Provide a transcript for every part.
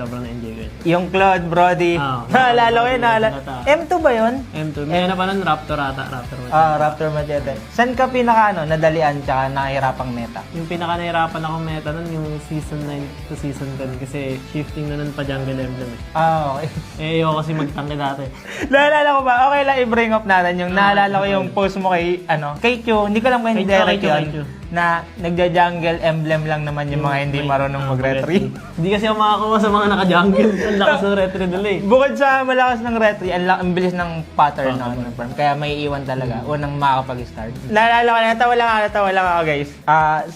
sobrang na-enjoy ko yun. Yung Claude, Brody. Naalala ko yun, M2 ba yun? M2. May na pa nun, Raptor ata. Raptor Machete. Raptor Machete. Saan ka pinaka, nadalian tsaka nakahirapang meta? Yung pinaka-nahirapan akong meta nun, yung season 9 to season 10 kasi shifting na nun pa jungle emblem eh. Okay. Ayoko kasi magtangke dati. Naalala ko ba? Okay lang i-bring up natin yung naalala ko yung post mo kay Q. Hindi ko lang kung direct yun. Na nagja-jungle emblem lang naman yung mga hindi marunong mag-retry. Hindi kasi ako makakuha sa mga naka-jungle. Ang lakas ng retry nila eh. Bukod sa malakas ng retry, ang bilis ng pattern ng farm. Kaya may iwan talaga. Unang makakapag-start. Naalala ko na, natawa lang ako guys.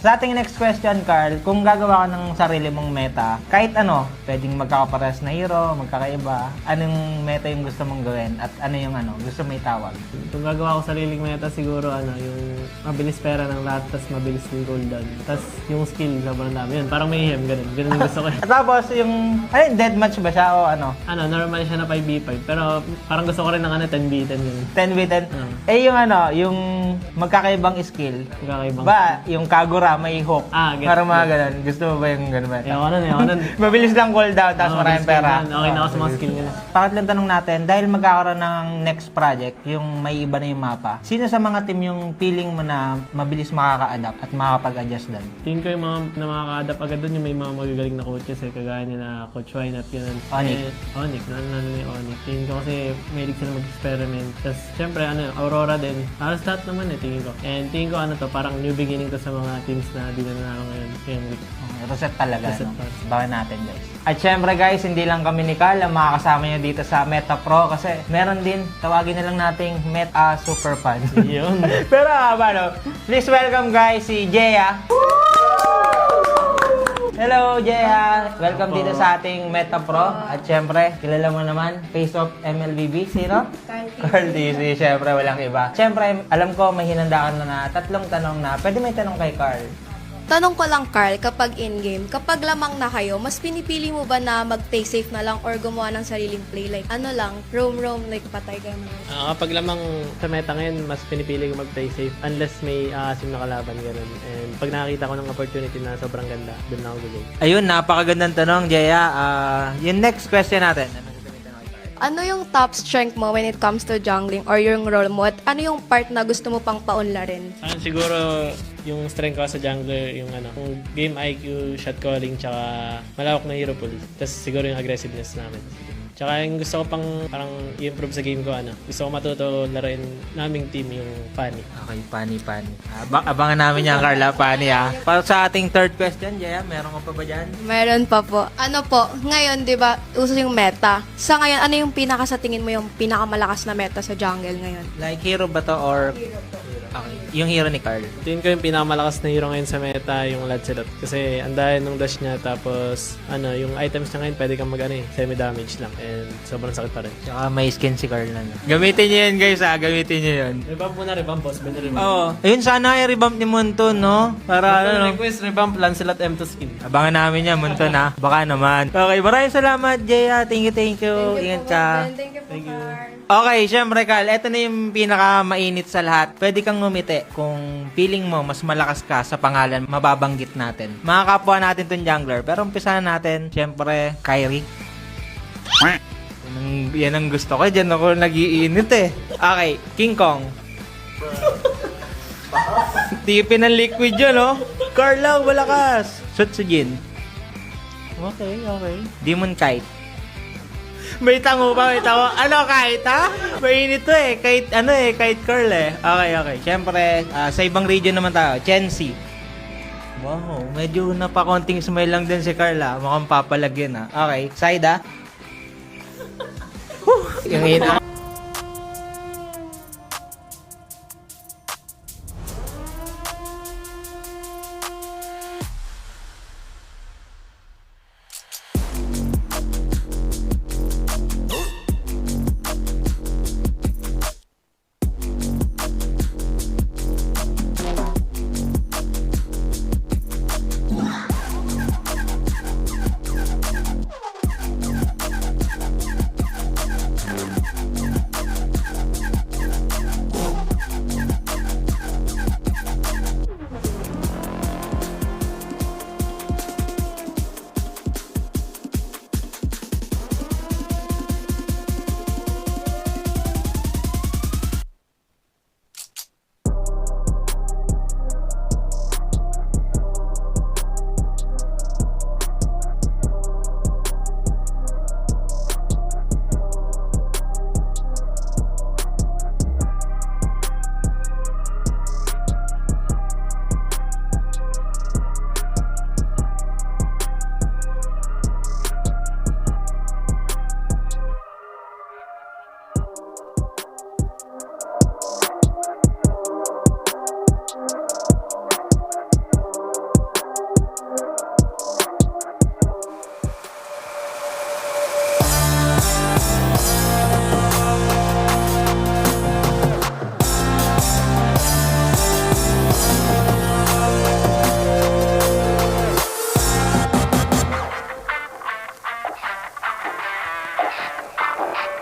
Sa ating next question, Carl, kung gagawa ka ng sarili mong meta, kahit pwedeng magkakapares na hero, magkakaiba, anong meta yung gusto mong gawin? At ano yung gusto mo itawag? Kung gagawa ko sariling meta, siguro yung mabilis pera ng lahat, tas mabilis yung cooldown. Tas yung skill, sobrang dami. Yun, parang mayhem, ganun. Ganun yung gusto ko. Tapos yung, deathmatch ba siya o ano? Normal siya na 5v5. Pero parang gusto ko rin ng 10v10 yun. 10v10? Yung magkakaibang skill. Magkakaibang. Ba, yung Kagura, may hook. Parang mga ganun. Gusto mo ba yung ganun ba? Ayoko nun. Mabilis lang cooldown, tapos maraming pera. Okay na ako sa mga skill nila. Pangatlong tanong natin, dahil magkakaroon ng next project, yung may iba na yung mapa, sino sa mga team yung feeling mo na mabilis makaka-adapt at makakapag-adjust doon? Tingin ko yung mga na makaka-adapt agad doon yung may mga magagaling na coaches kagaya nila Coach Wynat, yun. ONIC. ONIC, yung ONIC. Tingin ko kasi mahilig sila mag-experiment. Tapos, syempre, Aurora din. Halos lahat naman tingin ko. And tingin ko parang new beginning to sa mga teams na di na nanalo ngayon week. Reset talaga. Baka natin guys. At syempre guys, hindi lang kami ni Carl ang makakasama nyo dito sa Meta Pro kasi meron din, tawagin na lang nating Meta Super Fan. Yun. Pero please welcome guys si Jeya. Hello Jeya! Welcome dito sa ating Meta Pro. At syempre, kilala mo naman, Face of MLBB. Sino? Carl DC. Syempre, walang iba. Syempre, alam ko may hinandakan na 3 tanong na. Pwede may tanong kay Carl. Tanong ko lang, Carl, kapag in-game, kapag lamang na kayo, mas pinipili mo ba na mag-play safe na lang or gumawa ng sariling play? Like, roam, like patay ka naman. Kapag lamang sa meta ngayon, mas pinipili ko mag-play safe unless may aasim na kalaban, gano'n. And pag nakakita ko ng opportunity na sobrang ganda, doon na ako gagawin. Ayun, napakagandang tanong, Jeya. Yung next question natin. Ano yung top strength mo when it comes to jungling or yung role mo? At ano yung part na gusto mo pang paunlarin? Siguro yung strength ko sa jungler, yung game IQ, shot calling, tsaka malawak na hero pool. Tapos siguro yung aggressiveness namin. Tsaka yung gusto ko pang parang i-improve sa game ko, gusto ko matuto laruin naming team yung Fanny. Okay, Fanny. Abangan namin yan, Carla, Fanny Para sa ating third question, Jeya, meron ka pa ba dyan? Meron pa po. Ngayon, di ba, uso yung meta. Sa ngayon, ano yung sa tingin mo yung pinakamalakas na meta sa jungle ngayon? Like hero ba to or... Hero to. Okay. Yung hero ni Carl. Tingin ko yung pinakamalakas na hero ngayon sa meta, yung Lancelot. Kasi andayan ng dash niya, tapos yung items niya ngayon, pwede kang semi-damage lang. And sobrang sakit pa rin. Tsaka may skin si Carl na. Gamitin niyo yun guys gamitin niyo yun. Revamp muna, boss. Pwede revamp. Oo. Ayun, sana i-revamp ni Munto, no? Para request, revamp Lancelot M2 skin. Abangan namin yan, Munto na. Baka naman. Okay, maraming salamat, Jeya. Thank you. Ingat ka. Thank you. Okay, syempre Carl, eto na yung pinaka-mainit sa lahat. Pwede kang ngumiti kung feeling mo mas malakas ka sa pangalan mababanggit natin. Mga kapwa natin tong jungler. Pero umpisahan natin, syempre, Kyrie. Yan ang gusto ko. Diyan ako nag-iinit Okay, King Kong. Tipin ng liquid yun, no? Carl, malakas. Sutsujin. Okay. Demon Kite. May tango pa. Ano, kite, ha? Mainit to Kite Carl Okay. Siyempre, sa ibang region naman tayo. Chensi. Wow, medyo napakonting smile lang din si Carl, Mukhang papalagyan, Okay, Saida. Yung hina.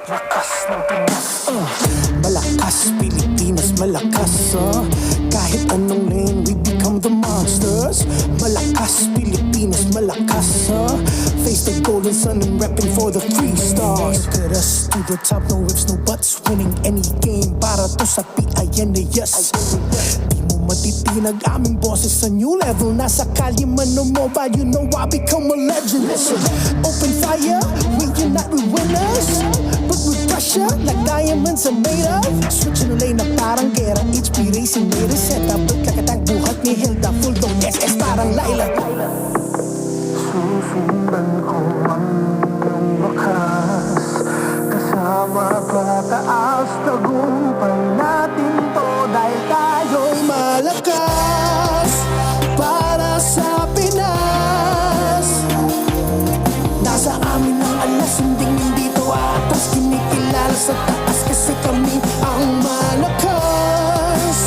Lakas ng Pinas, malakas Pilipinas, malakas, kahit anong lane we become the monsters. Malakas Pilipinas, malakas, face the golden sun and repping for the 3 stars. Look at us to the top, no ifs, no buts, winning any game para to sa PINAS. Di mo matitinag aming boses sa new level. Nasa kalye man o mobile, you know I become a legend. Listen, open fire, we unite, we winners. But with pressure, like diamonds are made of. Switching the lane na parang gera, HP racing made a setup. Kakatang buhat ni Hilda, full dome SS parang Laila. Susundan ko ang iyong wakas, kasama pataas, tagumpay natin to dahil tayo'y malakas para sa Pinas. Nasa amin ang alas, hindi to atas, kinikilala sa taas kasi kami ang malakas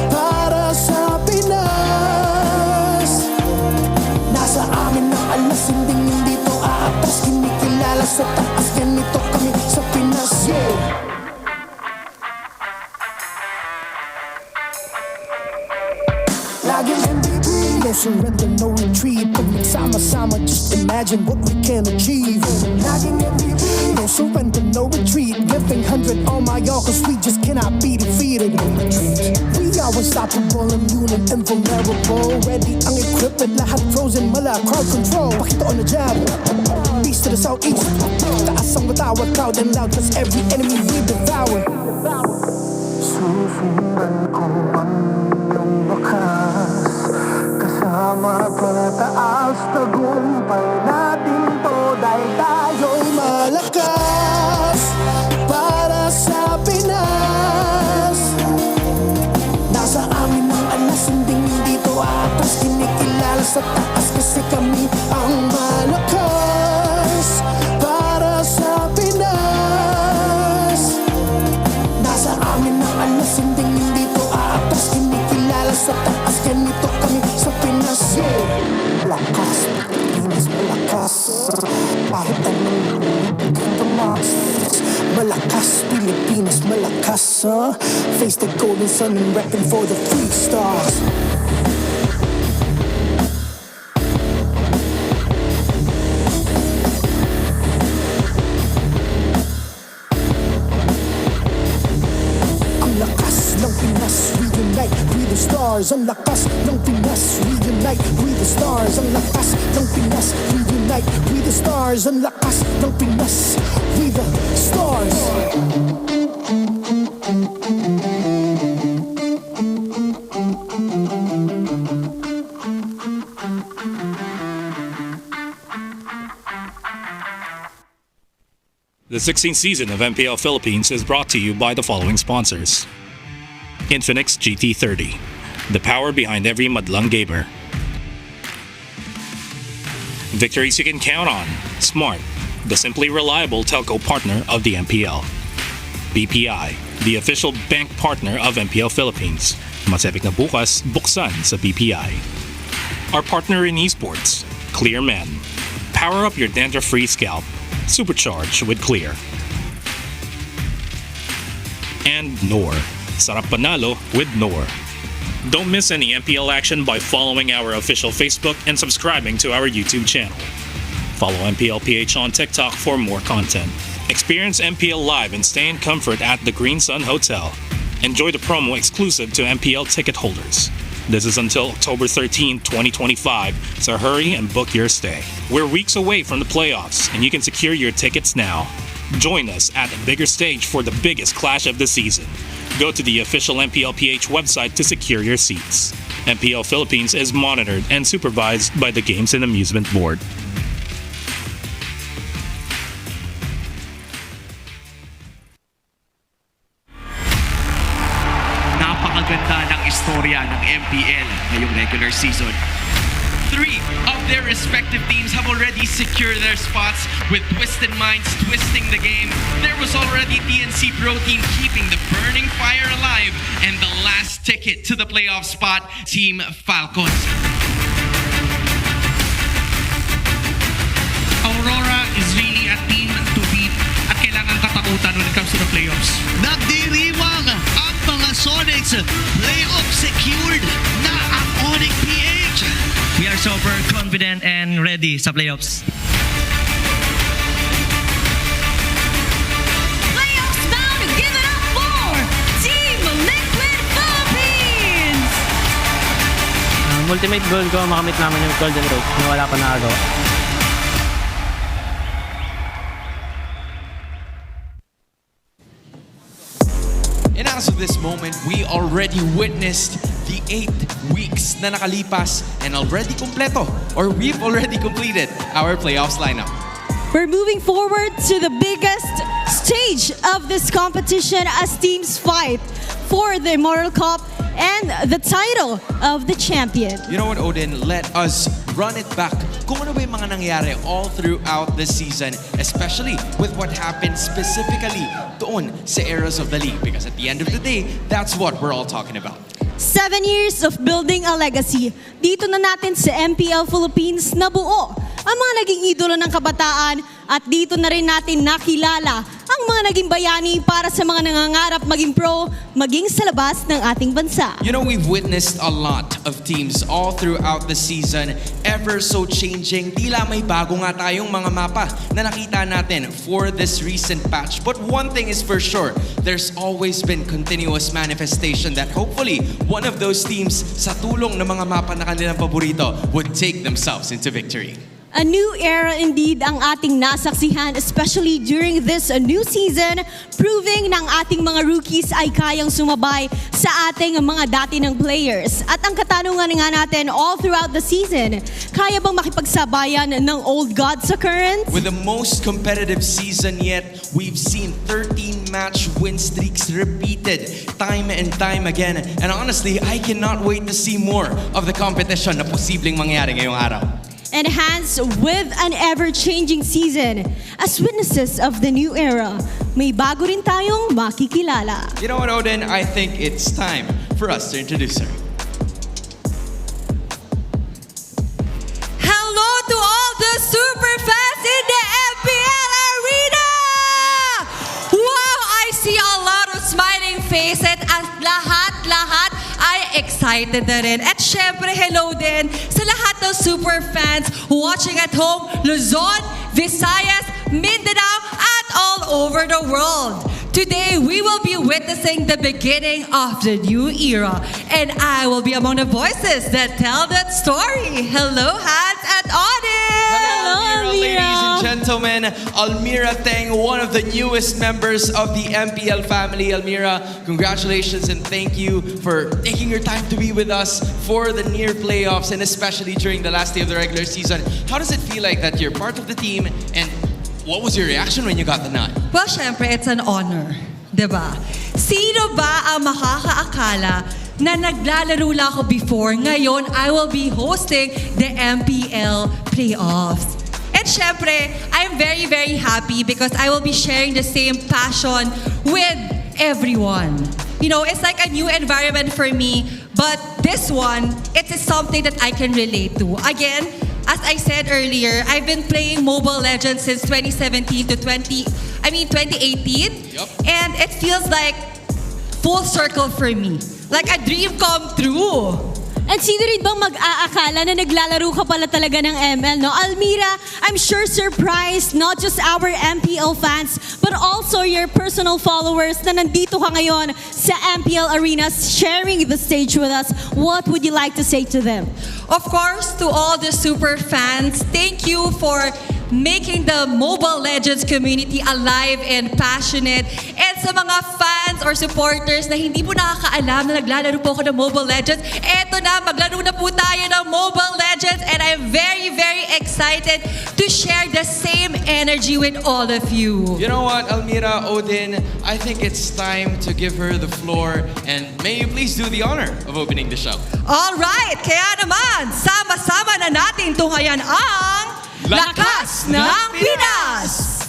para sa Pinas. Nasa amin ang alas, hindi to atas, kinikilala sa taas, ganito kami sa Pinas, yeah. Laging MVP, no surrender, no retreat. Pag nagsama-sama, just imagine what we can achieve. Laging MVP, no surrender, no retreat. Giving 100 on my all, cause we just cannot be defeated. We are unstoppable, immune and invulnerable. Ready ang equipment, lahat frozen, mala, crowd control. Pakita on the jab, east to the southeast. Taas ang matawag, proud and loud, cause every enemy we devour. Susundan ko ang iyong wakas, kasama pataas, tagumpay natin to dahil tayo'y malakas para sa Pinas. Nasa amin ang alas, hindi to atas, kinikilala sa taas kasi kami ang malakas para sa Pinas. Nasa amin ang alas, hindi to atas, kinikilala sa taas, ganito kami sa Pinas, yeah. Lakas, Pilipinas, malakas, kahit anong the monsters. Malakas, Pilipinas, malakas, face the golden sun and repping for the 3 stars. Ang lakas ng Pinas, we unite, we the stars. Ang lakas ng Pinas, we unite, we the stars. Ang lakas ng Pinas, we unite, we the stars. Ang lakas ng Pinas, we the stars. The 16th season of MPL Philippines is brought to you by the following sponsors. Infinix GT30, the power behind every madlang gamer. Victories you can count on. Smart, the simply reliable telco partner of the MPL. BPI, the official bank partner of MPL Philippines. Mas epic na bukas, buksan sa BPI. Our partner in esports, Clear Men. Power up your dandruff-free scalp. Supercharged with Clear. And Nor. Sarap panalo with Nor. Don't miss any MPL action by following our official Facebook and subscribing to our YouTube channel. Follow MPLPH on TikTok for more content. Experience MPL live and stay in comfort at the Green Sun Hotel. Enjoy the promo exclusive to MPL ticket holders. This is until October 13, 2025, so hurry and book your stay. We're weeks away from the playoffs, and you can secure your tickets now. Join us at the bigger stage for the biggest clash of the season. Go to the official MPLPH website to secure your seats. MPL Philippines is monitored and supervised by the Games and Amusement Board. Napakaganda ng istorya ng MPL ngayong regular season. 3 of their respective teams have already secured their spots with Twisted Minds twisting the game. There was already TNC Pro Team keeping the burning fire alive, and the last ticket to the playoff spot, Team Falcons. Aurora is really a team to beat at kailangan katakutan Playoff secured na ang ONIC PH. We are super confident and ready sa playoffs. Playoffs bound, give it up for Team Liquid Philippines! Ultimate goal ko, makamit naman yung Golden Road na wala pa nakagawa. And as of this moment, we already witnessed the 8 weeks na nakalipas and already kompleto, or we've already completed our playoffs lineup. We're moving forward to the biggest stage of this competition as teams fight for the Immortal Cup and the title of the champion. You know what, Odin? Let us run it back. Kung ano ba yung mga nangyari all throughout the season, especially with what happened specifically doon sa eras of the league. Because at the end of the day, that's what we're all talking about. 7 years of building a legacy. Dito na natin sa MPL Philippines nabuo ang mga naging idolo ng kabataan at dito na rin natin nakilala ang mga naging bayani para sa mga nangangarap maging pro, maging sa labas ng ating bansa. You know, we've witnessed a lot of teams all throughout the season, ever so changing. Tila may bago nga tayong mga mapa na nakita natin for this recent patch. But one thing is for sure, there's always been continuous manifestation that hopefully one of those teams sa tulong ng mga mapa na kanilang paborito would take themselves into victory. A new era indeed ang ating nasaksihan, especially during this new season, proving ng ating mga rookies ay kayang sumabay sa ating mga dati ng players. At ang katanungan nga natin all throughout the season, kaya bang makipagsabayan ng old gods sa current? With the most competitive season yet, we've seen 13-match win streaks repeated time and time again. And honestly, I cannot wait to see more of the competition na posibleng mangyari ngayong araw. Enhanced with an ever-changing season. As witnesses of the new era, may bago rin tayong makikilala. You know what, Odin? I think it's time for us to introduce her. Hello to all the super fans in the MPL arena! Wow, I see a lot of smiling faces at lahat ay excited na rin. At syempre, hello din sa lahat ng super fans watching at home, Luzon, Visayas, Mindanao, at all over the world. Today, we will be witnessing the beginning of the new era, and I will be among the voices that tell that story. Hello, Hans and Audit! Hello, Almira. Ladies and gentlemen, Almira Teng, one of the newest members of the MPL family. Almira, congratulations and thank you for taking your time to be with us for the near playoffs and especially during the last day of the regular season. How does it feel like that you're part of the team, and what was your reaction when you got the nod? Well, syempre, it's an honor. Diba? Sino ba ang makakaakala na naglalaro lang ako before, ngayon I will be hosting the MPL playoffs. And syempre, I'm very, very happy because I will be sharing the same passion with everyone. You know, it's like a new environment for me, but this one, it is something that I can relate to. Again, as I said earlier, I've been playing Mobile Legends since 2017 to 2018. Yep. And it feels like full circle for me. Like a dream come true. And sino rin bang mag-aakala na naglalaro ka pala talaga ng ML, no? Almira, I'm sure surprised not just our MPL fans, but also your personal followers na nandito ka ngayon sa MPL arenas sharing the stage with us. What would you like to say to them? Of course, to all the super fans, thank you for making the Mobile Legends community alive and passionate. And sa mga fans or supporters na hindi po nakakaalam na naglalaro po ako ng Mobile Legends, eto na, maglaro na po tayo ng Mobile Legends, and I'm very, very excited to share the same energy with all of you. You know what, Almira, Odin, I think it's time to give her the floor, and may you please do the honor of opening the show. Alright, kaya naman, sama-sama na natin tunghayan ang Lakas ng Pinas!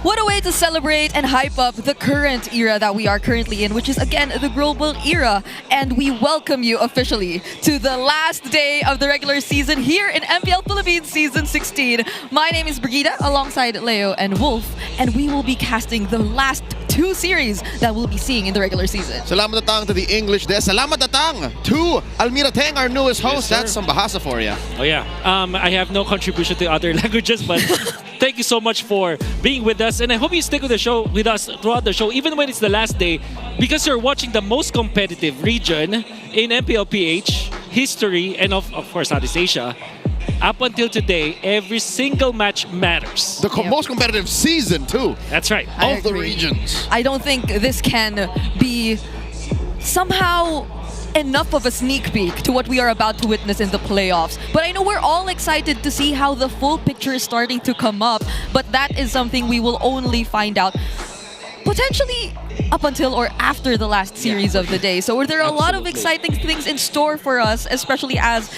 What a way to celebrate and hype up the current era that we are currently in, which is again the global era. And we welcome you officially to the last day of the regular season here in MPL Philippines Season 16. My name is Brigida alongside Leo and Wolf, and we will be casting the last two series that we'll be seeing in the regular season. Salamat datang to the English desk. Salamat datang to Almira Teng, our newest host. Yes, That's some Bahasa for you. Oh yeah. I have no contribution to other languages, but thank you so much for being with us, and I hope you stick with the show with us throughout the show, even when it's the last day, because you're watching the most competitive region in MPLPH history, and of course Southeast Asia. Up until today, every single match matters. The most competitive season too. That's right. I Of the agree. regions. I don't think this can be somehow enough of a sneak peek to what we are about to witness in the playoffs. But I know we're all excited to see how the full picture is starting to come up, but that is something we will only find out potentially up until or after the last series of the day. So there are a lot of exciting things in store for us, especially as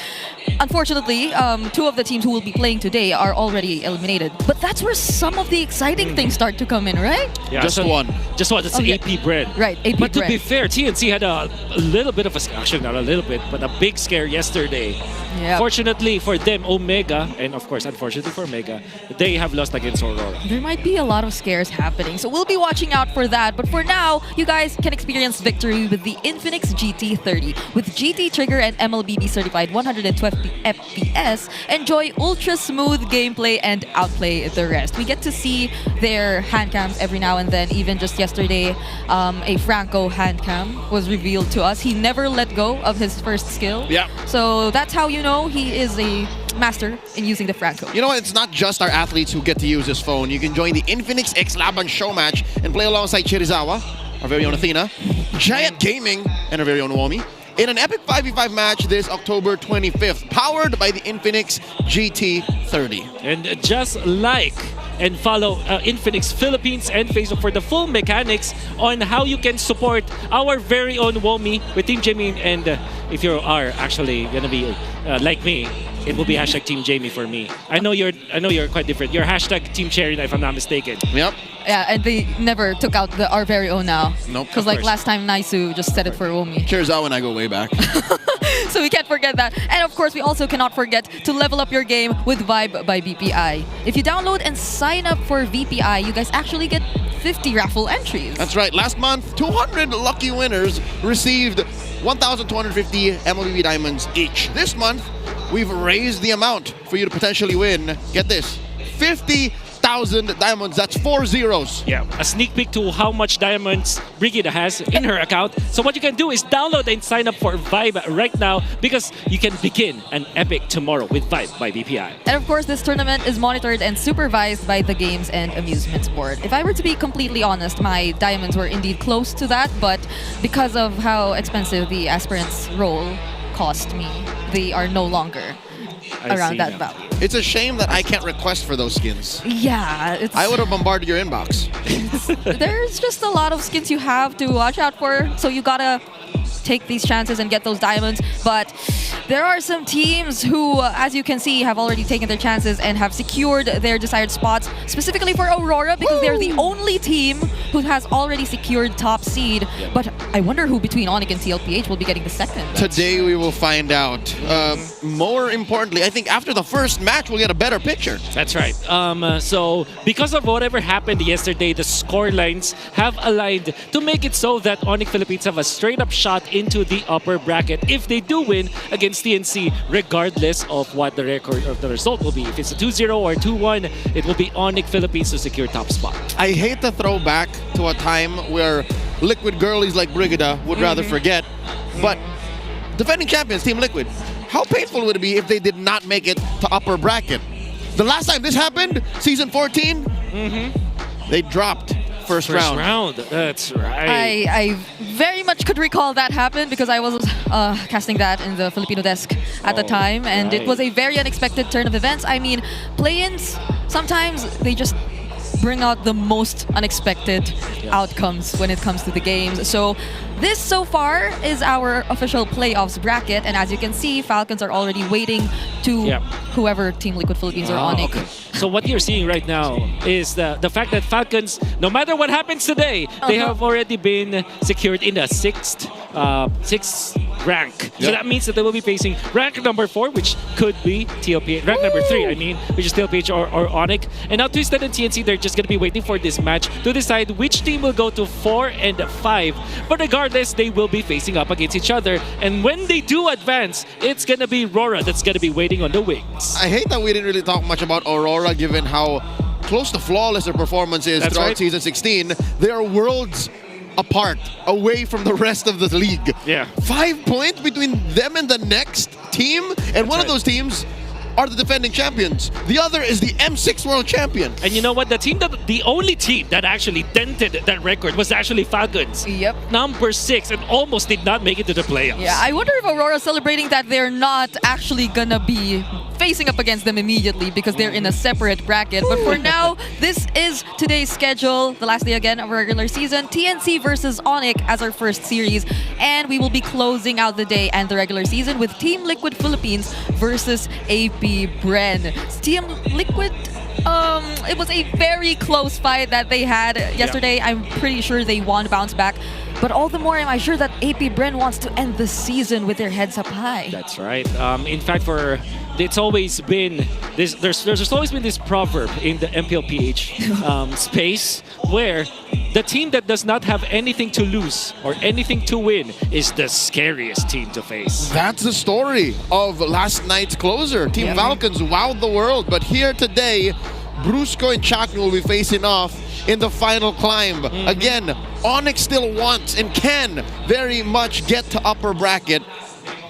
unfortunately, two of the teams who will be playing today are already eliminated. But that's where some of the exciting things start to come in, right? Yeah, Just one. Just one. That's Okay. AP Bread. Right, AP But to Bread. be fair, TNC had a little bit of a, actually not a little bit, but a big scare yesterday. Yep. Fortunately for them, Omega, and of course, unfortunately for Omega, they have lost against Aurora. There might be a lot of scares happening, so we'll be watching out for that. But for now, you guys can experience victory with the Infinix GT30. With GT Trigger and MLBB certified 120 FPS, enjoy ultra smooth gameplay and outplay the rest. We get to see their hand cams every now and then. Even just yesterday, a Franco hand cam was revealed to us. He never let go of his first skill. Yeah. So that's how you know he is a master in using the Franco. You know what? It's not just our athletes who get to use this phone. You can join the Infinix X Laban show match and play alongside Chirizawa, our very own Athena, Giant Gaming, and our very own Womi, in an epic 5v5 match this October 25th, powered by the Infinix GT30. And just like and follow Infinix Philippines and Facebook for the full mechanics on how you can support our very own Womi with Team Jamie. And if you are actually gonna be like me, it will be hashtag Team Jamie for me. I know you're quite different. You're hashtag Team Cherry, if I'm not mistaken. Yep. Yeah, and they never took out our very own now. Nope. Because Of like course. last time, Naisu just said it for Omi. Chirizawa and I go way back. So we can't forget that. And of course, we also cannot forget to level up your game with Vibe by BPI. If you download and sign up for VPI, you guys actually get 50 raffle entries. That's right. Last month, 200 lucky winners received 1,250 MLBB diamonds each. This month, we've raised the amount for you to potentially win. Get this, 50,000 diamonds. That's 4 zeros. Yeah, a sneak peek to how much diamonds Brigida has in her account. So what you can do is download and sign up for Vibe right now, because you can begin an epic tomorrow with Vibe by BPI. And of course, this tournament is monitored and supervised by the Games and Amusements Board. If I were to be completely honest, my diamonds were indeed close to that, but because of how expensive the aspirant's role cost me, they are no longer around that value. It's a shame that I can't request for those skins. Yeah, it's, I would have bombarded your inbox. there's just a lot of skins you have to watch out for, so you gotta take these chances and get those diamonds. But there are some teams who, as you can see, have already taken their chances and have secured their desired spots, specifically for Aurora, because they're the only team who has already secured top seed. But I wonder who between ONIC and TLPH will be getting the second. Today we will find out. More importantly, I think after the first match, we'll get a better picture. That's right. So because of whatever happened yesterday, the score lines have aligned to make it so that ONIC Philippines have a straight up shot into the upper bracket if they do win against TNC, regardless of what the record of the result will be. If it's a 2-0 or 2-1, it will be ONIC Philippines to secure top spot. I hate to throw back to a time where liquid girlies like Brigida would rather forget, but defending champions, Team Liquid, how painful would it be if they did not make it to upper bracket? The last time this happened, season 14, they dropped first round. That's right. I very much could recall that happen because I was casting that in the Filipino desk at the time, and it was a very unexpected turn of events. I mean, play-ins, sometimes they just bring out the most unexpected outcomes when it comes to the games. So this so far is our official playoffs bracket, and as you can see, Falcons are already waiting to whoever Team Liquid Philippines or ONIC. Okay. So what you're seeing right now is the fact that Falcons, no matter what happens today, they have already been secured in the sixth rank. So that means that they will be facing rank number 4, which could be TLPH. Rank number 3, I mean, which is TLPH or ONIC. And now Twisted and TNC, they're just going to be waiting for this match to decide which team will go to 4 and 5. But regardless, they will be facing up against each other. And when they do advance, it's going to be Rora that's going to be waiting on the wings. I hate that we didn't really talk much about Aurora, given how close to flawless their performance is throughout Season 16. They are worlds apart, away from the rest of the league. Yeah. 5 points between them and the next team, and one of those teams are the defending champions. The other is the M6 World Champion. And you know what? The only team that actually dented that record was actually Falcons. Yep. Number 6, and almost did not make it to the playoffs. Yeah, I wonder if Aurora's celebrating that they're not actually gonna be facing up against them immediately because they're in a separate bracket. But for now, this is today's schedule, the last day again of our regular season. TNC versus ONIC as our first series. And we will be closing out the day and the regular season with Team Liquid Philippines versus APBR. Team Liquid, it was a very close fight that they had yesterday. I'm pretty sure they won, bounce back. But all the more am I sure that APBR wants to end the season with their heads up high. That's right. In fact, it's always been this. There's always been this proverb in the MPLPH space where the team that does not have anything to lose or anything to win is the scariest team to face. That's the story of last night's closer. Team Falcons wowed the world, but here today, Brusco and Chakra will be facing off in the final climb. Again, ONIC still wants and can very much get to upper bracket.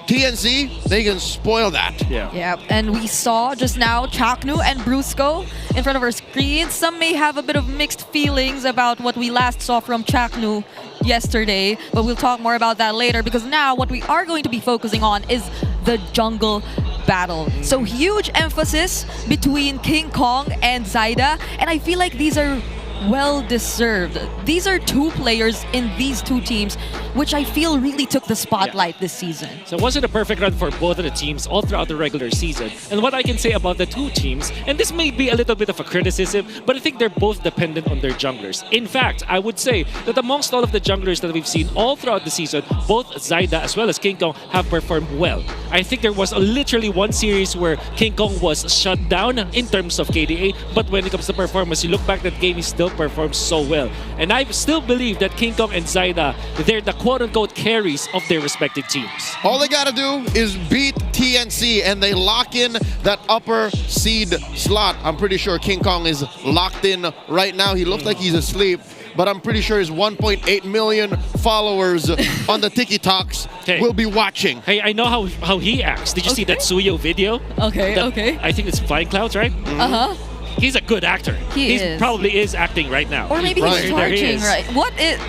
TNC, they can spoil that. Yeah, and we saw just now Chaknu and Brusco in front of our screens. Some may have a bit of mixed feelings about what we last saw from Chaknu yesterday, but we'll talk more about that later because now what we are going to be focusing on is the jungle battle. So huge emphasis between King Kong and Zaida, and I feel like these are well-deserved. These are two players in these two teams which I feel really took the spotlight this season. So it wasn't a perfect run for both of the teams all throughout the regular season. And what I can say about the two teams, and this may be a little bit of a criticism, but I think they're both dependent on their junglers. In fact, I would say that amongst all of the junglers that we've seen all throughout the season, both Zaida as well as King Kong have performed well. I think there was literally one series where King Kong was shut down in terms of KDA, but when it comes to performance, you look back at that game, he still performed so well. And I still believe that King Kong and Zaida, they're the quote-unquote carries of their respective teams. All they gotta do is beat TNC and they lock in that upper seed slot. I'm pretty sure King Kong is locked in right now. He looks like he's asleep, but I'm pretty sure his 1.8 million followers on the TikToks will be watching. Hey, I know how he acts. Did you see that Suyo video? Okay. I think it's Flying Clouds, right? Uh-huh. He's a good actor. He probably is acting right now. Or maybe he's charging, right?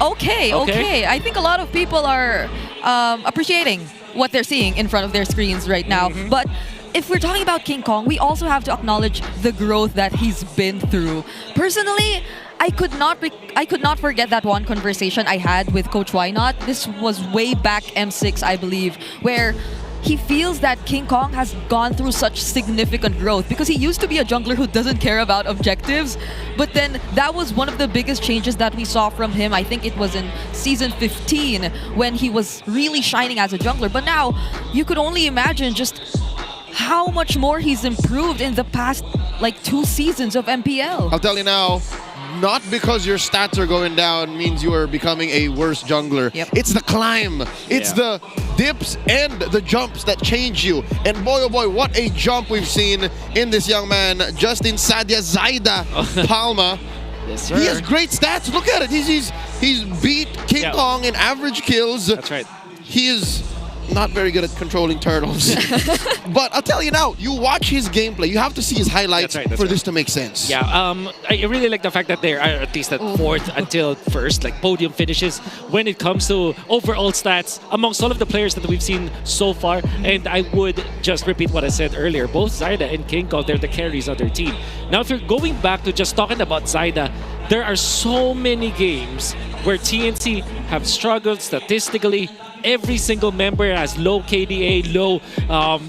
Okay. I think a lot of people are appreciating what they're seeing in front of their screens right now. But if we're talking about King Kong, we also have to acknowledge the growth that he's been through. Personally, I could not forget that one conversation I had with Coach Wynot. This was way back M6, I believe, where he feels that King Kong has gone through such significant growth because he used to be a jungler who doesn't care about objectives, but then that was one of the biggest changes that we saw from him. I think it was in Season 15 when he was really shining as a jungler, but now you could only imagine just how much more he's improved in the past like 2 seasons of MPL. I'll tell you now, not because your stats are going down means you are becoming a worse jungler. It's the climb. It's the dips and the jumps that change you. And boy, oh boy, what a jump we've seen in this young man, Justin Sadia Zaida Palma. Yes, sir. He has great stats. Look at it. He's beat King Kong in average kills. That's right. He is not very good at controlling turtles. But I'll tell you now, you watch his gameplay, you have to see his highlights for this to make sense. Yeah, I really like the fact that they're at least at 4th until 1st, like podium finishes when it comes to overall stats amongst all of the players that we've seen so far. And I would just repeat what I said earlier. Both Zaida and King Kong, they're the carries on their team. Now, if you're going back to just talking about Zaida, there are so many games where TNC have struggled statistically. Every single member has low KDA, low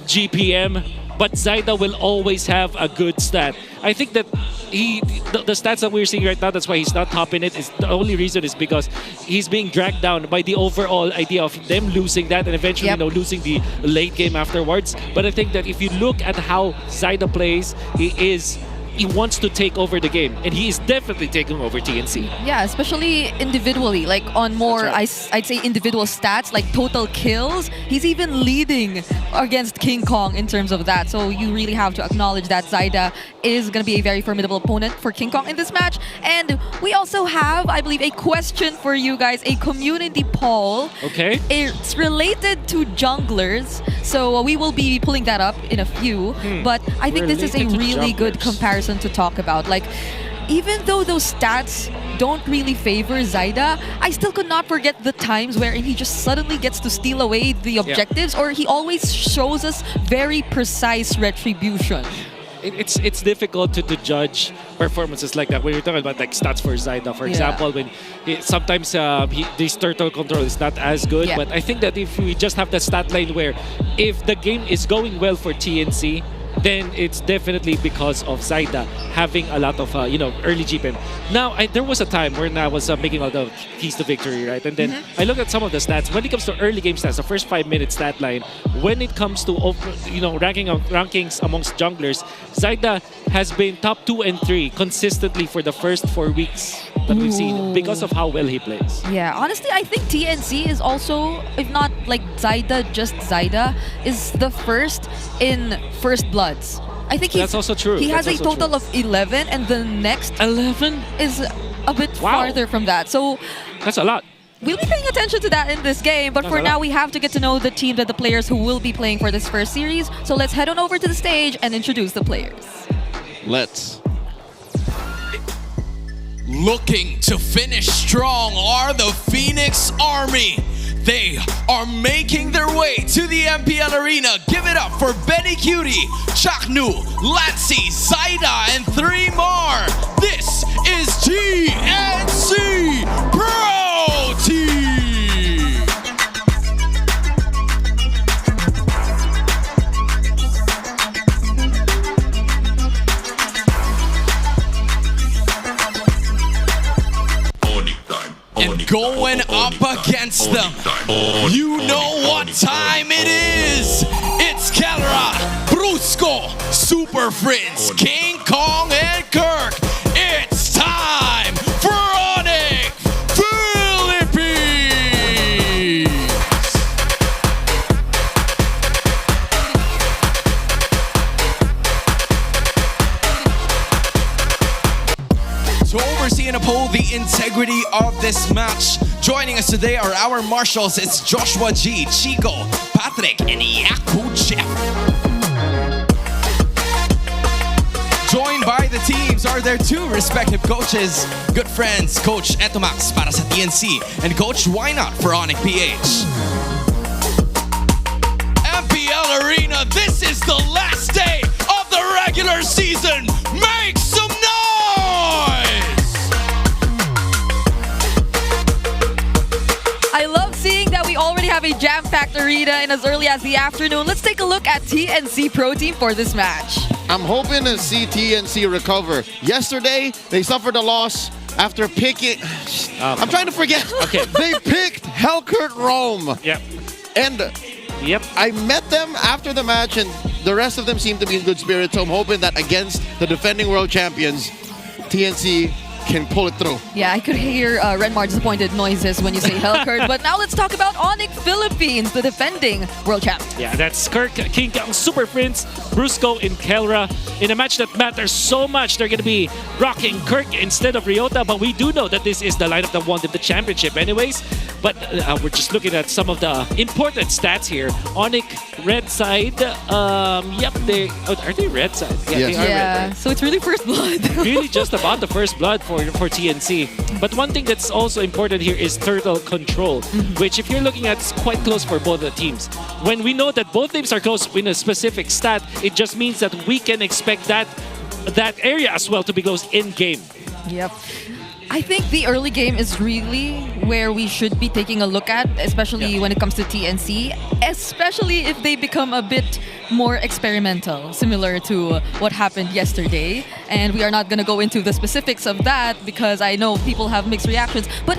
GPM. but Zaida will always have a good stat. I think that the stats that we're seeing right now, that's why he's not topping it. Is the only reason is because he's being dragged down by the overall idea of them losing that and eventually losing the late game afterwards. But I think that if you look at how Zaida plays, he wants to take over the game, and he is definitely taking over TNC. Yeah, especially individually, like on more, That's I'd say individual stats, like total kills. He's even leading against King Kong in terms of that. So you really have to acknowledge that Zaida is going to be a very formidable opponent for King Kong in this match. And we also have, I believe, a question for you guys, a community poll. Okay. It's related to junglers, so we will be pulling that up in a few. But I think this is a really good comparison to talk about. Like, even though those stats don't really favor Zaida, I still could not forget the times wherein he just suddenly gets to steal away the objectives, or he always shows us very precise retribution. It's difficult to judge performances like that when you're talking about like stats for Zaida. For example, when sometimes this turtle control is not as good. But I think that if we just have the stat line where if the game is going well for TNC, then it's definitely because of Zaida having a lot of early GPM. Now, there was a time when I was making all the keys to victory, right? And then I looked at some of the stats. When it comes to early game stats, the first 5-minute stat line, when it comes to rankings amongst junglers, Zaida has been top 2 and 3 consistently for the first 4 weeks that we've seen because of how well he plays. Yeah, honestly, I think TNC is also, if not like Zaida, just Zaida, is the first in First Bloods. I think that's also true. He has a total of 11, and the next 11 is a bit farther from that. So that's a lot. We'll be paying attention to that in this game, but for now we have to get to know the teams and the players who will be playing for this first series. So let's head on over to the stage and introduce the players. Let's. Looking to finish strong are the Phoenix Army. They are making their way to the MPL arena. Give it up for Benny Cutie, Chaknu, Latsy, Zaida, and 3 more. This is TNC Pro Team. And going up against them, you know what time it is. It's Kelra, Brusco, Super Friends, King Kong, and Kirk. It's time for ONIC Philippines. To oversee and uphold the integrity of this match, joining us today are our marshals. It's Joshua G, Chico, Patrick, and Yaku Jeff. Joined by the teams are their 2 respective coaches. Good friends, Coach Etomax para sa TNC and Coach Why Not for ONIC PH. MPL Arena, this is the last day of the regular season. Make some noise! I love seeing that we already have a jam-packed arena in as early as the afternoon. Let's take a look at TNC Pro Team for this match. I'm hoping to see TNC recover. Yesterday, they suffered a loss after picking... I'm trying to forget. Okay. They picked Hellkurt Rome. Yep. And I met them after the match, and the rest of them seem to be in good spirits. So I'm hoping that against the defending world champions, TNC can pull it through. Yeah, I could hear Renmar disappointed noises when you say Hellkurt. But now let's talk about ONIC Philippines, the defending world champ. Yeah, that's Kirk, King Kong, Super Prince, Brusco, and Kelra. In a match that matters so much, they're going to be rocking Kirk instead of Ryota. But we do know that this is the lineup that won the championship anyways. But we're just looking at some of the important stats here. ONIC, red side. Yep, are they red side? Yeah, yes. they are red. So it's really First Blood. Really just about the first blood for TNC. But one thing that's also important here is turtle control, which if you're looking at, it's quite close for both the teams. When we know that both teams are close in a specific stat, it just means that we can expect that area as well to be close in game. Yep. I I think the early game is really where we should be taking a look at, especially when it comes to TNC, especially if they become a bit more experimental, similar to what happened yesterday. And we are not going to go into the specifics of that because I know people have mixed reactions, but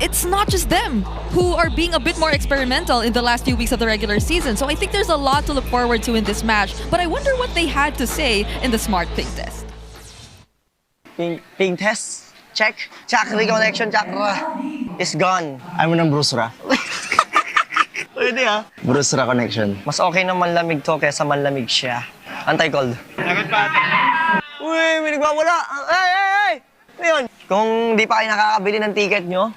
it's not just them who are being a bit more experimental in the last few weeks of the regular season. So I think there's a lot to look forward to in this match, but I wonder what they had to say in the Smart Ping Test. Ping test? Check. Chakra connection chakra is gone. Ayaw mo ng Brusra. Pwede Brusra connection. Mas okay na manlamig to kaysa manlamig siya. Untitled. Uy, may nagwawala. Hey! Ano yun? Kung di pa kayo nakakabili ng ticket nyo,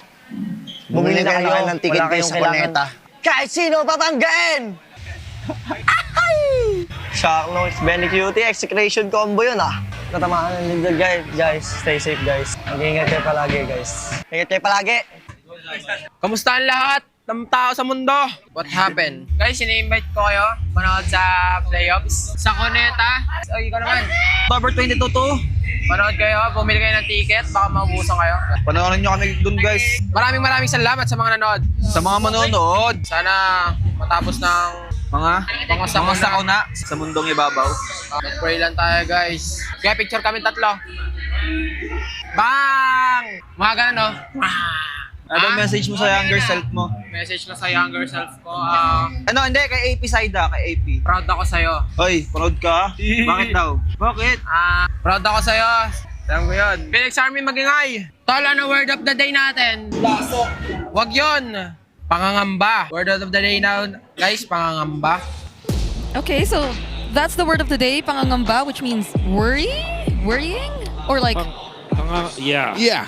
bumili na kayo ng ticket kayo sa Planeta. Kahit sino papanggain! Shock noise, Benny Cutie, execration combo yun Natamaan ng ligdag guys. Stay safe guys. Mag-iingat kayo palagi guys. Ingat kayo palagi! Kamusta ang lahat ng tao sa mundo? What happened? Guys, ini-invite ko kayo manood sa playoffs. Sa Cuneta. Ikaw naman. October 22 to. Manood kayo, bumili kayo ng ticket, baka maubusan kayo. Panoorin nyo kami dun guys. Maraming salamat sa mga nanood. Sa mga manonood. Sana matapos ng mga sakuna sa mundong ibabaw. Pray lang tayo guys. Kaya picture kami tatlo. Bang! Mga ganun no? Ano message mo sa younger self mo? Message ko sa younger self ko. Hindi, kay AP side kay AP. Proud ako sa'yo. Hoy, proud ka? Bakit daw? Bakit? Proud ako sa'yo. Alam ko yun. Phoenix Army magingay. Tol, ano word of the day natin? Lasok. Wag yun. Pangangamba. Word of the day now, guys, pangangamba. Okay, so that's the word of the day, pangangamba, which means worrying? Or like... Yeah.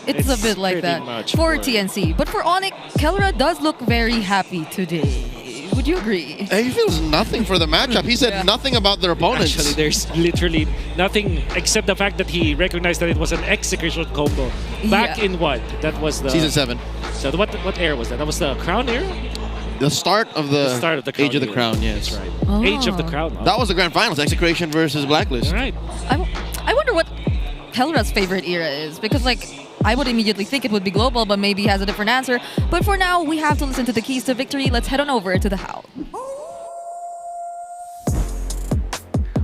It's a bit like that for TNC. But for ONIC, Kelra does look very happy today. Would you agree? He feels nothing for the matchup. He said nothing about their opponents. Actually, there's literally nothing except the fact that he recognized that it was an execution combo. Back in what? That was the... Season 7. So what era was that? That was the Crown era? The start of the Crown Age of the Crown, yes. That's right. Age of the Crown. That was the grand finals, Execration versus Blacklist. Right. I wonder what Kelra's favorite era is, because like I would immediately think it would be global, but maybe he has a different answer. But for now, we have to listen to the keys to victory. Let's head on over to the Howl.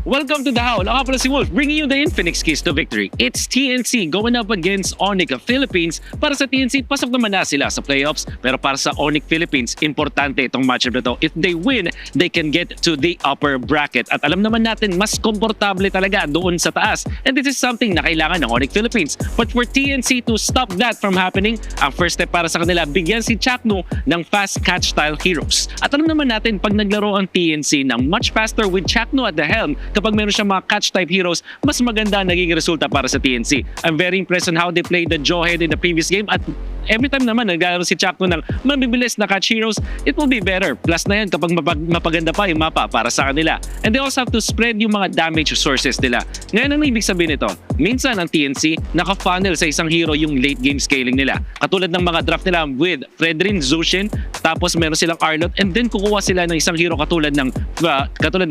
Welcome to the Howl. Ako pala si Wolf, bringing you the Infinix keys to victory. It's TNC going up against ONIC of Philippines. Para sa TNC, pasok naman na sila sa playoffs. Pero para sa ONIC Philippines, importante itong matchup na to. If they win, they can get to the upper bracket. At alam naman natin, mas komportable talaga doon sa taas. And this is something na kailangan ng ONIC Philippines. But for TNC to stop that from happening, ang first step para sa kanila, bigyan si Chakno ng fast catch style heroes. At alam naman natin, pag naglaro ang TNC ng much faster with Chakno at the helm, kapag meron siyang mga catch-type heroes, mas maganda naging resulta para sa TNC. I'm very impressed on how they played the Jawhead in the previous game at every time naman naglalaro si Chakno ng mabibilis na catch heroes, it will be better. Plus na yan kapag mapaganda pa yung mapa para sa kanila. And they also have to spread yung mga damage sources nila. Ngayon ang ibig sabihin nito, minsan ang TNC naka-funnel sa isang hero yung late game scaling nila. Katulad ng mga draft nila with Fredrin, Zushin, tapos meron silang Arlot, and then kukuha sila ng isang hero katulad ng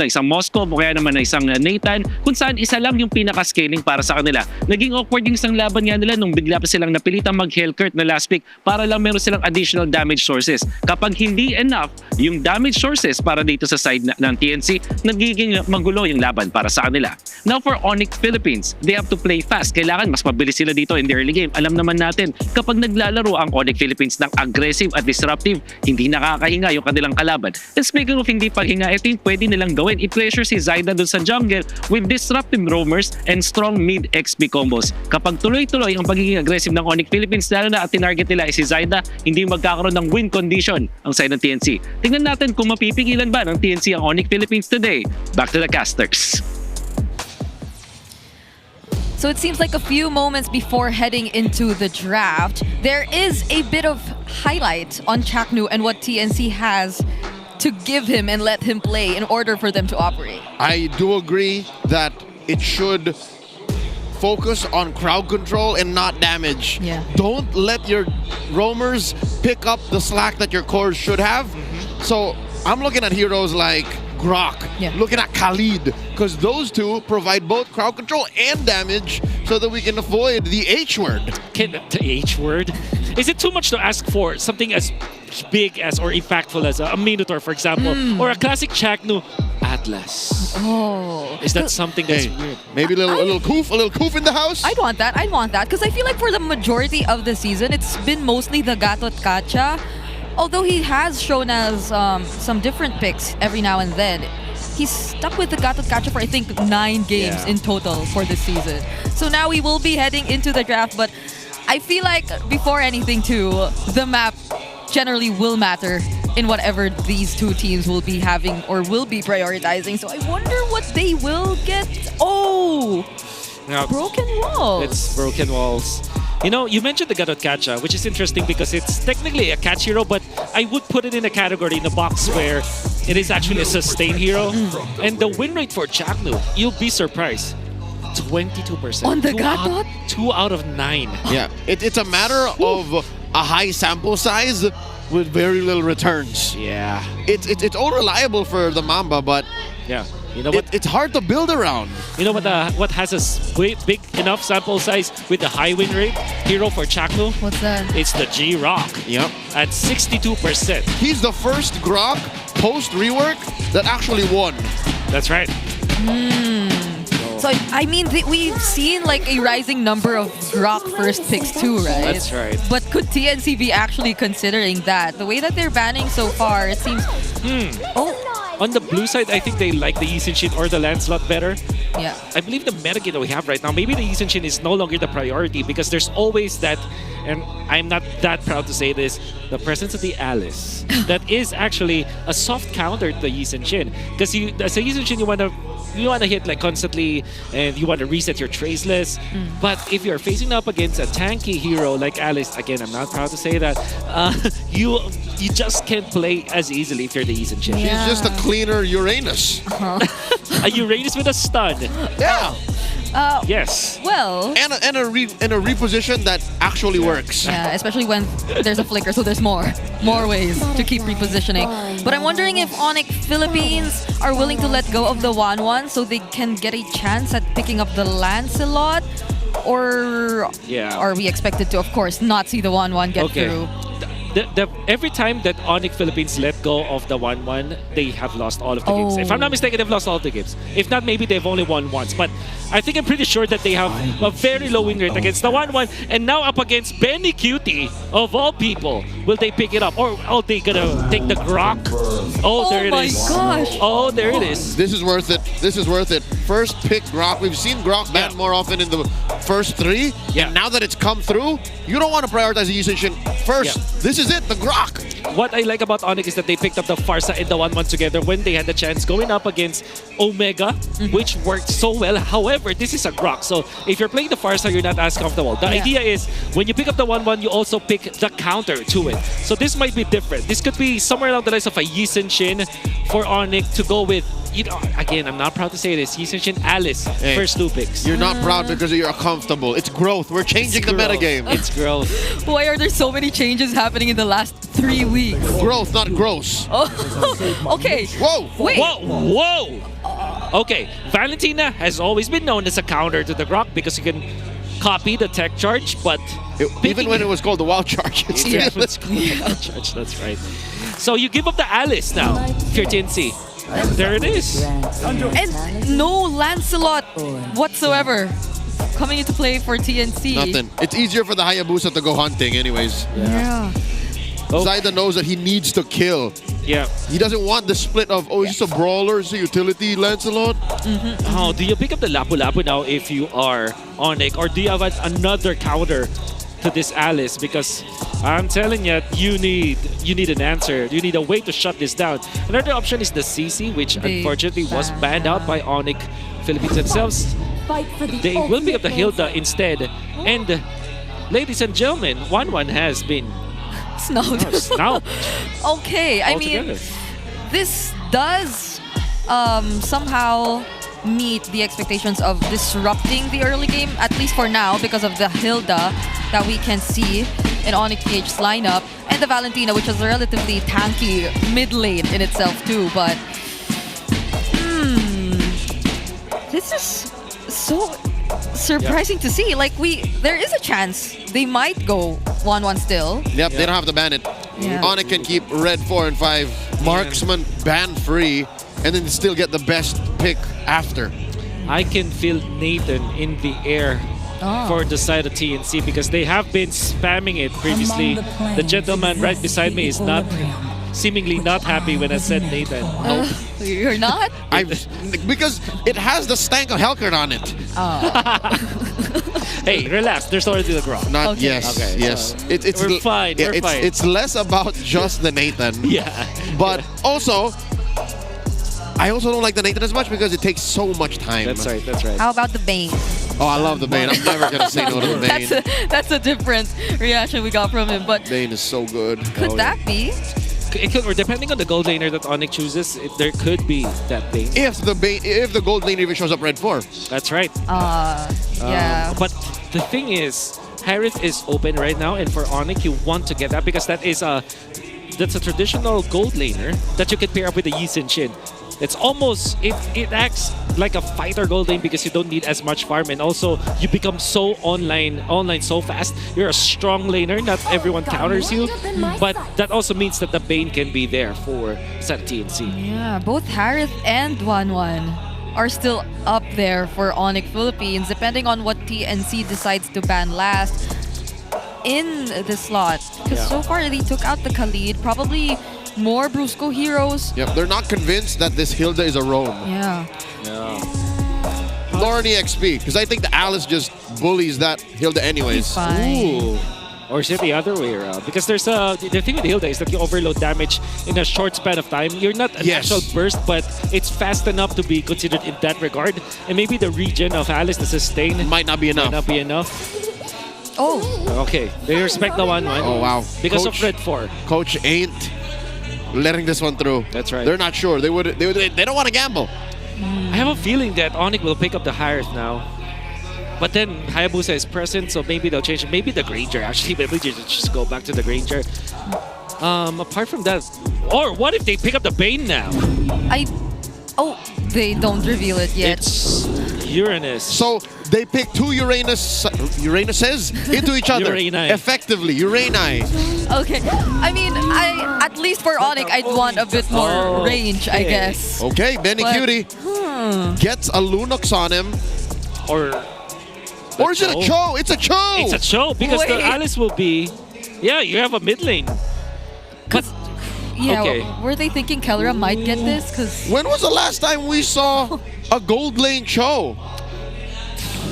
isang Moscow o kaya naman ng isang Nathan, kung saan isa lang yung pinaka-scaling para sa kanila. Naging awkward yung isang laban nga nila nung bigla pa silang napilitang mag-Hellcurt na last pick para lang meron silang additional damage sources. Kapag hindi enough yung damage sources para dito sa side ng TNC, nagiging magulo yung laban para sa kanila. Now for ONIC Philippines, they have to play fast. Kailangan mas mabilis sila dito in the early game. Alam naman natin, kapag naglalaro ang ONIC Philippines ng aggressive at disruptive, hindi nakakahinga yung kanilang kalaban. And speaking of hindi paghinga, ito yung pwede nilang gawin. I-pressure si Zyda dun sa jungle with disruptive roamers and strong mid XP combos. Kapag tuloy-tuloy ang pagiging aggressive ng ONIC Philippines, lalo na at tinarget nila ay si Zyda, hindi magkakaroon ng win condition ang side ng TNC. Tingnan natin kung mapipigilan ba ng TNC ang ONIC Philippines today. Back to the casters. So it seems like a few moments before heading into the draft, there is a bit of highlight on Chaknu and what TNC has to give him and let him play in order for them to operate. I do agree that it should focus on crowd control and not damage. Yeah. Don't let your roamers pick up the slack that your cores should have. So I'm looking at heroes like Grok, looking at Khalid, because those two provide both crowd control and damage so that we can avoid the H word. The H word? Is it too much to ask for something as big as or impactful as a Minotaur, for example, or a classic Chaknu Atlas? Oh. Is that something that's weird? Maybe a little coof in the house? I'd want that. Because I feel like for the majority of the season, it's been mostly the Gatot Kacha. Although he has shown us some different picks every now and then. He's stuck with the Gatot Kacha for I think 9 games in total for this season. So now we will be heading into the draft, but I feel like before anything too, the map generally will matter in whatever these two teams will be having or will be prioritizing. So I wonder what they will get. Oh! Now, broken walls. It's broken walls. You know, you mentioned the Gatot Kacha, which is interesting because it's technically a catch hero, but I would put it in a category in a box where it is actually a sustain hero. And the win rate for Chaknu, you'll be surprised. 22%. On the Gatot? 2 out of 9. Yeah, it's a matter of a high sample size with very little returns. Yeah. It's all reliable for the Mamba, but yeah. You know what? It's hard to build around. You know what has a big enough sample size with the high win rate hero for Chaknu? What's that? It's the G-Rock. Yep. At 62%. He's the first Grok post-rework that actually won. That's right. So, I mean, we've seen like a rising number of Grok first picks too, right? That's right. But could TNC be actually considering that? The way that they're banning so far, it seems... Oh. On the blue side, I think they like the Yisun or the Lancelot better. Yeah. I believe the metagame that we have right now, maybe the Yisun is no longer the priority because there's always that, and I'm not that proud to say this, the presence of the Alice. That is actually a soft counter to the Yisun. Because as a Yisun, you want to hit like constantly and you want to reset your traceless. But if you're facing up against a tanky hero like Alice, again, I'm not proud to say that, you just can't play as easily if you're the Yisun. She's just a cleaner Uranus. A Uranus with a stun. Yeah. Yes. Well. And a reposition that actually works. Yeah, especially when there's a flicker, so there's more ways to keep repositioning. But I'm wondering if ONIC Philippines are willing to let go of the 1-1 so they can get a chance at picking up the Lancelot, or are we expected to, of course, not see the 1-1 get through? Every time that ONIC Philippines let go of the 1-1, they have lost all of the games. If I'm not mistaken, they've lost all of the games. If not, maybe they've only won once. But I'm pretty sure that they have a very low win rate against the 1-1. And now up against Benny Cutie, of all people, will they pick it up? Or are they gonna take the Grok? Oh, there it is. Oh my gosh. Oh, there it is. This is worth it. This is worth it. First pick Grok. We've seen Grok banned more often in the first 3. Yeah. And now that it's come through, you don't want to prioritize the Yisun first. Yeah. This is it, the Grok. What I like about ONIC is that they picked up the Farsa and the 1-1 together when they had the chance going up against Omega, which worked so well. However, this is a Grok. So if you're playing the Farsa, you're not as comfortable. The idea is when you pick up the 1-1, you also pick the counter to it. So this might be different. This could be somewhere along the lines of a Yisun for ONIC to go with. You know, again, I'm not proud to say this. Yisun Alice, first 2 picks. You're not proud because you're comfortable. It's growth. We're changing the metagame. It's growth. Why are there so many changes happening in the last 3 weeks? Growth, not gross. Oh, okay. Whoa. Wait. Whoa. Okay, Valentina has always been known as a counter to the Grok because you can copy the tech charge, but even when it was called the wild charge, it's called the wild charge. That's right. So you give up the Alice now, if you're TNC. There it is. And no Lancelot whatsoever coming into play for TNC. Nothing. It's easier for the Hayabusa to go hunting anyways. Yeah. Zaida knows that he needs to kill. Yeah. He doesn't want the split of, oh, is this a brawler, is a utility Lancelot? Oh, do you pick up the Lapu-Lapu now if you are ONIC? Or do you have another counter to this Alice? Because I'm telling you, you need an answer. You need a way to shut this down. Another option is the CC, which unfortunately was banned out by ONIC Philippines themselves. They will pick up the Hilda instead. And ladies and gentlemen, 1-1 has been snout. Okay, I mean, this does somehow meet the expectations of disrupting the early game, at least for now, because of the Hilda that we can see in ONIC PH's lineup, and the Valentina, which is a relatively tanky mid lane in itself too. But This is so surprising to see. Like there is a chance they might go 1-1 still. Yep, they don't have to ban it. Yeah. ONIC can keep red 4 and 5, marksman ban free, and then still get the best pick after. I can feel Nathan in the air for the side of TNC because they have been spamming it previously. The gentleman right beside me is seemingly not happy when I said Nathan. You're not? Because it has the stank of Hellcurt on it. Hey, relax. There's already the grok. Not yes. Okay, yes. so It's we're fine. yeah, We're fine. It's less about just the Nathan. Yeah. But also, I also don't like the Nathan as much because it takes so much time. That's right. That's right. How about the Bane? Oh, I love the Bane. I'm never gonna say no to the Bane. That's a different reaction we got from him. But Bane is so good. could that be? It could, or depending on the gold laner that ONIC chooses, there could be that Bane. If the gold laner even shows up red 4. That's right. Yeah. But the thing is, Harith is open right now, and for ONIC, you want to get that because that's a traditional gold laner that you can pair up with the Yi Sin Shin. It's almost, it acts like a fighter gold lane because you don't need as much farm, and also you become so online so fast. You're a strong laner, not everyone counters you, but that also means that the Bane can be there for set TNC. Yeah, both Harith and 1-1 are still up there for ONIC Philippines, depending on what TNC decides to ban last in the slot. Because so far they took out the Khalid, probably more Brusco heroes. Yep, they're not convinced that this Hilda is a roam. Yeah. Nor an EXP, because I think the Alice just bullies that Hilda anyways. Ooh. Or is it the other way around? Because there's the thing with Hilda is that you overload damage in a short span of time. You're not an actual burst, but it's fast enough to be considered in that regard. And maybe the regen of Alice, the sustain, might not be enough. Oh. Okay, they respect the 1-1. Oh wow. Because Coach, of red 4. Coach ain't letting this one through. That's right. They're not sure. They don't want to gamble. I have a feeling that ONIC will pick up the Harith now. But then Hayabusa is present, so maybe they'll change it. Maybe the Granger, actually. Maybe they just go back to the Granger. Apart from that, or what if they pick up the Bane now? They don't reveal it yet. It's Uranus. So they pick two Uranuses into each other. Urani. Effectively, Urani. Okay. I mean, at least for ONIC, I'd want a bit more range, I guess. Okay, Benny But- Cutie gets a Lunox on him. Or is it a Cho? It's a Cho! It's a Cho because the Wait. Alice will be... Yeah, you have a mid lane. But, Yeah, okay. were they thinking Kellera might get this? Because When was the last time we saw a gold lane Cho?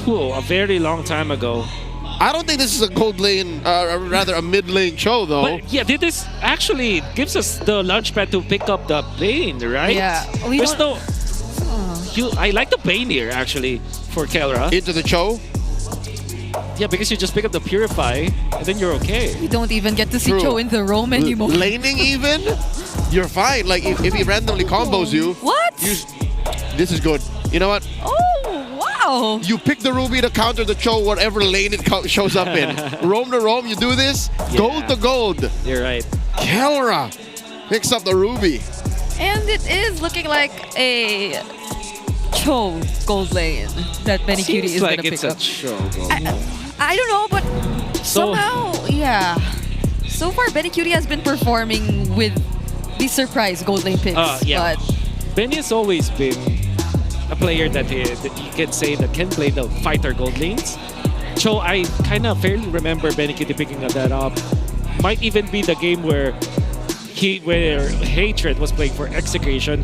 A very long time ago. I don't think this is a gold lane, rather a mid lane Cho though. But yeah, this actually gives us the launchpad to pick up the Bane, right? Yeah, we There's don't- I like the Bane here actually for Kellera. Into the Cho? Yeah, because you just pick up the Purify and then you're okay. we don't even get to see True. Cho in the roam anymore. Laning even, you're fine. Like if he randomly combos you, What? this is good. You know what? Oh, wow. You pick the Ruby to counter the Cho, whatever lane it shows up in. Roam to roam, you do this, gold to gold. You're right. Kellera picks up the Ruby. And it is looking like a Cho gold lane that Benny Cutie is like going to it's pick a up. Cho. I don't know, but somehow, yeah. So far, Benny Cutie has been performing with the surprise gold lane picks. Yeah. But Benny has always been a player that you can say that can play the fighter gold lanes. So I kind of fairly remember Benny Cutie picking that up. Might even be the game where Hatred was playing for Execution.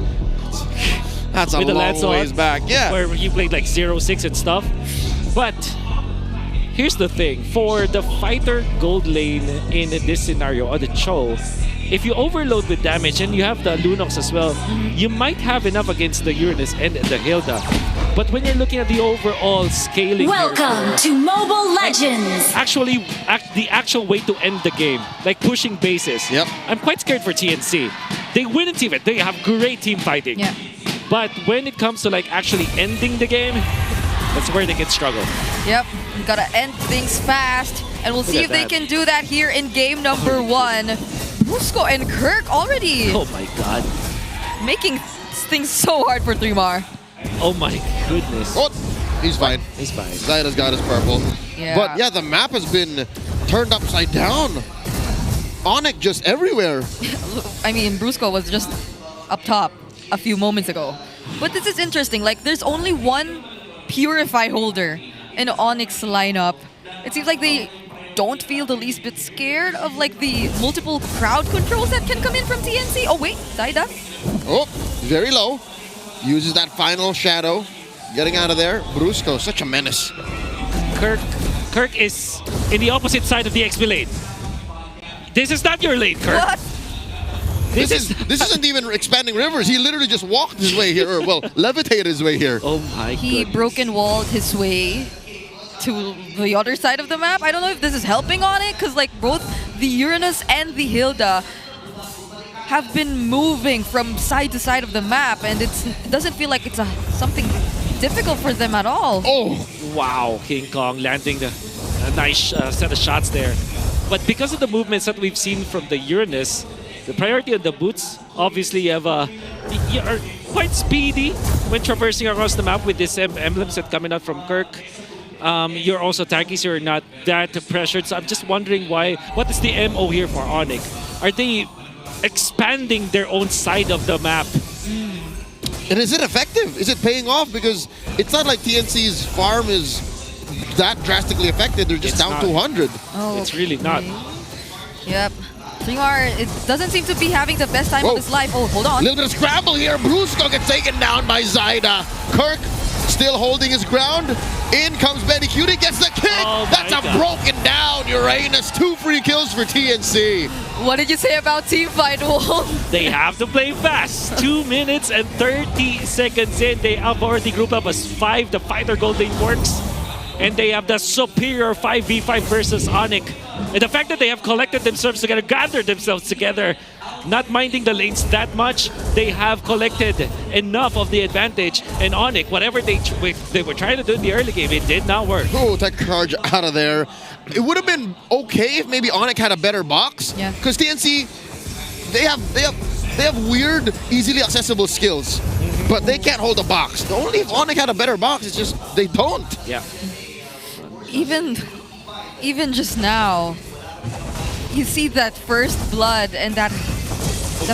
That's a with the long Lancelot, ways back. Yeah. Where you played like 0-6 and stuff. But here's the thing. For the fighter gold lane in this scenario, or the Cho, if you overload with damage and you have the Lunox as well, you might have enough against the Uranus and the Hilda. But when you're looking at the overall scaling Welcome to Mobile Legends! Actually, the actual way to end the game, like pushing bases. Yep. I'm quite scared for TNC. They win a team. They have great team fighting. Yeah. But when it comes to like actually ending the game, that's where they can struggle. Yep, we gotta end things fast. And we'll see Look if at they that. can do that here in game number 1. Brusco and Kirk already Oh my god. making things so hard for 3mar. Oh my goodness. Oh, he's fine. He's fine. Zyda's got his purple. Yeah. But yeah, the map has been turned upside down. ONIC just everywhere. I mean, Brusco was just up top a few moments ago. But this is interesting. Like, there's only one Purify holder in ONIC's lineup. It seems like they don't feel the least bit scared of like the multiple crowd controls that can come in from TNC. Oh wait, Zyda. Oh, very low. Uses that final shadow. Getting out of there. Brusco, such a menace. Kirk is in the opposite side of the XP lane. This is not your lane, Kirk. What? This isn't even expanding rivers. He literally just walked his way here, or well, levitated his way here. Oh my He broken walled his way to the other side of the map. I don't know if this is helping on it, because like both the Uranus and the Hilda have been moving from side to side of the map, and it doesn't feel like it's something difficult for them at all. Oh, wow. King Kong landing a nice set of shots there. But because of the movements that we've seen from the Uranus, the priority on the boots, obviously you are quite speedy when traversing across the map with this emblem set coming out from Kirk. You're also tanky, so you're not that pressured. So I'm just wondering what is the MO here for ONIC? Are they expanding their own side of the map? and is it effective? Is it paying off? Because it's not like TNC's farm is that drastically affected. They're just down to 100. Oh, it's really not. Yep. Trimar, it doesn't seem to be having the best time of his life. Oh, hold on. A little bit of scramble here. Brusco gets taken down by Zyda. Kirk still holding his ground. In comes Betty Cutie, gets the kick. That's a broken down Uranus. 2 free kills for TNC. What did you say about team fight, Wolf? They have to play fast. 2 minutes and 30 seconds in. They have already grouped up as 5. The fighter gold lane works. And they have the superior 5v5 versus ONIC. And the fact that they have collected themselves together, gathered themselves together, not minding the lanes that much, they have collected enough of the advantage. And ONIC, whatever they were trying to do in the early game, it did not work. Oh, tech charge out of there. It would have been okay if maybe ONIC had a better box. Yeah. Because TNC, they have weird, easily accessible skills, but they can't hold a box. Only if ONIC had a better box, it's just they don't. Yeah. Even just now, you see that first blood and that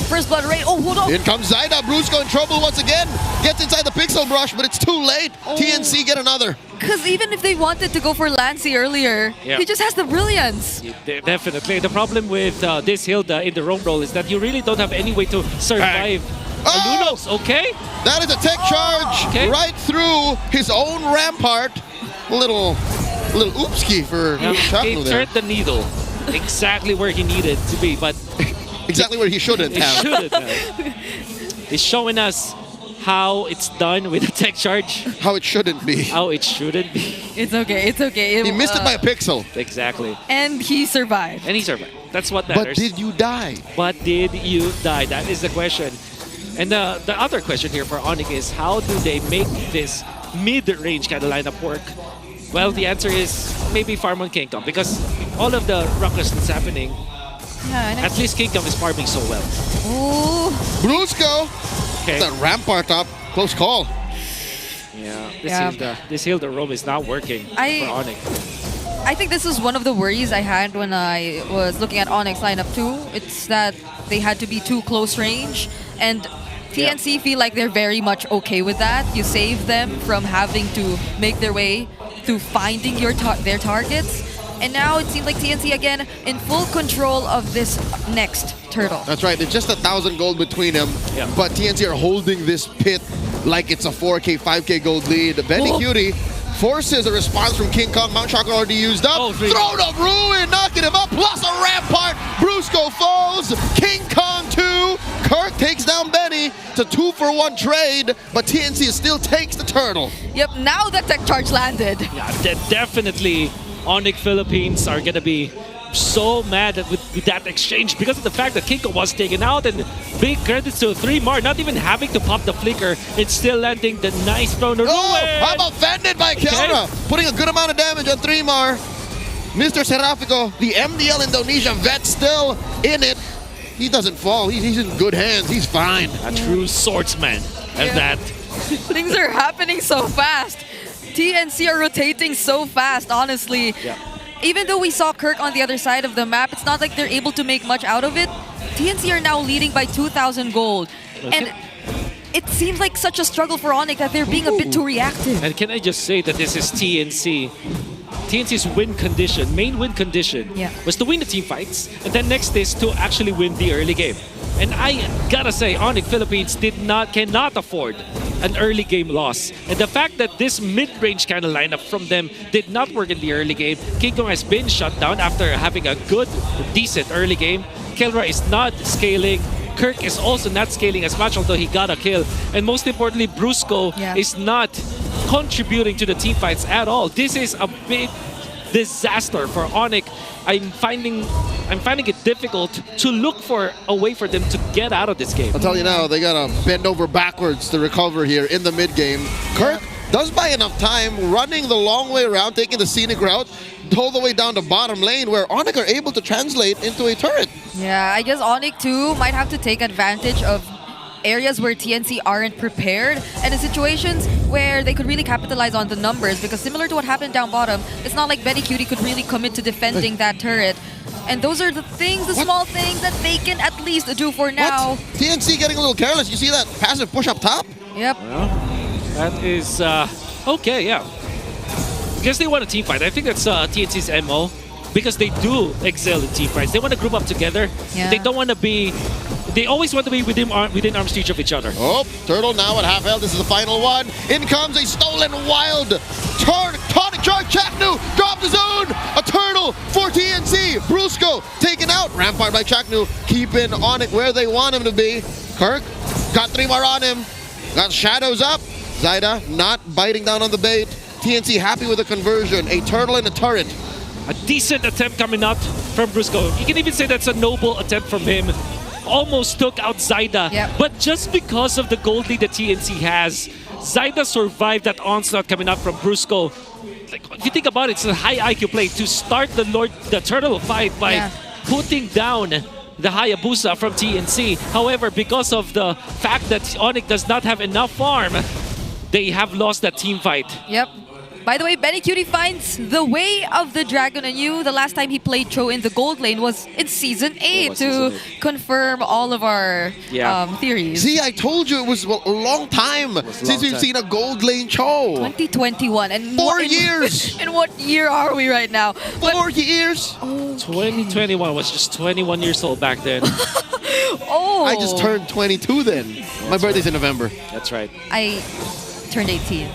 first blood rate. Oh, hold on. In comes Zyda. Brusco in trouble once again. Gets inside the pixel brush, but it's too late. TNC get another. Because even if they wanted to go for Lancy earlier, he just has the brilliance. Yeah, definitely. The problem with this Hilda in the roam role is that you really don't have any way to survive. Lunos, okay? That is a tech charge right through his own rampart. A little oopski for Chapno there. He turned the needle exactly where he needed to be, but exactly where he shouldn't have. He's showing us how it's done with a tech charge. How it shouldn't be. How it shouldn't be. It's okay, it's okay. He missed it by a pixel. Exactly. And he survived. That's what matters. But did you die? But did you die? That is the question. And the other question here for ONIC is, how do they make this mid-range kind of lineup work? Well, the answer is maybe farm on Kingdom, because all of the ruckus that's happening, at least Kingdom is farming so well. Ooh. Brusco! Okay. That rampart up. Close call. Yeah, this Hilda roam is not working for ONIC. I think this is one of the worries I had when I was looking at ONIC's lineup too. It's that they had to be too close range, and TNC feel like they're very much okay with that. You save them from having to make their way through finding their targets. And now it seems like TNC again in full control of this next turtle. That's right. It's just 1,000 gold between them. Yeah. But TNC are holding this pit like it's a 4K, 5K gold lead. Benny Cutie forces a response from King Kong. Mount Chakra already used up. Throne of Ruin, knocking him up. Plus a rampart. Brusco falls. King Kong 2. Kirk takes down Benny. It's a 2-for-1 trade, but TNC still takes the turtle. Yep, now that tech charge landed. Yeah, definitely ONIC Philippines are going to be so mad with that exchange because of the fact that Kinko was taken out, and big credits to Trimar not even having to pop the flicker. It's still landing the nice Throne of Ruin. How about fended by Kelra? Putting a good amount of damage on Trimar. Mr. Serafico, the MDL Indonesia vet, still in it. He doesn't fall. He's in good hands. He's fine. A true swordsman. And that. Things are happening so fast. TNC are rotating so fast, honestly. Yeah. Even though we saw Kirk on the other side of the map, it's not like they're able to make much out of it. TNC are now leading by 2,000 gold. And it seems like such a struggle for ONIC that they're being a bit too reactive. And can I just say that this is TNC. TNC's win condition, main win condition, was to win the team fights, and then next is to actually win the early game. And I gotta say, ONIC Philippines cannot afford an early game loss. And the fact that this mid-range kind of lineup from them did not work in the early game, King Kong has been shut down after having a good, decent early game. Kelra is not scaling. Kirk is also not scaling as much, although he got a kill. And most importantly, Brusco is not contributing to the team fights at all. This is a big disaster for ONIC. I'm finding it difficult to look for a way for them to get out of this game. I'll tell you now, they gotta bend over backwards to recover here in the mid game. Kirk does buy enough time, running the long way around, taking the scenic route, all the way down to bottom lane, where ONIC are able to translate into a turret. Yeah, I guess ONIC too might have to take advantage of areas where TNC aren't prepared, and in situations where they could really capitalize on the numbers, because similar to what happened down bottom, it's not like Benny Cutie could really commit to defending that turret. And those are the things, the small things that they can at least do for now. What? TNC getting a little careless. You see that passive push up top? Yep. Well, that is okay, yeah. Because they want a team fight. I think that's TNC's MO. Because they do excel in team fights. They want to group up together. Yeah. They don't want to be... They always want to be within arm's reach of each other. Oh, Turtle now at half health. This is the final one. In comes a stolen wild. Tonic charge. Chaknu dropped the zone. A Turtle for TNC. Brusco taken out. Rampart by Chaknu. Keeping ONIC where they want him to be. Kirk got 3 more on him. Got shadows up. Zaida not biting down on the bait. TNC happy with the conversion. A Turtle and a turret. A decent attempt coming out from Brusco. You can even say that's a noble attempt from him. Almost took out Zaida. But just because of the gold lead that TNC has, Zaida survived that onslaught coming out from Brusco. Like, if you think about it, it's a high IQ play to start the turtle fight by putting down the Hayabusa from TNC. However, because of the fact that ONIC does not have enough farm, they have lost that team fight. Yep. By the way, Benny Cutie finds the way of the dragon, and the last time he played Cho in the gold lane was in Season 8 to confirm all of our theories. See, I told you it was a long time since we've seen a gold lane Cho. 2021. And 4 years! In what year are we right now? 4 years! 2021 was just 21 years old back then. I just turned 22 then. My birthday's in November. That's right. I turned 18.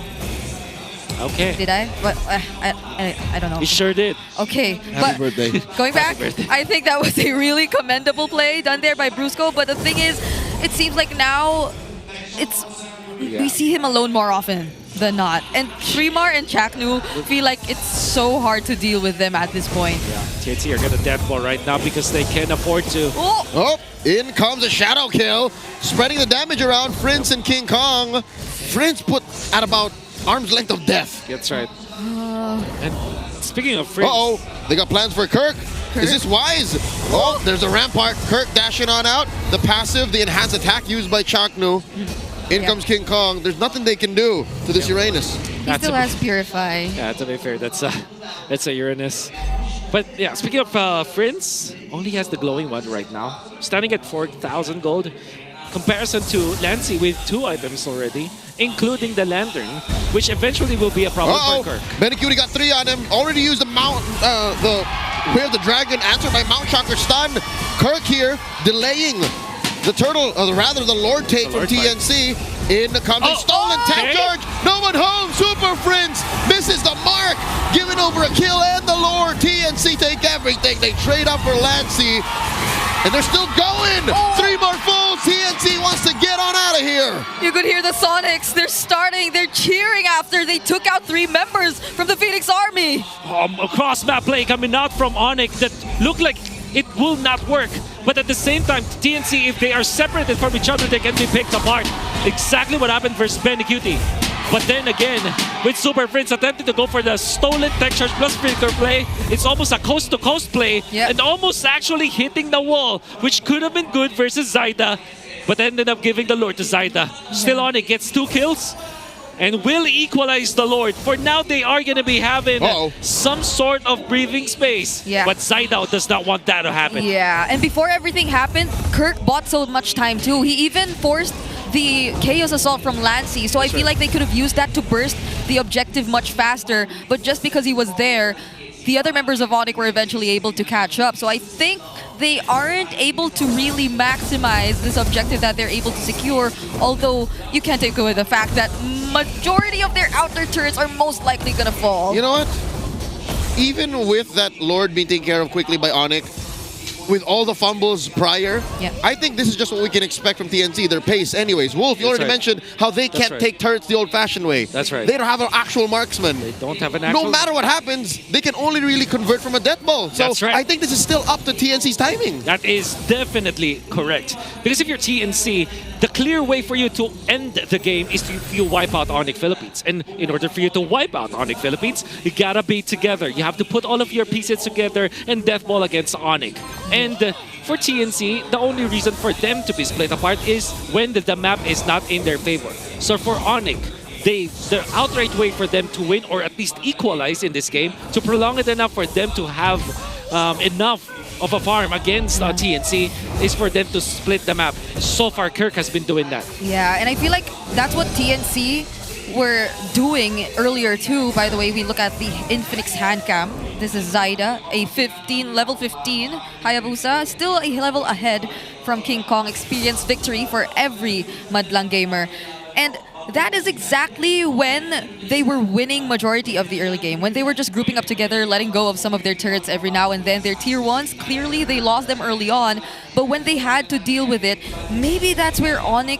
Okay. Did I? But I don't know. You sure did. Okay. Happy birthday. Going back, I think that was a really commendable play done there by Brusco. But the thing is, it seems like now we see him alone more often than not. And Trimar and Chaknu feel like it's so hard to deal with them at this point. Yeah, TNC are gonna deathball right now because they can't afford to. Oh, in comes a shadow kill, spreading the damage around Prince and King Kong. Prince put at about arm's length of death. That's right. And speaking of Prince... Uh-oh, they got plans for Kirk. Is this wise? Oh, there's a Rampart. Kirk dashing on out. The passive, the enhanced attack used by Chaknu. In comes King Kong. There's nothing they can do to this Uranus. He still has Purify. Yeah, to be fair, that's a Uranus. But yeah, speaking of Prince, only has the glowing one right now. Standing at 4,000 gold. Comparison to Lancy with 2 items already, including the Lantern, which eventually will be a problem for Kirk. Benny Cutie got 3 on him. Already used the Mount, the Way of the Dragon, answered by Mount Shocker stun. Kirk here delaying the turtle, or rather the Lord take from TNC. In comes a stolen tech charge. No one home. Super Prince misses the mark, giving over a kill and the Lord. TNC take everything. They trade up for Lancy. And they're still going! 3 more falls! TNC wants to get on out of here! You could hear the Sonics. They're starting. They're cheering after they took out 3 members from the Phoenix Army. A cross-map play coming out from ONIC that looked like it will not work. But at the same time, TNC, if they are separated from each other, they can be picked apart. Exactly what happened versus Benny Cutie. But then again, with Super Prince attempting to go for the stolen tech charge plus filter play, it's almost a coast-to-coast play and almost actually hitting the wall, which could have been good versus Zaida. but ended up giving the Lord to Zaida. Still ONIC gets 2 kills and will equalize the Lord. For now, they are going to be having some sort of breathing space. Yeah. But Zaida does not want that to happen. Yeah, and before everything happened, Kirk bought so much time too. He even forced the Chaos Assault from Lancey, so I feel like they could have used that to burst the objective much faster, but just because he was there, the other members of ONIC were eventually able to catch up. So I think they aren't able to really maximize this objective that they're able to secure, although you can't take away the fact that majority of their outer turrets are most likely gonna fall. You know what? Even with that Lord being taken care of quickly by ONIC, with all the fumbles prior, I think this is just what we can expect from TNC, their pace anyways. Wolf, you already mentioned how they can't take turrets the old-fashioned way. That's right. They don't have an actual marksman. They don't have an actual... No matter what happens, they can only really convert from a death ball. So That's right. I think this is still up to TNC's timing. That is definitely correct. Because if you're TNC, the clear way for you to end the game is if you wipe out ONIC Philippines. And in order for you to wipe out ONIC Philippines, you gotta be together. You have to put all of your pieces together and deathball against ONIC. And for TNC, the only reason for them to be split apart is when the map is not in their favor. So for ONIC, the outright way for them to win or at least equalize in this game, to prolong it enough for them to have enough of a farm against TNC is for them to split the map. So far, Kirk has been doing that. Yeah, and I feel like that's what TNC were doing earlier too. By the way, we look at the Infinix hand cam. This is Zaida, a level 15 Hayabusa, still a level ahead from King Kong. Experience victory for every Madlang gamer. And that is exactly when they were winning majority of the early game. When they were just grouping up together, letting go of some of their turrets every now and then. Their tier 1s, clearly they lost them early on. But when they had to deal with it, maybe that's where ONIC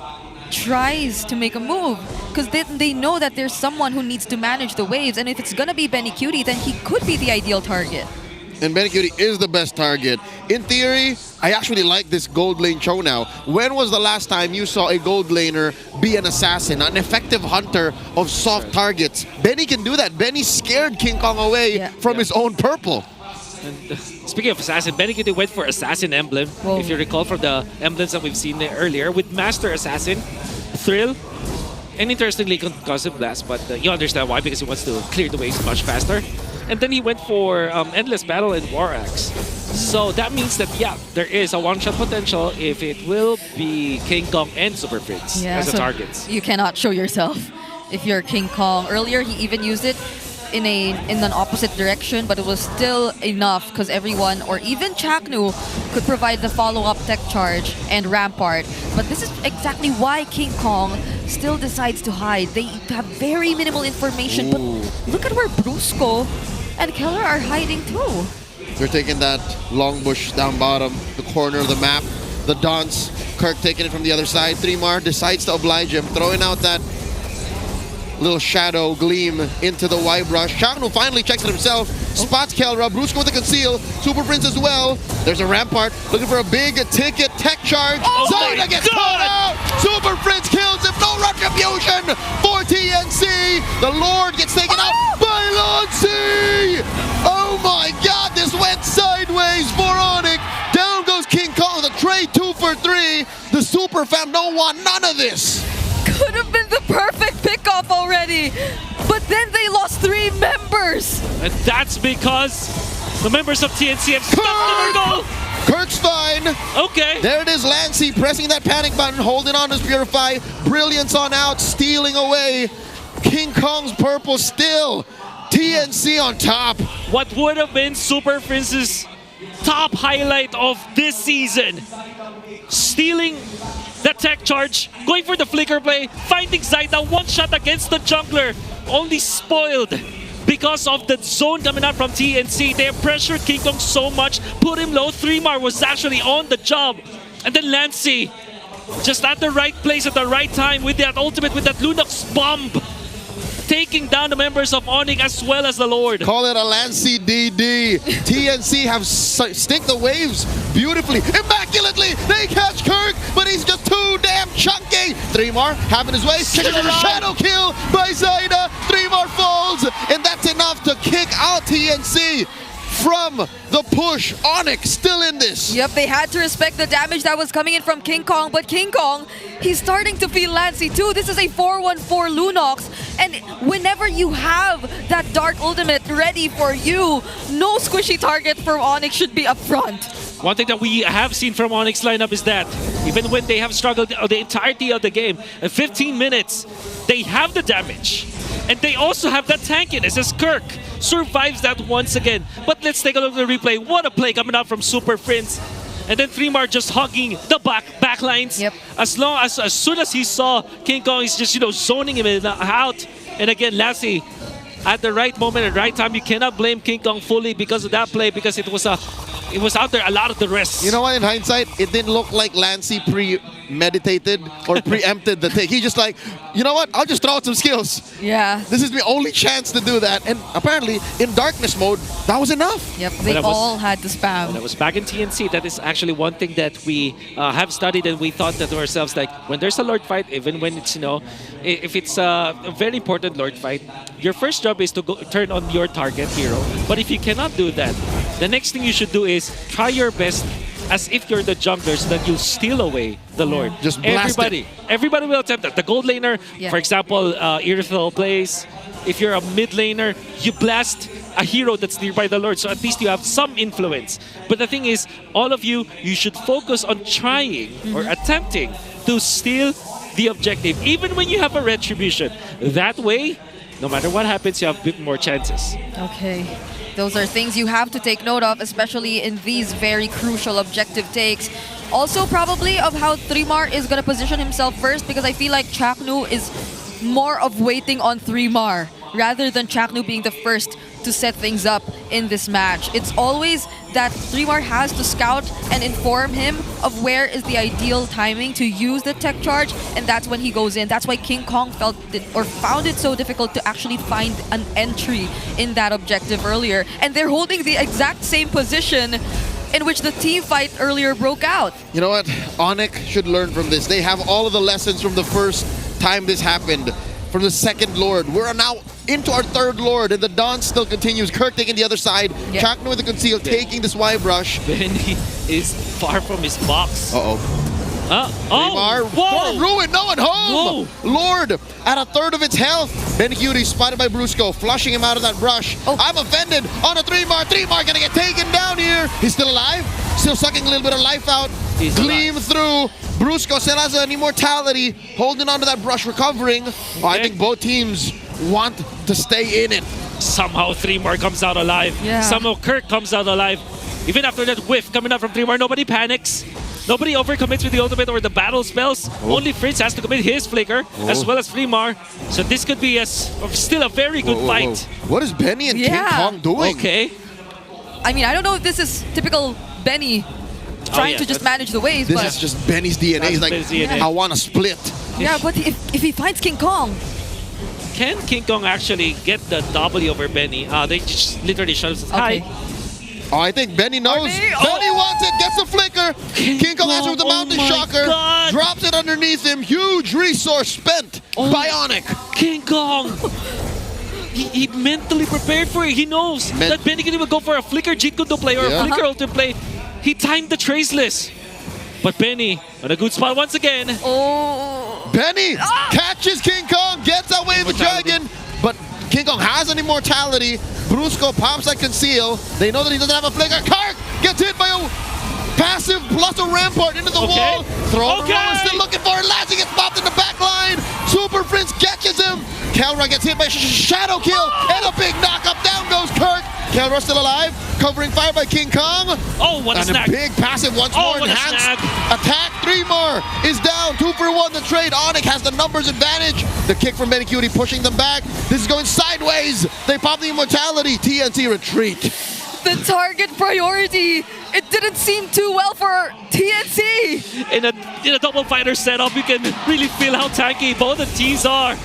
tries to make a move. Because they know that there's someone who needs to manage the waves. And if it's going to be Benny Cutie, then he could be the ideal target. And Benny Cutie is the best target. In theory, I actually like this gold lane show now. When was the last time you saw a gold laner be an assassin, an effective hunter of soft targets? Benny can do that. Benny scared King Kong away from his own purple. And speaking of assassin, Benny Cutie went for assassin emblem. Whoa. If you recall from the emblems that we've seen earlier, with Master Assassin, Thrill, and interestingly Concussive Blast, but you understand why, because he wants to clear the waves much faster. And then he went for Endless Battle and War Axe. So that means that, yeah, there is a one-shot potential if it will be King Kong and Super Fritz as the targets. You cannot show yourself if you're King Kong. Earlier, he even used it in an opposite direction, but it was still enough because everyone, or even Chaknu, could provide the follow-up tech charge and Rampart. But this is exactly why King Kong still decides to hide. They have very minimal information, but look at where Brusco and Keller are hiding too. They're taking that long bush down bottom, the corner of the map. The Dons, Kirk taking it from the other side. 3mar decides to oblige him, throwing out that little shadow gleam into the Y-brush. Chaknu finally checks it himself, spots Kelra, Brusco with the conceal, Super Prince as well. There's a Rampart looking for a big ticket tech charge. Zaida gets caught out! Super Prince kills him, no retribution for TNC! The Lord gets taken out by Lancey! Oh my god, this went sideways for ONIC. Down goes King Kong with a trade 2 for 3. The Super Fam don't want none of this. Could have been the perfect pickoff already, but then they lost 3 members. And that's because the members of TNC have stopped their goal. Kirk's fine. Okay. There it is, Lancey pressing that panic button, holding on to his Purify. Brilliance on out, stealing away King Kong's purple still. TNC on top. What would have been Super Prince's top highlight of this season? Stealing the tech charge, going for the flicker play, finding Zaida one shot against the jungler, only spoiled because of the zone coming out from TNC. They have pressured King Kong so much, put him low. 3mar was actually on the job. And then Lancey, just at the right place at the right time with that ultimate, with that Lunox bomb, taking down the members of ONIC as well as the Lord. Call it a Lancey DD. TNC have stick the waves beautifully, immaculately. They catch Kirk, but he's just too damn chunky. 3mar having his way. Shadow kill by Zaida. 3mar falls, and that's enough to kick out TNC. from the push. ONIC still in this. Yep, they had to respect the damage that was coming in from King Kong, but King Kong, he's starting to feel Lancy too. This is a 4-1-4 Lunox, and whenever you have that Dark Ultimate ready for you, no squishy target from ONIC should be up front. One thing that we have seen from ONIC's lineup is that even when they have struggled the entirety of the game, in 15 minutes, they have the damage. And they also have that tankiness as Kirk survives that once again. But let's take a look at the replay. What a play coming out from Super Prince. And then 3mar just hugging the back lines. Yep. As soon as he saw King Kong, he's just zoning him in, out. And again, Lassie, at the right moment, at the right time, you cannot blame King Kong fully because of that play, because it was out there a lot of the rest. You know what, in hindsight, it didn't look like Lancy premeditated or preempted the take. He just like, you know what, I'll just throw out some skills. Yeah. This is my only chance to do that. And apparently, in darkness mode, that was enough. Yep, they all had to spam. That was back in TNC. That is actually one thing that we have studied, and we thought that to ourselves, like, when there's a Lord fight, even when it's, if it's a very important Lord fight, your first job is to turn on your target hero. But if you cannot do that, the next thing you should do is try your best as if you're the jungler so that you steal away the Lord. Just blast Everybody will attempt that. The gold laner, for example, Irithel plays. If you're a mid laner, you blast a hero that's nearby the Lord, so at least you have some influence. But the thing is, all of you should focus on trying or attempting to steal the objective, even when you have a retribution. That way, no matter what happens, you have a bit more chances. Okay. Those are things you have to take note of, especially in these very crucial objective takes. Also, probably of how 3mar is going to position himself first, because I feel like Chaknu is more of waiting on 3mar rather than Chaknu being the first to set things up in this match. It's always that 3mar has to scout and inform him of where is the ideal timing to use the tech charge, and that's when he goes in. That's why King Kong found it so difficult to actually find an entry in that objective earlier. And they're holding the exact same position in which the team fight earlier broke out. You know what? ONIC should learn from this. They have all of the lessons from the first time this happened. From the second Lord. We're now into our third Lord, and the dance still continues. Kirk taking the other side. Yep. Chaknu with the conceal, taking this Y brush. Benny is far from his box. Neymar, whoa! ruin, no one home! Whoa. Lord, at a third of its health. Benny Cutie spotted by Brusco, flushing him out of that brush. I'm offended on a 3mar. 3mar gonna get taken down here. He's still alive, still sucking a little bit of life out. He's Gleam through. Brusco still has an immortality, holding onto that brush, recovering. I think both teams want to stay in it. Somehow 3mar comes out alive. Yeah. Somehow Kirk comes out alive. Even after that whiff coming out from 3mar, nobody panics. Nobody overcommits with the ultimate or the battle spells. Only Fritz has to commit his flicker, as well as 3mar. So this could be still a very good fight. What is Benny and King Kong doing? Okay. I mean, I don't know if this is typical Benny trying to just manage the waves, This but is just Benny's DNA. He's like, I want to split. yeah, but if he finds King Kong, Can King Kong actually get the W over Benny? They just literally shut us. Hi. Oh, I think Benny knows. Benny wants it, gets the flicker. King Kong answers with the Mountain Shocker. God. Drops it underneath him. Huge resource spent by ONIC. King Kong. He mentally prepared for it. He knows that Benny can even go for a flicker Jeet Kune Do play or a flicker ultimate play. He timed the traceless. But Benny on a good spot once again. Benny catches King Kong, gets away with the dragon, but King Kong has an immortality. Brusco pops that conceal. They know that he doesn't have a flicker. Kark gets hit by a passive plus a rampart into the wall. Throw still looking for it. Lassie gets popped in the back line. Super Prince catches him. Kelra gets hit by Shadow Kill and a big knock-up. Down goes Kirk. Kelra still alive. Covering fire by King Kong. Oh, what a snag. And a big passive once more enhanced. Attack 3mar is down. 2 for 1 the trade. ONIC has the numbers advantage. The kick from Benny Cutie pushing them back. This is going sideways. They pop the immortality. TNC retreat. the target priority, it didn't seem too well for TNC. In a double fighter setup, you can really feel how tanky both the teams are.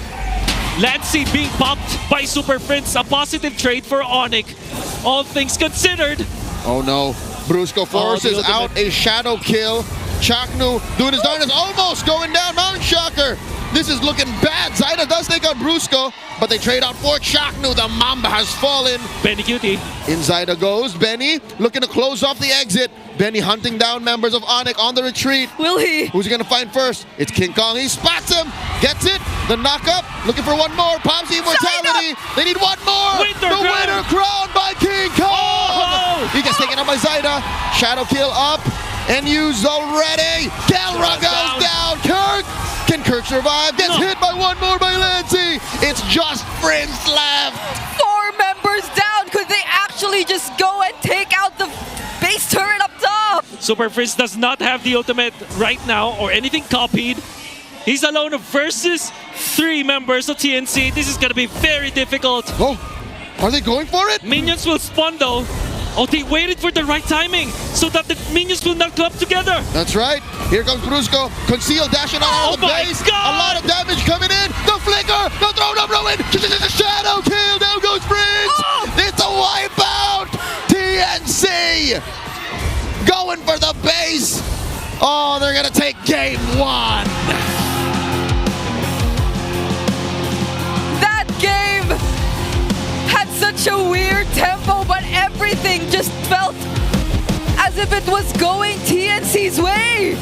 Lancy being popped by Super Prince, a positive trade for ONIC. All things considered. Oh no, Brusco forces out a shadow kill. Chaknu doing his darndest, almost going down. Mountain Shocker. This is looking bad. Zyda does take out Brusco, but they trade out for Chaknu. The Mamba has fallen. Benny Cutie. In Zyda goes. Benny looking to close off the exit. Benny hunting down members of ONIC on the retreat. Will he? Who's he going to find first? It's King Kong. He spots him. Gets it. The knock-up. Looking for one more. Pops the immortality. They need one more. Winter crown by King Kong. He gets taken out by Zyda. Shadow kill up and used already. Galra goes down. Kirk. Can Kirk survive? Gets hit by one more by Lancy. It's just Prince left. 4 members down. Could they actually just go and take out the base turret up top? Super Frizz does not have the ultimate right now or anything copied. He's alone versus 3 members of TNC. This is going to be very difficult. Oh, are they going for it? Minions will spawn though. Oh, they waited for the right timing so that the minions will not clump together. That's right. Here comes Brusco. Conceal, dashing out of the base. A lot of damage coming in. The flicker. The throw, no, ruin. Shadow kill. Down goes Prince. It's a wipeout. TNC going for the base. Oh, they're going to take game 1. That game had such a weird tempo, but everything just felt as if it was going TNC's way.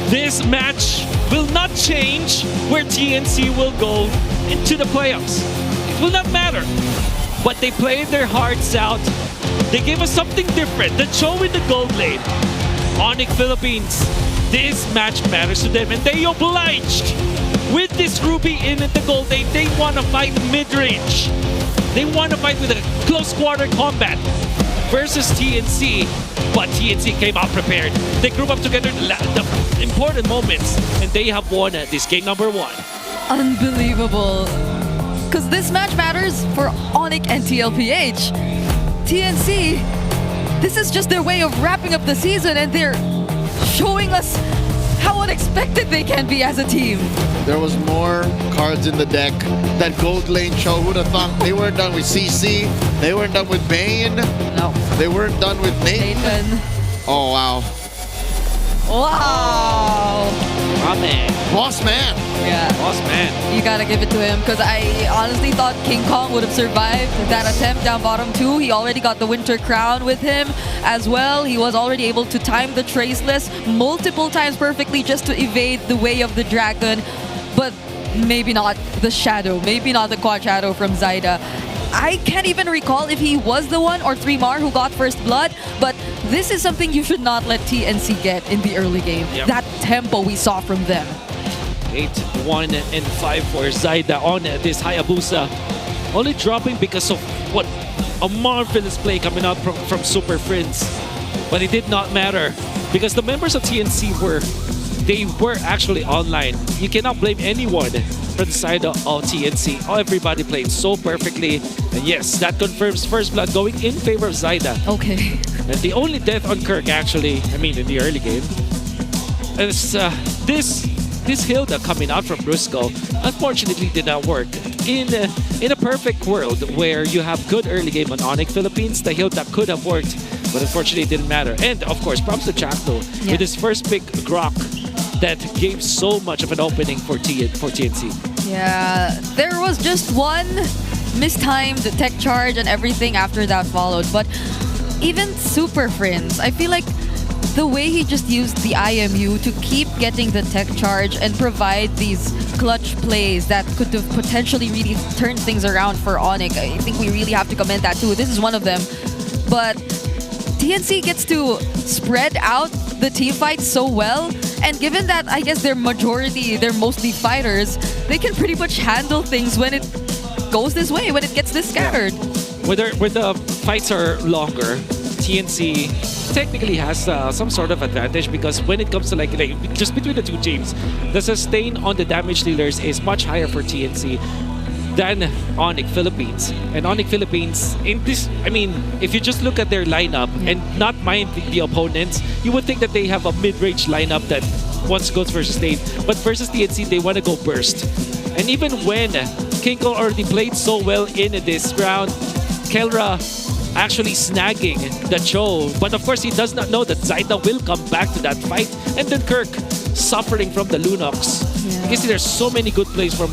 This match will not change where TNC will go into the playoffs. It will not matter. But they played their hearts out. They gave us something different. The show in the gold lane. ONIC Philippines. This match matters to them and they obliged. With this Ruby in the gold lane, they want to fight mid-range. They want to fight with a close quarter combat versus TNC. But TNC came out prepared. They group up together the important moments and they have won this game number 1. Unbelievable. Because this match matters for ONIC and TLPH. TNC, this is just their way of wrapping up the season and they're showing us how unexpected they can be as a team. There was more cards in the deck. That gold lane show, who'd have thought they weren't done with CC, they weren't done with Bane. No. They weren't done with Nathan. Oh, wow. Wow. My man. Boss man. Yeah. Boss man. You gotta give it to him because I honestly thought King Kong would have survived that attempt down bottom 2. He already got the Winter Crown with him as well. He was already able to time the Traceless multiple times perfectly just to evade the way of the Dragon. But maybe not the Shadow, maybe not the Quad Shadow from Zyda. I can't even recall if he was the one or 3mar who got first blood, but this is something you should not let TNC get in the early game. Yep. That tempo we saw from them. 8-1 and 5 for Zyda on this Hayabusa. Only dropping because of what a marvelous play coming out from Super Friends. But it did not matter because the members of TNC were actually online. You cannot blame anyone for the side of TNC. Everybody played so perfectly. And yes, that confirms first blood going in favor of Zyda. Okay. And the only death on Kirk actually, I mean in the early game, is this Hilda coming out from Brusco unfortunately did not work. In a perfect world where you have good early game on ONIC Philippines, the Hilda could have worked, but unfortunately it didn't matter. And of course, props to Chakno with his first pick Grok that gave so much of an opening for TNC. Yeah, there was just one mistimed tech charge and everything after that followed. But even Super Friends, I feel like the way he just used the IMU to keep getting the tech charge and provide these clutch plays that could have potentially really turned things around for ONIC. I think we really have to commend that too. This is one of them. But TNC gets to spread out the team fights so well. And given that, I guess they're mostly fighters, they can pretty much handle things when it goes this way, when it gets this scattered. Where the fights are longer, TNC technically has some sort of advantage because when it comes to like just between the two teams, the sustain on the damage dealers is much higher for TNC than ONIC Philippines. And ONIC Philippines, in this, I mean, if you just look at their lineup and not mind the opponents, you would think that they have a mid-range lineup that once goes for sustain. But versus TNC, they want to go burst. And even when King Kong already played so well in this round, Kelra actually snagging the Cho. But of course, he does not know that Zaida will come back to that fight. And then Kirk suffering from the Lunox. You see, there's so many good plays from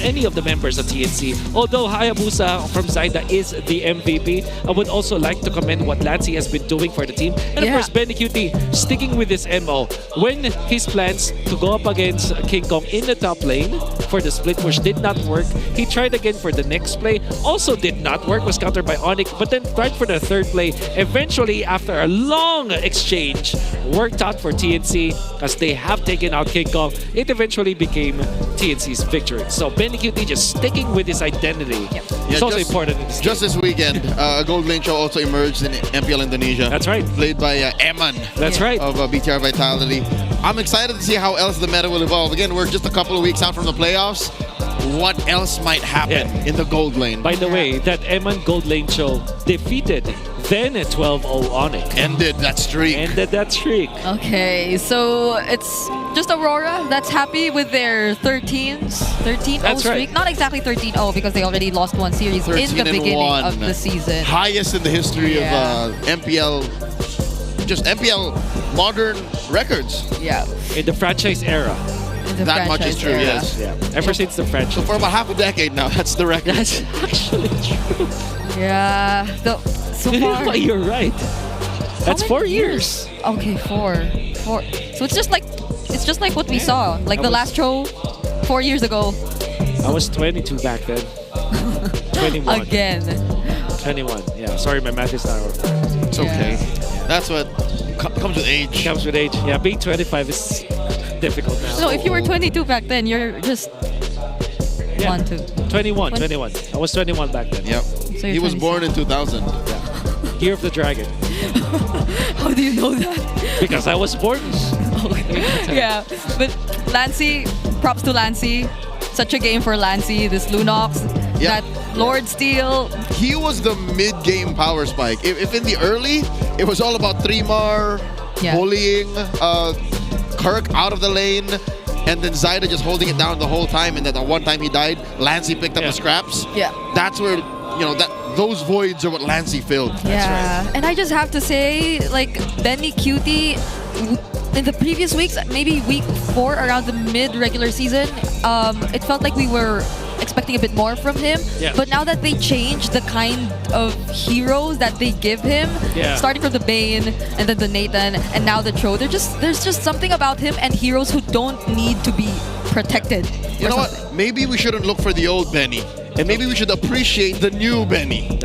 any of the members of TNC. Although Hayabusa from Zaida is the MVP, I would also like to commend what Lancey has been doing for the team. And of course, Benny QT sticking with his MO. When his plans to go up against King Kong in the top lane for the split push did not work, he tried again for the next play. Also did not work, was countered by ONIC, but then tried for the third play. Eventually, after a long exchange, worked out for TNC because they have taken out King Kong. It eventually became TNC's victory. So Benny QT just sticking with his identity. It's also important in this Just this weekend, a gold lane show also emerged in MPL Indonesia. That's right. Played by Eman. That's right. Of BTR Vitality. I'm excited to see how else the meta will evolve. Again, we're just a couple of weeks out from the playoffs. What else might happen in the gold lane? By the way, that Eman gold lane show defeated then at 12-0 ONIC. Ended that streak. Okay, so it's just Aurora that's happy with their 13-0 That's streak. right. Not exactly 13-0 because they already lost one series in the beginning of the season. Highest in the history of MPL, just MPL modern records. Yeah. In the franchise era. That much is true, yes. Yeah. Ever since the franchise. So for about half a decade now, that's the record. That's actually true. Yeah. So far. You're right. That's 4 years. Okay, 4. So it's just like what we saw. Like the last show 4 years ago. I was 22 back then. 21. Again. 21. Yeah. Sorry, my math is not. It's okay. That's what comes with age. Comes with age. Yeah, being 25 is difficult now. No, if you were 22 back then, you're just 21. I was 21 back then. Yep. So he was born in 2000. Year of the Dragon. How do you know that? Because I was born. Yeah, but Lancey, props to Lancey. Such a game for Lancey. This Lunox, that Lord Steel. He was the mid-game power spike. If in the early, it was all about Trimar, bullying, Kirk out of the lane, and then Zaida just holding it down the whole time. And then the one time he died, Lancey picked up the scraps. Yeah. That's where, those voids are what Lancey filled. Yeah, and I just have to say, like, Benny QT, in the previous weeks, maybe week 4 around the mid-regular season, it felt like we were expecting a bit more from him. Yeah. But now that they changed the kind of heroes that they give him, starting from the Bane and then the Nathan and now the Cho, there's just something about him and heroes who don't need to be protected. You know what? Maybe we shouldn't look for the old Benny. And maybe we should appreciate the new Benny.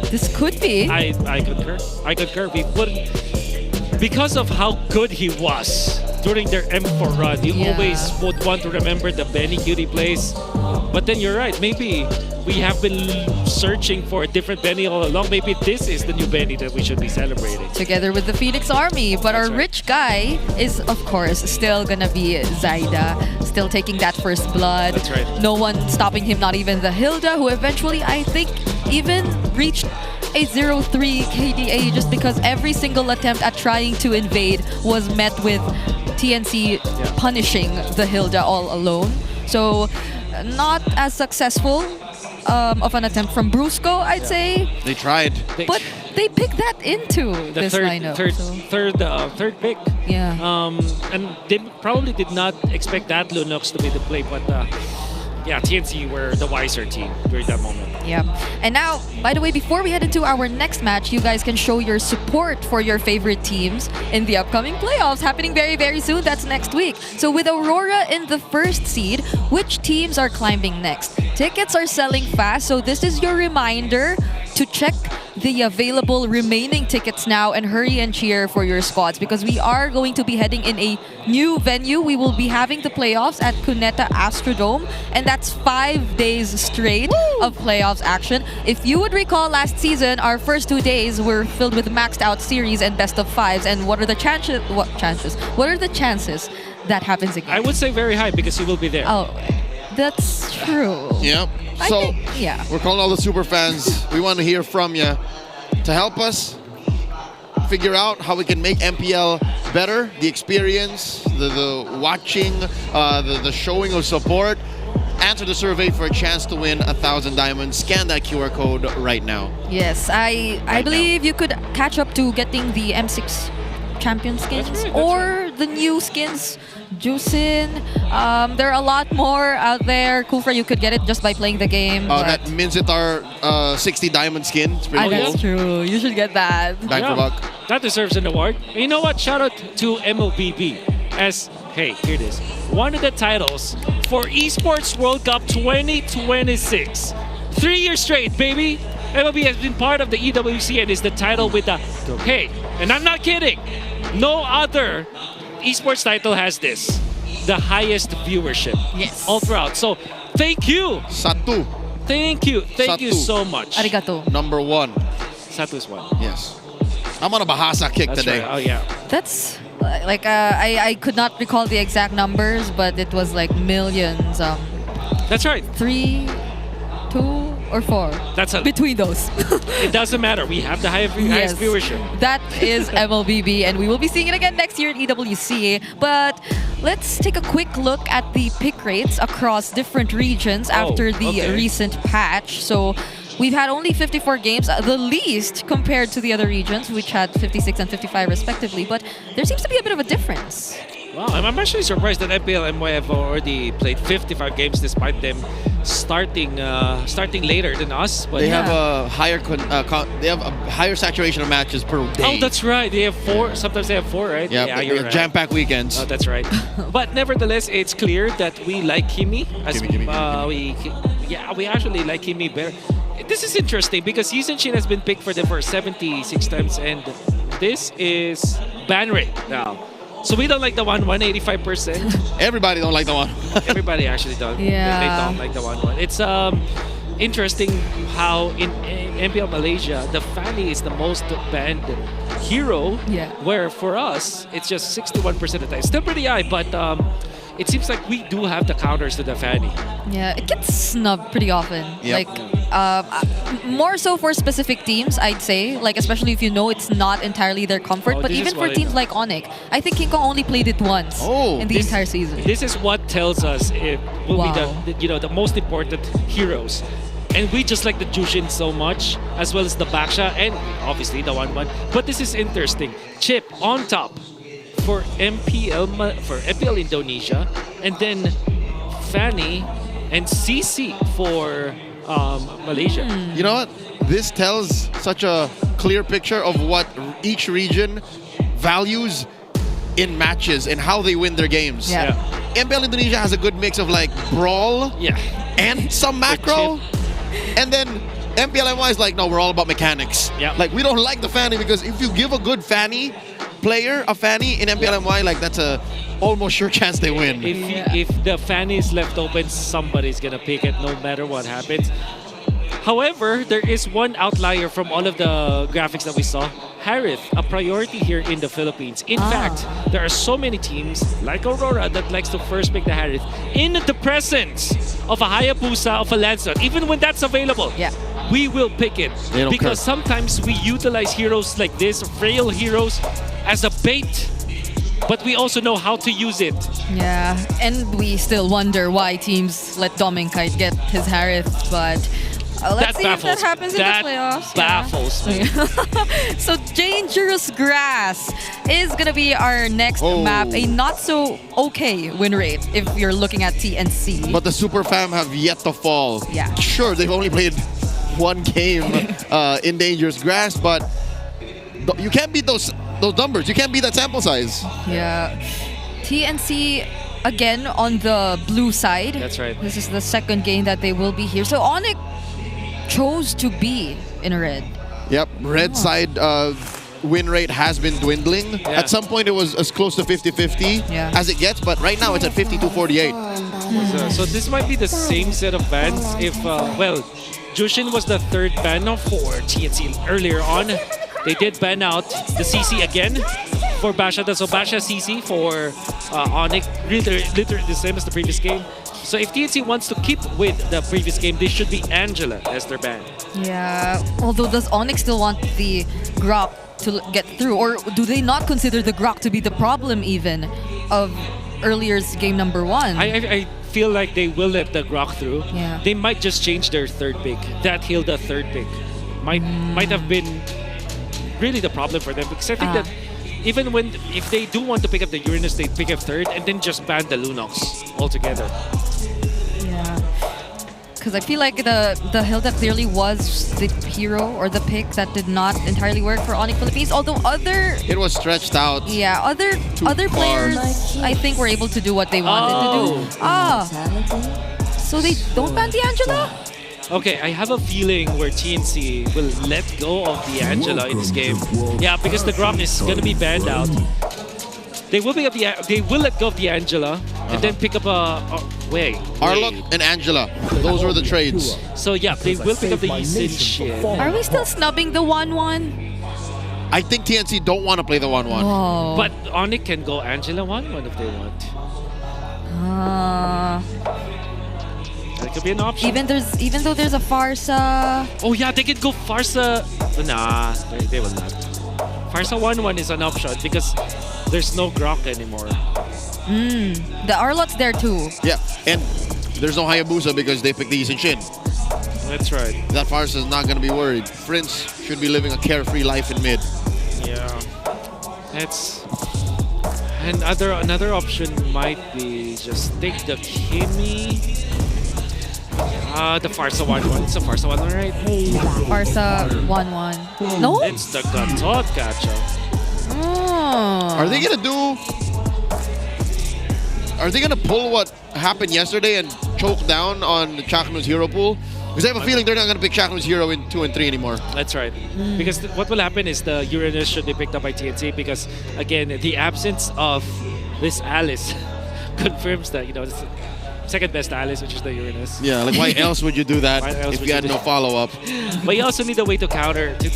This could be. I concur. Because of how good he was during their M4 run, you always would want to remember the Benny QT plays. But then you're right. Maybe we have been searching for a different Benny all along. Maybe this is the new Benny that we should be celebrating. Together with the Phoenix Army. But our rich guy is, of course, still gonna be Zaida. Still taking that first blood. That's right. No one stopping him, not even the Hilda, who eventually, I think, even reached a 0-3 KDA just because every single attempt at trying to invade was met with TNC punishing the Hilda all alone. So, not as successful of an attempt from Brusco, I'd say. They tried. But they picked that into The this lineup. third pick. Yeah. And they probably did not expect that Lunox to be the play, but TNC were the wiser team during that moment. Yeah. And now, by the way, before we head into our next match, you guys can show your support for your favorite teams in the upcoming playoffs happening very, very soon. That's next week. So with Aurora in the first seed, which teams are climbing next? Tickets are selling fast, so this is your reminder to check the available remaining tickets now and hurry and cheer for your squads because we are going to be heading in a new venue. We will be having the playoffs at Cuneta Astrodome, and that's 5 days straight of playoffs action. If you would recall last season, our first 2 days were filled with maxed out series and best of 5s. And what are the chances? What are the chances that happens again? I would say very high because you will be there. Oh, that's true. Yep. So, we're calling all the super fans. We want to hear from you to help us figure out how we can make MPL better, the experience, the watching, the showing of support. answer the survey for a chance to win 1,000 diamonds. Scan that QR code right now. Yes, I believe you could catch up to getting the M6 champion skins or the new skins. Juicin. There are a lot more out there. Kufra, you could get it just by playing the game. That Minzitar 60 diamond skin. It's pretty cool. That's true. You should get that. Bang for buck. That deserves an award. And you know what? Shout out to MLBB as, hey, here it is. One of the titles for Esports World Cup 2026. 3 years straight, baby. MLB has been part of the EWC and is the title with the, hey, and I'm not kidding, no other esports title has this. The highest viewership. Yes. All throughout. So, thank you. Satu. Thank you. Thank you Satu. so much. Arigato. Number 1. Satu is one. Yes. I'm on a Bahasa kick That's today. right. Oh, yeah. That's like I could not recall the exact numbers, but it was like millions. That's right. 3, 2, or 4. That's between those. It doesn't matter. We have the highest viewership. That is MLBB, and we will be seeing it again next year at EWC. But let's take a quick look at the pick rates across different regions after the recent patch. So we've had only 54 games, the least compared to the other regions, which had 56 and 55 respectively. But there seems to be a bit of a difference. Wow, I'm actually surprised that MPL and MY have already played 55 games despite them starting later than us. But they have a higher they have a higher saturation of matches per day. Oh, that's right. They have 4. Sometimes they have 4, right? Yeah, you're right. jam-packed weekends. Oh, that's right. But nevertheless, it's clear that we like Kimi. We actually like Kimi better. This is interesting because Yuzenshin has been picked for them for 76 times, and this is ban rate now. So we don't like the 185%. Everybody don't like the one. Everybody actually don't. Yeah. They don't like the 1. It's interesting how in MPL Malaysia, the Fanny is the most banned hero. Yeah. Where for us, it's just 61% of the time. Still pretty high, but it seems like we do have the counters to the Fanny. Yeah, it gets snubbed pretty often. Yep. Like, more so for specific teams, I'd say. Like, especially if you know it's not entirely their comfort. But even for teams like ONIC, I think King Kong only played it once in the entire season. This is what tells us it will be the most important heroes. And we just like the Jushin so much, as well as the Baksha, and obviously the 1-1. But this is interesting. Chip on top for MPL Indonesia, and then Fanny and CC for Malaysia. You know what? This tells such a clear picture of what each region values in matches and how they win their games. Yeah. MPL Indonesia has a good mix of like brawl and some macro. And then MPLMY is like, no, we're all about mechanics. Yeah. Like, we don't like the Fanny because if you give a good Fanny player a Fanny in MPLMY, like that's a almost sure chance they win. If the Fanny is left open, somebody's gonna pick it no matter what happens. However, there is one outlier from all of the graphics that we saw. Harith, a priority here in the Philippines. In fact, there are so many teams like Aurora that likes to first pick the Harith in the presence of a Hayabusa, of a Lancelot. Even when that's available, we will pick it. Because sometimes we utilize heroes like this, frail heroes, as a bait. But we also know how to use it. Yeah, and we still wonder why teams let Dominkite get his Harith, but let's see if that happens in the playoffs. Baffles me. So Dangerous Grass is going to be our next map. A not so okay win rate if you're looking at TNC. But the Super Fam have yet to fall. Yeah. Sure, they've only played one game in Dangerous Grass, but you can't beat those numbers. You can't beat that sample size. Yeah. TNC again on the blue side. That's right. This is the second game that they will be here. So ONIC chose to be in red. Yep, red side win rate has been dwindling. Yeah. At some point it was as close to 50-50 as it gets, but right now it's at 52-48. So this might be the same set of bans if, Jushin was the third ban for TNC earlier on. They did ban out the CC again for Basha. So Basha CC for ONIC, literally the same as the previous game. So if TNC wants to keep with the previous game, this should be Angela as their ban. Yeah, although does ONIC still want the Grok to get through? Or do they not consider the Grok to be the problem even of earlier's game number 1? I feel like they will let the Grok through, Yeah. they might just change their third pick. That Hilda third pick might have been really the problem for them, because I think that even if they do want to pick up the Uranus, they pick up third and then just ban the Lunox altogether. Yeah. Because I feel like the Hilda clearly was the hero or the pick that did not entirely work for ONIC Philippines. Although It was stretched out. other players I think were able to do what they wanted to do. So they don't ban D'Angela? Okay, I have a feeling where TNC will let go of D'Angela in this game. Yeah, because the Grok is gonna be banned out. They will let go of D'Angela and then pick up wait. Arlott and Angela. Those were the trades. So yeah, they will pick up the Yi Sin Shin. Are we still snubbing the 1-1? I think TNC don't want to play the 1-1. Oh. But ONIC can go Angela 1-1 if they want. That could be an option. Even though there's a Farsa. Oh yeah, they could go Farsa. Nah, they will not. Farsa 1-1 is an option because there's no Grok anymore. The Arlott's there too. Yeah, and there's no Hayabusa because they picked the Yi Sin Shin. That's right. That Farsa is not going to be worried. Prince should be living a carefree life in mid. Yeah. That's... And another option might be just take the Kimi. The Farsa 1-1. It's a Farsa 1-1, right? Farsa 1-1. No? It's the Gatot Gacha. Are they going to do... Are they going to pull what happened yesterday and choke down on Chaknu's hero pool? Because I have a feeling they're not going to pick Chaknu's hero in 2 and 3 anymore. That's right. Because what will happen is the Uranus should be picked up by TNC because, again, the absence of this Alice confirms that, you know, it's the second best Alice, which is the Uranus. Yeah, like why else would you do that if you had no follow-up? But you also need a way to counter, to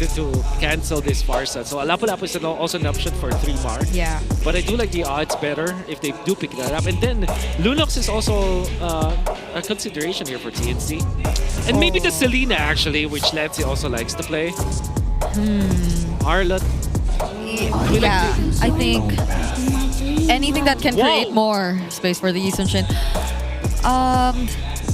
cancel this Farsa. So Lapu-Lapu is also an option for 3-mar. Yeah. But I do like the odds better if they do pick that up. And then Lunox is also a consideration here for TNC. And maybe the Selena, actually, which Lancy also likes to play. Arlott. Yeah, I think anything that can create more space for the Yi Sun Shin.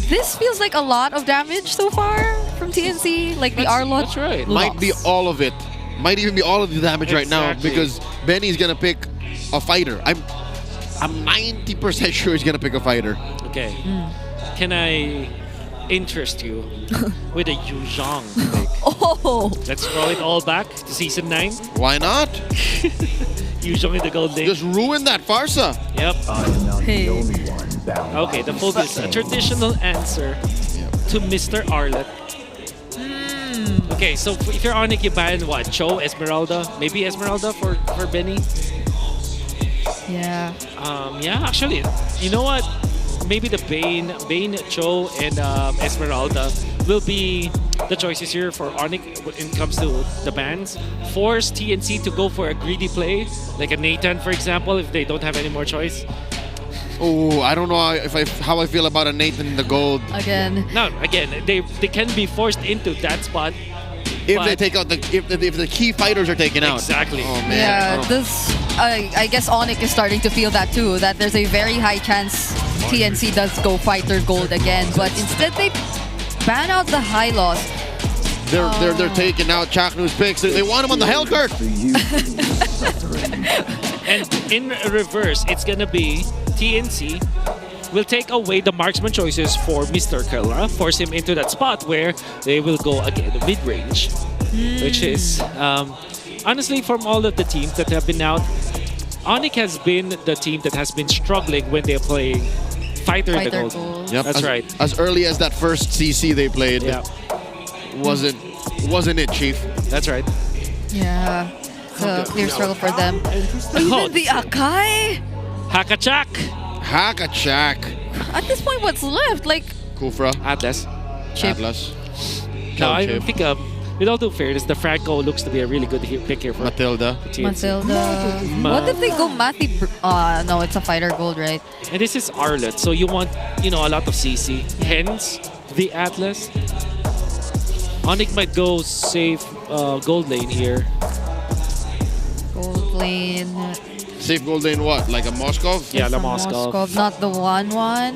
This feels like a lot of damage so far from TNC. Like the Arlott. That's right. Might be all of it. Might even be all of the damage right now because Benny's gonna pick a fighter. I'm 90% sure he's gonna pick a fighter. Okay. Can I interest you with a Yu Zhang pick? Oh! Let's roll it all back to season 9. Why not? Yu Zhang in the gold lane. Just ruin that Farsa. Yep. Hey. Okay, the focus. A traditional answer to Mr. Arlott. Okay, so if you're ONIC, you ban what? Cho, Esmeralda? Maybe Esmeralda for Benny? Yeah. Yeah, actually, you know what? Maybe the Bane, Cho, and Esmeralda will be the choices here for ONIC when it comes to the bans. Force TNC to go for a greedy play, like a Nathan, for example, if they don't have any more choice. Oh, I don't know how I feel about a Nathan in the gold. Again. No, again, they can be forced into that spot. If they take out if the key fighters are taken out. Exactly. Oh man. Yeah, this I guess ONIC is starting to feel that too. That there's a very high chance TNC does go fighter gold again, but instead they ban out the high loss. They're taking out Chaknu's picks. They want him on the Hellcurt. And in reverse, it's gonna be TNC will take away the marksman choices for Mr. Kella, force him into that spot where they will go again mid-range, which is honestly from all of the teams that have been out, ONIC has been the team that has been struggling when they're playing fighter in the gold. Yep, That's right. As early as that first CC they played, Yeah. wasn't it, Chief? That's right. Yeah. It's a clear struggle for them. Even the Akai? Hakachak. Hakachak. At this point, what's left? Like Kufra. Atlas. Chip. Atlas. No, I Chip. think with all due fairness, the Franco looks to be a really good pick here for Matilda. TNC. Matilda. What if they go Matthew? No, it's a fighter gold, right? And this is Arlott, so you want, a lot of CC. Hence, the Atlas. ONIC might go safe gold lane here. Gold lane. Safe gold lane what? Like a Moskov? Yeah, the From Moskov. Not the 1-1.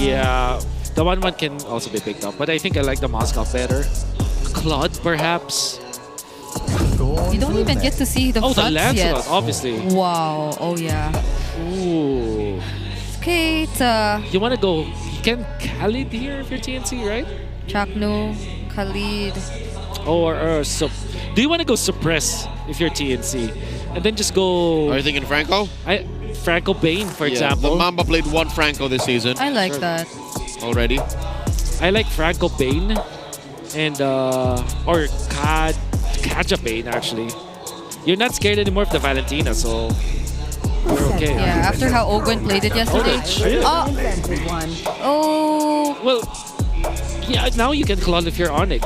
Yeah, the 1-1 can also be picked up, but I think I like the Moscow better. Claude, perhaps. You don't even get to see the the fronts Lancelot, yet. obviously. Wow. Oh yeah. Ooh. Okay, You want to go... You can Khalid here if you're TNC, right? Chakno, Khalid. Do you want to go suppress if you're TNC? And then just go... Are you thinking Franco? Franco Bane, for example. The Mamba played one Franco this season. I like that. Already. I like Franco Bane and or Kaja Bane actually. You're not scared anymore of the Valentina, so you're okay. Yeah, after how Ogwen played it yesterday. Oh. Well, yeah, now you can Claude if you're ONIC.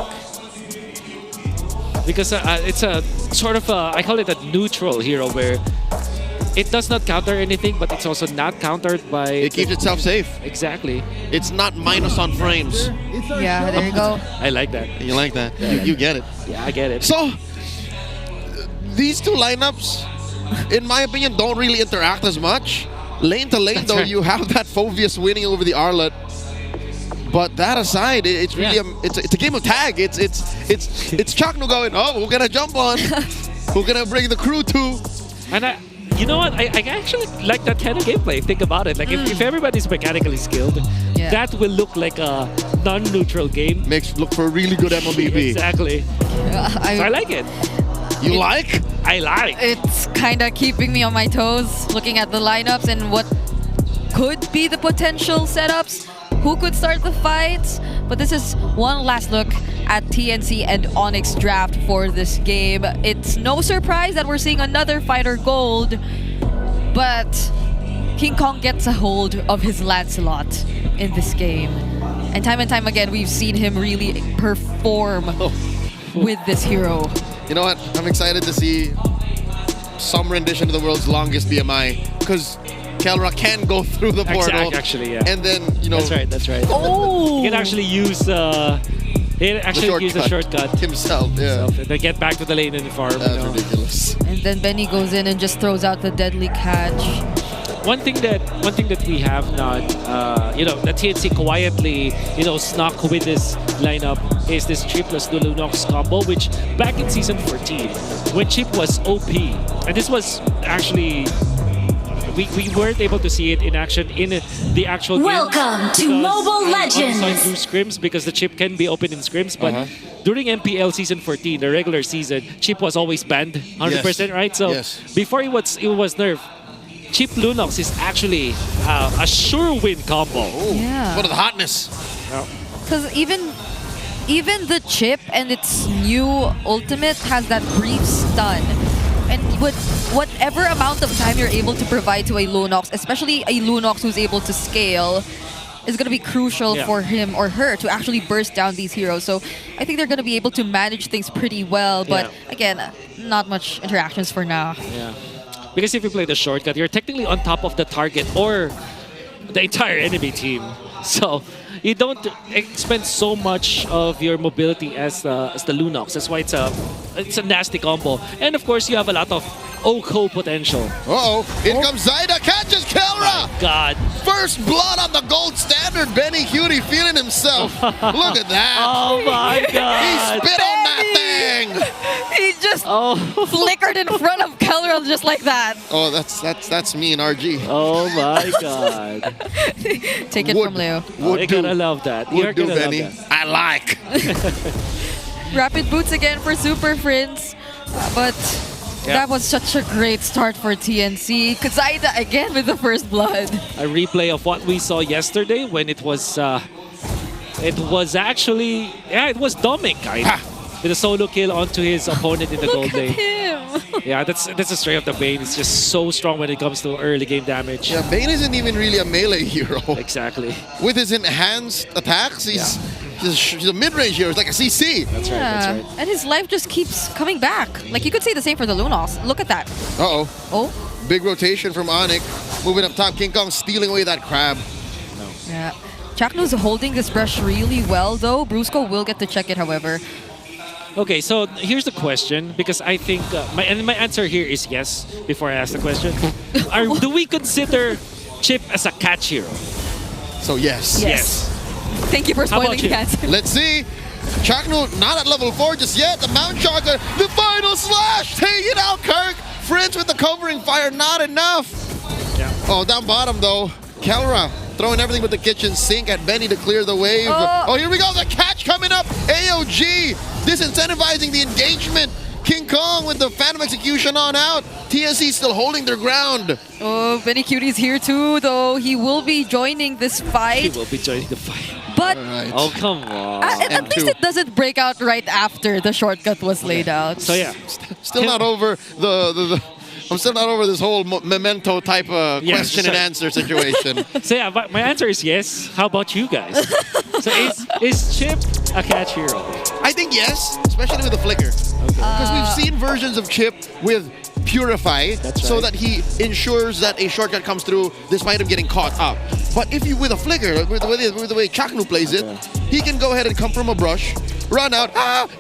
Because it's a sort of I call it a neutral hero where it does not counter anything, but it's also not countered by... It keeps itself safe. Exactly. It's not minus on frames. Yeah, there you go. I like that. You like that? Yeah, you get it. Yeah, I get it. So, these two lineups, in my opinion, don't really interact as much. Lane to lane, though, you have that Phoveus winning over the Arlet. But that aside, it's really it's a game of tag. It's Chakno going, oh, we're gonna jump on. We're gonna bring the crew to. And you know what? I actually like that kind of gameplay. Think about it. Like if everybody's mechanically skilled, that will look like a non-neutral game. Makes look for a really good MLBB. Exactly. I like it. You like? I like. It's kind of keeping me on my toes, looking at the lineups and what could be the potential setups. Who could start the fights? But this is one last look at TNC and ONIC's draft for this game. It's no surprise that we're seeing another fighter gold, but King Kong gets a hold of his Lancelot in this game. And time again, we've seen him really perform with this hero. You know what? I'm excited to see some rendition of the world's longest BMI, because Kelra can go through the portal. Actually, yeah. And then, you know... That's right. Oh! He can actually use... He actually use a shortcut himself, yeah. And then get back to the lane and farm. That's ridiculous. And then Benny goes in and just throws out the deadly catch. One thing that we have not, the TNC quietly, snuck with this lineup is this Chip plus Lunox combo, which back in season 14, when Chip was OP, and this was actually... We weren't able to see it in action in the actual game. Welcome to Mobile Legends! I through scrims because the chip can be open in scrims, but during MPL season 14, the regular season, chip was always banned 100%, right? So before it was nerfed, Chip Lunox is actually a sure win combo. Yeah. What of the hotness? Because even the chip and its new ultimate has that brief stun. And with whatever amount of time you're able to provide to a Lunox, especially a Lunox who's able to scale, is going to be crucial for him or her to actually burst down these heroes. So I think they're going to be able to manage things pretty well. But again, not much interactions for now. Yeah. Because if you play the shortcut, you're technically on top of the target or the entire enemy team. So you don't expend so much of your mobility as the Lunox. That's why it's a nasty combo. And of course, you have a lot of Oko potential. In comes Zyda, catches Kelra! God. First blood on the gold standard. Benny Cutie feeling himself. Look at that. Oh my God. He spit on that thing. He just flickered in front of Kelra just like that. Oh, that's me and RG. Oh my God. Take it from Leo. You're gonna love that. You're gonna love Benny. that. I like. Rapid boots again for Super Friends. But that was such a great start for TNC. Kazaida again with the first blood. A replay of what we saw yesterday when it was actually, it was Dominic with a solo kill onto his opponent in the gold lane. Him. Yeah, that's a straight up the Bane. It's just so strong when it comes to early game damage. Yeah, Bane isn't even really a melee hero. Exactly. With his enhanced attacks, he's a mid-range hero. It's like a CC. That's right, that's right. And his life just keeps coming back. Like, you could say the same for the Lunos. Look at that. Oh. Big rotation from ONIC. Moving up top. King Kong stealing away that crab. Yeah. Chakno's holding this brush really well, though. Brusco will get to check it, however. Okay, so here's the question, because I think my answer here is yes. Before I ask the question, do we consider Chip as a catch hero? So yes. Yes. Thank you for How about spoiling the you? answer. Let's see. Chaknu not at level 4 just yet. The Mount Chaka, the final slash. Take it out, Kirk. Friends with the covering fire, not enough. Yeah. Oh, down bottom though. Kelra throwing everything with the kitchen sink at Benny to clear the wave. Oh, here we go. The catch coming up. AOG disincentivizing the engagement. King Kong with the Phantom Execution on out. TSC still holding their ground. Oh, Benny Cutie's here too, though. He will be joining this He fight. will be joining the fight. But Oh, come on. at least it doesn't break out right after the shortcut was laid out. So yeah. Still not over I'm still not over this whole memento type of question and answer situation. So yeah, my answer is yes. How about you guys? So is Chip a catch hero? I think yes, especially with the flicker. Because we've seen versions of Chip with Purify, so that he ensures that a shortcut comes through despite him getting caught up. But if you with a flicker, with the way Chaknu plays it, he can go ahead and come from a brush, run out,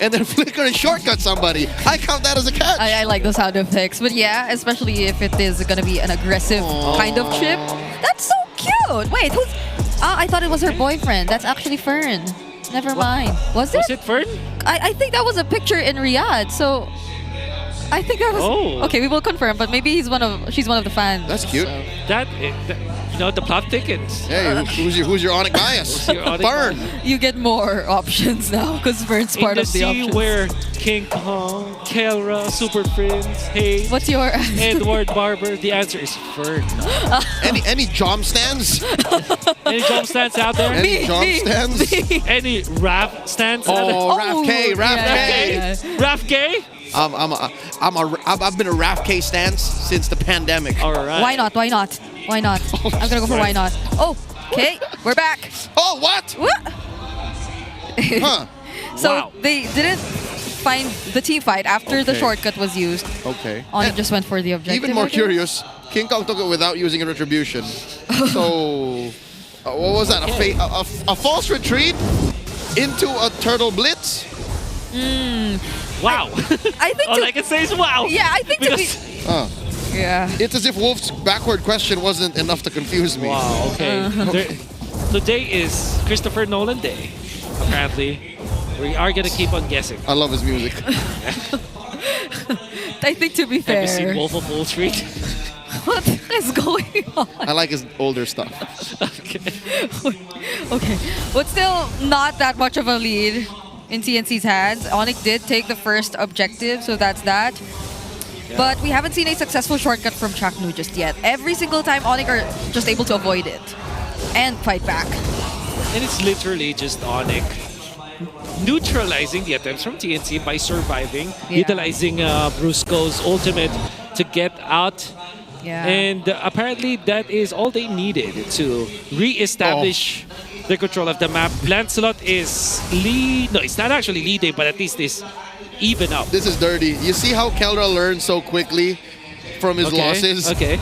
and then flicker and shortcut somebody. I count that as a catch. I like the sound effects, but yeah, especially if it is gonna be an aggressive kind of Chip. That's so cute. Wait, who's? I thought it was her boyfriend. That's actually Fern. Never mind. Was it? Was it Fern? I think that was a picture in Riyadh. So I think that was. Okay, we will confirm. But maybe she's one of the fans. That's cute. That you know, the plot thickens. Hey, who's your ONIC bias? Fern. You get more options now because Fern's part of the options. where King Kong, Kelra, Super Prince, Hey. What's your Edward Barber? The answer is Fern. Any jom stands? Any jump stands out there? Any jump stands? Any rap stands out there? Raf K, Raf K. Raf K? I've been a Raf K stance since the pandemic. All right. Why not? Why not? Why not? I'm gonna go for why not. Oh, okay, we're back. Oh, what? Huh. So they didn't find the team fight after the shortcut was used. Okay. ONIC just went for the objective. Even more curious, King Kong took it without using a retribution. So, what was that? A false retreat into a turtle blitz? Wow. I think all I can say is wow. Yeah, I think yeah. It's as if Wolf's backward question wasn't enough to confuse me. Wow, okay. Today is Christopher Nolan Day, apparently. We are going to keep on guessing. I love his music. I think to be fair. Have you seen Wolf of Wall Street? What is going on? I like his older stuff. Okay. But still not that much of a lead in TNC's hands. ONIC did take the first objective, so that's that. Yeah. But we haven't seen a successful shortcut from Chaknu just yet. Every single time ONIC are just able to avoid it and fight back. And it's literally just ONIC neutralizing the attempts from TNC by surviving, utilizing Brusco's ultimate to get out. Yeah. And apparently that is all they needed to re-establish the control of the map. Lancelot is no, it's not actually leading, but at least is even up. This is dirty. You see how Kelra learned so quickly from his losses? Okay.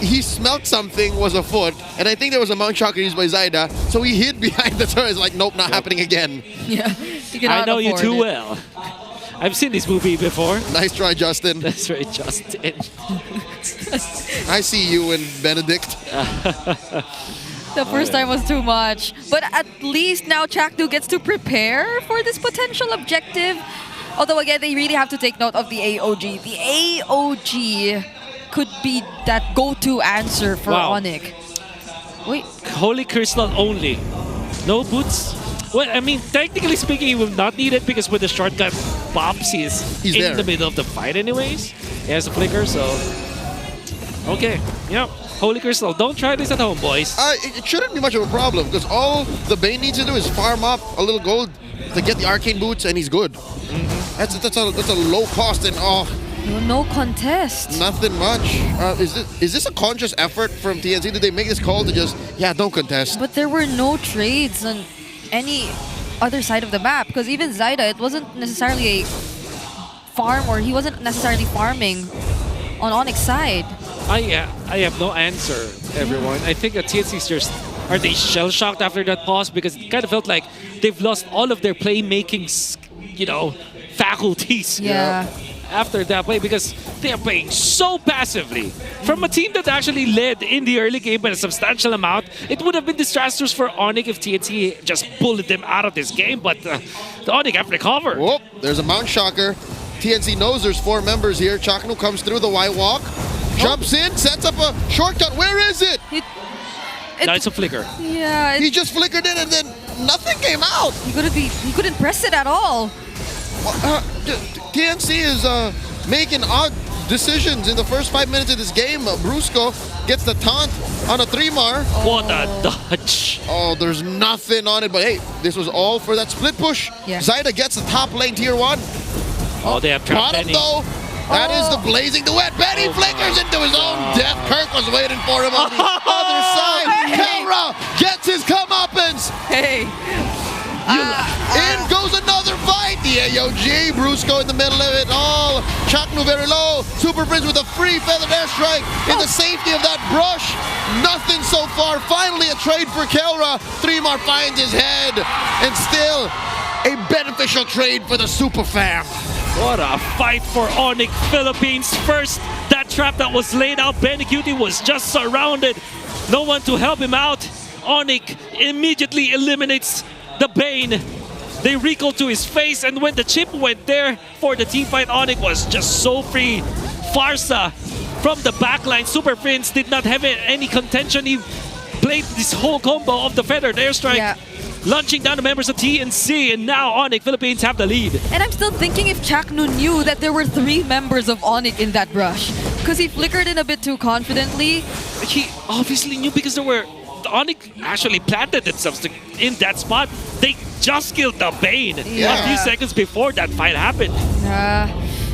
He smelt something was afoot, and I think there was a Mount Chakra used by Zaida, so he hid behind the turret. Like, nope, not happening again. Yeah, I know you too well. I've seen this movie before. Nice try, Justin. That's right, Justin. I see you and Benedict. The first time was too much. But at least now Chaknu gets to prepare for this potential objective. Although again, they really have to take note of the AOG. The AOG could be that go-to answer for ONIC. Wait. Holy Crystal only. No boots. Well, I mean, technically speaking, he will not need it because with the shortcut pops, he's in there. the middle of the fight anyways. He has a flicker, so... Okay, yeah. Holy Crystal, don't try this at home, boys. It shouldn't be much of a problem because all the Bane needs to do is farm up a little gold to get the arcane boots and he's good. That's a low cost and no contest. Nothing much. Is this a conscious effort from TNC? Did they make this call to just don't contest? But there were no trades on any other side of the map because even Zaida, it wasn't necessarily a farm or he wasn't necessarily farming on ONIC's side. I have no answer, everyone. I think that TNC's just... Are they shell-shocked after that pause? Because it kind of felt like they've lost all of their playmaking, faculties. Yeah. after that play because they are playing so passively. From a team that actually led in the early game by a substantial amount, it would have been disastrous for ONIC if TNC just bullied them out of this game, but the ONIC have recovered. Whoop, there's a Mount Shocker. TNC knows there's 4 members here. Chaknu comes through the Y-Walk, jumps in, sets up a shortcut. Where is it? It's a flicker. Yeah. He just flickered it and then nothing came out. He couldn't press it at all. TNC is making odd decisions in the first 5 minutes of this game. Brusco gets the taunt on a 3-mar. What a dodge. Oh, there's nothing on it, but hey, this was all for that split push. Yeah. Zaida gets the top lane tier 1. Oh, they have trapped Bottom Benny. though. That is the blazing duet. Benny flickers into his own death. Kirk was waiting for him on the other side. Kelra gets his comeuppance. Hey. In goes another fight. The AOG. Brusco in the middle of it all. Chaknu very low. Super Prince with a free feathered airstrike in the safety of that brush. Nothing so far. Finally a trade for Kelra. 3-mar finds his head. And still a beneficial trade for the Super Fam. What a fight for ONIC Philippines. First, that trap that was laid out, Benny Cutie was just surrounded. No one to help him out. ONIC immediately eliminates the Bane. They recall to his face, and when the chip went there for the team fight, ONIC was just so free. Farsa from the backline. Super Prince did not have any contention. He played this whole combo of the feathered airstrike. Yeah. Launching down the members of TNC, and now ONIC Philippines have the lead. And I'm still thinking if Chaknu knew that there were 3 members of ONIC in that rush. Because he flickered in a bit too confidently. He obviously knew because ONIC actually planted themselves in that spot. They just killed the Bane a few seconds before that fight happened.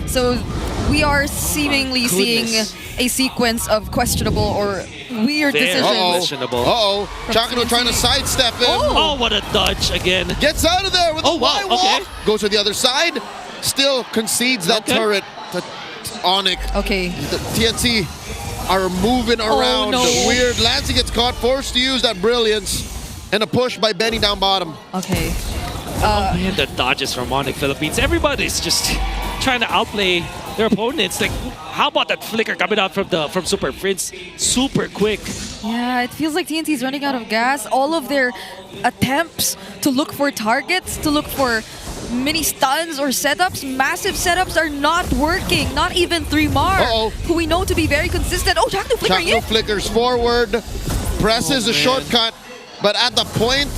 So we are seemingly seeing a sequence of questionable or weird decisions. Uh-oh. Chaknu trying to sidestep him. Oh, what a dodge again. Gets out of there with a wow, Y-Walk. okay. Goes to the other side. Still concedes that turret to ONIC. Okay. The TNC are moving around. no. Weird. Lancey gets caught, forced to use that brilliance. And a push by Benny down bottom. Okay. Oh man, the dodges from ONIC Philippines. Everybody's just trying to outplay their opponents. Like, how about that flicker coming out from Super Prince? Super quick. Yeah, it feels like TNC's running out of gas. All of their attempts to look for targets, to look for mini stuns or setups, massive setups are not working. Not even 3-mar, who we know to be very consistent. Oh, Chaknu flickering Chaknu in. flickers forward, presses a shortcut, but at the point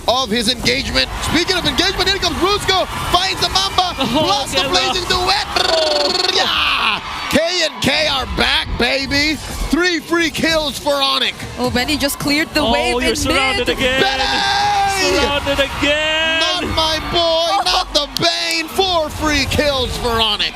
of his engagement. Speaking of engagement, here comes Brusco, finds the Mamba, plus the blazing duet. Yeah! K and K are back, baby. 3 free kills for ONIC. Oh, Benny just cleared the wave in you're surrounded mid. again. Benny! Surrounded again. Not my boy, not the Bane. 4 free kills for ONIC.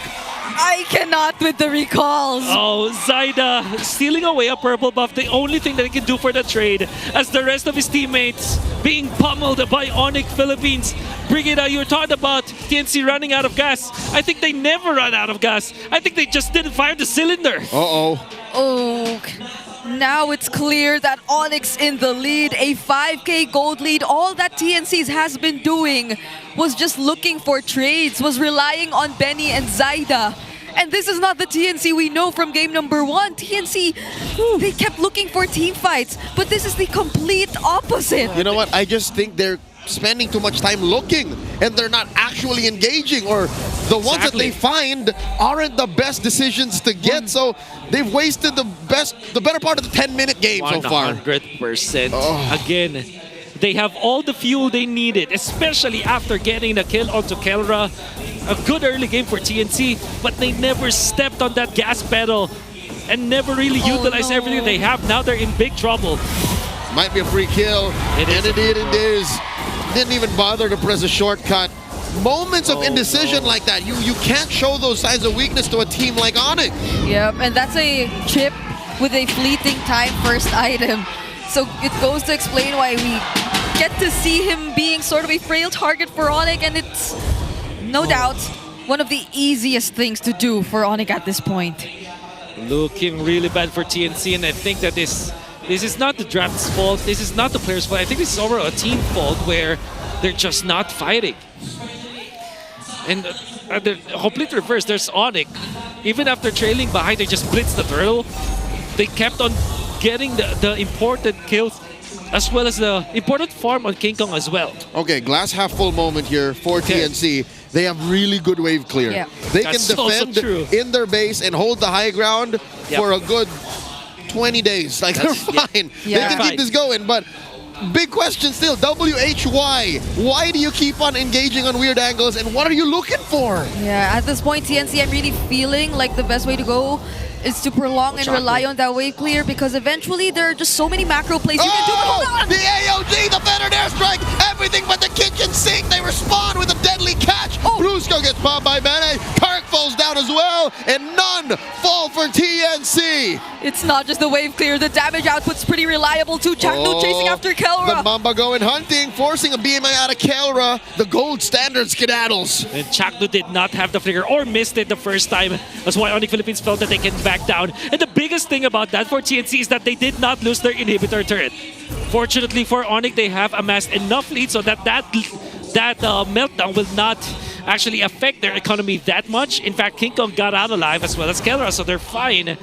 I cannot with the recalls. Oh, Zaida stealing away a purple buff, the only thing that he can do for the trade, as the rest of his teammates being pummeled by ONIC Philippines. Brigida, you were talking about TNC running out of gas. I think they never run out of gas. I think they just didn't fire the cylinder. Oh, now it's clear that ONIC's in the lead, a 5k gold lead. All that TNC's has been doing was just looking for trades, was relying on Benny and Zaida. And this is not the TNC we know from game number 1. TNC, they kept looking for team fights, but this is the complete opposite. You know what? I just think they're spending too much time looking and they're not actually engaging, or the ones that they find aren't the best decisions to get. So they've wasted the better part of the 10-minute game so far. 100%. Again, they have all the fuel they needed, especially after getting the kill onto Kelra. A good early game for TNC, but they never stepped on that gas pedal and never really utilized everything they have. Now they're in big trouble. Might be a free kill. It is. Didn't even bother to press a shortcut. Moments of indecision like that, you can't show those signs of weakness to a team like ONIC. Yep, and that's a chip with a fleeting time first item. So it goes to explain why we get to see him being sort of a frail target for ONIC, and it's no doubt one of the easiest things to do for ONIC at this point. Looking really bad for TNC, and I think that this is not the draft's fault. This is not the player's fault. I think this is overall a team fault where they're just not fighting. And the complete reverse, there's ONIC. Even after trailing behind, they just blitzed the turtle. They kept on getting the important kills as well as the important farm on King Kong as well. Okay, glass half full moment here for TNC. They have really good wave clear. Yeah. They That's can also defend true. in their base and hold the high ground for a good 20 days. Like, they're fine. Yeah. They can Fine. keep this going, but big question still, WHY? Why do you keep on engaging on weird angles, and what are you looking for? Yeah, at this point, TNC, I'm really feeling like the best way to go is to prolong and rely on that wave clear, because eventually there are just so many macro plays you can do. But hold on! The AOG, the feathered airstrike, everything but the kitchen sink. They respond with a deadly catch. Brusco gets popped by Bene. Kark falls down as well, and none fall for TNC. It's not just the wave clear, the damage output's pretty reliable too. Chakno chasing after Kelra. The Mamba going hunting, forcing a BMI out of Kelra. The gold standard skedaddles. And Chakno did not have the flicker or missed it the first time. That's why ONIC Philippines felt that they can back down. And the biggest thing about that for TNC is that they did not lose their inhibitor turret. Fortunately for ONIC, they have amassed enough lead so that meltdown will not actually affect their economy that much. In fact, King Kong got out alive as well as Kelra, so they're fine.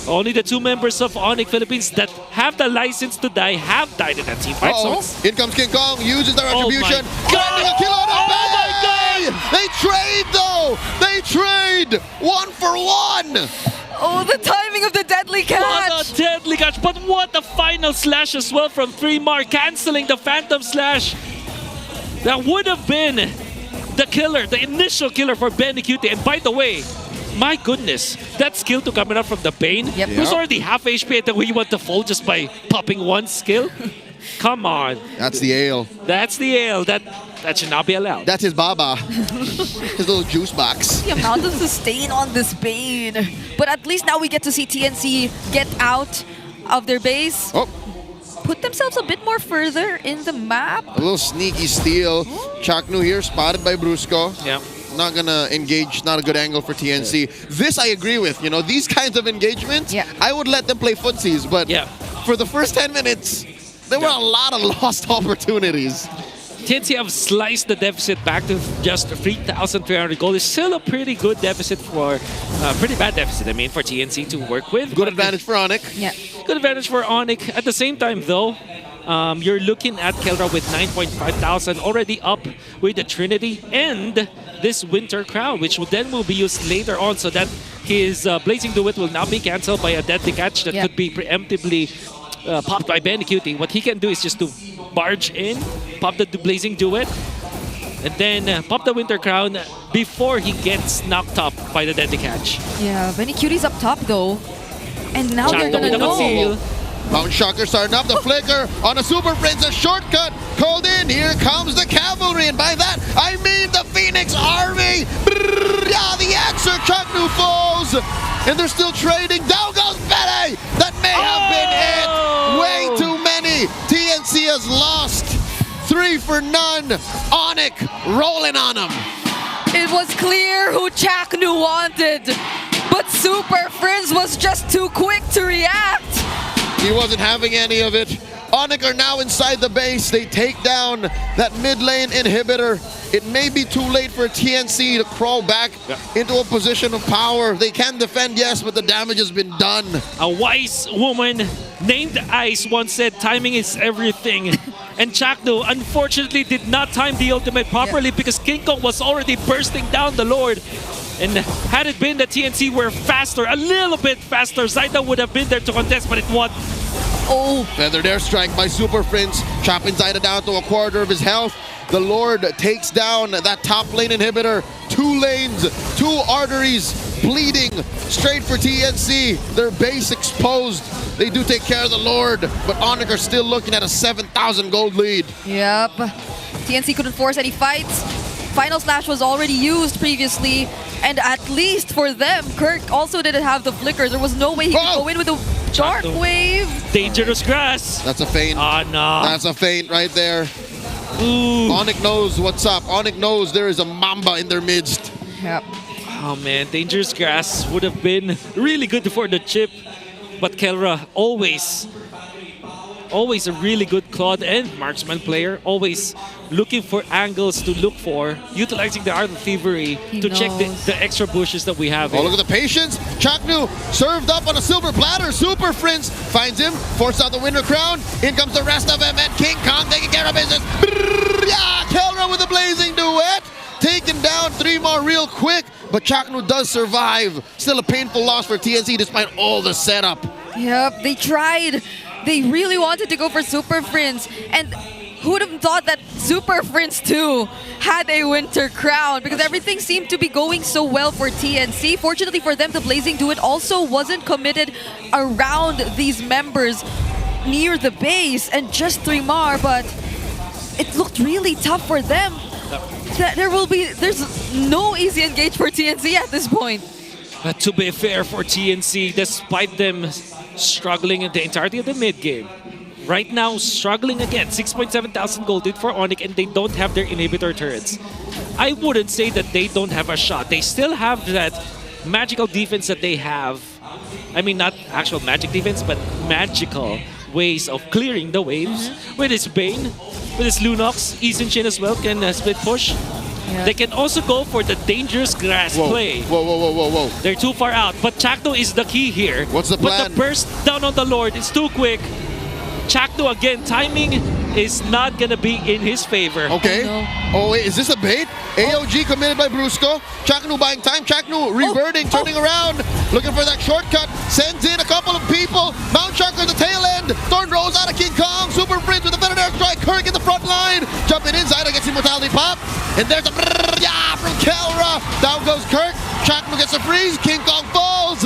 Only the two members of ONIC Philippines that have the license to die have died in that team fight. Uh-oh. So In comes King Kong, uses their retribution. Oh my God! A kill on Oh my God! They trade though! They trade! 1 for 1! Oh, the timing of the deadly catch! What a deadly catch! But what a final slash as well from 3mar, canceling the Phantom Slash. That would have been the killer, the initial killer for Benny Cutie. And by the way, my goodness, that skill to coming out from the Bane, who's already half HP, and then we want to fold just by popping one skill? Come on. That's the ale. That's the ale. That should not be allowed. That's his baba. His little juice box. The amount of sustain on this Bane. But at least now we get to see TNC get out of their base. Oh. Put themselves a bit more further in the map. A little sneaky steal. Chaknu here, spotted by Brusco. Yeah. Not gonna engage, not a good angle for TNC. This I agree with, you know, these kinds of engagements, I would let them play footsies, but for the first 10 minutes, there were a lot of lost opportunities. TNC have sliced the deficit back to just 3,300 gold. It's still a pretty good deficit for, pretty bad deficit, I mean, for TNC to work with. Good advantage for ONIC. Yeah. Good advantage for ONIC. At the same time, though, you're looking at Kelra with 9,500 already up with the Trinity and this Winter Crown, which then will be used later on so that his Blazing Duet will not be cancelled by a deadly catch that could be preemptively popped by Benny Cutie. What he can do is just to barge in, pop the Blazing Duet, and then pop the Winter Crown before he gets knocked up by the deadly catch. Yeah, Benny Cutie's up top though. And now they're gonna know. Mountain Shocker starting up the flicker on a Super Prince, a shortcut called in. Here comes the cavalry, and by that I mean the Phoenix Army. Yeah, the answer, Chaknu falls, and they're still trading. Down goes Bene. That may have been it. Way too many. TNC has lost. 3 for none. ONIC rolling on them. It was clear who Chaknu wanted, but Super Friends was just too quick to react. He wasn't having any of it. ONIC are now inside the base. They take down that mid lane inhibitor. It may be too late for TNC to crawl back into a position of power. They can defend, yes, but the damage has been done. A wise woman named Ice once said timing is everything. And Chakno unfortunately did not time the ultimate properly because King Kong was already bursting down the Lord. And had it been that TNC were faster, a little bit faster, Zaida would have been there to contest, but it won. Oh. Feathered airstrike by Super Prince, chopping Zaida down to a quarter of his health. The Lord takes down that top lane inhibitor. 2 lanes, 2 arteries bleeding straight for TNC. Their base exposed. They do take care of the Lord, but ONIC are still looking at a 7,000 gold lead. Yep. TNC couldn't force any fights. Final Slash was already used previously, and at least for them, Kirk also didn't have the flicker. There was no way he could go in with a Dark Wave. Dangerous grass. That's a feint. Oh, no. That's a feint right there. Ooh. ONIC knows what's up. ONIC knows there is a Mamba in their midst. Yep. Oh man, dangerous grass would have been really good for the chip. But Kelra always always a really good Claude and marksman player, always looking for angles to look for, utilizing the Art of Thievery to check the extra bushes that we have. Oh, look at the patience. Chaknu served up on a silver platter. Super Prince finds him, forced out the winner crown. In comes the rest of them, and King Kong taking care of business. Yeah, Kelra with a blazing duet. Taken down 3 more real quick, but Chaknu does survive. Still a painful loss for TNC despite all the setup. Yep, they tried. They really wanted to go for Super Prince. And who would have thought that Super Prince 2 had a winter crown? Because everything seemed to be going so well for TNC. Fortunately for them, the Blazing Duet also wasn't committed around these members near the base and just 3 more, but it looked really tough for them. There's no easy engage for TNC at this point. But to be fair for TNC, despite them struggling in the entirety of the mid game, right now struggling again, 6,700 gold for ONIC, and they don't have their inhibitor turrets. I wouldn't say that they don't have a shot. They still have that magical defense that they have. I mean, not actual magic defense, but magical ways of clearing the waves. With his Bane, with his Lunox, Isenchin as well can split push. Yeah. They can also go for the dangerous grass play. Whoa. They're too far out, but Chakno is the key here. What's the plan? But the burst down on the Lord is too quick. Chakno again, timing is not gonna be in his favor. Okay. Oh wait, is this a bait? AOG committed by Brusco. Chaknu buying time. Chaknu reverting, turning around, looking for that shortcut. Sends in a couple of people. Mount Shark at the tail end. Thorn rolls out of King Kong. Super Prince with a better air strike. Kirk in the front line. Jumping inside against Immortality Pop. And there's a yeah from Kelra. Down goes Kirk. Chaknu gets a freeze. King Kong falls.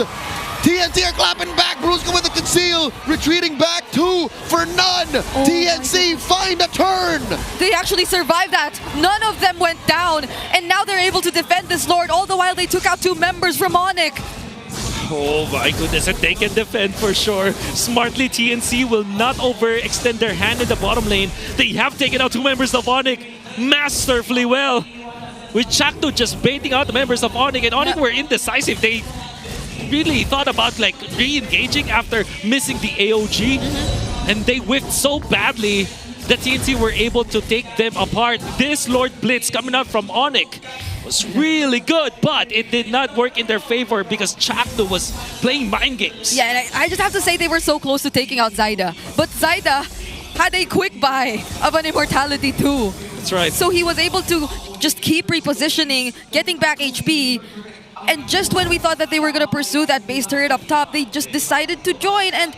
TNT are clapping back. Brusco with a conceal. Retreating back 2 for none. TNC find a turn. They actually survived that. None of them went down. And now they're able to defend this Lord, all the while they took out 2 members from ONIC. Oh my goodness, and they can defend for sure. Smartly, TNC will not overextend their hand in the bottom lane. They have taken out 2 members of ONIC masterfully well. With Chakno just baiting out the members of ONIC, and ONIC were indecisive. They really thought about like re-engaging after missing the AOG, and they whiffed so badly that TNC were able to take them apart. This Lord Blitz coming out from ONIC was really good, but it did not work in their favor because Chakno was playing mind games. Yeah, and I just have to say they were so close to taking out Zyda. But Zyda had a quick buy of an Immortality too. That's right. So he was able to just keep repositioning, getting back HP, and just when we thought that they were going to pursue that base turret up top, they just decided to join, and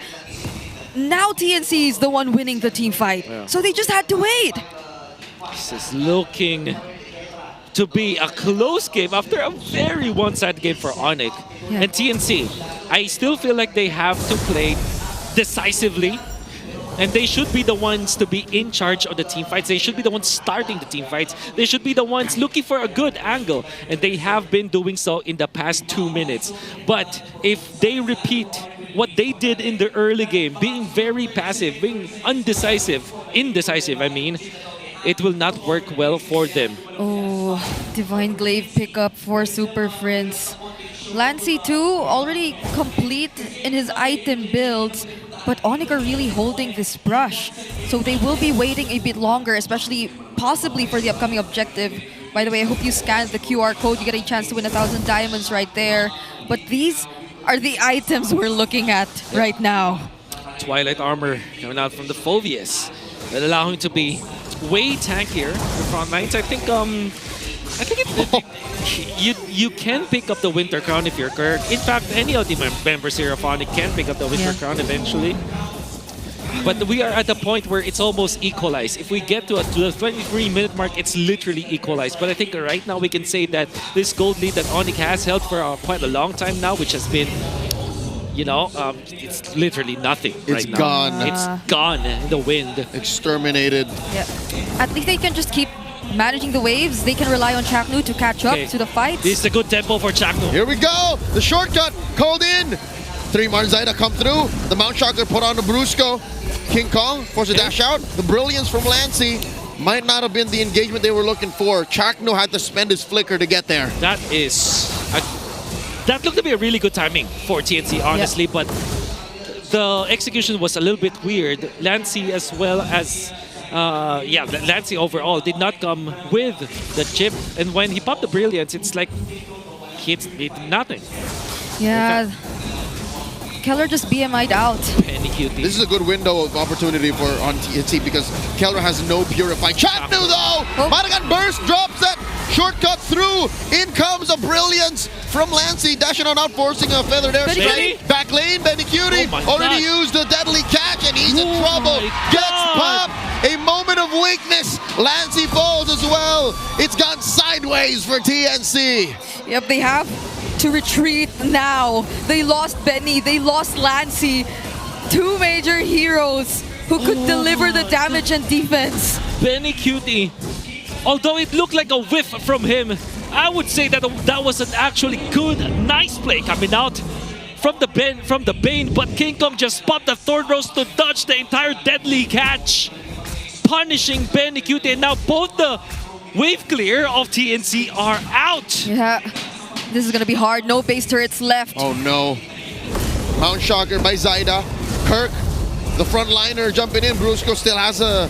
now TNC is the one winning the team fight. Yeah. So they just had to wait. This is looking to be a close game after a very one-sided game for ONIC. Yeah. And TNC, I still feel like they have to play decisively, and they should be the ones to be in charge of the team fights. They should be the ones starting the team fights. They should be the ones looking for a good angle, and they have been doing so in the past 2 minutes. But if they what they did in the early game, being very passive, being indecisive, I mean, it will not work well for them. Oh, Divine Glaive pickup for Super Prince. Lancy too, already complete in his item builds, but ONIC are really holding this brush. So they will be waiting a bit longer, especially possibly for the upcoming objective. By the way, I hope you scanned the QR code. You get a chance to win 1,000 diamonds right there. But these are the items we're looking at right now. Twilight armor coming out from the Phoveus that allow him to be way tankier for front lines. I think you can pick up the Winter Crown if you're Kirk. In fact, any of the members here of ONIC can pick up the Winter Crown eventually. But we are at the point where it's almost equalized. If we get to the 23-minute mark, it's literally equalized. But I think right now we can say that this gold lead that ONIC has held for quite a long time now, which has been, it's literally nothing right now. Gone. It's gone in the wind. Exterminated. Yeah. At least they can just keep managing the waves. They can rely on Chaknu to catch up to the fight. This is a good tempo for Chaknu. Here we go. The shortcut called in. 3 Marzaida come through. The Mount Sharker put on the Brusco. King Kong forced a dash out. The brilliance from Lancy might not have been the engagement they were looking for. Chakno had to spend his flicker to get there. That looked to be a really good timing for TNC, honestly, but the execution was a little bit weird. Lancey as well as Lancey overall did not come with the chip, and when he popped the brilliance, it's like he did nothing. Yeah. Keller just BMI'd out. Penny cutie. This is a good window of opportunity for on TNC because Keller has no purify. Chaknu though! Madagan burst, drops that shortcut through. In comes a brilliance from Lancey, dashing on out, forcing a feathered air strike. Back lane, Benny Cutie already used the deadly catch and he's in trouble. Gets popped. A moment of weakness. Lancey falls as well. It's gone sideways for TNC. Yep, they have to retreat now. They lost Benny, they lost Lancey. Two major heroes who could deliver the damage and defense. Benny Cutie, although it looked like a whiff from him, I would say that that was an actually good, nice play coming out from the Bane, but King Kong just popped the Thorn Rose to dodge the entire deadly catch, punishing Benny Cutie, and now both the wave clear of TNC are out. Yeah. This is gonna be hard. No base turrets left. Oh no. Mount Shocker by Zaida. Kirk, the frontliner, jumping in. Brusco still has a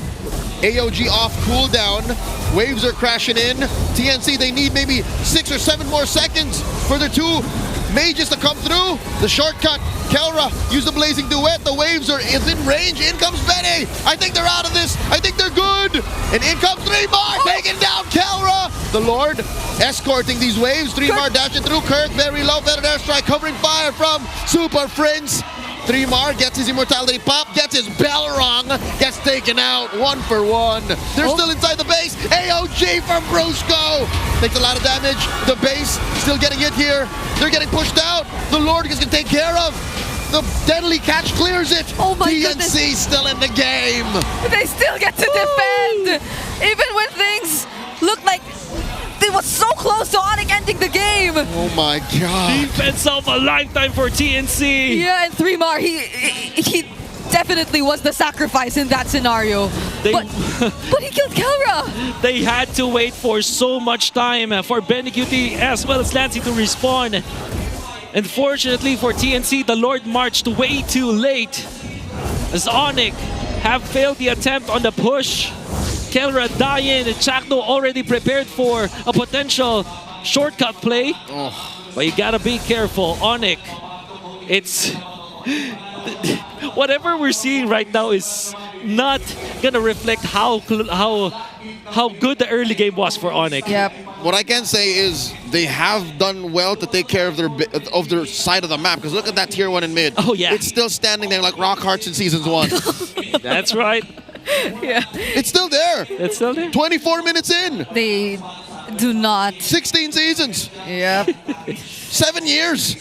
AOG off cooldown. Waves are crashing in. TNC, they need maybe 6 or 7 more seconds for their two mages to come through. The shortcut. Kelra use the blazing duet. The waves are in range. In comes Benny. I think they're out of this. I think they're good. And in comes 3mar, taking down Kelra. The Lord escorting these waves. 3mar dashing through. Kirk very low. Feathered airstrike covering fire from Super Prince. 3mar gets his immortality pop, gets his bell rung, gets taken out 1 for 1. They're still inside the base. AOG from Brusco. Takes a lot of damage. The base still getting hit here. They're getting pushed out. The Lord is going to take care of. The deadly catch clears it. Oh my TNC goodness. still in the game. They still get to defend. Even when things look like it was so close to ONIC ending the game. Oh my god. Defense of a lifetime for TNC. Yeah, and 3mar, he definitely was the sacrifice in that scenario. But he killed Kelra. They had to wait for so much time for Benny Cutie as well as Lancey to respawn. Unfortunately for TNC, the Lord marched way too late as ONIC have failed the attempt on the push. Kelra dying, and Chakno already prepared for a potential shortcut play. But you gotta be careful, ONIC. It's whatever we're seeing right now is not gonna reflect how good the early game was for ONIC. Yep. What I can say is they have done well to take care of their side of the map. Because look at that tier 1 in mid. Oh yeah. It's still standing there like rock hearts in seasons 1. That's right. Yeah. It's still there. It's still there. 24 minutes in. They do not. 16 seasons. Yep. 7 years.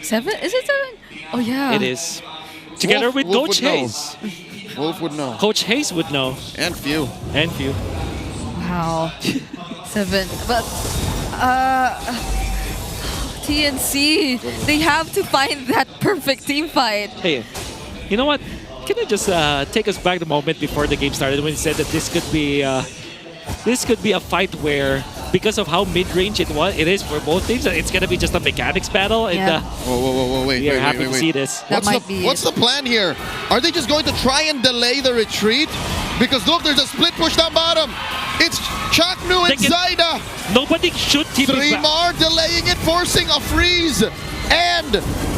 7? Is it 7? Oh yeah. It is. Together with Wolf Coach would know. Hayes. Wolf would know. Coach Hayes would know. And few. And few. Wow. 7. But TNC, they have to find that perfect team fight. Hey, you know what? Can I just take us back the moment before the game started when he said that this could be a fight where, because of how mid-range it is for both teams, it's gonna be just a mechanics battle. Yeah. And Whoa, wait. we are wait, happy wait, to wait. see this. What's the plan here? Are they just going to try and delay the retreat? Because look, there's a split push down bottom. It's Chaknu and Zaida. Nobody should keep it back. 3mar delaying it, forcing a freeze. And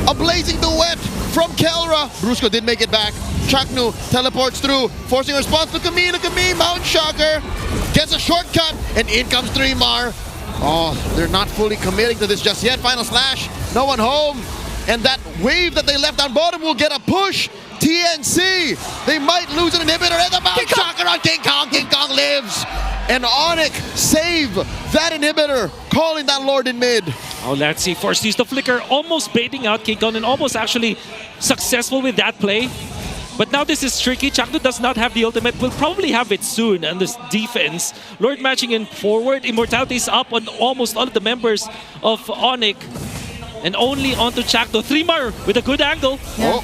a blazing duet from Kelra. Brusco did make it back. Chaknu teleports through, forcing a response. Look at me, Mount Shocker. Gets a shortcut, and in comes 3mar. Oh, they're not fully committing to this just yet. Final slash, no one home. And that wave that they left on bottom will get a push. TNC, they might lose an inhibitor, and the Mount Shocker on King Kong. King Kong lives. And ONIC save that inhibitor, calling that Lord in mid. Oh, let's see. Forced use the flicker, almost baiting out King Kong and almost actually successful with that play. But now this is tricky. Chaknu does not have the ultimate. Will probably have it soon on this defense. Lord matching in forward. Immortality is up on almost all of the members of ONIC. And only onto Chaknu. 3mar with a good angle. Yeah.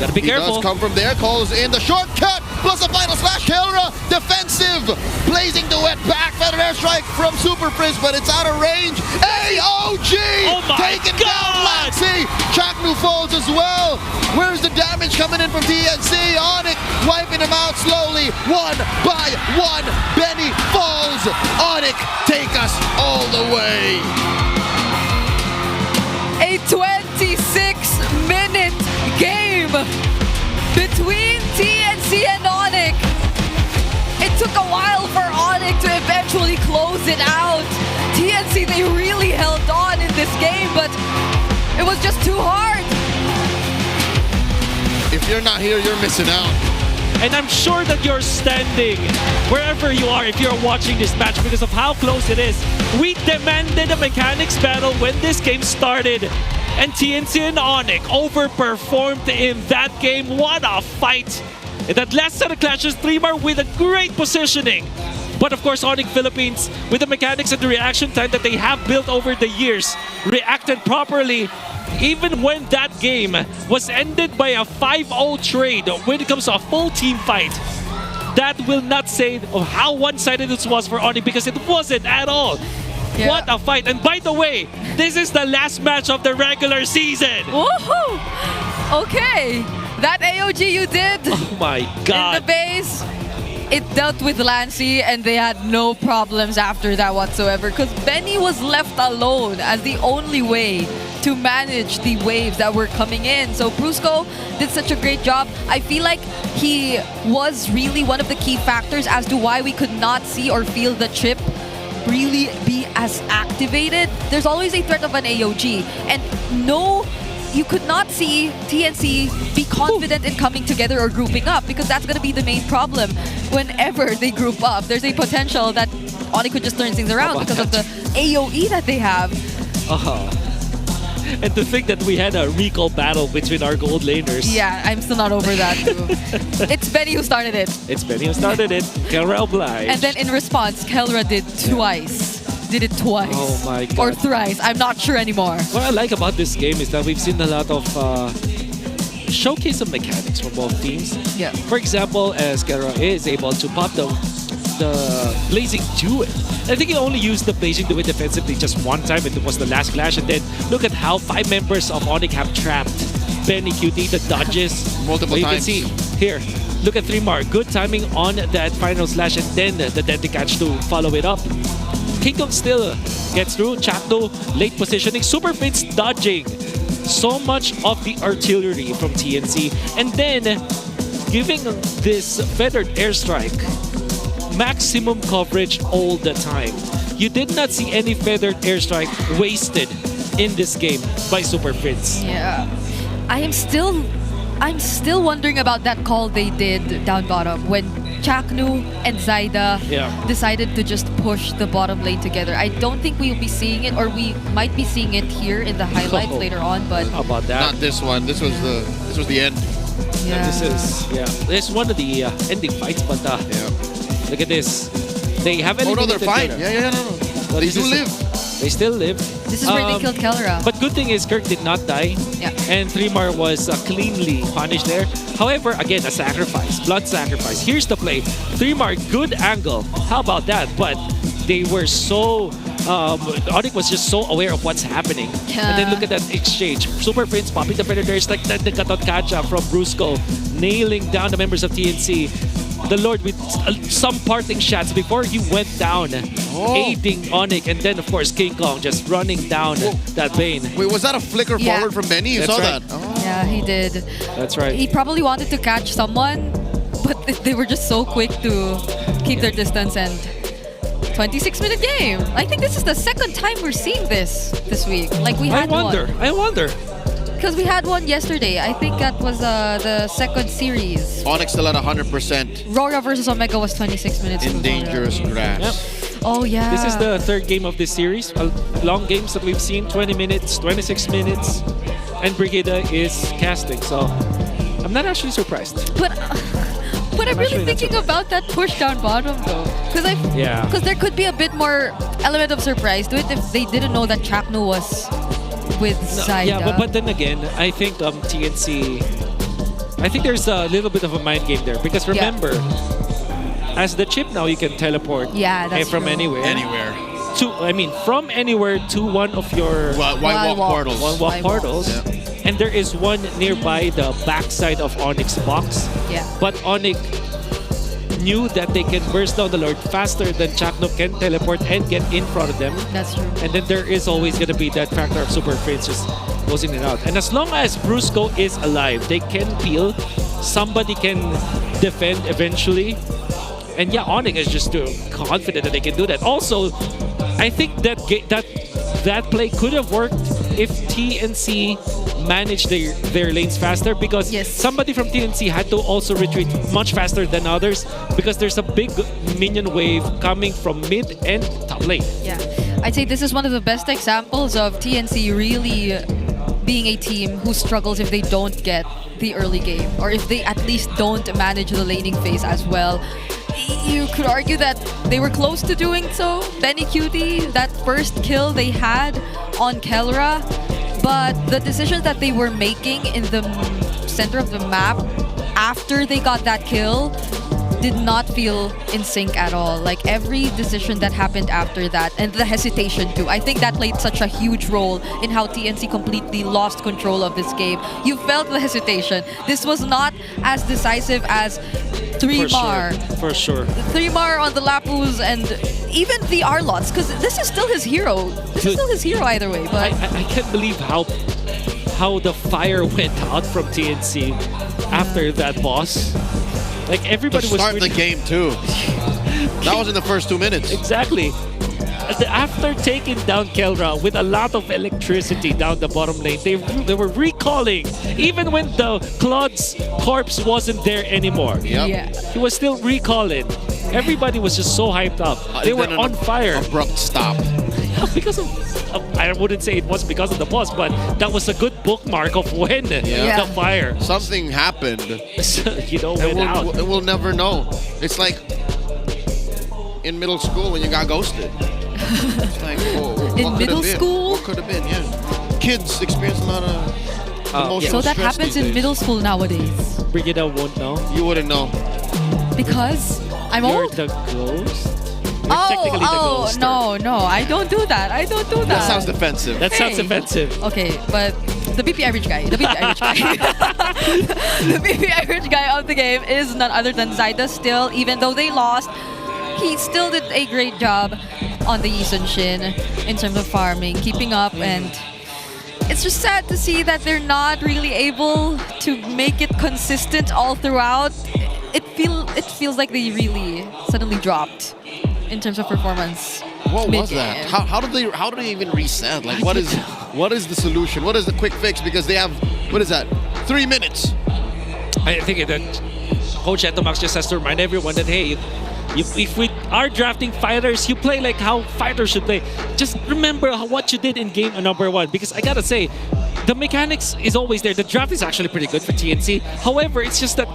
Gotta be careful. He does come from there, calls in the shortcut, plus a final slash. Kelra, defensive, blazing duet back, feather airstrike from Super Prince, but it's out of range. AOG, taking down Laxi. Chaknu falls as well. Where's the damage coming in from TNC? ONIC wiping him out slowly, one by one. Benny falls. ONIC take us all the way. A 26-minute game between TNC and ONIC. It took a while for ONIC to eventually close it out. TNC, they really held on in this game, but it was just too hard. If you're not here, you're missing out. And I'm sure that you're standing wherever you are if you're watching this match because of how close it is. We demanded a mechanics battle when this game started. And TNC and ONIC overperformed in that game. What a fight! In that last set of clashes, Three-Mar with a great positioning. But of course, ONIC Philippines, with the mechanics and the reaction time that they have built over the years, reacted properly even when that game was ended by a 5-0 trade when it comes to a full team fight. That will not say of how one-sided this was for ONIC because it wasn't at all. Yeah. What a fight. And by the way, this is the last match of the regular season. Woohoo! Okay, that AOG you did Oh my God. in the base, it dealt with Lancy and they had no problems after that whatsoever because Benny was left alone as the only way to manage the waves that were coming in. So Brusco did such a great job. I feel like he was really one of the key factors as to why we could not see or feel the chip really be as activated. There's always a threat of an AOG and you could not see TNC be confident in coming together or grouping up because that's going to be the main problem. Whenever they group up, there's a potential that ONIC could just turn things around because of the AOE that they have. And to think that we had a recall battle between our gold laners. Yeah, I'm still not over that too. It's Benny who started it. It's Benny who started it. Kelra obliged. And then in response, Kelra did twice. Did it twice. Oh my God. Or thrice. I'm not sure anymore. What I like about this game is that we've seen a lot of showcase of mechanics from both teams. Yeah. For example, as Kelra is able to pop the Blazing Duet. I think he only used the Blazing Duet defensively just one time and it was the last clash. And then look at how 5 members of ONIC have trapped Benny QT, the dodges. Multiple times. You can see here, look at Three-Mar. Good timing on that final slash and then the deadly catch to follow it up. Kingdom still gets through. Chakno, late positioning. Super Fates dodging so much of the artillery from TNC. And then giving this feathered airstrike maximum coverage all the time. You did not see any feathered airstrike wasted in this game by Super Fates. Yeah. I'm still wondering about that call they did down bottom when Chaknu and Zaida decided to just push the bottom lane together. I don't think we'll be seeing it, or we might be seeing it here in the highlights later on. But how about that? Not this one. This was the end. Yeah. This is one of the ending fights. But look at this. They have eliminated they're fine. Kelra. No. But They do live. They still live. This is where they killed Kelra. But good thing is Kirk did not die. Yeah. And Three-Mar was cleanly punished there. However, again, a sacrifice. Blood sacrifice. Here's the play. Three-Mar, good angle. How about that? But they were so... ONIC was just so aware of what's happening. Yeah. And then look at that exchange. Super Prince popping the predators like the Katotkacha from Brusco. Nailing down the members of TNC. The Lord with some parting shots before he went down, aiding ONIC, and then of course King Kong just running down that Bane. Wait, was that a flicker forward from Benny? You saw that? Yeah, he did. That's right. He probably wanted to catch someone, but they were just so quick to keep their distance and 26-minute game. I think this is the second time we're seeing this week. Like we had one. I wonder. Because we had one yesterday. I think that was the second series. ONIC still at 100%. Rora versus Omega was 26 minutes. In dangerous grass. Yep. Oh, yeah. This is the third game of this series. Long games that we've seen, 20 minutes, 26 minutes. And Brigida is casting, so I'm not actually surprised. But I'm really thinking about that push down bottom, though. Because there could be a bit more element of surprise to it if they didn't know that Chakno was with Zaida. Yeah, but then again, I think TNC... I think there's a little bit of a mind game there. Because remember, as the chip now, you can teleport that's from true. anywhere. from anywhere to one of your Wild Walk portals. One walk portals. And there is one nearby the backside of ONIC's box. Yeah. But ONIC knew that they can burst down the Lord faster than Chakno can teleport and get in front of them. That's true. And then there is always going to be that factor of Super Prince just goes in and out. And as long as Brusco is alive, they can peel. Somebody can defend eventually. And yeah, ONIC is just too confident that they can do that. Also, I think that play could have worked if TNC managed their lanes faster, because somebody from TNC had to also retreat much faster than others because there's a big minion wave coming from mid and top lane. Yeah, I'd say this is one of the best examples of TNC really being a team who struggles if they don't get the early game, or if they at least don't manage the laning phase as well. You could argue that they were close to doing so. Benny Cutie, that first kill they had on Kelra, but the decisions that they were making in the center of the map after they got that kill did not feel in sync at all. Like every decision that happened after that, and the hesitation too, I think that played such a huge role in how TNC completely lost control of this game. You felt the hesitation. This was not as decisive as 3-Mar. For sure. 3-Mar on the Lapus and even the Arlots, because this is still his hero. This is still his hero either way. But I can't believe how the fire went out from TNC after that boss. Like everybody was start the game too. That was in the first 2 minutes. Exactly. After taking down Kelra with a lot of electricity down the bottom lane, they were recalling even when the Claude's corpse wasn't there anymore. Yep. Yeah. He was still recalling. Everybody was just so hyped up. They were on fire. Abrupt stop. Because of I wouldn't say it was because of the boss, but that was a good bookmark of when the fire. Something happened. Went out. We'll never know. It's like in middle school when you got ghosted. It's like, in middle school? What could have been, yeah. Kids experience a lot of emotional So that stress happens these in days. middle school nowadays. Brigida won't know. You wouldn't know. Because I'm You're old? the ghost? Technically the ghost. No, I don't do that. I don't do that. That sounds defensive. That sounds offensive. Okay, but the BP average guy, the BP average guy of the game is none other than Zyda still, even though they lost. He still did a great job on the Yisun Shin in terms of farming, keeping up, and it's just sad to see that they're not really able to make it consistent all throughout. It feels like they really suddenly dropped in terms of performance. What was that? How do they even reset? Like what is the solution? What is the quick fix? Because they have, what is that? 3 minutes. I think that Coach Etomax just has to remind everyone that, hey, if we are drafting fighters, you play like how fighters should play. Just remember what you did in game number 1. Because I gotta say, the mechanics is always there. The draft is actually pretty good for TNC. However, it's just that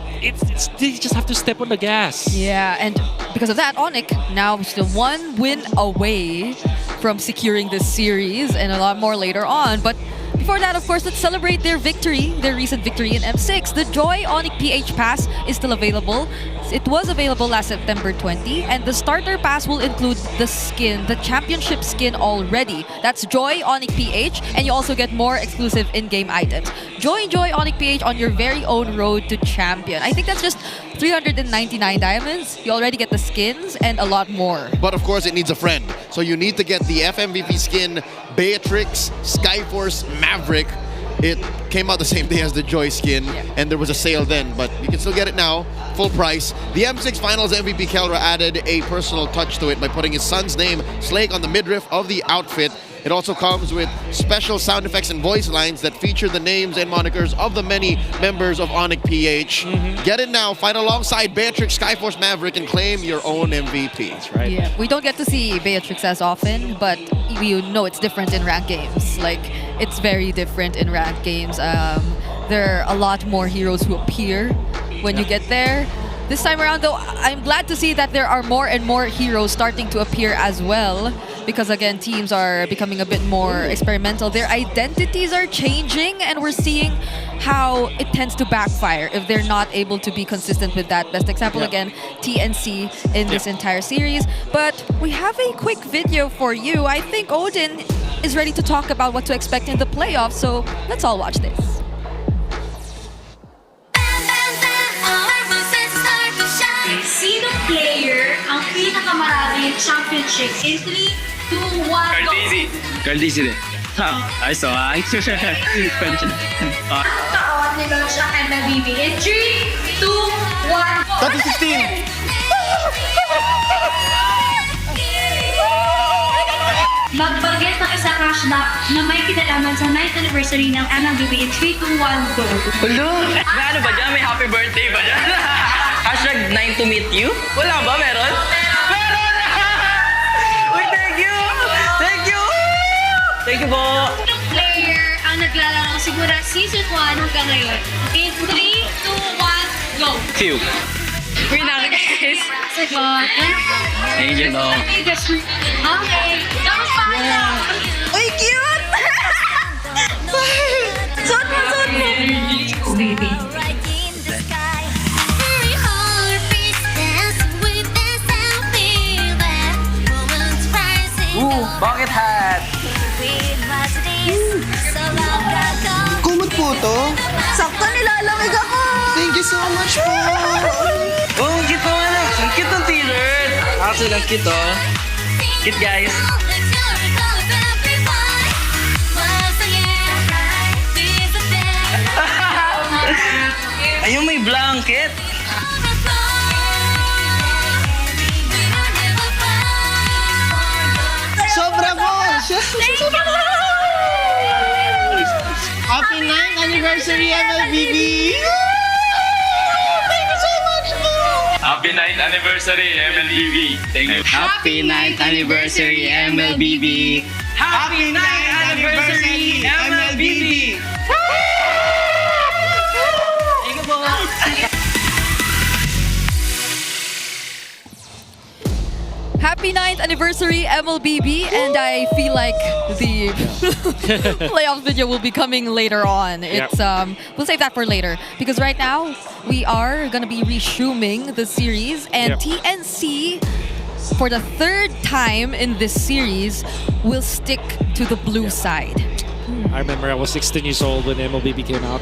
they just have to step on the gas. Yeah, and because of that, ONIC now still 1 win away from securing this series, and a lot more later on. But before that, of course, let's celebrate their victory, their recent victory in M6. The Joy ONIC PH Pass is still available. It was available last September 20, and the starter pass will include the skin, the championship skin already. That's Joy ONIC PH, and you also get more exclusive in-game items. Join Joy ONIC PH on your very own road to champion. I think that's just 399 diamonds. You already get the skins and a lot more. But of course, it needs a friend. So you need to get the FMVP skin, Beatrix, Skyforce, Maverick. It came out the same day as the Joy skin, and there was a sale then, but you can still get it now, full price. The M6 Finals MVP Kelra added a personal touch to it by putting his son's name, Slake, on the midriff of the outfit. It also comes with special sound effects and voice lines that feature the names and monikers of the many members of ONIC PH. Get it now, fight alongside Beatrix, Skyforce, Maverick, and claim your own MVP. That's right. Yeah, we don't get to see Beatrix as often, but you know it's different in ranked games. Like, it's very different in ranked games. There are a lot more heroes who appear when you get there. This time around, though, I'm glad to see that there are more and more heroes starting to appear as well. because again, teams are becoming a bit more experimental. Their identities are changing, and we're seeing how it tends to backfire if they're not able to be consistent with that. Best example, again, TNC in this entire series. But we have a quick video for you. I think Odin is ready to talk about what to expect in the playoffs, so let's all watch this. Sino player ang pinakamaraming championship in 3, 2, 1, go? Carl Dizzy din. Ay, so ay. Ang taon ni launch ang MLBB in 3, 2, 1, go! 2016! Magbagay ng isang crush na may kinalaman sa 9th anniversary ng MLBB in 3, 2, 1, go! Ulo! Gaano ba dyan? May happy birthday ba dyan? Hashtag 9 to meet you? Wala ba? Meron? Meron! Uy, thank you! Thank you! Thank you po! Anong player ang naglalaro sigura season 1 hanggang ngayon? In 3, 2, 1, go! Q. Wait lang, guys. Sagot. Angel, no. Okay. Tapos pa lang. Uy, cute! Suot mo, suot mo! Baby. Bucket hat! Kumot po to. Sakto, nilalamig ako! Thank you so much po. Oh, ang cute naman. Ang cute ng t-shirt. Actually, ang cute oh. Cute guys. Ayun, may blanket. Sobra po. Happy 9th anniversary MLBB. Thank you so much po. Happy 9th anniversary, MLBB. Thank you. Happy 9th anniversary, MLBB. Happy 9th anniversary, MLBB. Thank you po. Happy 9th anniversary MLBB, and I feel like the playoff video will be coming later on. It's we'll save that for later because right now we are gonna be resuming the series, and TNC for the third time in this series will stick to the blue side. I remember I was 16 years old when MLBB came out.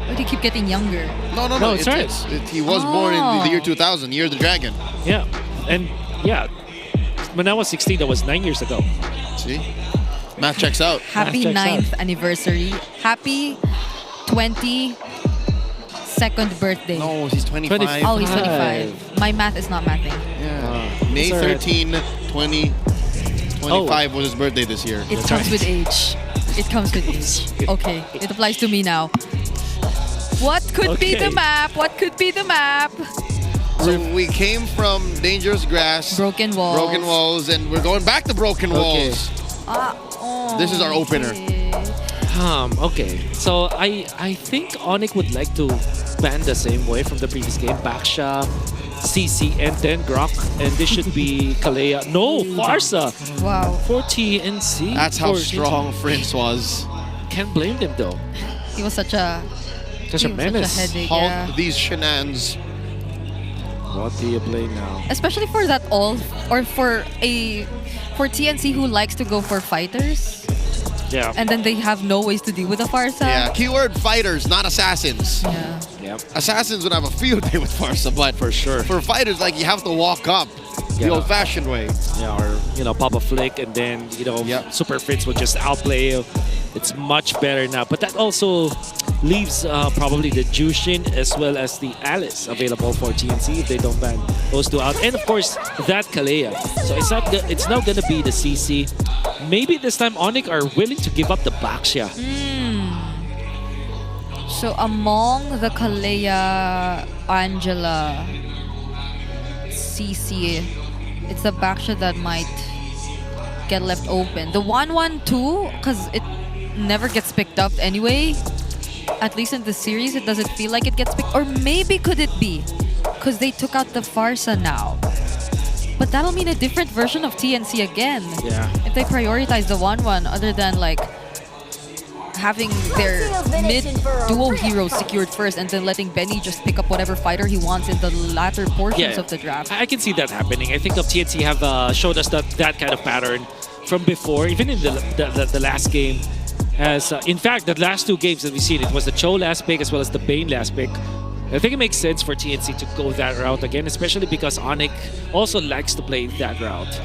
Why do you keep getting younger? No, it's right. He was born in the year 2000, Year of the Dragon. Yeah, and yeah, when I was 16, that was 9 years ago. See? Math checks out. Happy 9th anniversary. Happy 22nd birthday. No, he's 25. Oh, he's 25. My math is not mathing. Yeah. May 13, 2025 was his birthday this year. It comes with age. It comes with age. Okay, it applies to me now. What could be the map? What could be the map? So we came from dangerous grass, broken walls, and we're going back to broken walls. This is our opener. Okay. So I think ONIC would like to ban the same way from the previous game. Baksha, CC, and then Grok. And this should be Kalea. No, Farsa. Wow. For TNC. That's how strong Prince was. Can't blame them though. He was such a menace. Such a headache, Halt these shenanigans. What do you play now? Especially for that all, or for TNC who likes to go for fighters. Yeah. And then they have no ways to deal with the Farsa. Yeah, keyword fighters, not assassins. Yeah. Yep. Assassins would have a field day with Farsa, but for sure. For fighters, like you have to walk up the old-fashioned way. Yeah, or pop a flick and then Super Fritz will just outplay you. It's much better now, but that also leaves probably the Jushin as well as the Alice available for TNC if they don't ban those two out, and of course that Kalea. So it's not gonna be the CC. Maybe this time ONIC are willing to give up the Baksha. So among the Kalea, Angela, CC, it's the Baksha that might get left open. The 1-1-2, because it never gets picked up anyway. At least in the series, it doesn't feel like it gets picked. Or maybe could it be? Because they took out the Farsa now. But that'll mean a different version of TNC again. Yeah. If they prioritize the 1-1 other than like having their mid duo heroes secured first and then letting Benny just pick up whatever fighter he wants in the latter portions of the draft. I can see that happening. I think TNC have showed us that kind of pattern from before, even in the last game. As in fact, the last 2 games that we've seen, it was the Cho last pick as well as the Bane last pick. I think it makes sense for TNC to go that route again, especially because ONIC also likes to play that route.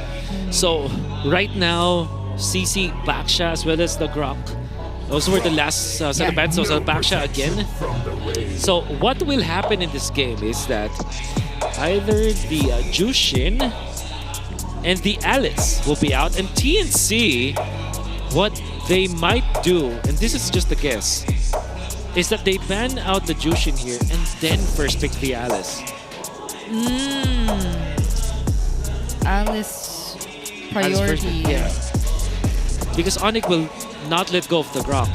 So right now, CC, Baksha as well as the Grok. Those were the last set of bans. So Baksha again. So what will happen in this game is that either the Jushin and the Alice will be out, and TNC, what they might do, and this is just a guess, is that they ban out the Jushin here and then first pick the Alice. Alice priority. Alice first pick, yeah. Because ONIC will not let go of the Grok.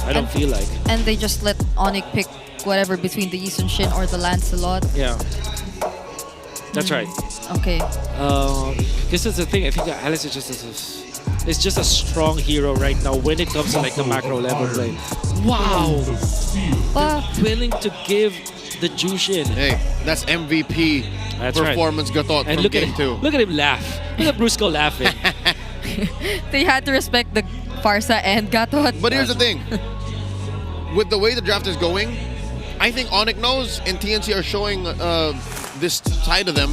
I don't feel like. And they just let ONIC pick whatever between the Yisun Shin or the Lancelot. Yeah. That's right. Okay. This is the thing. I think Alice is just a strong hero right now when it comes to like the macro level play. Wow. Willing to give the Jushin. Hey, that's MVP performance gatot and from game 2. Look at him laugh. Look at Brusco laughing. They had to respect the Farsa and Gatot. But here's the thing. With the way the draft is going, I think ONIC knows and TNC are showing this side of them.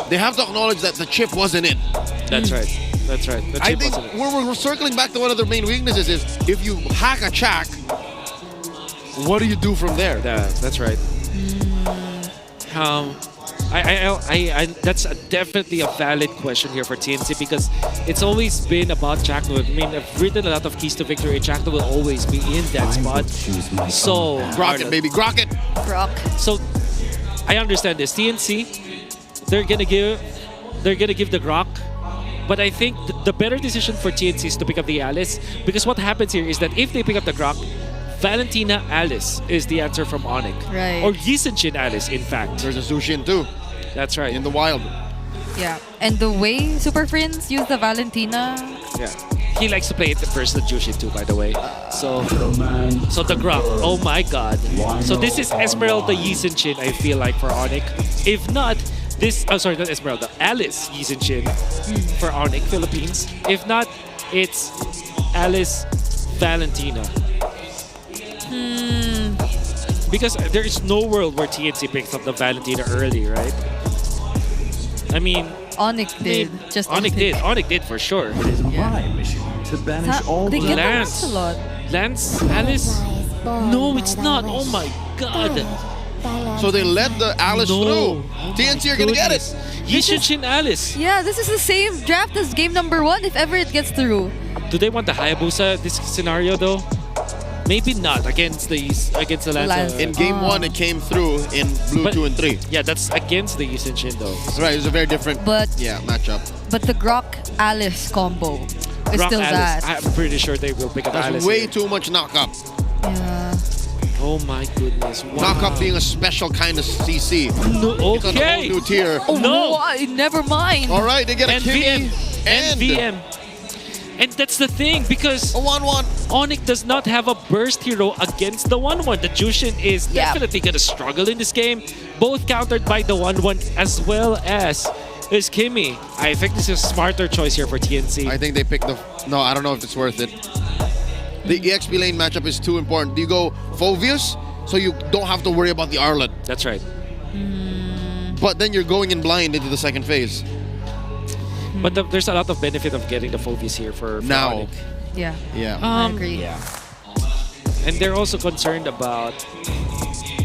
They have to acknowledge that the chip wasn't it. That's right. That's right. The I chip think wasn't it. we're circling back to one of their main weaknesses is if you hack a Chak, what do you do from there? That's right. That's definitely a valid question here for TNC because it's always been about Jackdo. I mean, I've written a lot of keys to victory. Jackdo will always be in that spot. So Grok it, baby, Grok it. Grok. So I understand this. TNC, they're gonna give the Grok. But I think the better decision for TNC is to pick up the Alice because what happens here is that if they pick up the Grok, Valentina Alice is the answer from ONIC. Right. Or Yisenshin Alice, in fact. There's a Zushin too. That's right. In the wild. Yeah. And the way Super Friends use the Valentina. Yeah. He likes to play it first, the Jushin too, by the way. So the Grok. Oh my god. So this is Esmeralda Yisenshin, I feel like, for ONIC. If not, not Esmeralda. Alice Yisenshin for ONIC Philippines. If not, it's Alice Valentina. Because there is no world where TNC picks up the Valentina early, right? I mean, ONIC did. Just ONIC did. ONIC did for sure. It is my mission to banish all they get Lance. a lot. Lance, Alice? No, it's not. Oh my god. So they let the Alice through. TNC are gonna get it. Yisenshin Alice. Yeah, this is the same draft as game number 1 if ever it gets through. Do they want the Hayabusa this scenario though? Maybe not against the Lance. In game 1, it came through in blue 2 and 3. Yeah, that's against the Yisenshin though. Right, it's a very different matchup. But the Grok Alice combo is Grok still Alice. that. I'm pretty sure they will pick up That's Alice. way here. too much knock-up. Yeah. Oh my goodness. Wow. Knock-up being a special kind of CC. No, It's on a whole new tier. Oh No. why? Never mind. All right, they get a NVM. Kimmy and NVM. And that's the thing because a 1-1. ONIC does not have a burst hero against the 1-1. The Jushin is definitely gonna struggle in this game. Both countered by the 1-1 as well as Kimmy. I think this is a smarter choice here for TNC. I think they picked the... No, I don't know if it's worth it. The EXP lane matchup is too important. Do you go Phoveus so you don't have to worry about the Arlet? That's right. But then you're going in blind into the second phase. But there's a lot of benefit of getting the Phoveus here for now. ONIC. Yeah. Yeah. I agree. Yeah. And they're also concerned about...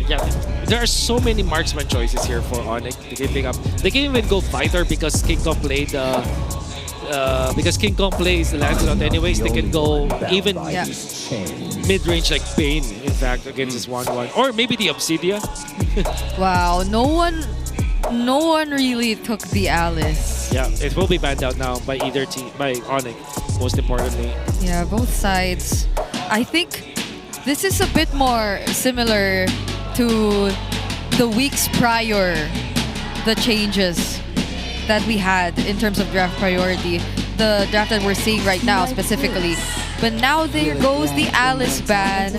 Yeah, there are so many marksman choices here for ONIC. They can pick up. They can even go fighter because King Kong played because King Kong plays the Lancelot anyways. They can go even mid-range like Bane, in fact, against this 1-1. Or maybe the Obsidia. Wow, no one really took the Alice. Yeah, it will be banned out now by either team, by ONIC, most importantly. Yeah, both sides. I think this is a bit more similar to the weeks prior, the changes that we had in terms of draft priority. The draft that we're seeing right now specifically. But now there goes the Alice ban.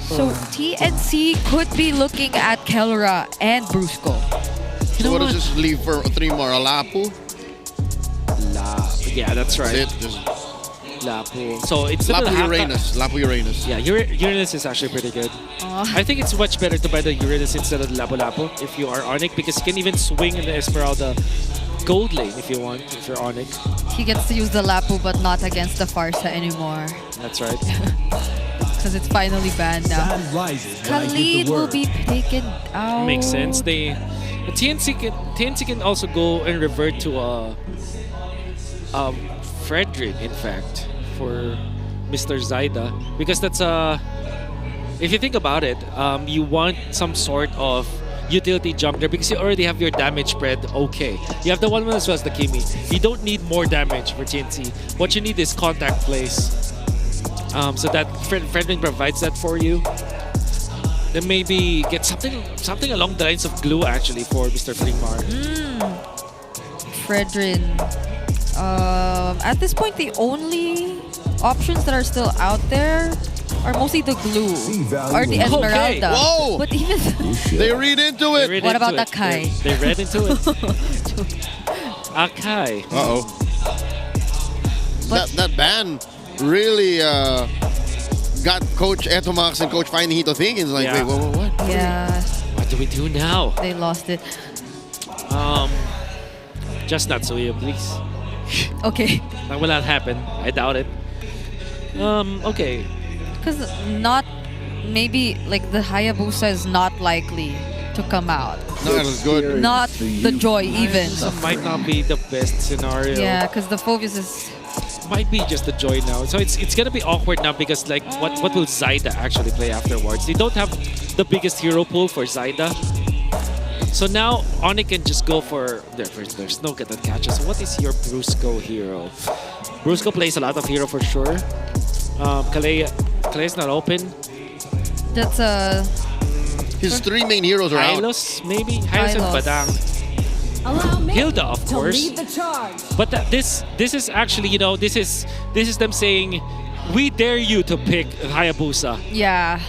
So TNC could be looking at Kelra and Brusco. So what does this leave for 3 more? Lapu? Yeah, that's right. That's it. Just Lapu. So it's still Lapu Uranus. Lapu Uranus. Yeah, Uranus is actually pretty good. I think it's much better to buy the Uranus instead of the Lapu Lapu if you are ONIC, because you can even swing in the Esmeralda gold lane if you want, if you're ONIC. He gets to use the Lapu but not against the Farsa anymore. That's right. Because it's finally banned now. Khalid will be taken out. Makes sense. TNC can also go and revert to Frederick, in fact, for Mr. Zaida, because that's if you think about it, you want some sort of utility jungler because you already have your damage spread okay. You have the 1-1 as well as the Kimi. You don't need more damage for TNC. What you need is contact plays. So that Frederick provides that for you. Then maybe get something along the lines of glue actually for Mr. Flingmar. Fredrin. At this point, the only options that are still out there are mostly the glue or the Esmeralda. Okay. Whoa! But even they read into it. What about Akai? They read into it. Akai. Uh-oh. That ban really got Coach Etomax and Coach Finding Hito thinking. It's like, Yeah. wait, what? Yeah, What do we do now? they lost it. Just not Suyo, please. Okay. That will not happen. I doubt it. Okay. Because maybe like the Hayabusa is not likely to come out. No, it was good. Not the Joy even. That might not be the best scenario. Yeah, because the Phobius is... Might be just the Joy now. So it's gonna be awkward now because like what will Zaida actually play afterwards? They don't have the biggest hero pool for Zaida. So now ONIC can just go for there's no get that catches. So what is your Brusco hero? Brusco plays a lot of hero for sure. Kale's not open. That's his 3 main heroes are out. Hylos, maybe? Hylos and Badang. Hilda, of course. But this is actually, this is them saying, we dare you to pick Hayabusa. Yeah.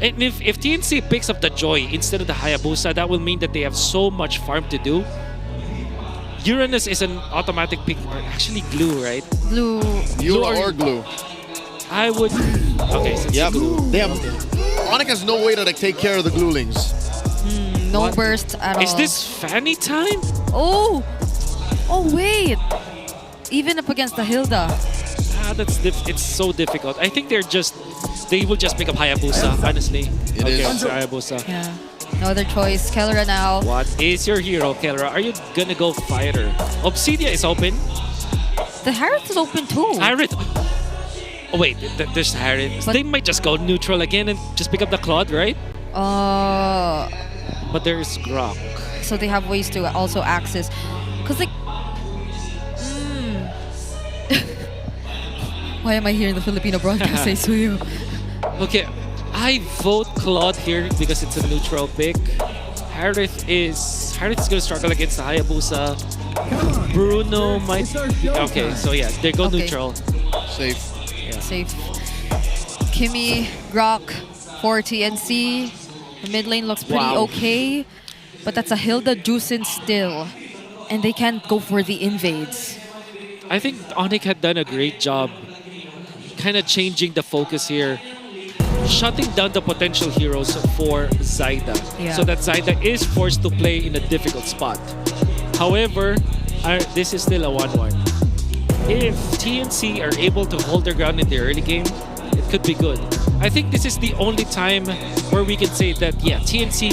And if TNC picks up the Joy instead of the Hayabusa, that will mean that they have so much farm to do. Uranus is an automatic pick, or actually glue, right? Glue. Or glue. I would. Okay, so Yep. glue. They have. ONIC has no way to take care of the glulings. No burst at all. Is this Fanny time? Oh wait. Even up against the Hilda. It's so difficult. I think they will just pick up Hayabusa, honestly. It is. So Hayabusa. Yeah. No other choice. Kelra now. What is your hero, Kelra? Are you gonna go fighter? Obsidia is open. The Harith is open too. Harith. Oh wait, there's Harith. They might just go neutral again and just pick up the Claude, right? But there's Grok. So they have ways to also access. Because like... Why am I here in the Filipino broadcast say Suyo? Okay, I vote Claude here because it's a neutral pick. Harith is gonna struggle against the Hayabusa. Bruno might be, okay, so yeah, they go neutral. Safe. Yeah. Safe. Kimi, Grok, for TNC. The mid lane looks pretty okay. But that's a Hilda Juicin still. And they can't go for the invades. I think ONIC had done a great job kind of changing the focus here. Shutting down the potential heroes for Zaida. Yeah. So that Zaida is forced to play in a difficult spot. However, this is still a 1-1. If TNC are able to hold their ground in the early game, it could be good. I think this is the only time where we can say that, yeah, TNC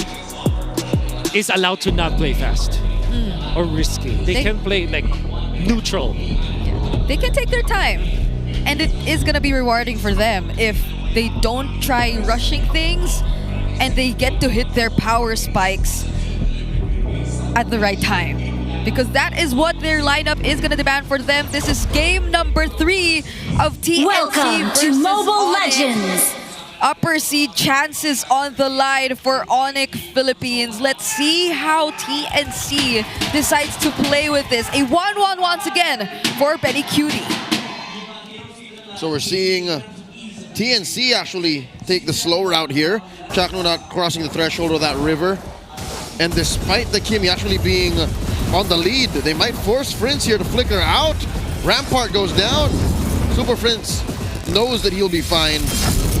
is allowed to not play fast or risky. They can play like neutral. They can take their time. And it is going to be rewarding for them if they don't try rushing things and they get to hit their power spikes at the right time. Because that is what their lineup is going to demand for them. This is game number 3 of TLC Welcome to versus Mobile ONIC. Legends. Upper seed chances on the line for ONIC Philippines. Let's see how TNC decides to play with this. A 1-1 once again for Benny Cutie. So we're seeing TNC actually take the slow route here. Chakno not crossing the threshold of that river. And despite the Kimi actually being on the lead, they might force Prince here to flicker out. Rampart goes down. Super Prince knows that he'll be fine.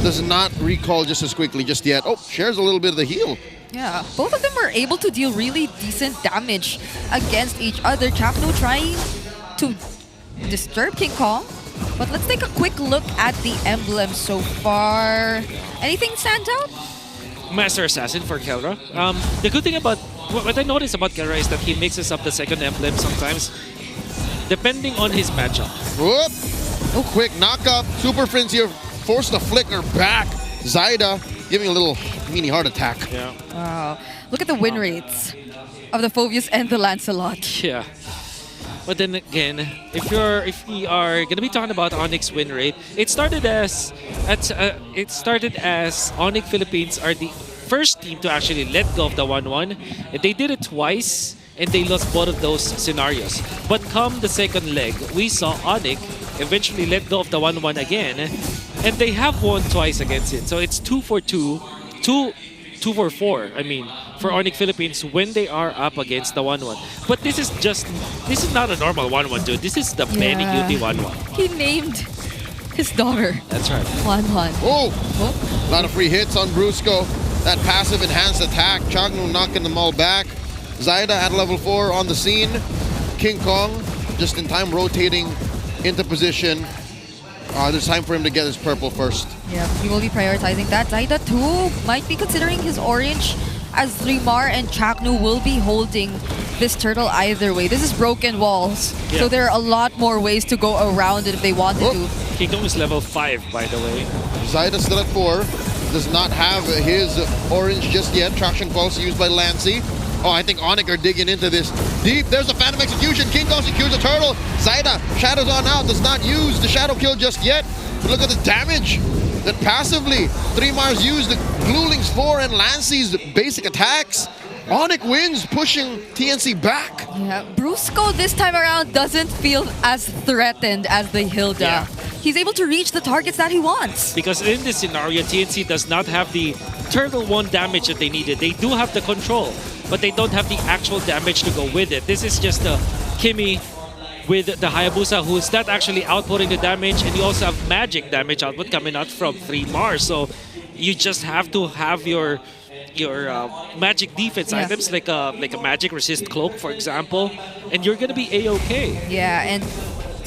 Does not recall just as quickly just yet. Oh, shares a little bit of the heal. Yeah, both of them were able to deal really decent damage against each other. Chakno trying to disturb King Kong. But let's take a quick look at the emblems so far. Anything stand out? Master Assassin for Kelra. The good thing about what I noticed about Kelra is that he mixes up the second emblem sometimes, depending on his matchup. Whoop! Oh, quick knock up. Super Prince here forced the flicker back. Zyda giving a little mini heart attack. Yeah. Wow. Look at the win rates of the Phoveus and the Lancelot. Yeah. But then again, if we are gonna be talking about ONIC's win rate, it started as ONIC Philippines are the first team to actually let go of the 1-1. They did it twice and they lost both of those scenarios. But come the second leg, we saw ONIC eventually let go of the 1-1 again, and they have won twice against it. So it's 2-4-2, 2-4-4. I mean, for ONIC Philippines when they are up against the 1-1. But this is not a normal 1-1, dude. This is the Benny Cutie 1-1. He named his daughter. That's right. 1-1. Oh! A lot of free hits on Brusco. That passive enhanced attack. Chagno knocking them all back. Zyda at level 4 on the scene. King Kong just in time rotating into position. There's time for him to get his purple first. Yeah, he will be prioritizing that. Zyda too might be considering his orange, as Rimar and Chaknu will be holding this turtle either way. This is broken walls, so there are a lot more ways to go around it if they wanted to. King Kong is level 5, by the way. Zyda still at 4. Does not have his orange just yet. Traction pulse used by Lancy. Oh, I think ONIC are digging into this deep. There's a Phantom Execution. King Kong secures the turtle. Zyda, shadows on out. Does not use the shadow kill just yet. But look at the damage that passively 3 Mars used the Gluling's 4 and Lancy's basic attacks. ONIC wins, pushing TNC back. Yeah, Brusco this time around doesn't feel as threatened as the Hilda. Yeah. He's able to reach the targets that he wants. Because in this scenario, TNC does not have the Turtle 1 damage that they needed. They do have the control, but they don't have the actual damage to go with it. This is just a Kimi with the Hayabusa, who's not actually outputting the damage, and you also have magic damage output coming out from 3 Mars. So you just have to have your magic defense items like a magic resist cloak, for example, and you're gonna be a-okay. Yeah, and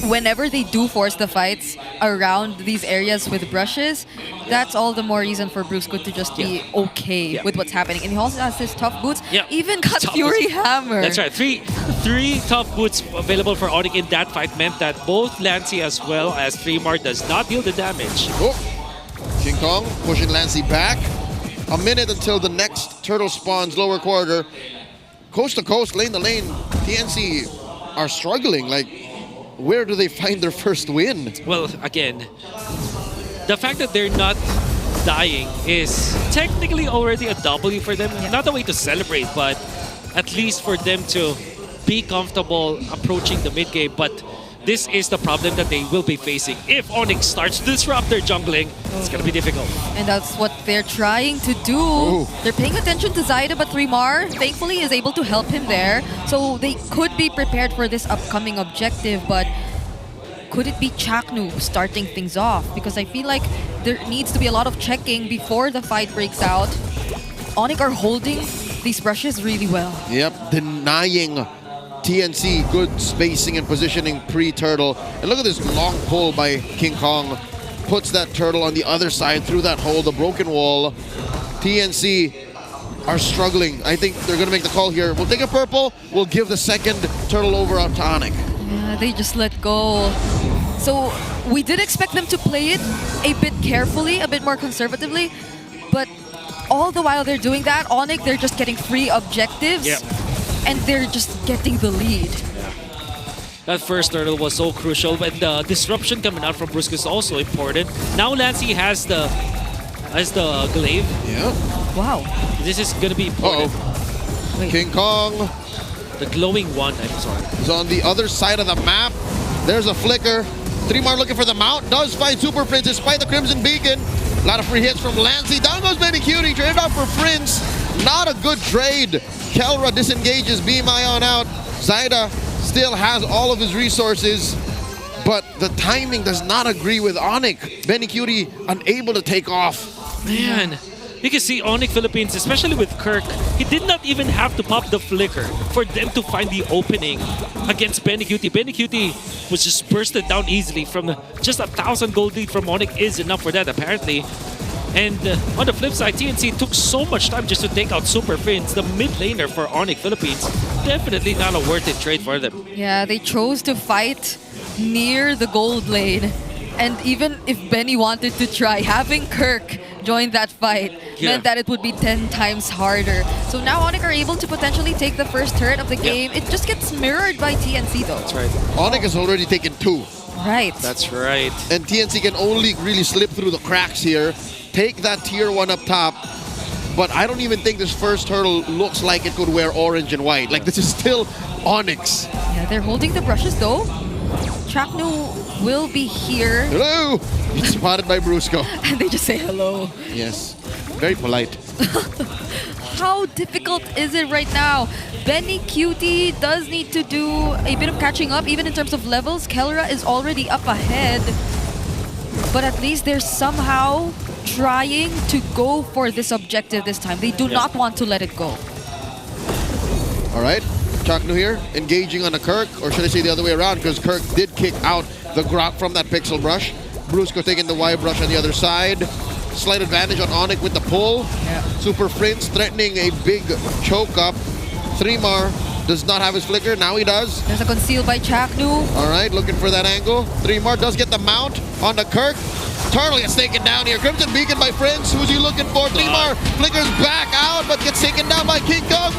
whenever they do force the fights around these areas with brushes, that's all the more reason for Brusco to just be okay with what's happening. And he also has his tough boots, even got Fury Hammer. That's right. Three tough boots available for ONIC in that fight meant that both Lancy as well as 3-Mar does not deal the damage. Oh, King Kong pushing Lancy back. A minute until the next turtle spawns lower quarter. Coast to coast, lane to lane, TNC are struggling. Like, where do they find their first win? Well, again, the fact that they're not dying is technically already a W for them. Not a way to celebrate, but at least for them to be comfortable approaching the mid game. But this is the problem that they will be facing. If ONIC starts to disrupt their jungling, it's going to be difficult. And that's what they're trying to do. Ooh. They're paying attention to Zyda, but 3-Mar thankfully is able to help him there. So they could be prepared for this upcoming objective, but could it be Chaknu starting things off? Because I feel like there needs to be a lot of checking before the fight breaks out. ONIC are holding these brushes really well. Yep, denying TNC good spacing and positioning pre-turtle. And look at this long pull by King Kong. Puts that turtle on the other side through that hole, the broken wall. TNC are struggling. I think they're going to make the call here. We'll take a purple. We'll give the second turtle over to ONIC. Yeah, they just let go. So we did expect them to play it a bit carefully, a bit more conservatively. But all the while they're doing that, ONIC, they're just getting free objectives. Yep. And they're just getting the lead. That first turtle was so crucial, and the disruption coming out from Brusco is also important. Now Lancy has the as the glaive. Yeah. Wow. This is gonna be important. King Kong. The glowing one, I'm sorry. Is on the other side of the map. There's a flicker. 3mar looking for the mount. Does find Super Prince despite the Crimson Beacon. A lot of free hits from Lancey. Down goes Benny Cutie. Traded out for Prince. Not a good trade. Kelra disengages. Beam Ion out. Zaida still has all of his resources. But the timing does not agree with ONIC. Benny Cutie unable to take off. Man. You can see ONIC Philippines, especially with Kirk, he did not even have to pop the flicker for them to find the opening against Benny Cutie. Benny Cutie was just bursted down easily from just 1,000 gold lead from ONIC is enough for that apparently. And on the flip side, TNC took so much time just to take out Super Prince, the mid laner for ONIC Philippines. Definitely not a worth it trade for them. Yeah, they chose to fight near the gold lane. And even if Benny wanted to try, having Kirk join that fight meant that it would be 10 times harder. So now ONIC are able to potentially take the first turret of the game. It just gets mirrored by TNC though. That's right. ONIC has already taken 2. Right. That's right. And TNC can only really slip through the cracks here. Take that tier 1 up top. But I don't even think this first hurdle looks like it could wear orange and white. Like this is still ONIC. Yeah, they're holding the brushes though. Chaknu will be here. Hello! He's spotted by Brusco. And they just say hello. Yes. Very polite. How difficult is it right now? Benny Cutie does need to do a bit of catching up, even in terms of levels. Kelra is already up ahead. But at least they're somehow trying to go for this objective this time. They do not want to let it go. All right. Chaknu here, engaging on a Kirk, or should I say the other way around, because Kirk did kick out the Grok from that Pixel Brush. Brusco taking the Y Brush on the other side. Slight advantage on ONIC with the pull. Yeah. Super Prince threatening a big choke up. 3mar does not have his flicker, now he does. There's a conceal by Chaknu. All right, looking for that angle. 3mar does get the mount on the Kirk. Turtle gets taken down here. Crimson Beacon by Prince. Who's he looking for? 3mar flickers back out, but gets taken down by King Kong.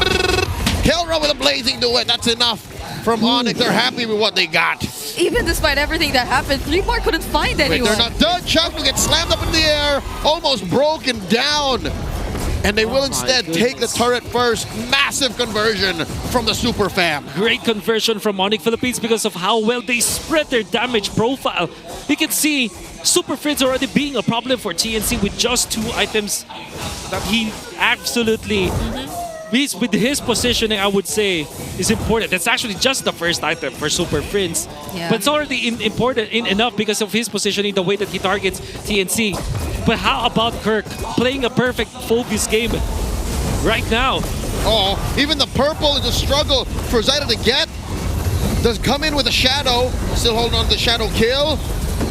Kelra with a blazing duet. That's enough from ONIC. They're happy with what they got. Even despite everything that happened, 3mar couldn't find anyone. They're not done. Chaknu gets slammed up in the air, almost broken down. And they will instead take the turret first. Massive conversion from the Super Fam. Great conversion from ONIC Philippines because of how well they spread their damage profile. You can see Super Prince already being a problem for TNC with just 2 items that he absolutely... with his positioning, I would say, is important. That's actually just the first item for Super Prince. Yeah. But it's already important enough because of his positioning, the way that he targets TNC. But how about Kirk playing a perfect focus game right now? Oh, even the purple is a struggle for Zaida to get. Does come in with a shadow. Still holding on to the shadow kill.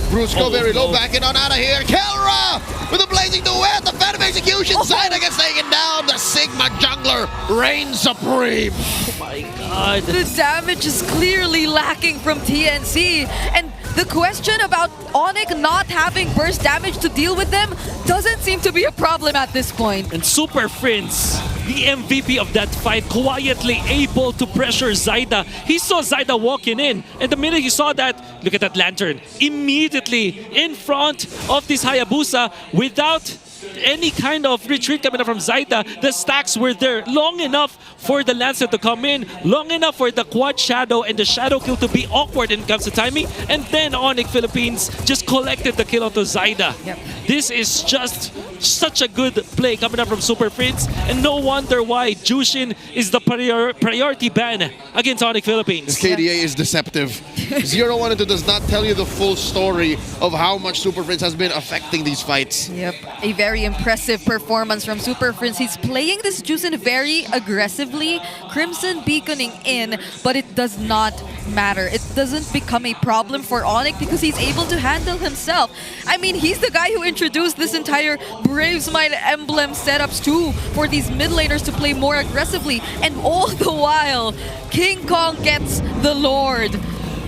Brusco very low, backing on out of here. Kelra with a blazing duet. The Phantom Execution. Zaida gets taken down. The Sigma jungler reigns supreme. Oh my god. The damage is clearly lacking from TNC. And the question about ONIC not having burst damage to deal with them doesn't seem to be a problem at this point. And Super Prince, the MVP of that fight, quietly able to pressure Zaida. He saw Zaida walking in, and the minute he saw that, look at that lantern, immediately in front of this Hayabusa without any kind of retreat coming up from Zaida. The stacks were there long enough for the Lancer to come in, long enough for the quad shadow and the shadow kill to be awkward when it comes to timing, and then ONIC Philippines just collected the kill onto Zaida. Yep. This is just such a good play coming up from Super Prince, and no wonder why Jushin is the priority ban against ONIC Philippines. This KDA is deceptive. 0-1 and 2 does not tell you the full story of how much Super Prince has been affecting these fights. Yep, a very impressive performance from Super Prince. He's playing this Jushin very aggressively, Crimson beaconing in, but it does not matter. It doesn't become a problem for ONIC because he's able to handle himself. I mean, he's the guy who introduced this entire Brave Smite emblem setups too for these mid laners to play more aggressively, and all the while, King Kong gets the Lord.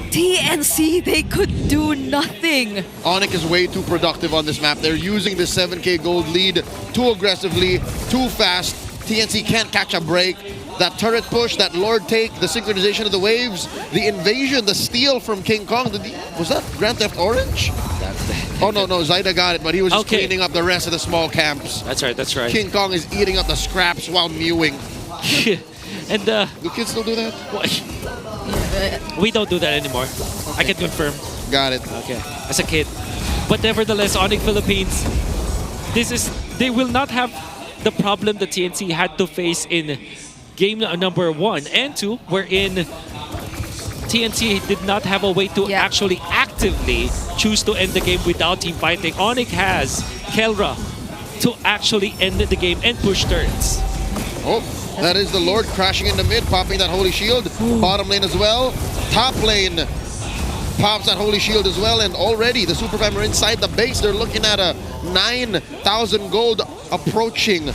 TNC, they could do nothing. ONIC is way too productive on this map. They're using the 7k gold lead too aggressively, too fast. TNC can't catch a break. That turret push, that Lord take, the synchronization of the waves, the invasion, the steal from King Kong. Was that Grand Theft Orange? Oh, no, Zyda got it, but he was just cleaning up the rest of the small camps. That's right, that's right. King Kong is eating up the scraps while mewing. And do kids still do that? We don't do that anymore. I can confirm. Got it. Okay, as a kid. But nevertheless, ONIC Philippines, they will not have the problem that TNC had to face in game number 1 and 2, wherein TNC did not have a way to actually actively choose to end the game without team fighting. ONIC has Kelra to actually end the game and push turrets. Oh, that is the Lord crashing in the mid, popping that Holy Shield. Bottom lane as well. Top lane pops that Holy Shield as well, and already the Super Fam are inside the base. They're looking at a 9,000 gold approaching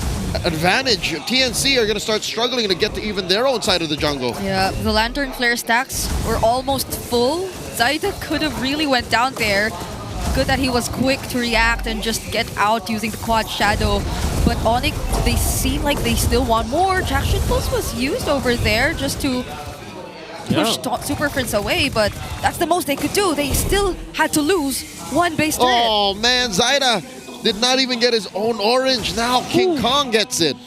advantage. TNC are going to start struggling to get to even their own side of the jungle. Yeah, the Lantern Flare stacks were almost full. Zyda could have really went down there. Good that he was quick to react and just get out using the quad shadow. But ONIC, they seem like they still want more. Traction Pulse was used over there just to push Super Prince away, but that's the most they could do. They still had to lose one base turret. Oh man, Zyda did not even get his own orange. Now King Kong gets it.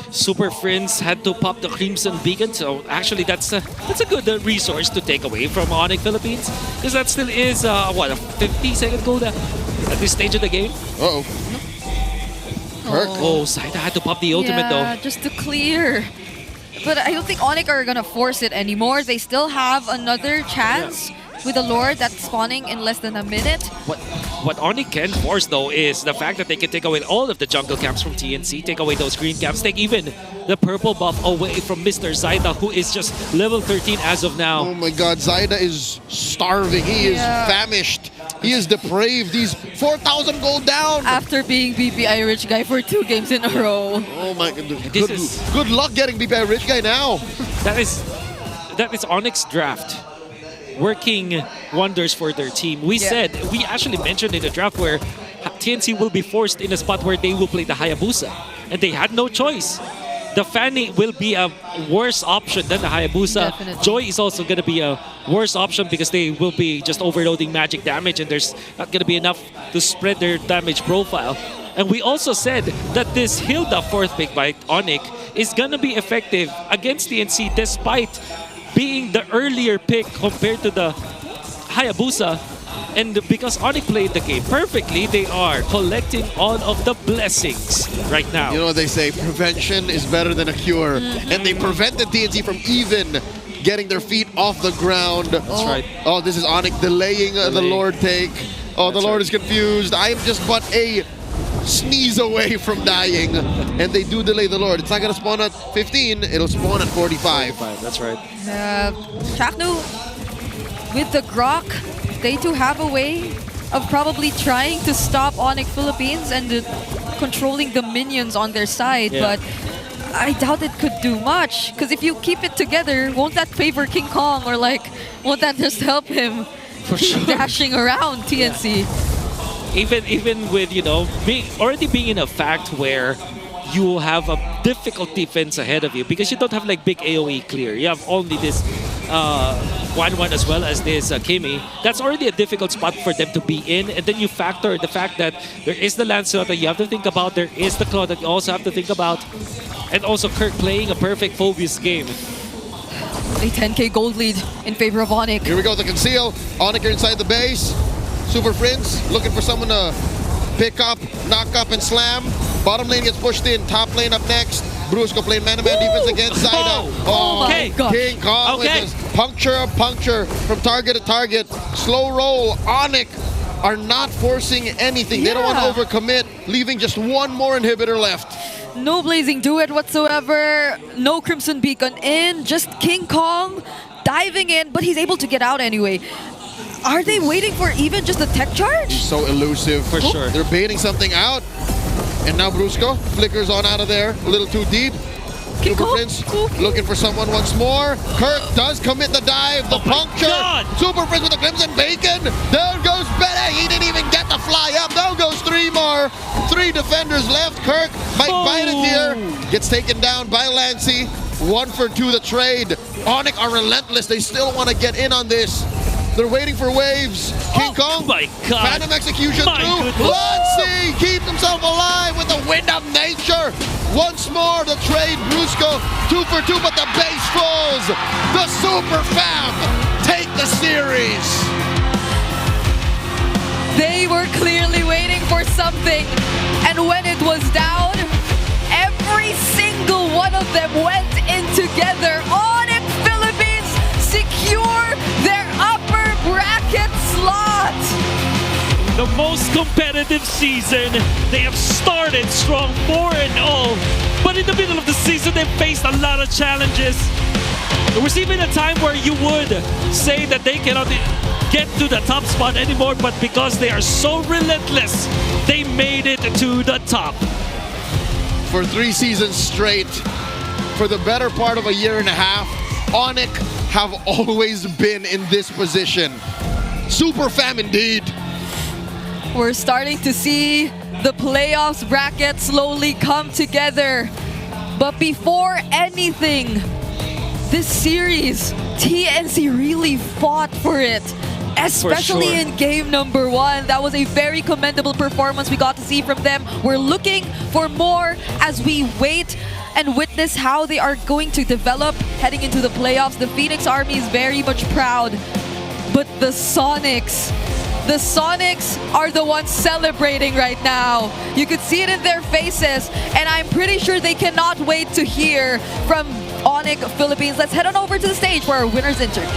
Super Prince had to pop the Crimson Beacon, so actually that's a good resource to take away from ONIC Philippines, because that still is what, a 50-second gold at this stage of the game. Uh-oh. Oh, Zyda had to pop the ultimate though. Just to clear. But I don't think ONIC are gonna force it anymore. They still have another chance with the Lord that's spawning in less than a minute. What ONIC can force though is the fact that they can take away all of the jungle camps from TNC, take away those green camps, take even the purple buff away from Mr. Zyda, who is just level 13 as of now. Oh my god, Zyda is starving. He is famished. He is depraved. He's 4,000 gold down. After being BPI Rich Guy for 2 games in a row. Oh my god. Good luck getting BPI Rich Guy now. That is ONIC's draft working wonders for their team. We actually mentioned in the draft where TNC will be forced in a spot where they will play the Hayabusa, and they had no choice. The Fanny will be a worse option than the Hayabusa. Definitely. Joy is also going to be a worse option because they will be just overloading magic damage, and there's not going to be enough to spread their damage profile. And we also said that this Hilda 4th pick by ONIC is going to be effective against TNC despite being the earlier pick compared to the Hayabusa. And because ONIC played the game perfectly, they are collecting all of the blessings right now. You know what they say, prevention is better than a cure. And they prevented TNC from even getting their feet off the ground. That's right. Oh, this is ONIC delaying the Lord take. Oh, the Lord is confused. I am just but a sneeze away from dying. And they do delay the Lord. It's not going to spawn at 15, it'll spawn at 45. That's right. Chaknu, with the Grok, they too have a way of probably trying to stop ONIC Philippines and controlling the minions on their side, but I doubt it could do much. Because if you keep it together, won't that favor King Kong, or like, won't that just help him keep dashing around TNC? Even with, you know, already being in a fact where you have a difficult defense ahead of you because you don't have like big AoE clear. You have only this 1-1 as well as this Kimi. That's already a difficult spot for them to be in. And then you factor the fact that there is the Lancelot that you have to think about. There is the Claw that you also have to think about. And also Kirk playing a perfect Phobius game. A 10k gold lead in favor of ONIC. Here we go, the conceal. ONIC are inside the base. Super Prince looking for someone to pick up, knock up, and slam. Bottom lane gets pushed in. Top lane up next. Brusco playing man-to-man defense against Zyda. Oh my gosh. King Kong with his puncture from target to target. Slow roll. ONIC are not forcing anything. They don't want to overcommit, leaving just one more inhibitor left. No Blazing Duet whatsoever. No Crimson Beacon in. Just King Kong diving in, but he's able to get out anyway. Are they waiting for even just a tech charge? He's so elusive. For sure. They're baiting something out. And now Brusco flickers on out of there. A little too deep. Super Prince looking for someone once more. Kirk does commit the dive. The puncture. Super Prince with the Crimson Bacon. There goes Bede. He didn't even get to fly up. There goes 3 more. 3 defenders left. Kirk might bite it here. Gets taken down by Lancey. 1 for 2 the trade. ONIC are relentless. They still want to get in on this. They're waiting for waves. King Kong. My God. Phantom execution My through. goodness. Lancey keeps himself alive with the wind of nature. Once more the trade. Brusco 2 for 2, but the base falls. The Super Fam take the series. They were clearly waiting for something, and when it was down, every single one of them went in together. ONIC Philippines secure their upper bracket slot. The most competitive season. They have started strong 4-0, but in the middle of the season they faced a lot of challenges. There was even a time where you would say that they cannot get to the top spot anymore, but because they are so relentless, they made it to the top. For 3 seasons straight, for the better part of a year and a half, ONIC have always been in this position. Super Fam indeed. We're starting to see the playoffs bracket slowly come together. But before anything, this series, TNC really fought for it. Especially in game number 1. That was a very commendable performance we got to see from them. We're looking for more as we wait and witness how they are going to develop heading into the playoffs. The Phoenix Army is very much proud. But the Sonics are the ones celebrating right now. You could see it in their faces, and I'm pretty sure they cannot wait to hear from ONIC Philippines. Let's head on over to the stage for our winner's interview.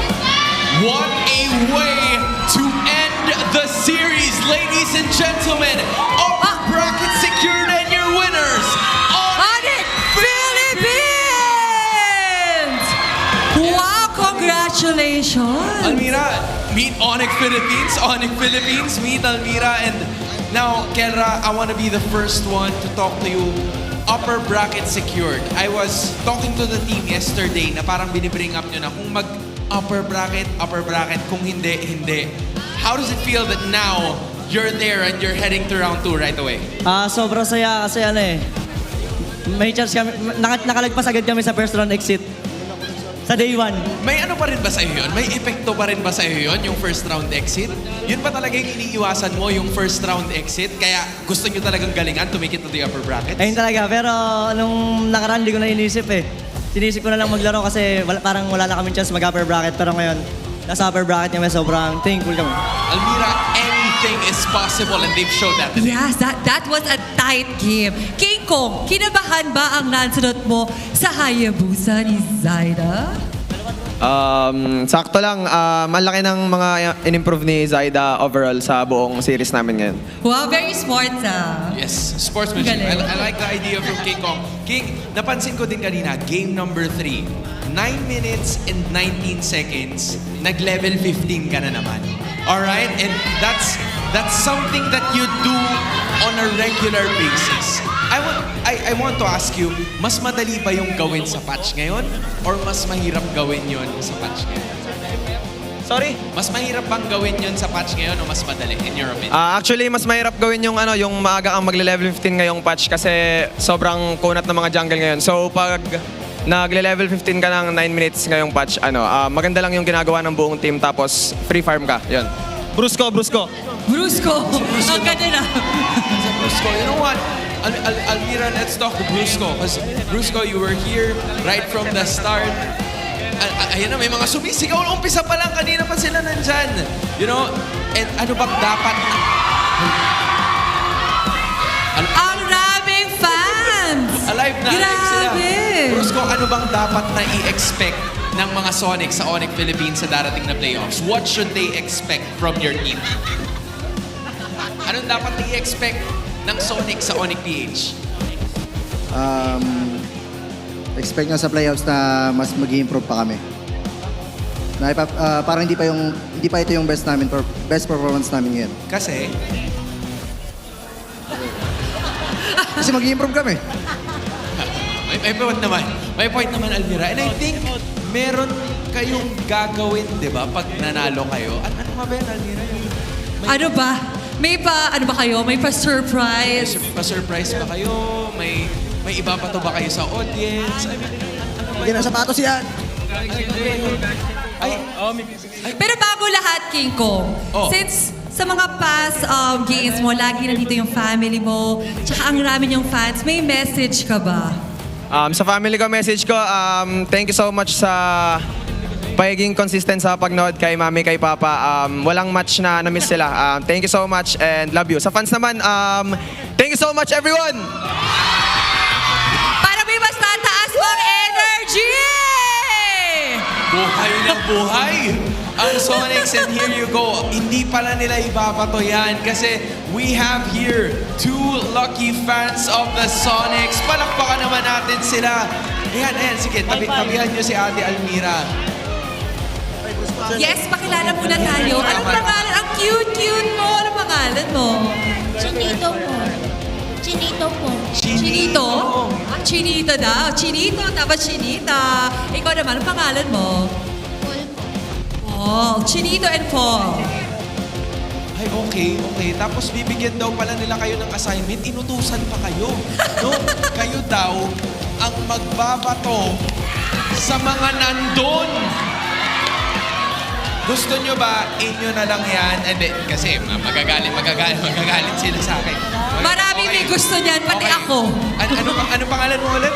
What a way to end the series, ladies and gentlemen. Upper bracket secured and your winners, ONIC Philippines! Wow, congratulations! Almira, meet ONIC Philippines, meet Almira. And now, Kelra, I want to be the first one to talk to you. Upper bracket secured. I was talking to the team yesterday na parang binibring up nyo na kung mag upper bracket, kung hindi. How does it feel that now you're there and you're heading to round 2 right away? Sobrang saya kasi may chance kami, nakalagpas agad kami sa first round exit. Sa day 1. May ano pa rin ba sa'yo yun? May epekto pa rin ba sa'yo yun, yung first round exit? Yun ba talaga yung iniiwasan mo, yung first round exit? Kaya gusto nyo talagang galingan to make it to the upper brackets? Ayun talaga, pero nung nakaraan di ko na inisip Sinisip ko na lang maglaro kasi parang wala na kaming chance mag-upper bracket. Pero ngayon, nasa upper bracket kami, sobrang thankful kami. Almira, anything is possible and they've showed that today. Yes, that was a tight game. King Kong, kinabahan ba ang nansunod mo sa Hayabusa ni Zaida? Sakto lang, malaki ng mga in-improve ni Zaida overall sa buong series namin ngayon. Wow, very smart Yes, sportsmanship. I like the idea from King Kong. King, napansin ko din kanina, game number 3. 9 minutes and 19 seconds, nag-level 15 ka na naman. Alright? And that's something that you do on a regular basis. I want to ask you, mas madali ba yung gawin sa patch ngayon? Or mas mahirap gawin yon sa patch ngayon? Sorry? Mas mahirap bang gawin yon sa patch ngayon o mas madali, in your opinion? Actually, mas mahirap gawin yung maaga kang magle-level 15 ngayong patch kasi sobrang kunat ng mga jungle ngayon. So pag nagle-level 15 ka ng 9 minutes ngayong patch, maganda lang yung ginagawa ng buong team tapos free farm ka. Yun. Brusco. Ang ganda na. Brusco, you know what? Almira, let's talk to Brusco. Because Brusco, you were here right from the start. Ayan na, may mga sumisigaw. Umpisa pa lang, kanina pa sila nandyan. You know, and ano bang dapat... Ang raming fans! Alive na, alive sila. Grabe! Brusco, ano bang dapat na i-expect ng mga Sonic sa ONIC Philippines sa darating na playoffs? What should they expect from your team? Anong dapat i-expect ng Sonic sa ONIC PH? Expect nyo sa playoffs na mas mag-improve pa kami. Parang hindi pa ito yung best performance namin ngayon. Kasi mag-improve kami. May point naman, Almira. And I think meron kayong gagawin, di ba, pag nanalo kayo. Ano nga ba yun, Almira? Ano ba? May ano ba kayo? May pa-surprise? Pa-surprise ba kayo? May iba pa to ba kayo sa audience? I mean, Hindi na sapatos yan. Pero bago lahat, King Kong, since sa mga past games mo, lagi nandito yung family mo, tsaka ang rami niyong fans, may message ka ba? Sa family ko, message ko, thank you so much sa pagiging consistent sa pagnood kay mami, kay papa. Walang match na na-miss sila. Thank you so much and love you. Sa fans naman, thank you so much everyone! Para may mas tataas mong energy! Buhay na buhay! Ang Sonics, and here you go. Hindi pala nila ibabato yan kasi we have here two lucky fans of the Sonics. Palakpakan naman natin sila. Ayan, sige, tabihan nyo si Ate Almira. Yes, pakilala muna tayo. Anong pangalan? Ang cute-cute mo. Anong pangalan mo? Chinito po. Chinito po. Chinito? Chinito daw. Chinito, tapos Chinita. Ikaw naman, anong pangalan mo? Paul. Chinito and Paul. Ay, okay. Tapos bibigyan daw pala nila kayo ng assignment. Inutusan pa kayo. No? Kayo daw ang magbabato sa mga nandun. Gusto nyo ba inyo na lang yan? Hindi, kasi magagalit sila sa akin. Maraming may gusto niyan, pati ako. Ano pangalan mo ulit?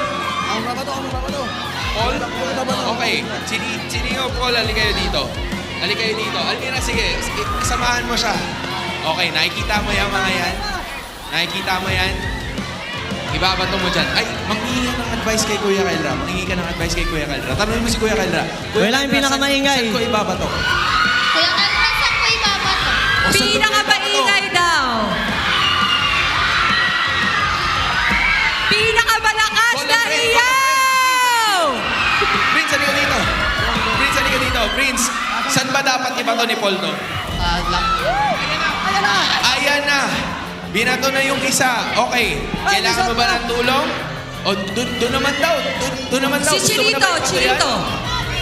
Ang babato. Paul? Okay. Sino Paul, halika kayo dito. Almira, sige, samahan mo siya. Okay, nakikita mo yung mga yan? Ibabato mo dyan. Ay, manghihingi ng advice kay Kuya Kylra. Tanungin mo si Kuya Kylra. Wala yung pinakamaingay. Saan ko ibabato? Kuya Kalma, saan ko ibabato? Pinakamaingay daw. Pinakamalakas na hiyaw! Prince, halika dito. Prince, saan ba dapat ibato ni Paul to? Ayan na. Binato na yung isa. Okay. Kailangan mo ba ng tulong? O, doon naman daw. Si Chinito.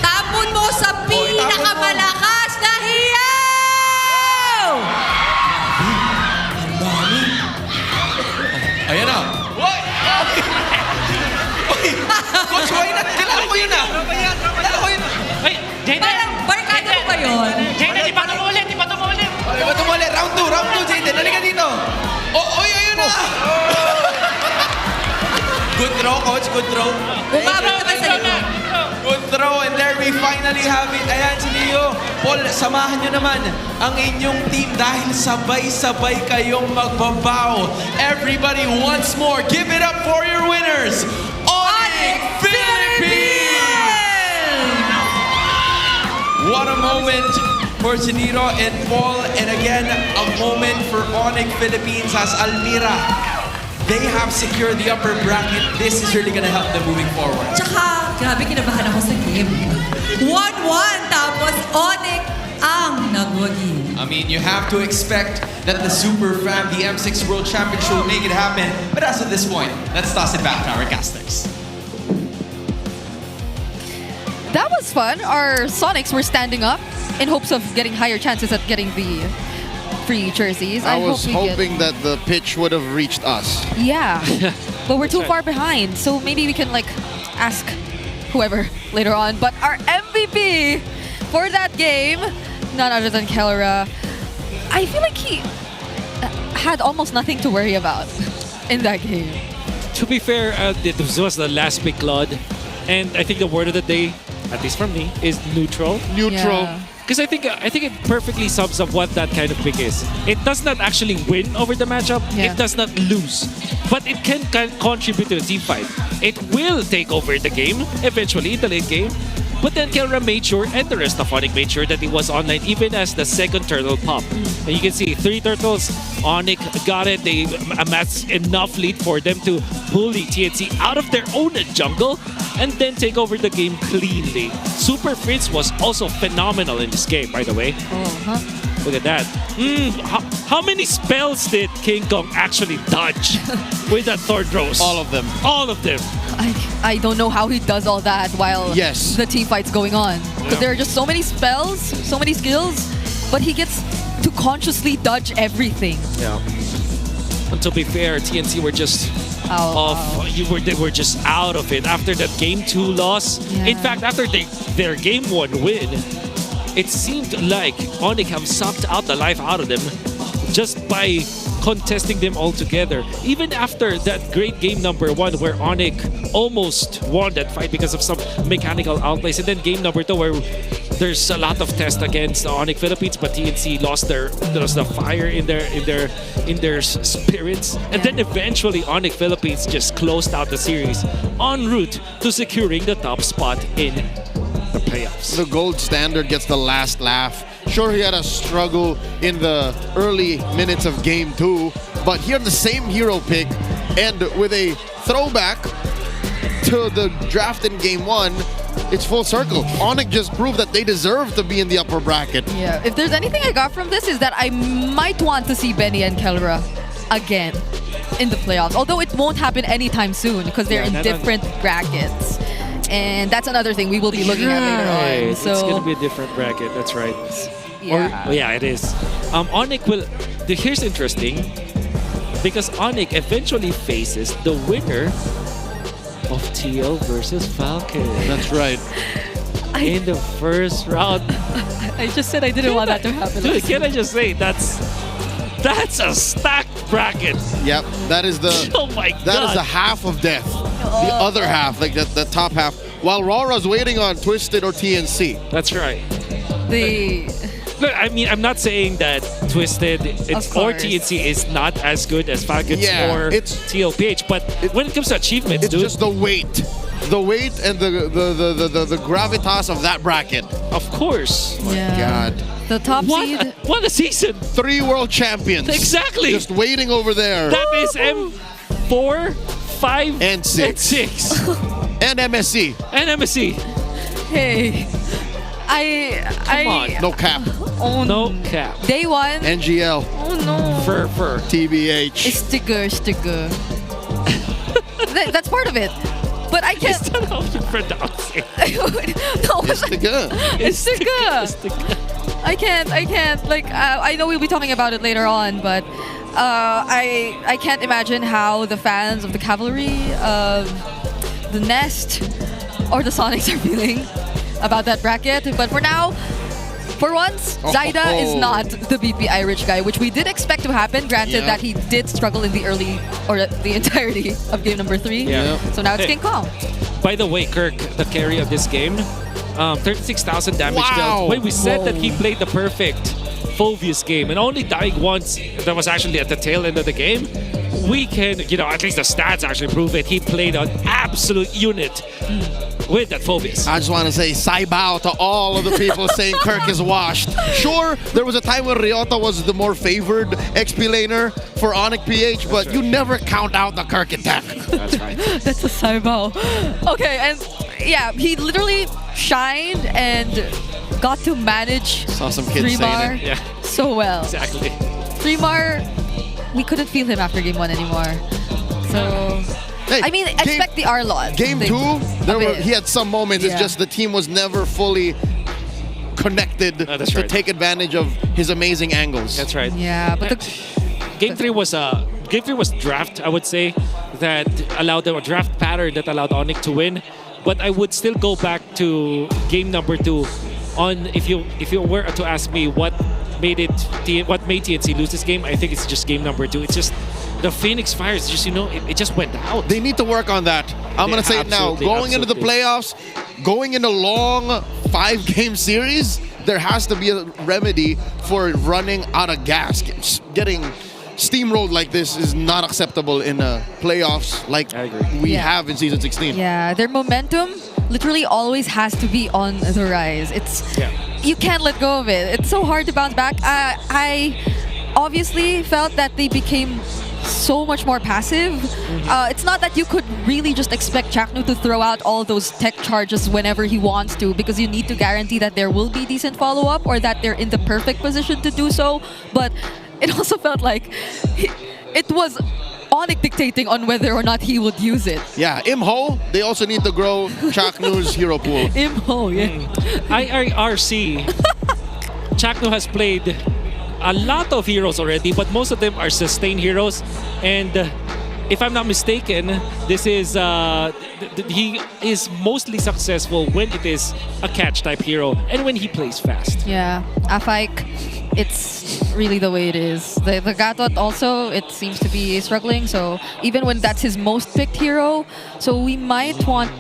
Tapon mo sa pinakamalakas na hiyaw! Ang dami. Ayan na. What? Coach, why not? Kilala ko yun ah. Ay, Jaden! Parang barkada mo ba yun? Jaden, ibato mo ulit! Round 2, Jaden. Halika dito. Ayun na. Good throw, Coach. Good throw. Umabot naman sa likod. Good throw, and there we finally have it. Ayan si Leo. Paul, samahan nyo naman ang inyong team dahil sabay-sabay kayong magbabaw. Everybody, once more, give it up for your winners, ONIC Philippines! What a moment for Chinito and Paul, and again, a moment for ONIC Philippines as Almira. They have secured the upper bracket. This is really gonna help them moving forward. Tsaka, grabe kinabahan ako sa game. 1-1, tapos ONIC ang nagwagi. I mean, you have to expect that the Super Fam, the M6 World Championship will make it happen. But as of this point, let's toss it back to our casters. That was fun. Our Sonics were standing up in hopes of getting higher chances at getting the free jerseys. I was hope we hoping that the pitch would have reached us. Yeah, but we're too far behind. So maybe we can ask whoever later on. But our MVP for that game, none other than Kelra. I feel like he had almost nothing to worry about in that game. To be fair, this was the last big Claude. And I think the word of the day, at least from me, is neutral. Because I think it perfectly sums up what that kind of pick is. It does not actually win over the matchup. Yeah. It does not lose. But it can contribute to the team fight. It will take over the game, eventually, in the late game. But then Kelra made sure, and the rest of ONIC made sure that it was online even as the second turtle popped. And you can see 3 turtles, ONIC got it. They amassed enough lead for them to bully TNC out of their own jungle and then take over the game cleanly. Super Fritz was also phenomenal in this game, by the way. Look at that. How many spells did King Kong actually dodge with that Third Rose? All of them. All of them. I don't know how he does all that while the team fight's going on. Because there are just so many spells, so many skills, but he gets to consciously dodge everything. Yeah. And to be fair, TNC were just they were just out of it after that game 2 loss. Yeah. In fact, after their game 1 win, it seemed like ONIC have sucked out the life out of them just by contesting them all together. Even after that great game number 1 where ONIC almost won that fight because of some mechanical outplays, and then game number 2 where there's a lot of test against the ONIC Philippines, but TNC lost the fire in their spirits, and then eventually ONIC Philippines just closed out the series en route to securing the top spot in the playoffs. The gold standard gets the last laugh. Sure, he had a struggle in the early minutes of game 2, but he had the same hero pick, and with a throwback to the draft in game 1, it's full circle. ONIC just proved that they deserve to be in the upper bracket. Yeah, if there's anything I got from this is that I might want to see Benny and Kelra again in the playoffs. Although it won't happen anytime soon because they're in different brackets. And that's another thing we will be looking at later on. So it's going to be a different bracket, that's right. Yeah. Yeah, it is. ONIC will... Here's interesting. Because ONIC eventually faces the winner of TL versus Falcon. That's right. In the first round. I just said I didn't want that to happen. Dude, can I just say, that's a stacked bracket. Yep, that is the... Oh my God. That is the half of death. The other half, like the top half. While Rora's waiting on Twisted or TNC. That's right. Look, I mean, I'm not saying that Twisted or TNC is not as good as Falcons or TLPH, but when it comes to achievements, it's just the weight. The weight and the gravitas of that bracket. Of course. Oh my God. The top seed. What a season. 3 world champions. Exactly. Just waiting over there. That is M4, 5, and 6. And MSC. And MSC. Hey. Come on. No cap. Oh, no cap. Day 1. NGL. Oh no. Fur. TBH. Sticker. That's part of it. But I can't... Is that how you pronounce it? No, Sticker. I can't. Like, I know we'll be talking about it later on, but I can't imagine how the fans of the Cavalry, the Nest, or the Sonics are feeling about that bracket. But for now, for once, Zaida is not the BPI rich guy, which we did expect to happen, granted that he did struggle in the early, or the entirety of game number 3. Yeah. So now it's King Kong. By the way, Kirk, the carry of this game, 36,000 damage dealt. When we said that he played the perfect Phobius game and only dying once, that was actually at the tail end of the game, we can, at least the stats actually prove it. He played an absolute unit with that Phobius. I just want to say Saibao to all of the people saying Kirk is washed. Sure, there was a time when Ryota was the more favored XP laner for ONIC PH, but you never count out the Kirk attack. That's right. That's a Saibao. Okay, and yeah, he literally shined and got to manage Saw some kids saying it. so well. Exactly. 3-Mar, we couldn't feel him after game 1 anymore. So... Hey, I mean, expect the R-Lot. Game 2, he had some moments. It's just the team was never fully connected to take advantage of his amazing angles. That's right. Yeah, but Game 3 was draft, I would say, that allowed them a draft pattern that allowed ONIC to win. But I would still go back to game number 2 on if you were to ask me what made TNC lose this game, I think it's just game number 2. It's just the Phoenix Fires, just it just went out. They need to work on that. I'm going to say it now. Going into the playoffs, going in a long 5-game series, there has to be a remedy for running out of gas. Getting steamrolled like this is not acceptable in playoffs like we have in Season 16. Yeah, their momentum literally always has to be on the rise. You can't let go of it. It's so hard to bounce back. I obviously felt that they became so much more passive. It's not that you could really just expect Chaknu to throw out all those tech charges whenever he wants to, because you need to guarantee that there will be decent follow-up or that they're in the perfect position to do so. But it also felt like it was ONIC dictating on whether or not he would use it. Yeah, Imho, they also need to grow Chaknu's hero pool. Imho, yeah. IRC, Chaknu has played a lot of heroes already, but most of them are sustained heroes. And if I'm not mistaken, this is he is mostly successful when it is a catch type hero and when he plays fast. Yeah, Afike, it's really the way it is. The Gatot also, it seems to be struggling. So even when that's his most picked hero, so we might want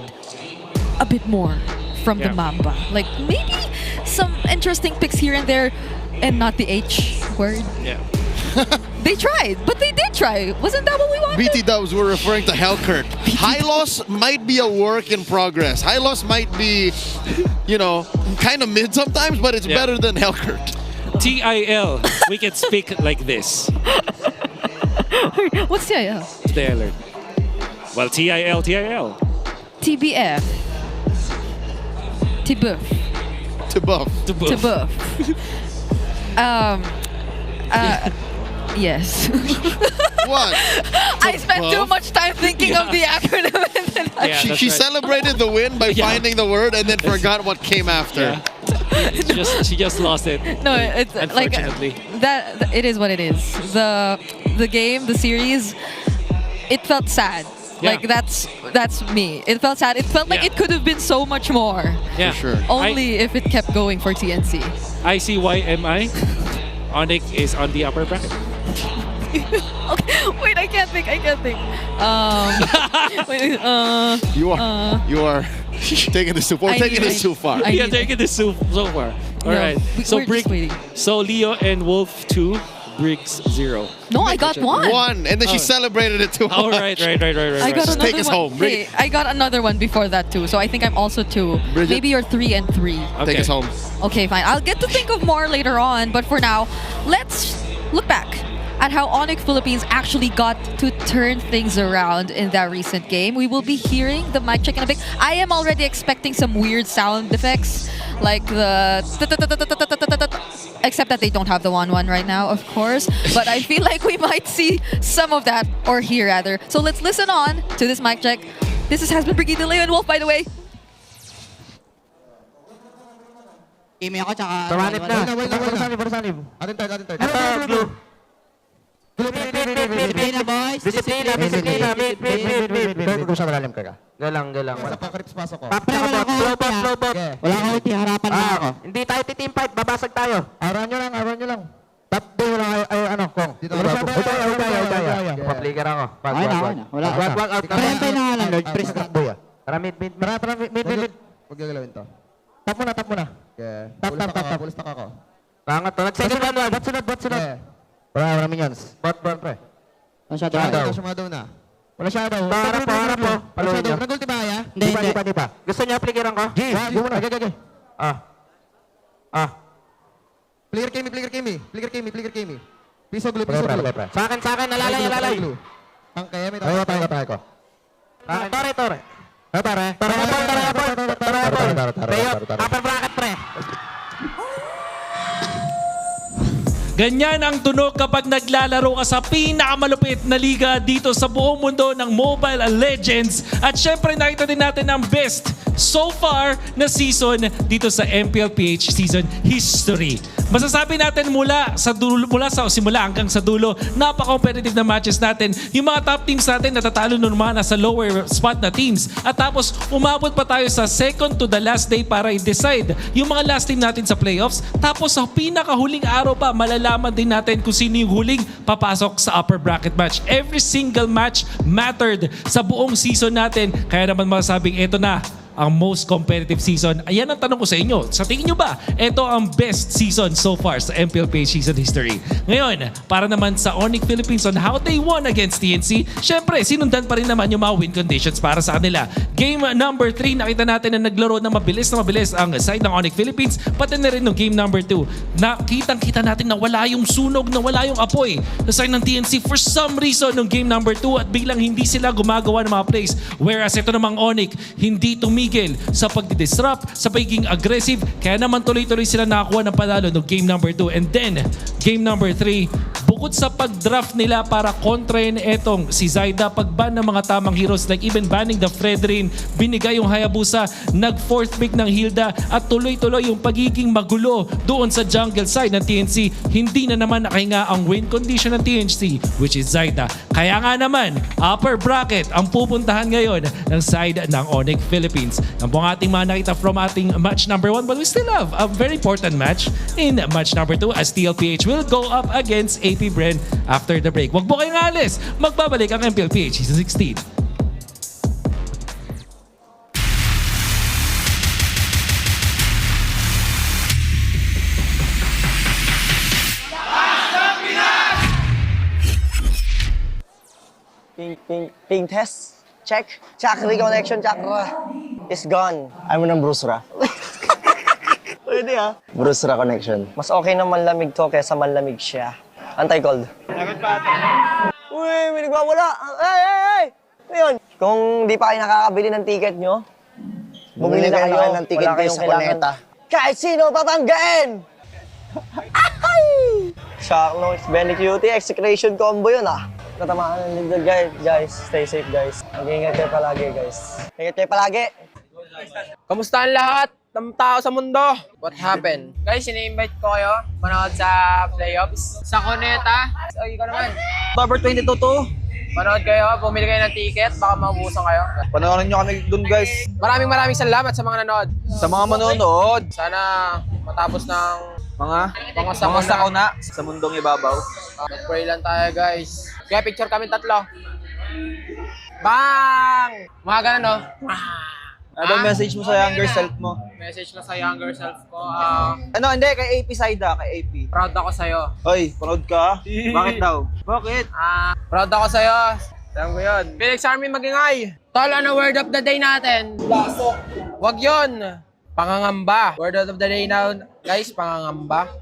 a bit more from the Mamba. Like maybe some interesting picks here and there, and not the H word. Yeah. They tried, but they did try. Wasn't that what we wanted? BT Dubs were referring to Hellkurt. High loss might be a work in progress. High loss might be, you know, kind of mid sometimes, but it's better than Hellkurt. TIL, we can speak like this. What's TIL? Today I learned. Well, TIL. TBF. Tibuff. Tibuff. Yes. What? I spent too much time thinking of the acronym. And then She celebrated the win by finding the word and then forgot what came after. She just lost it. No, it's like unfortunately. that. It is what it is. The game, the series, it felt sad. Yeah. Like that's me. It felt sad. It felt like it could have been so much more. Yeah, for sure. Only if it kept going for TNC. ICYMI. ONIC is on the upper bracket. Okay, wait, I can't think. You are taking this too far. Taking this too far. Taking this so far. All right. So So Leo and Wolf 2, Briggs 0. No, I got one. One, and then she celebrated it too much. Oh, right. I got Just another take us one. home. Hey, I got another one before that too. So I think I'm also 2. Bridget? Maybe you're 3 and 3. Take us home. Okay, fine. I'll get to think of more later on. But for now, let's look back at how ONIC Philippines actually got to turn things around in that recent game. We will be hearing the mic check in a bit. I am already expecting some weird sound effects, like the except that they don't have the 1-1 right now, of course. But I feel like we might see some of that, or hear rather. So let's listen on to this mic check. This has been Brigida Leo and Wolf, by the way. Imi ako, tsaka... Pamanip na. Sanib. Atin tayo. Blue. Disiplina, boys. Disiplina. Mid. Kung sa malalim ka. Galang. Wala pa krips pasok ko. Wala ko ulti, harapan na ako. Hindi tayo team fight, babasag tayo. Araw nyo lang. Top day wala Kong. Dito tayo. Papliker ako. Okay na. Wala. Wag out. Prempay na nga lang, Lord. Chris na. Tara mid. Huwag gagalawin to. Tap muna. Tap. Pulis ako. Pangat to. Nag-second round. Bot sunod. Wala minions. Bot, pre. Shadow na. Wala shadow. Harap po. Paluin nyo. Nag-ulti ba kaya? Hindi pa. Gusto niya plikiran ko? G muna. Okay. Pliker Kimi. Piso blue. Sa akin. Nalalay. Ang kaya may tayo ko. Tore. Tara. Upper bracket, pre. Ganyan ang tunog kapag naglalaro ka sa pinakamalupit na liga dito sa buong mundo ng Mobile Legends. At syempre nakita din natin ang best so far na season dito sa MPL PH season history. Masasabi natin mula sa simula hanggang sa dulo, napaka-competitive na matches natin. Yung mga top teams natin natatalo nung mga nasa lower spot na teams. At tapos umabot pa tayo sa second to the last day para i-decide yung mga last team natin sa playoffs. Tapos sa pinakahuling araw pa, malalaman din natin kung sino yung huling papasok sa upper bracket match. Every single match mattered sa buong season natin. Kaya naman masasabing ito na ang most competitive season. Ayan ang tanong ko sa inyo. Sa tingin nyo ba, ito ang best season so far sa MPL PH season history? Ngayon, para naman sa ONIC Philippines on how they won against TNC, syempre, sinundan pa rin naman yung mga win conditions para sa kanila. Game number 3, nakita natin na naglaro ng mabilis ang side ng ONIC Philippines, pati na rin ng game number 2. Nakitang-kita natin na wala yung sunog, na wala yung apoy sa side ng TNC for some reason ng game number 2 at biglang hindi sila gumagawa ng mga plays. Whereas ito namang ONIC, hindi tumigil sa pagdidisrupt, sa pagiging aggressive. Kaya naman tuloy-tuloy sila nakakuha ng panalo no game number 2. And then, game number 3, bukod sa pag-draft nila para kontrahin etong si Zyda, pag-ban ng mga tamang heroes like even banning the Fredrin, binigay yung Hayabusa, nag-fourth pick ng Hilda at tuloy-tuloy yung pagiging magulo doon sa jungle side ng TNC. Hindi na naman nakahinga ang win condition ng TNC, which is Zyda. Kaya nga naman, upper bracket ang pupuntahan ngayon ng side ng ONIC Philippines. Ang pong ating mga nakita from ating match number 1, but we still have a very important match in match number 2 as TLPH will go up against APBR after the break. Wag po kayong alis. Magbabalik ang MPLPH Season 16. Ping test. Check. Chakra connection, chakra. Is gone. I'm ng Brusra. Pwede ah. Brusra connection. Mas okay na manlamig to kaysa manlamig siya. Untitled. Uy, may nagwawala. Hey! Ngayon, kung di pa kayo nakakabili ng ticket nyo, bumili na kayo ng ticket kayo sa Cuneta. Kahit sino papanggain! Shock noise, Benny Cutie, execration combo yun ah. Natamaan ng ligdag guys. Stay safe guys. Mag-iingat kayo palagi guys. Ingat kayo palagi. Kamusta ang lahat ng tao sa mundo? What happened? Guys, ini-invite ko kayo manood sa playoffs. Sa Cuneta. Ikaw naman. October 22 to. Manood kayo, bumili kayo ng ticket, baka maubusan kayo. Panoorin nyo kami dun guys. Maraming salamat sa mga nanood. Sa mga manonood. Sana matapos ng mga sakuna sa mundong ibabaw. Mag-pray lang tayo guys. Kaya picture kami tatlo. Bang! Mga ganun no? Ano message mo sa younger self mo? Message ko sa younger self ko. Hindi, kay AP Saida, kay AP. Proud ako sa'yo. Hoy, proud ka? Bakit daw? Bakit? Proud ako sa'yo. Sabi ko yun. Felix Army magingay. Tol, ano word of the day natin? Wag yun. Pangangamba. Word of the day now, guys, pangangamba.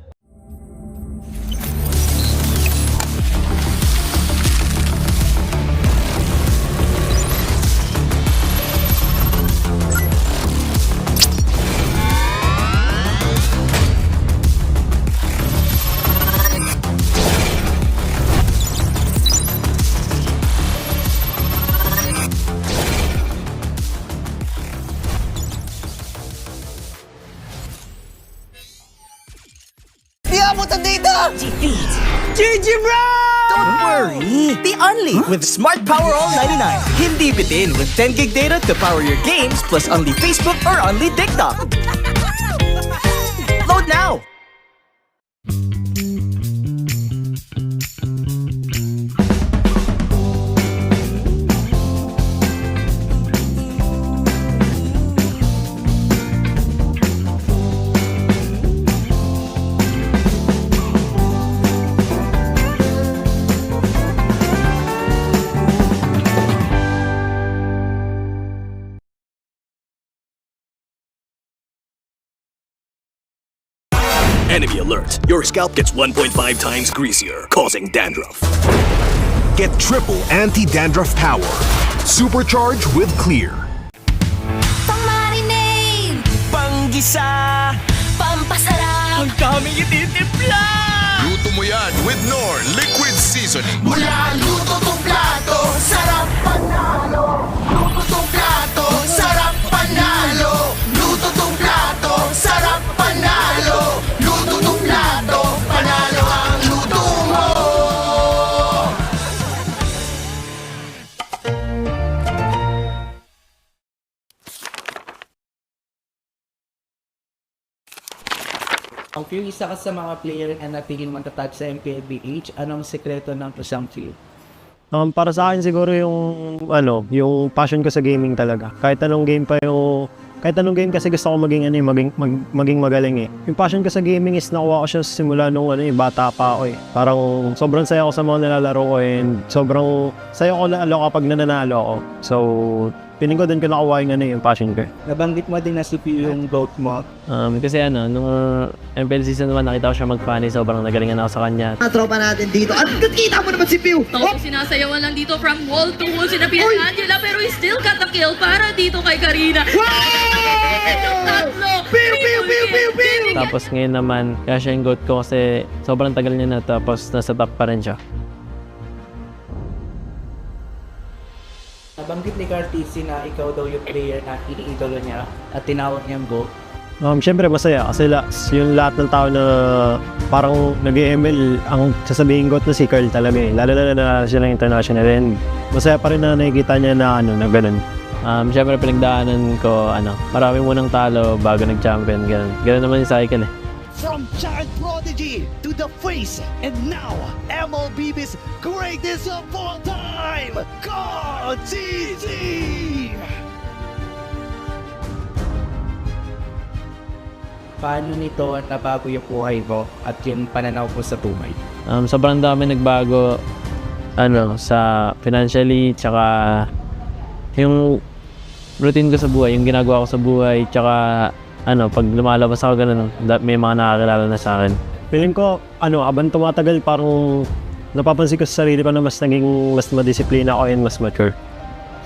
Di abutan dito! GG bro! Don't worry! The Unli with Smart Power All 99. Hindi bitin with 10 gig data to power your games plus Unli Facebook or Unli TikTok. Load now! Enemy alert. Your scalp gets 1.5 times greasier, causing dandruff. Get triple anti-dandruff power. Supercharge with Clear. Pang-marinade! Panggisa! Pampasarap! Ang daming ititimpla! Luto mo yan with Knorr Liquid Seasoning. Mula luto tong plato, sarap panalo. Luto tong plato, sarap panalo. Luto tong plato, sarap panalo. Luto tong plato, panalo ang luto mo. Kung isa ka sa mga player na napili matatag sa MPLPH, anong sekreto ng isang field? Para sa akin siguro yung passion ko sa gaming talaga. Kahit anong game kasi gusto ko maging magaling eh. Yung passion ko sa gaming is nakuha ko siya simula nung bata pa ako eh. Parang sobrang saya ko sa mga nilalaro ko and sobrang saya ko lalo kapag nananalo ako. So, Piling ko doon ko nakuha yung passion ko. Nabanggit mo din na si Pew yung GOAT mo. Kasi nung MPL Season 1, nakita ko siya mag-funny. Sobrang nagalingan ako sa kanya. Mga tropa natin dito. At kita mo naman si Pew. Ako sinasayawan lang dito from wall to wall si Napian Angela pero he still got the kill para dito kay Karina. Tapos ngayon naman, kaya siya yung GOAT ko kasi sobrang tagal niya na tapos nasa top pa rin siya. Nabanggit ni Cartesi na ikaw daw yung player na iniidolo niya at tinawag niyang GOAT. Siyempre masaya kasi yung lahat ng tao na parang nag-ML, ang sasabihin GOAT na si Carl talaga eh. Lalo na siya ng international and masaya pa rin na nakikita niya na ganun. Siyempre pinagdaanan ko, marami munang talo bago nag-champion, ganun. Ganun naman yung cycle eh. From child prodigy to the face, and now MLB's greatest of all time, Cartesi! Paano nito nabago yung buhay mo at yung pananaw mo sa buhay? Sobrang dami nagbago sa financially, tsaka yung routine ko sa buhay, yung ginagawa ko sa buhay, tsaka pag lumalabas ako ganun, may mga nakakilala na sa akin. Feeling ko, habang tumatagal, parang napapansin ko sa sarili ko na mas madisiplina ako and mas mature.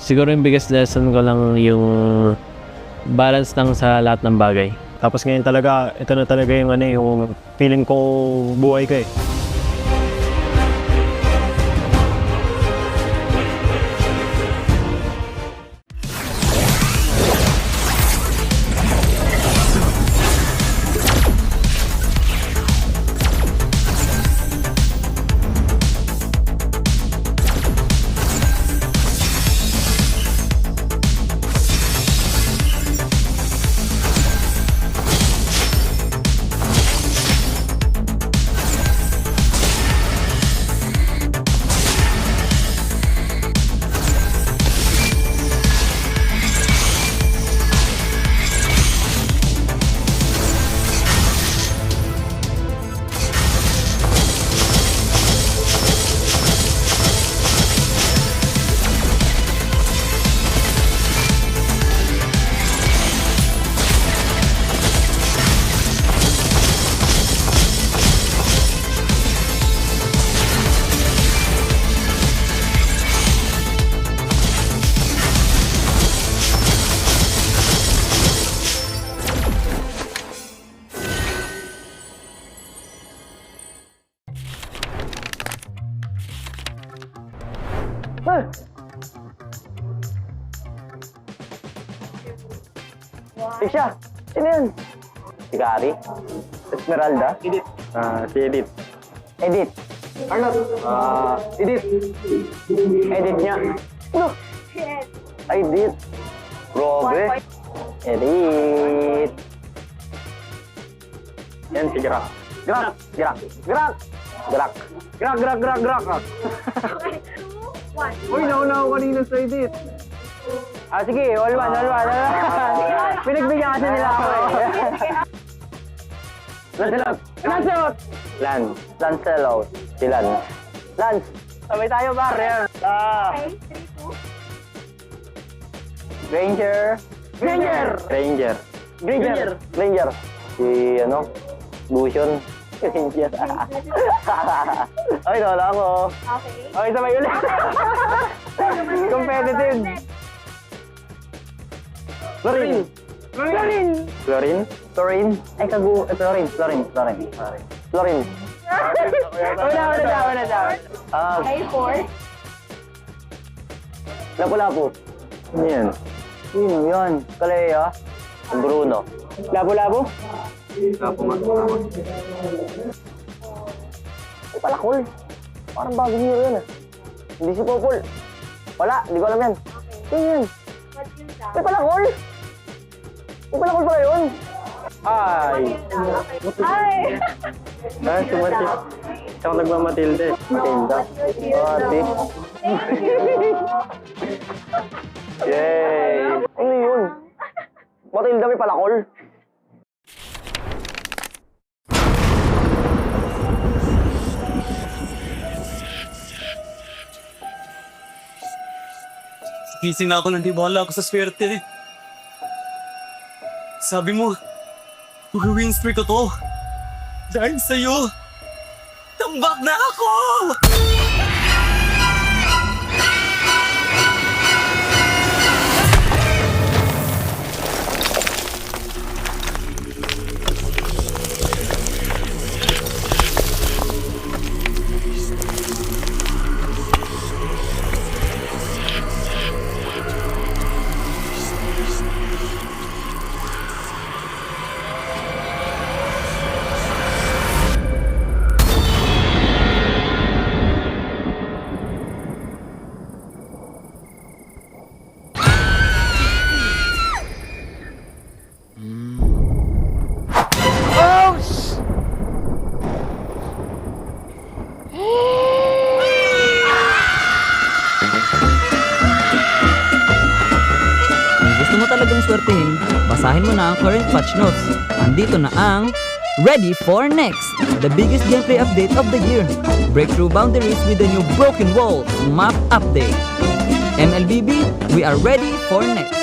Siguro yung biggest lesson ko lang yung balance lang sa lahat ng bagay. Tapos ngayon talaga, ito na talaga yung feeling ko buhay ko eh. Siya, sino yun? Si Gary? Esmeralda? Edith. Si Edith. Edith. Arnold. Edith. Edith niya. Ano? Edith. Robe. Edith. Yan si Gerak. Gerak. Gerak. Gerak. Gerak. Gerak, gerak, gerak, gerak. Uy, naunaw kanina sa Edith. Sige, all one. Pinagbigyan kasi nila ako eh. Lancelot! Lancelot! Lancelot. Si Lance. Lance! Sabay tayo, pare. Ranger. Si, Bution. Ranger. Ay, wala ako. Okay, sabay ulit. Competitive. Florin. Ay, Florin. Una. A4. Lapu-lapu. Ano yan? Sino yan? Kalea. Bruno. Lapu-lapu? Lapu nga. Ay, palakol. Parang bagong hero yan ah. Hindi si Popol. Wala, hindi ko alam yan. Sino yan? Ay, palakol! Ay, palakol pala yun! Ay! Si Matilde. Siyang nagmamatilde. Matilda. Ate. Yay! Ano yun? Matilda may palakol? Gising na ako, nandiwala ako sa swerte. Sabi mo, mag-win streak ko to. Dahil sa'yo, tambak na ako! Gusto mo talagang swertihin, basahin mo na ang current patch notes. Andito na ang Ready for Next, the biggest gameplay update of the year. Break through boundaries with the new Broken Walls map update. MLBB, we are ready for next.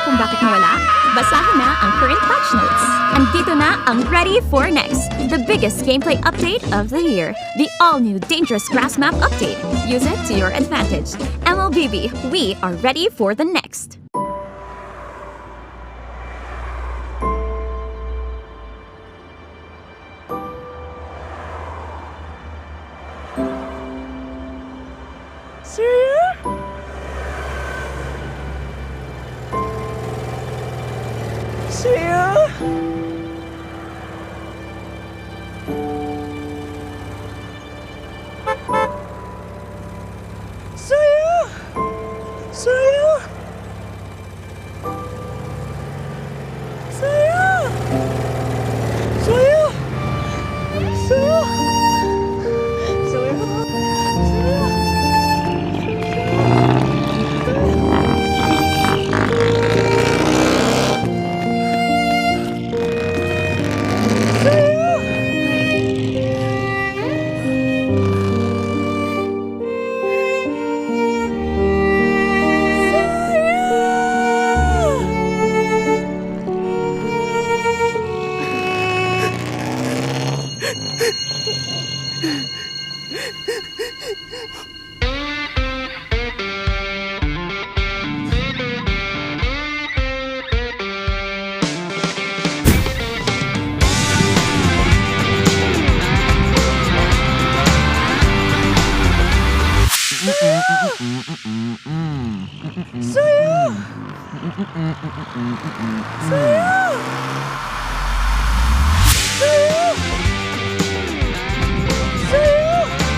Kung bakit nawala? Basahin na ang current patch notes. Andito na ang Ready for Next, the biggest gameplay update of the year. The all-new Dangerous Grass Map update. Use it to your advantage. MLBB, we are ready for the next.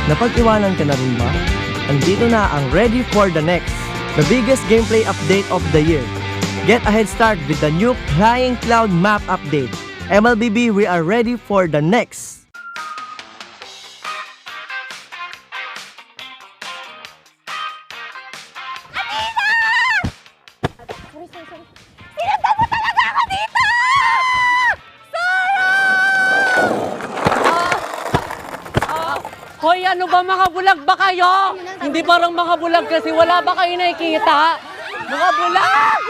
Napag-iwanan ka na rin ba? Andito na ang Ready for the Next, the biggest gameplay update of the year. Get a head start with the new Flying Cloud map update. MLBB, we are ready for the next. Hoy, ano ba mga bulag ba kayo? Hindi parang mga bulag kasi wala ba kayo nakikita? Mga bulag!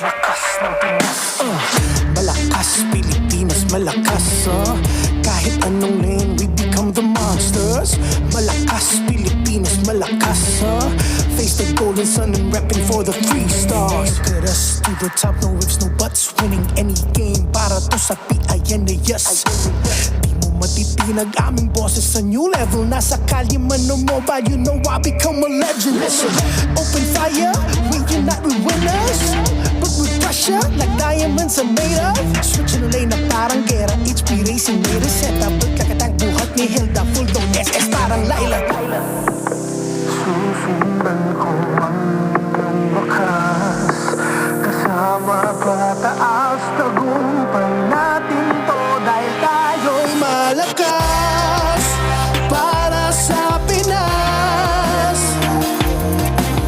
Lakas ng Pinas, malakas Pilipinas, malakas, kahit anong lane we become the monsters. Malakas Pilipinas, malakas, face the golden sun and repping for the 3 stars. Look at us to the top, no ifs, no buts, winning any game para to sa PINAS. Di mo matitinag aming boses sa new level. Nasa kalye man o mobile, you know I become a legend. Listen, open fire, we unite, we winners. But with pressure, like diamonds are made of. Switching the lane na parang gera, HP racing made a setup. Pagkakatang buhat ni Hilda, full dog SS parang Laila. Susundan ko ang iyong bakas, kasama pataas, tagumpay natin to dahil tayo'y malakas para sa Pinas.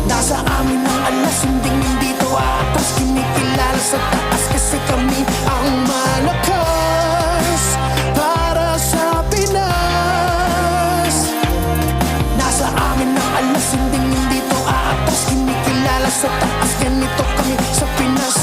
Nasa amin ang alas, hindi to atas, kinikilala sa taas kasi kami ang malakas para sa Pinas. Nasa amin ang alas, hindi to atas, kinikilala sa taas, ganito kami sa Pinas.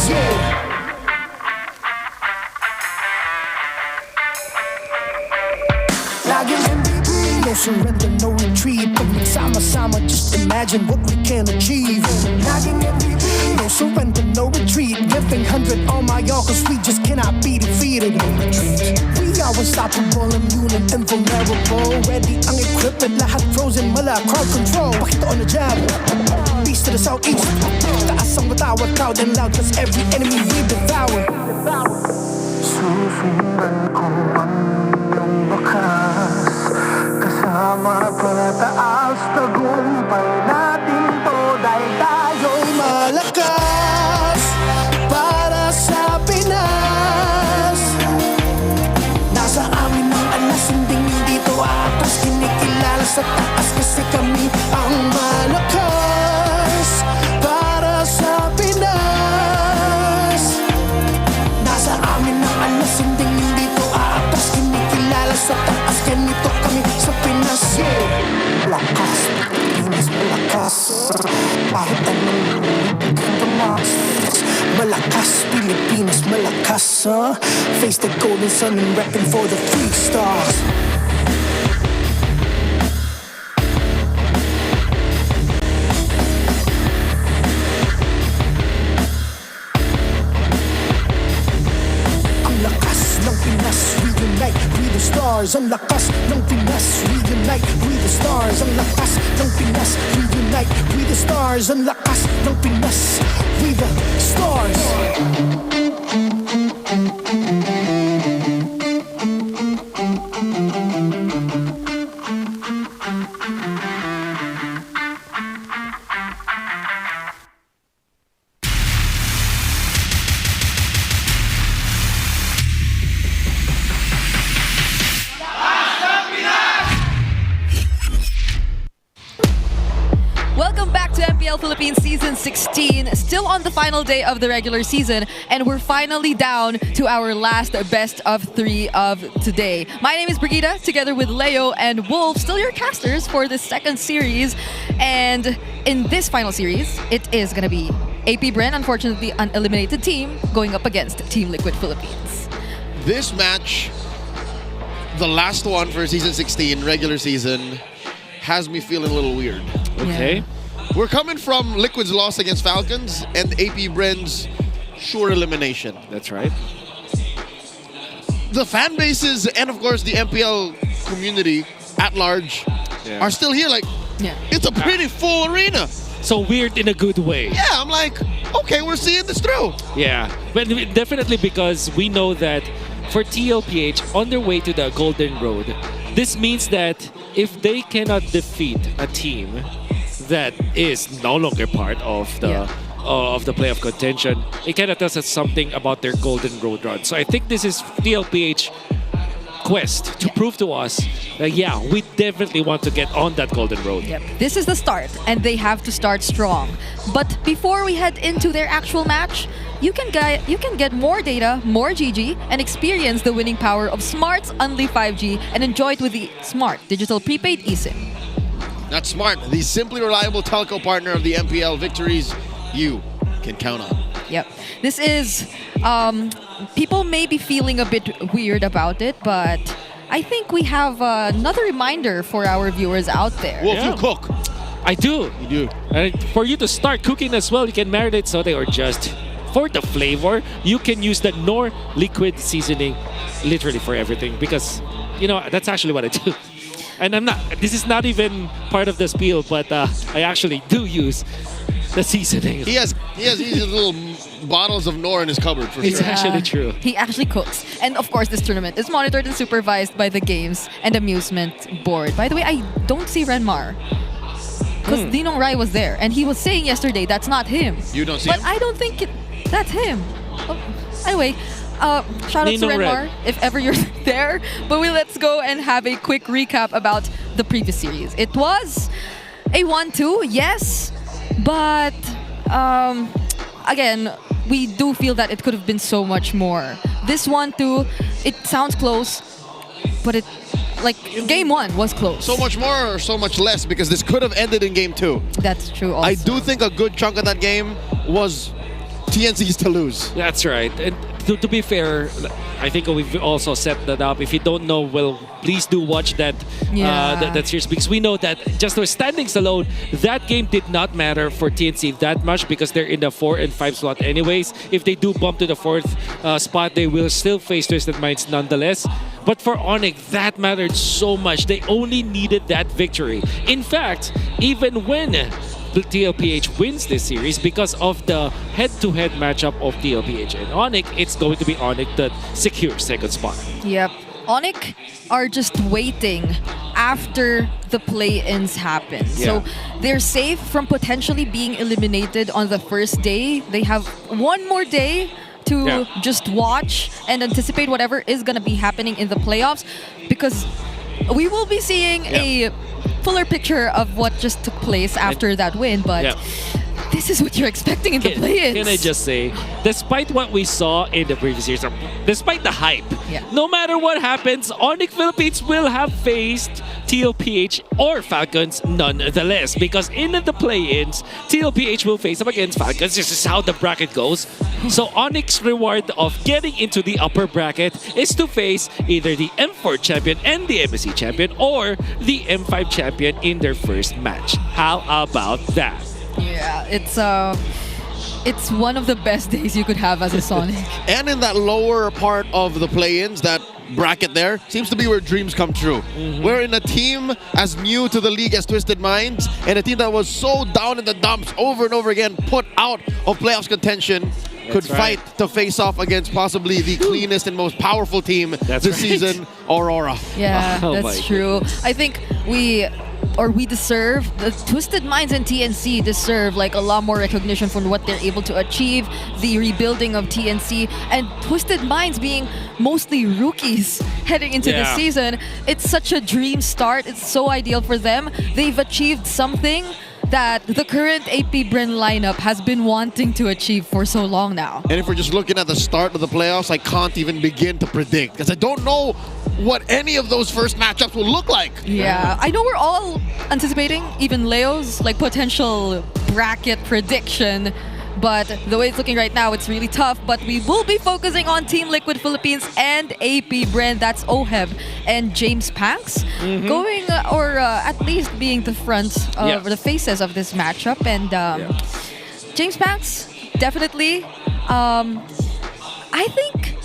Laging MVP, no surrender, no retreat. Pag nagsama-sama, just imagine what we can achieve. Laging MVP, no surrender, no retreat. Giving 100 on my all, cause we just cannot be defeated. No retreat. We are unstoppable, immune and invulnerable. Ready ang equipment, lahat frozen, mala, crowd control. Pakita on the jab, east to the southeast. Taas ang matawad, proud and loud, cause every enemy we devour. Susundan ko ang iyong bakas, kasama pataas, tagumpay natin to dahil tayo'y malakas para sa Pinas. Nasa amin ang alas, hindi to atas, kinikilala sa taas kasi kami ang malakas para sa Pinas. Nasa amin ang alas, hindi to atas, kinikilala sa taas, ganito kami sa Pinas. Malakas, Pinas, malakas, kahit anong malakas, Pilipinas, malakas, face the golden sun and repping for the 3 stars. Ang lakas ng Pinas, reunite with the stars. Ang lakas ng Pinas, reunite with the stars. Ang lakas ng Pinas, reunite with the stars. Ang lakas ng Pinas, with the stars. Welcome back to MPL Philippines Season 16, still on the final day of the regular season, and we're finally down to our last best of 3 of today. My name is Brigida, together with Leo and Wolf, still your casters for this second series. And in this final series, it is going to be APBR, unfortunately an eliminated team, going up against Team Liquid Philippines. This match, the last one for Season 16, regular season, has me feeling a little weird. Okay. We're coming from Liquid's loss against Falcons and APBR's sure elimination. That's right. The fan bases and, of course, the MPL community at large are still here. Like, it's a pretty full arena. So weird in a good way. Yeah, I'm like, okay, we're seeing this through. Yeah, but definitely because we know that for TLPH, on their way to the Golden Road, this means that if they cannot defeat a team that is no longer part of the playoff contention, it kind of tells us something about their Golden Road run. So I think this is TLPH quest to prove to us that we definitely want to get on that Golden Road. Yep. This is the start, and they have to start strong. But before we head into their actual match, you can get more data, more GG, and experience the winning power of Smart's Unli 5G and enjoy it with the Smart Digital Prepaid eSIM. That's Smart, the simply reliable telco partner of the MPL victories you can count on. Yep. This is, people may be feeling a bit weird about it, but I think we have another reminder for our viewers out there. Well, if you cook. I do. You do. And for you to start cooking as well, you can marinate, saute, or just for the flavor, you can use the Knorr liquid seasoning literally for everything because, that's actually what I do. And this is not even part of the spiel, but I actually do use the seasoning. He has these little bottles of Knorr in his cupboard for It's sure. actually true. He actually cooks. And of course, this tournament is monitored and supervised by the Games and Amusement Board. By the way, I don't see Renmar. Because Dinong Rai was there. And he was saying yesterday, that's not him. You don't see but him? I don't think that's him. Anyway, shout out to Ninong Renmar Red. if ever you're there. But let's go and have a quick recap about the previous series. It was a 1-2, yes. But again, we do feel that it could have been so much more. This 1-2, it sounds close, but game 1 was close. So much more or so much less because this could have ended in game 2. That's true also. I do think a good chunk of that game was TNC's to lose. That's right. And to be fair, I think we've also set that up. If you don't know, well, please do watch that that series because we know that just with standings alone, that game did not matter for TNC that much because they're in the 4 and 5 slot anyways. If they do bump to the 4th spot, they will still face Twisted Minds nonetheless. But for ONIC, that mattered so much. They only needed that victory. In fact, even when the TLPH wins this series because of the head-to-head matchup of TLPH and ONIC, it's going to be ONIC that secures second spot. Yep. ONIC are just waiting after the play-ins happen. So they're safe from potentially being eliminated on the first day. They have one more day to just watch and anticipate whatever is going to be happening in the playoffs because we will be seeing a fuller picture of what just took place after that win, but this is what you're expecting in the play-ins. Can I just say, despite what we saw in the previous years, despite the hype, no matter what happens, ONIC Philippines will have faced TLPH or Falcons nonetheless. Because in the play-ins, TLPH will face up against Falcons. This is how the bracket goes. So ONIC's reward of getting into the upper bracket is to face either the M4 champion and the MSC champion or the M5 champion in their first match. How about that? Yeah, it's one of the best days you could have as a Sonic. And in that lower part of the play-ins, that bracket there, seems to be where dreams come true. We're in a team as new to the league as Twisted Minds, and a team that was so down in the dumps over and over again, put out of playoffs contention, could fight to face off against possibly the cleanest and most powerful team this season, Aurora. Yeah, that's true. I think we deserve, the Twisted Minds and TNC deserve like a lot more recognition for what they're able to achieve, the rebuilding of TNC, and Twisted Minds being mostly rookies heading into the season. It's such a dream start. It's so ideal for them. They've achieved something that the current APBR lineup has been wanting to achieve for so long now. And if we're just looking at the start of the playoffs, I can't even begin to predict because I don't know what any of those first matchups will look like. Yeah, I know we're all anticipating even Leo's like potential bracket prediction, but the way it's looking right now, it's really tough. But we will be focusing on Team Liquid Philippines and APBR. That's Oheb and James Panks going, or at least being the front of the faces of this matchup. And James Panks, definitely, I think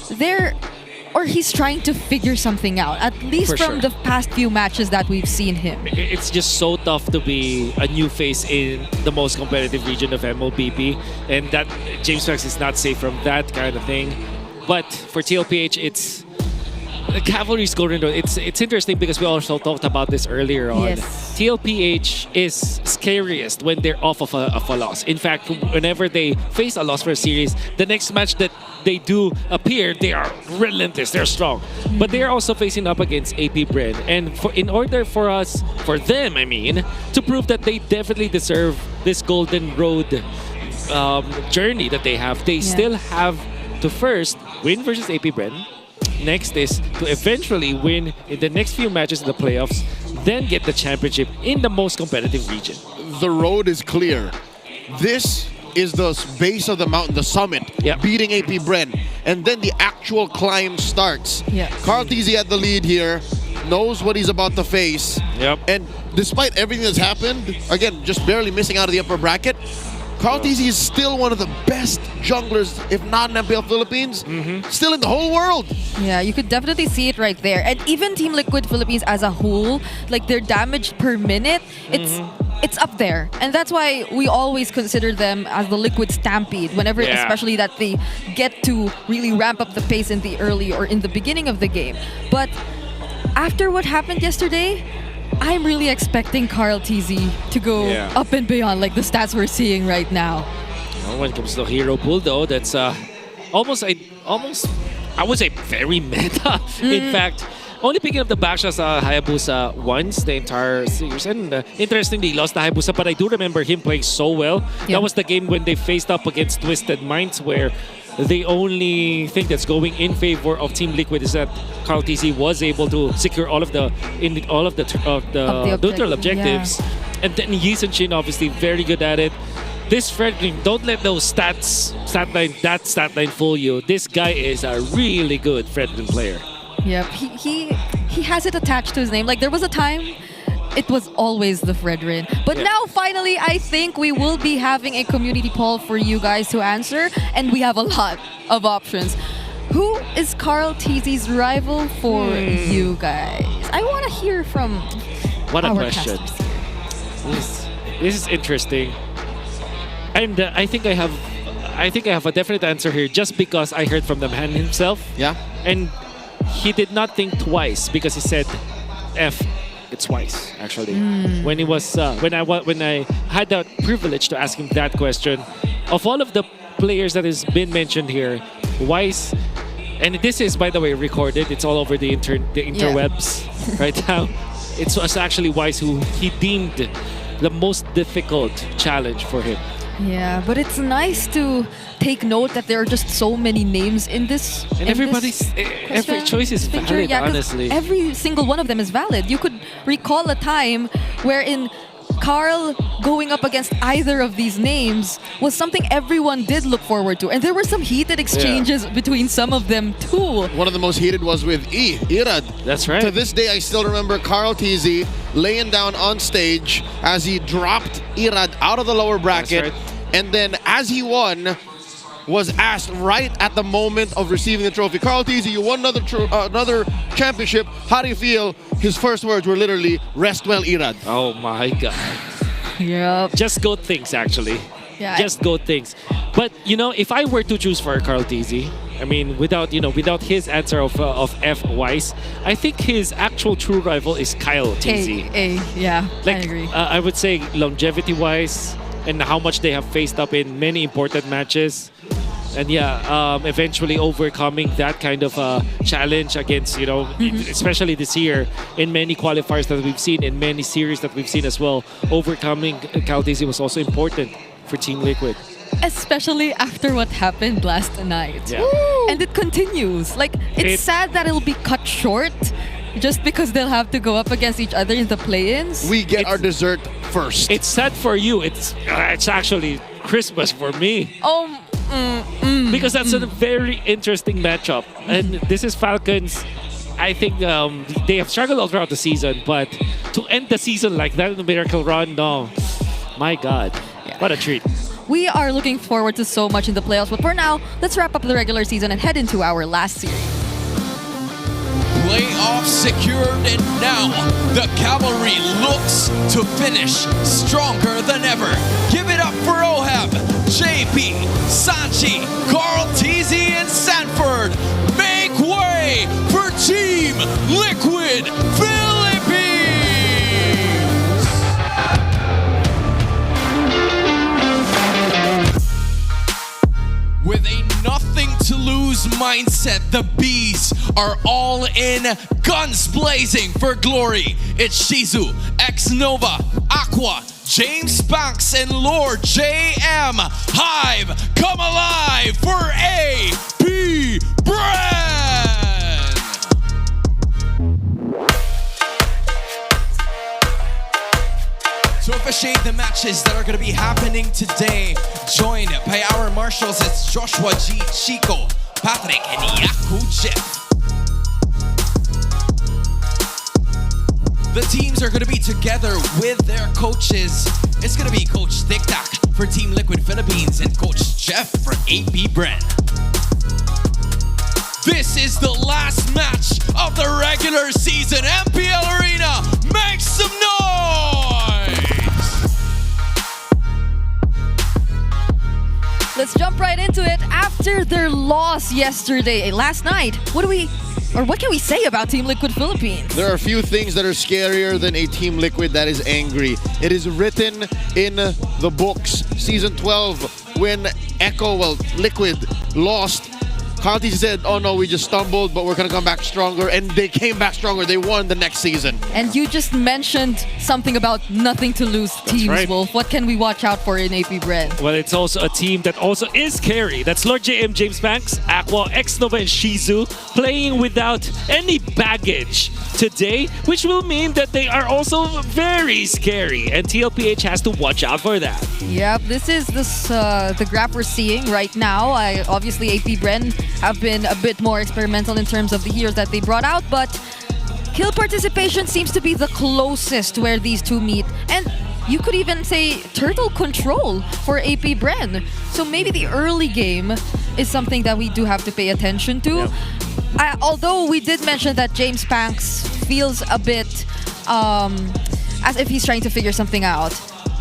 he's trying to figure something out, at least from the past few matches that we've seen him. It's just so tough to be a new face in the most competitive region of MLBB, and that James Max is not safe from that kind of thing. But for TLPH, it's Cavalry's going to. It's interesting because we also talked about this earlier on. Yes. TLPH is scariest when they're off of a loss. In fact, whenever they face a loss for a series, the next match that they do appear, they are relentless, they're strong. But they are also facing up against APBR. And in order for them, to prove that they definitely deserve this golden road journey that they have, they still have to first win versus APBR. Next is to eventually win in the next few matches in the playoffs, then get the championship in the most competitive region. The road is clear. This is the base of the mountain, the summit, beating AP and then the actual climb starts. Carl TZ had the lead here, knows what he's about to face, and despite everything that's happened, again, just barely missing out of the upper bracket, Carl TZ is still one of the best junglers, if not in MPL Philippines, still in the whole world. Yeah, you could definitely see it right there. And even Team Liquid Philippines as a whole, like their damage per minute, it's up there. And that's why we always consider them as the Liquid Stampede, whenever, especially that they get to really ramp up the pace in the early or in the beginning of the game. But after what happened yesterday, I'm really expecting Carl TZ to go up and beyond like the stats we're seeing right now. Well, when it comes to hero pool though, that's almost I would say very meta. In fact, only picking up the backshots Hayabusa once the entire series. And interestingly, he lost the Hayabusa, but I do remember him playing so well. That was the game when they faced up against Twisted Minds, where the only thing that's going in favor of Team Liquid is that Carl TZ was able to secure all of the neutral objectives. And then Yi Sun-shin obviously very good at it. This Fredrin, don't let those stat line fool you. This guy is a really good Fredrin player. Yep, he has it attached to his name. Like there was a time it was always the Fredrin. But now, finally, I think we will be having a community poll for you guys to answer. And we have a lot of options. Who is Carl TZ's rival for you guys? I want to hear from what a our question. casters. This is interesting. And I think I have a definite answer here just because I heard from the man himself. Yeah. And he did not think twice because he said F. It's Weiss, actually. When he was when I had the privilege to ask him that question, of all of the players that has been mentioned here, Weiss, and this is by the way recorded, it's all over the interwebs right now. It was actually Weiss who he deemed the most difficult challenge for him. Yeah, but it's nice to take note that there are just so many names in this. And every choice is valid, honestly. Every single one of them is valid. You could recall a time wherein Carl going up against either of these names was something everyone did look forward to. And there were some heated exchanges between some of them too. One of the most heated was with Irad. That's right. To this day, I still remember Carl TZ laying down on stage as he dropped Irad out of the lower bracket. And then as he won, was asked right at the moment of receiving the trophy, Carl TZ, you won another championship. How do you feel? His first words were literally, rest well, Irad. Oh my God. Yep. Just good things, actually. Yeah. Just good things. But, you know, if I were to choose for Carl TZ, I mean, without his answer of F Weiss, I think his actual true rival is Kyle TZ. Yeah, like, I agree. I would say longevity-wise and how much they have faced up in many important matches. And eventually overcoming that kind of challenge against, especially this year in many qualifiers that we've seen, in many series that we've seen as well, overcoming Carl TZ was also important for Team Liquid. Especially after what happened last night. Yeah. And it continues. Like, it's sad that it'll be cut short just because they'll have to go up against each other in the play-ins. We get our dessert first. It's sad for you. It's actually Christmas for me. Because that's a very interesting matchup. And this is Falcons. I think they have struggled all throughout the season, but to end the season like that in the Miracle Run, no. My God. What a treat. We are looking forward to so much in the playoffs, but for now, let's wrap up the regular season and head into our last series. Playoffs secured, and now the cavalry looks to finish stronger than ever. Give it up for Ohab, JP, Sanchi, Carl TZ, and Sanford. Make way for Team Liquid Philippines! With a nothing-to-lose mindset, the Bees are all in, guns blazing for glory. It's Shizu, X-Nova, Aqua, James Banks, and Lord JM. Hive, come alive for APBR! To officiate the matches that are going to be happening today, joined by our marshals. It's Joshua G, Chico, Patrick, and Yaku Jeff. The teams are going to be together with their coaches. It's going to be Coach Tic Tac for Team Liquid Philippines and Coach Jeff for APBR. This is the last match of the regular season. MPL Arena, make some noise! Let's jump right into it. After their loss yesterday, last night, what can we say about Team Liquid Philippines? There are a few things that are scarier than a Team Liquid that is angry. It is written in the books. Season 12, when Liquid lost, Conti said, oh no, we just stumbled, but we're going to come back stronger. And they came back stronger. They won the next season. And you just mentioned something about nothing to lose teams, right. Wolf. What can we watch out for in APBR? Well, it's also a team that also is scary. That's Lord JM, James Banks, Aqua, X-Nova, and Shizu playing without any baggage today, which will mean that they are also very scary. And TLPH has to watch out for that. Yep, this is the graph we're seeing right now. Obviously, APBR have been a bit more experimental in terms of the heroes that they brought out, but kill participation seems to be the closest where these two meet. And you could even say turtle control for APBR. So maybe the early game is something that we do have to pay attention to. Yep. Although we did mention that James Banks feels a bit as if he's trying to figure something out.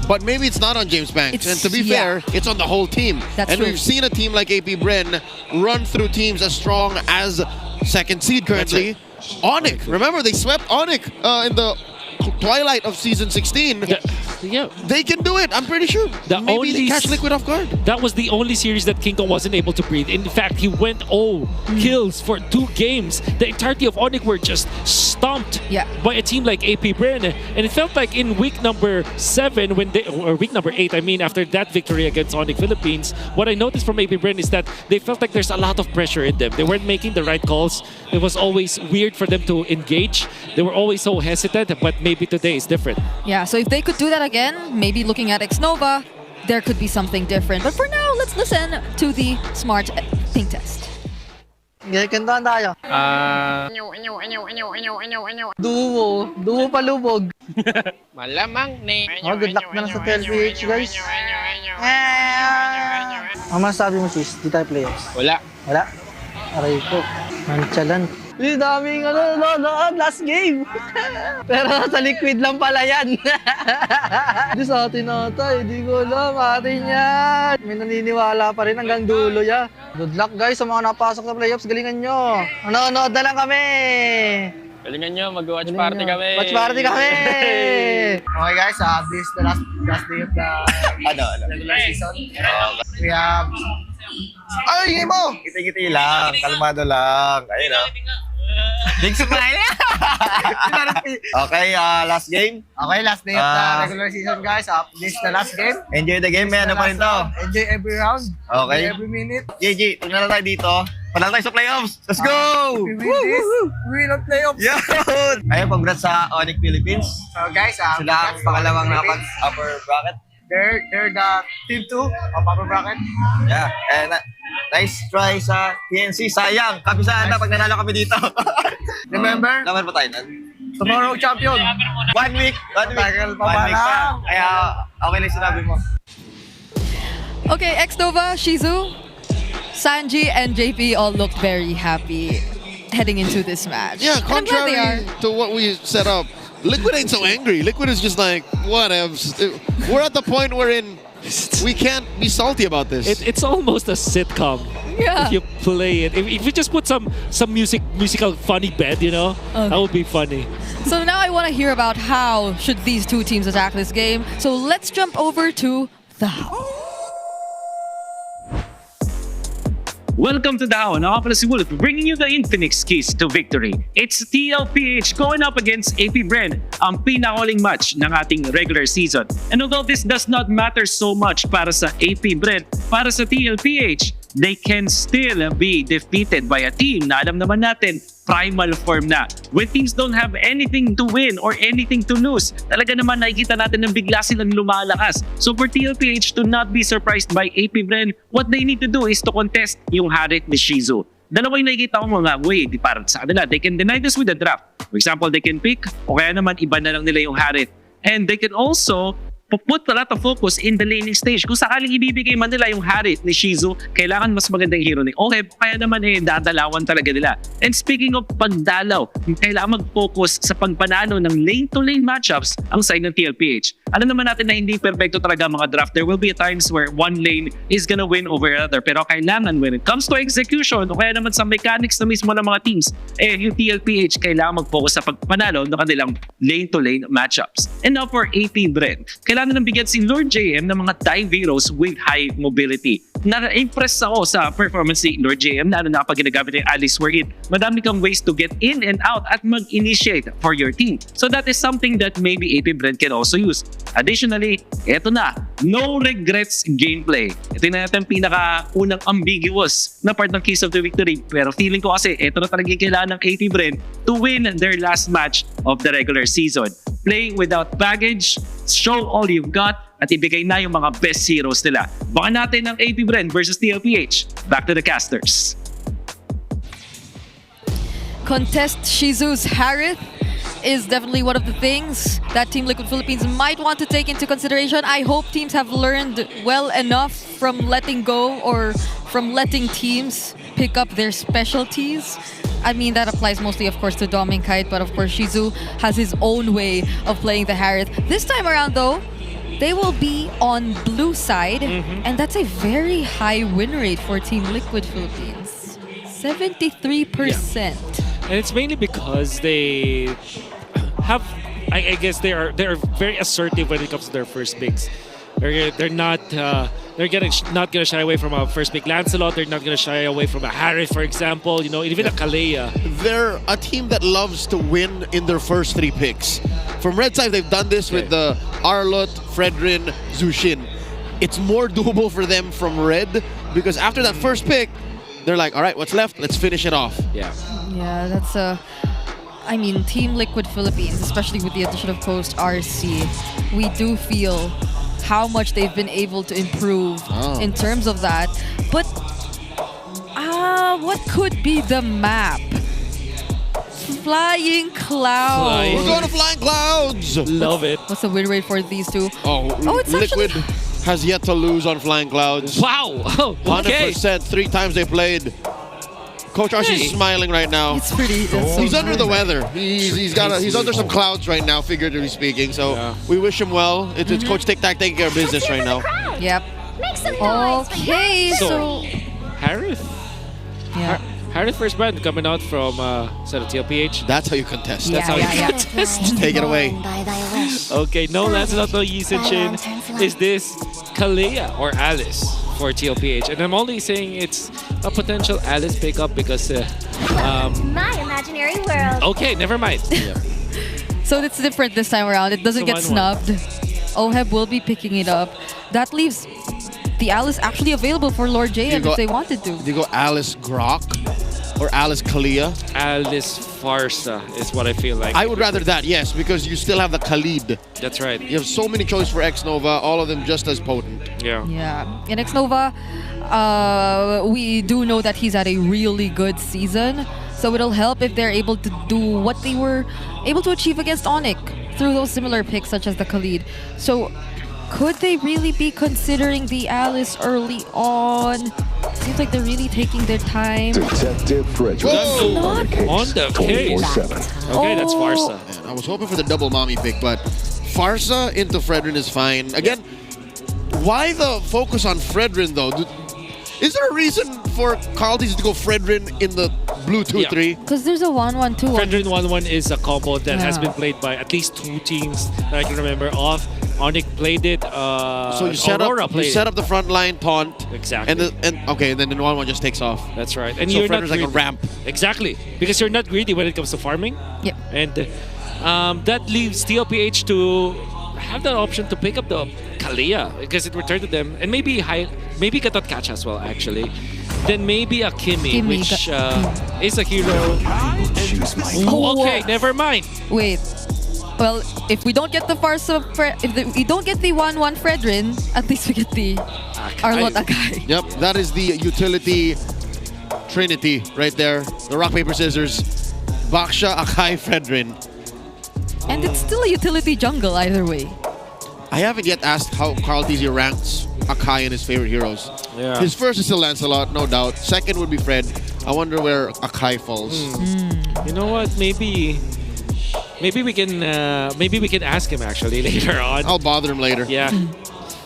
But maybe it's not on James Banks. And to be fair, it's on the whole team. That's true. We've seen a team like APBR run through teams as strong as second seed currently. ONIC. Remember, they swept ONIC in the twilight of season 16. Yeah. They can do it, I'm pretty sure. Maybe they catch Liquid off guard. That was the only series that King Kong wasn't able to breathe. In fact, he went 0 kills for 2 games. The entirety of ONIC were just stomped by a team like APBR. And it felt like in week number 7, or week number 8, I mean, after that victory against ONIC Philippines, what I noticed from APBR is that they felt like there's a lot of pressure in them. They weren't making the right calls. It was always weird for them to engage. They were always so hesitant, but maybe today is different. Yeah, so if they could do that again, maybe looking at X-Nova, there could be something different. But for now, let's listen to the smart ping test. Kantahan tayo. Duo palubog. Malamang ni. Good luck na lang sa TLPH, guys. Ang masasabi mo, sis, di tayo playoffs? Wala. Aray ko. Manchalan. Hindi, daming last game. Pero sa Liquid lang pala yan. Hindi sa atin ata, hindi ko alam. Atin yan. May naniniwala pa rin hanggang dulo ya. Good luck guys sa mga napasok sa playoffs. Galingan nyo. Nanonood na lang kami. Galingan nyo, mag-watch party kami. Watch party kami. Okay guys, this is the last day of the regular season. We have... Ay, hindi mo! Kiti-kiti lang, kalmado lang. Ayun na. Big smile! Okay, last game. Okay, last day of the regular season, guys. This is the last game. Enjoy the game, man. Ano pa rin to? Enjoy every round. Okay. Enjoy every minute. JG, tignan na tayo dito. Panalo tayo sa playoffs. Let's go! If we win this, we win ang playoffs. Yun! Ayun, congrats sa ONIC Philippines. So guys, sila ang pangalawang upper bracket. They're the team 2 of upper bracket. Yeah, and nice try sa TNC. Sayang, kabisaan na pag nanalo kami dito. Remember? Laban pa tayo nan. Tomorrow champion. 1 week. Tagal pa lang. Kaya okay lang sinabi mo. Okay, X-Nova, Shizu, Sanji, and JP all looked very happy heading into this match. Yeah, contrary to what we set up, Liquid ain't so angry. Liquid is just like, whatever. We're at the point wherein we can't be salty about this. It's almost a sitcom. Yeah. If you play it. If you just put some musical funny bed, you know, that would be funny. So now I want to hear about how should these two teams attack this game. So let's jump over to the how. Welcome to the How, and ako pala si Wolf, bringing you the Infinix keys to victory. It's TLPH going up against APBR, ang pinakahuling match ng ating regular season. And although this does not matter so much para sa APBR, para sa TLPH, they can still be defeated by a team na alam naman natin, primal form na. When teams don't have anything to win or anything to lose, talaga naman nakikita natin na bigla silang lumalakas. So for TLPH to not be surprised by APBR, what they need to do is to contest yung Harit ni Shizu. Dalawa yung nakikita ko mga way, di parang sa kanila. They can deny this with the draft. For example, they can pick o kaya naman iba na lang nila yung Harit. And they can also put a lot of focus in the laning stage. Kung sakaling ibibigay man nila yung Harit ni Shizu, kailangan mas magandang hero ni Oheb, kaya naman dadalawan talaga nila. And speaking of pagdalaw, kailangan mag-focus sa pagpanalo ng lane-to-lane matchups ang side ng TLPH. Alam naman natin na hindi perfecto talaga mga draft. There will be times where one lane is gonna win over another. Pero kailangan when it comes to execution o kaya naman sa mechanics na mismo ng mga teams, yung TLPH kailangan mag-focus sa pagpanalo ng kanilang lane-to-lane matchups. And now for APBR, kailangan nang bigyan si Lord JM ng mga dive heroes with high mobility. Na-impress ako sa performance ni Lord JM na kapag ginagamit yung Alice wherein madami kang ways to get in and out at mag-initiate for your team. So that is something that maybe APBR can also use. Additionally, eto na, no regrets gameplay. Ito na natin pinaka-unang ambiguous na part ng Keys of the Victory. Pero feeling ko kasi eto na talaga kailangan ng APBR to win their last match of the regular season. Playing without baggage, show all you've got, at ibigay na yung mga best heroes nila. Baka natin ang APBR versus TLPH. Back to the casters. Contest Shizu's Harith is definitely one of the things that Team Liquid Philippines might want to take into consideration. I hope teams have learned well enough from letting go or from letting teams pick up their specialties. I mean, that applies mostly, of course, to Dom and Kite, but of course, Shizu has his own way of playing the Harith. This time around, though, they will be on blue side, and that's a very high win rate for Team Liquid Philippines. 73%. And it's mainly because they have, I guess they're very assertive when it comes to their first picks. They're not gonna shy away from a first pick Lancelot. They're not gonna shy away from a Harith, for example. You know, even a Kalea. They're a team that loves to win in their first 3 picks. From Red side, they've done this with the Arlott, Fredrin, Zushin. It's more doable for them from Red because after that first pick, they're like, all right, what's left? Let's finish it off. Yeah. Yeah, that's I mean, Team Liquid Philippines, especially with the addition of Post RC, we do feel how much they've been able to improve in terms of that. But what could be the map? Flying Clouds. We're going to Flying Clouds. Love it. What's the win rate for these two? It's Liquid has yet to lose on Flying Clouds. Wow. Okay. 100%. 3 times they played. Coach Archie is smiling right now. It's pretty. He's under the weather. He's under some clouds right now, figuratively speaking. So we wish him well. It's Coach Tic Tac taking care of business right now. Yep. Make some noise. Okay, so Harith. Yeah. Harith first brand coming out from TLPH. That's how you contest. That's how you contest. Take it away. Okay, no Lancelot, no Yi Sin. Is this Kalea or Alice for TLPH? And I'm only saying it's a potential Alice pickup because My imaginary world. okay, never mind. So it's different this time around. It doesn't get snubbed. Oheb will be picking it up. That leaves the Alice actually available for Lord JM if they wanted to. Do you go Alice Grok or Alice Kalea? Alice Farsa is what I feel like. I would rather that, yes, because you still have the Khalid. That's right. You have so many choices for X-Nova, all of them just as potent. Yeah. Yeah. In X-Nova, we do know that he's had a really good season. So it'll help if they're able to do what they were able to achieve against ONIC through those similar picks such as the Khalid. So could they really be considering the Alice early on? Seems like they're really taking their time. Detective Frederick. On the case. Okay, that's Farsa. Man, I was hoping for the double mommy pick, but Farsa into Fredrin is fine. Again, why the focus on Fredrin though? Is there a reason for Carlties to go Fredrin in the blue 2-3? Because there's a 1-1-2. Fredrin 1-1 is a combo that has been played by at least 2 teams that I can remember of. ONIC played it. So you set up the front line taunt. Exactly. And then the 1-1 just takes off. That's right. And so you're not like a ramp. Exactly. Because you're not greedy when it comes to farming. Yep. And that leaves TLPH to have that option to pick up the Kalia, because it returned to them, and maybe Gatot Catch as well, actually. Then maybe a Kimmy, which is a hero. Okay, never mind. Wait. Well, if we don't get the Farsa, we don't get the 1-1 Fredrin, at least we get the Arlot Akai. Yep, that is the utility trinity right there. The rock, paper, scissors. Baksha, Akai, Fredrin. And it's still a utility jungle either way. I haven't yet asked how Carl TZ ranks Akai and his favorite heroes. Yeah. His first is still Lancelot, no doubt. Second would be Fred. I wonder where Akai falls. You know what? Maybe we can ask him actually later on. I'll bother him later. Yeah.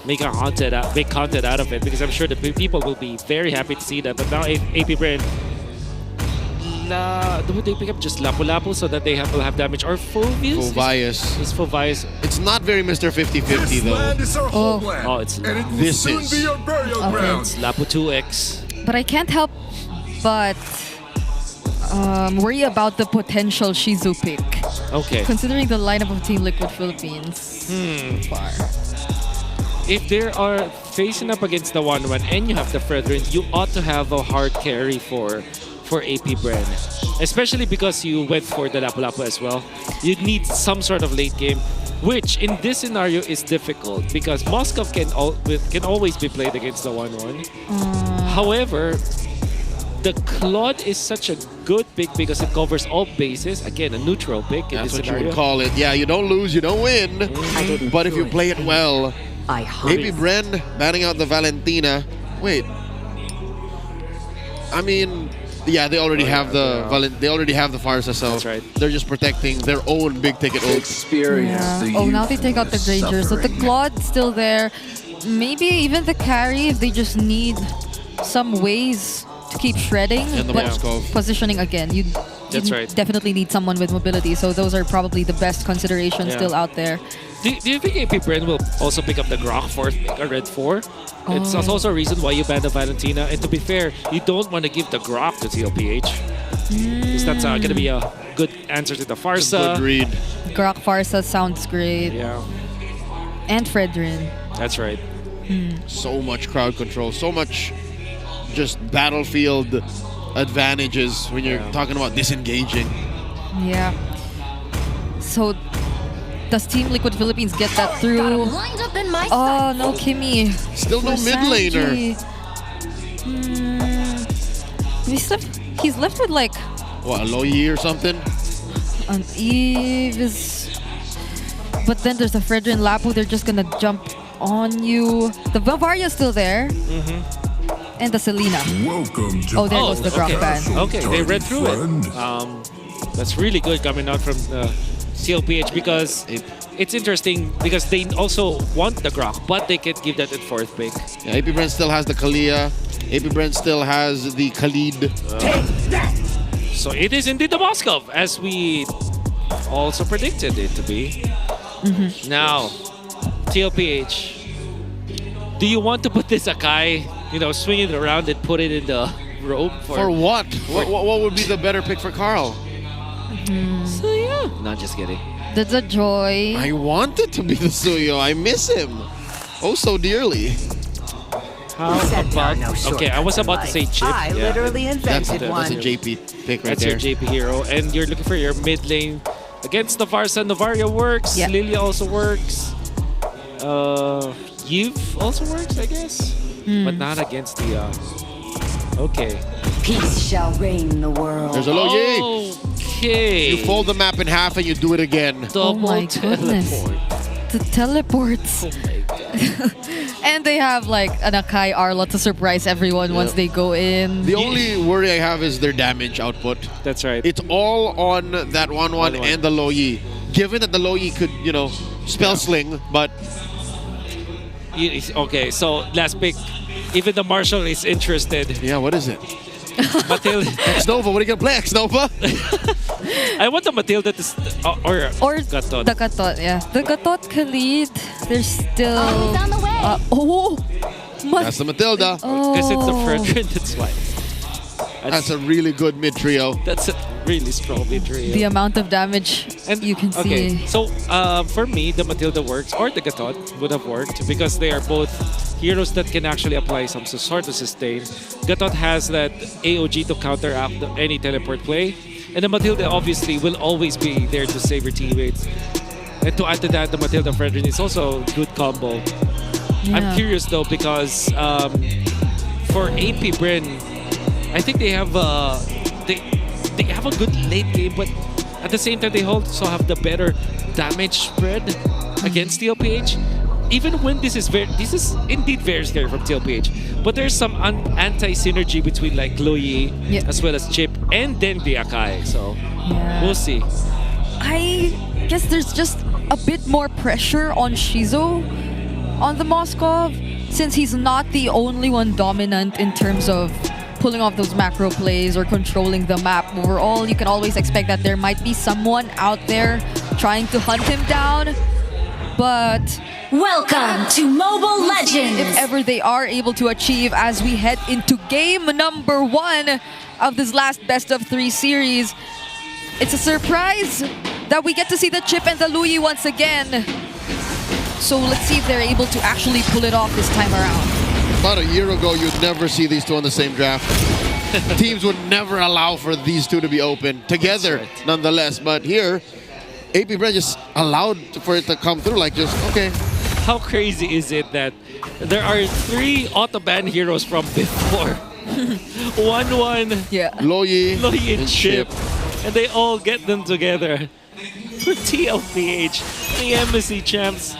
Make content out of it, because I'm sure the people will be very happy to see that. But now APBR, would they pick up just Lapu-Lapu so that they will have damage, or Fulvius? Fulvius. It's Fulvius. It's not very Mr. 50-50 though. Oh, it's this is. It's Lapu 2X. But I can't help but worry about the potential Shizu pick. Okay. Considering the lineup of Team Liquid Philippines so far. If they are facing up against the 1-1 and you have the Fredrin, you ought to have a hard carry for APBR. Especially because you went for the Lapu-Lapu as well. You need some sort of late game, which in this scenario is difficult because Moscow can always be played against the 1-1. However, the Claude is such a good pick because it covers all bases. Again, a neutral pick in That's this what scenario. you would call it. Yeah, you don't lose, you don't win. But if you play it well, APBR banning out the Valentina. Wait. I mean, yeah, they already have the Farsa, so That's right. They're just protecting their own big ticket ults. Oh, now they take out the Granger. So the Claude's still there. Maybe even the carry if they just need some ways to keep shredding. And the but Moskov. positioning again, you That's right. definitely need someone with mobility. So those are probably the best considerations still out there. Do you think APBR will also pick up the Grok 4th pick, a Red 4? It's also a reason why you ban the Valentina. And to be fair, you don't want to give the Grok to TLPH. Because that's going to be a good answer to the Farsa. Good read. Grok Farsa sounds great. Yeah. And Fredrin. That's right. So much crowd control, so much just battlefield advantages when you're talking about disengaging. Yeah. So does Team Liquid Philippines get that through? Oh, no Kimmy. Still no mid laner. He's left with like... What, a Loyi or something? An Eve is... But then there's a Fredrin Lapu. They're just gonna jump on you. The Bavaria's still there. And the Selena. Oh, there goes the Grok ban. Okay, they read through it. That's really good coming out from CLPH because it's interesting because they also want the Grok, but they can't give that in 4th pick. Yeah, APBR still has the Kalia. APBR still has the Khalid. So it is indeed the Moscow, as we also predicted it to be. Now, TLPH, do you want to put this Akai, swing it around and put it in the rope? For what? What would be the better pick for Carl? So yeah. Not just kidding. The Joy. I want it to be the Suyo. I miss him. Oh, so dearly. How about... Okay, I was about to say Chip. I literally invented That's a JP pick right That's there. your JP hero. And you're looking for your mid lane against Navarsa. Navaria works. Yep. Lilia also works. You've also works, I guess. But not against the... Okay. Peace shall reign in the world. There's a Loyi. Okay. You fold the map in half and you do it again. Oh my goodness. The teleports. Oh my god. And they have like an Akai Arla to surprise everyone once they go in. The only worry I have is their damage output. That's right. It's all on that 1-1 and the Loyi. Given that the Loyi could, spell sling, but... Okay, so last pick. Even the Marshal is interested. Yeah, what is it? Matilda. X-Nova, what are you going to play, X-Nova? I want the Matilda to... Or Gatot. The Gatot, yeah. The Gatot Khalid, they're still... on the way. That's the Matilda. Because it's a Fredrin, that's why. That's a really good mid trio. That's a really strong mid trio. The amount of damage you can see. Okay, so for me, the Matilda works, or the Gatot would have worked because they are both heroes that can actually apply some sort of sustain. Gatot has that AOG to counteract any teleport play, and the Matilda obviously will always be there to save her teammates. And to add to that, the Matilda Fredrin is also a good combo. Yeah. I'm curious though because for AP Bren, I think they have they have a good late game, but at the same time they also have the better damage spread against TLPH. Even when this is indeed very scary from TLPH, but there's some anti-synergy between like Chloe as well as Chip and then the Akai. So we'll see. I guess there's just a bit more pressure on Shizo on the Moskov, since he's not the only one dominant in terms of pulling off those macro plays or controlling the map. Overall, you can always expect that there might be someone out there trying to hunt him down. But welcome to Mobile Legends! If ever they are able to achieve as we head into game number 1 of this last best of 3 series, it's a surprise that we get to see the Chip and the Louis once again. So let's see if they're able to actually pull it off this time around. About a year ago, you'd never see these two on the same draft. Teams would never allow for these two to be open together, nonetheless. But here, APBR just allowed for it to come through, like just, okay. How crazy is it that there are 3 auto-ban heroes from before? 1-1, Loyi and Chip. And they all get them together. For TLPH, the Embassy champs,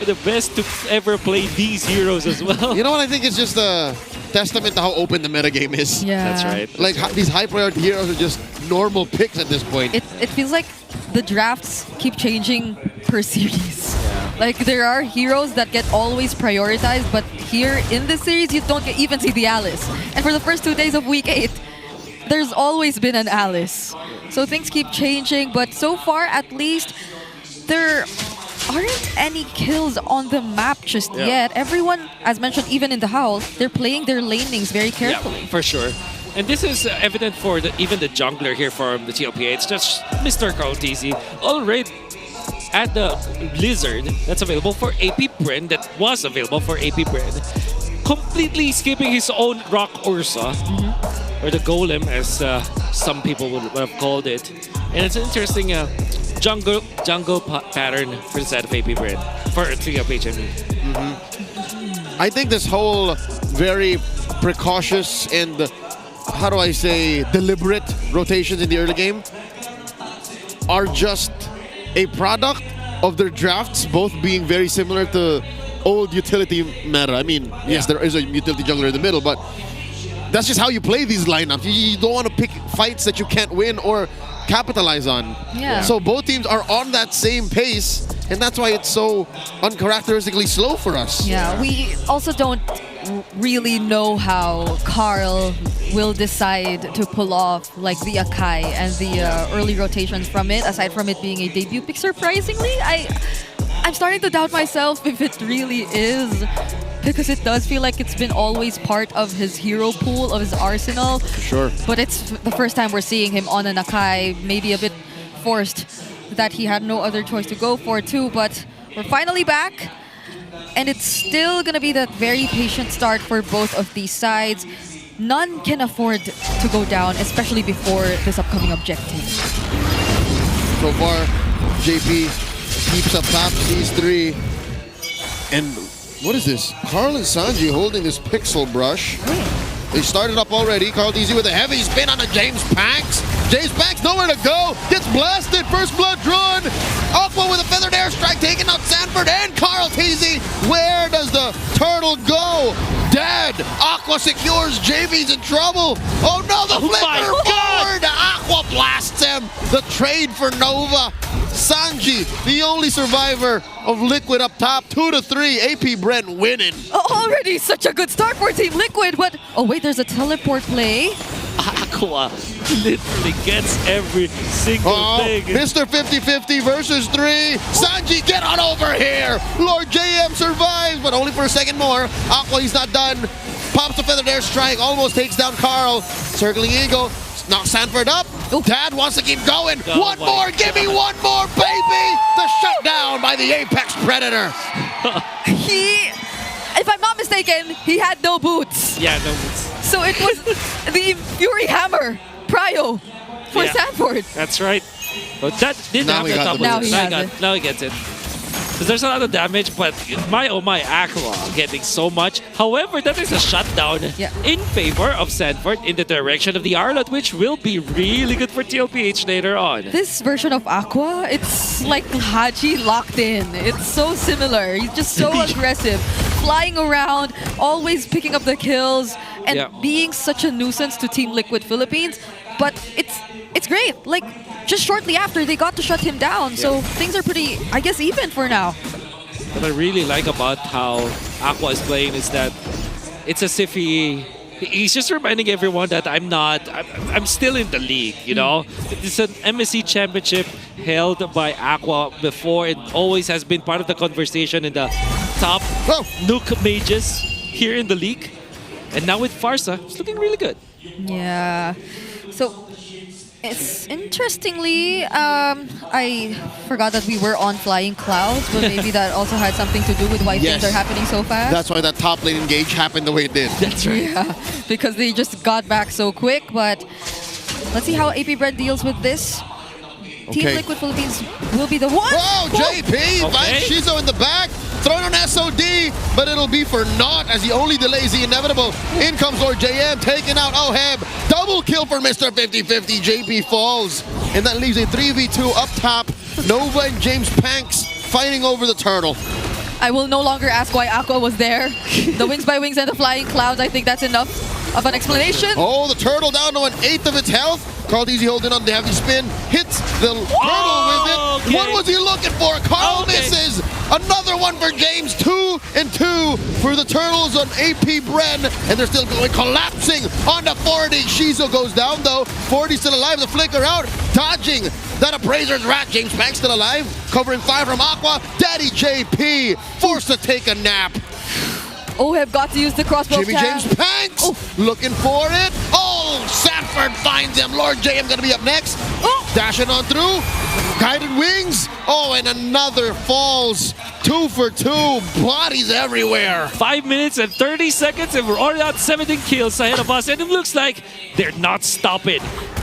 the best to ever play these heroes as well. You know what I think? It's just a testament to how open the metagame is. Yeah. That's right. Like these high priority heroes are just normal picks at this point. It feels like the drafts keep changing per series. Like there are heroes that get always prioritized, but here in this series you don't even see the Alice. And for the first 2 days of week 8, there's always been an Alice. So things keep changing, but so far at least there aren't any kills on the map just yet. Everyone, as mentioned, even in the house, they're playing their lanings very carefully. Yeah, for sure. And this is evident for even the jungler here from the TLPH. That's Mr. Carl TZ already at the Blizzard that's available for AP Bren, that was available for AP Bren, completely skipping his own Rock Ursa, or the Golem as some people would have called it. And it's an interesting jungle pattern for the side of AP Bren, for TLPH, I mean. I think this whole very precautious and, how do I say, deliberate rotations in the early game are just a product of their drafts both being very similar to old utility meta. I mean, yes, there is a utility jungler in the middle, but that's just how you play these lineups. You don't want to pick fights that you can't win or capitalize on. Yeah. So both teams are on that same pace, and that's why it's so uncharacteristically slow for us. Yeah, we also don't really know how Carl will decide to pull off like the Akai and the early rotations from it, aside from it being a debut pick. Surprisingly, I'm starting to doubt myself if it really is, because it does feel like it's been always part of his hero pool, of his arsenal. For sure. But it's the first time we're seeing him on an Akai, maybe a bit forced that he had no other choice to go for too, but we're finally back. And it's still going to be that very patient start for both of these sides. None can afford to go down, especially before this upcoming objective. So far, JP keeps up top, sees 3. And what is this? Carl and Sanji holding this pixel brush. They started up already. Carl DZ with a heavy spin on the James Pax. James Pax nowhere to go. Gets blasted. First blood drawn. Aqua with a feathered airstrike taking out Sanford and Carl TZ. Where does the turtle go? Dead. Aqua secures. JV's in trouble. Oh no, the flicker forward. Aqua blasts him. The trade for Nova. Sanji, the only survivor of Liquid up top, 2-3. AP Brent winning. Already such a good start for Team Liquid, but oh wait, there's a teleport play. Aqua literally gets every single thing. Mr. 50-50 versus 3. Sanji, get on over here. Lord JM survives, but only for a second more. Aqua, he's not done. Pops the feathered airstrike, almost takes down Carl. Circling Eagle, knocks Sanford up. Dad wants to keep going. One more, give me one more, baby! The shutdown by the Apex Predator. If I'm not mistaken, he had no boots. Yeah, no boots. So it was the Fury Hammer Prio for Sanford. That's right. But that didn't Now have he the got the double. boots. Now he gets it. Because there's a lot of damage, but my Aqua getting so much. However, that is a shutdown in favor of Sanford in the direction of the Arlot, which will be really good for TLPH later on. This version of Aqua, it's like Haji locked in. It's so similar. He's just so aggressive. Flying around, always picking up the kills, and being such a nuisance to Team Liquid Philippines. But it's great. Like, just shortly after, they got to shut him down. So things are pretty, I guess, even for now. What I really like about how Aqua is playing is that it's as if he's just reminding everyone that I'm still in the league, you know? It's an MSC championship held by Aqua before. It always has been part of the conversation in the top nuke mages here in the league. And now with Farsa, it's looking really good. Yeah. So, it's interestingly, I forgot that we were on Flying Clouds, but maybe that also had something to do with why things are happening so fast. That's why that top lane engage happened the way it did. That's right. Yeah, because they just got back so quick, but let's see how APBR deals with this. Team Liquid Philippines will be the one. Oh, JP finds Shizo in the back. Thrown on SOD, but it'll be for naught as he only delays the inevitable. In comes Lord JM, taking out Oheb. Double kill for Mr. 50-50. JP falls. And that leaves a 3v2 up top. Nova and James Panks fighting over the turtle. I will no longer ask why Aqua was there. The Wings by Wings and the Flying Clouds, I think that's enough of an explanation. Oh, the turtle down to 1/8 of its health. Carl Easy holding on the heavy spin. Hits the turtle with it. What was he looking for? Carl misses. Another one for James. 2 and 2 for the turtles on AP Bren. And they're still going, collapsing onto 40. Shizo goes down though. 40 still alive. The flicker out. Dodging that appraiser's rat. James Banks still alive. Covering 5 from Aqua. Daddy JP forced to take a nap. Oheb got to use the crossbow. Jimmy James Panks looking for it. Oh, Sanford finds him. Lord JM gonna be up next. Dashing on through. Guided wings. Oh, and another falls. 2 for 2. Bodies everywhere. 5 minutes and 30 seconds, and we're already at 17 kills ahead of us, and it looks like they're not stopping.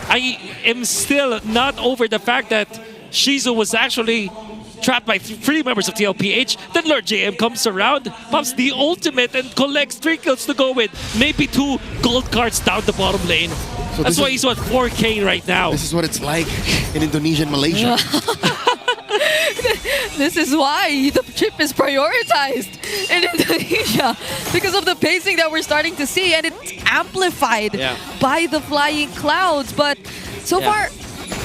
I am still not over the fact that Shizu was actually trapped by 3 members of TLPH. Then Lord JM comes around, pops the ultimate, and collects 3 kills to go with. Maybe 2 gold cards down the bottom lane. So that's why he's at 4K right now. This is what it's like in Indonesia and Malaysia. This is why the chip is prioritized in Indonesia because of the pacing that we're starting to see, and it's amplified by the Flying Clouds. But so far,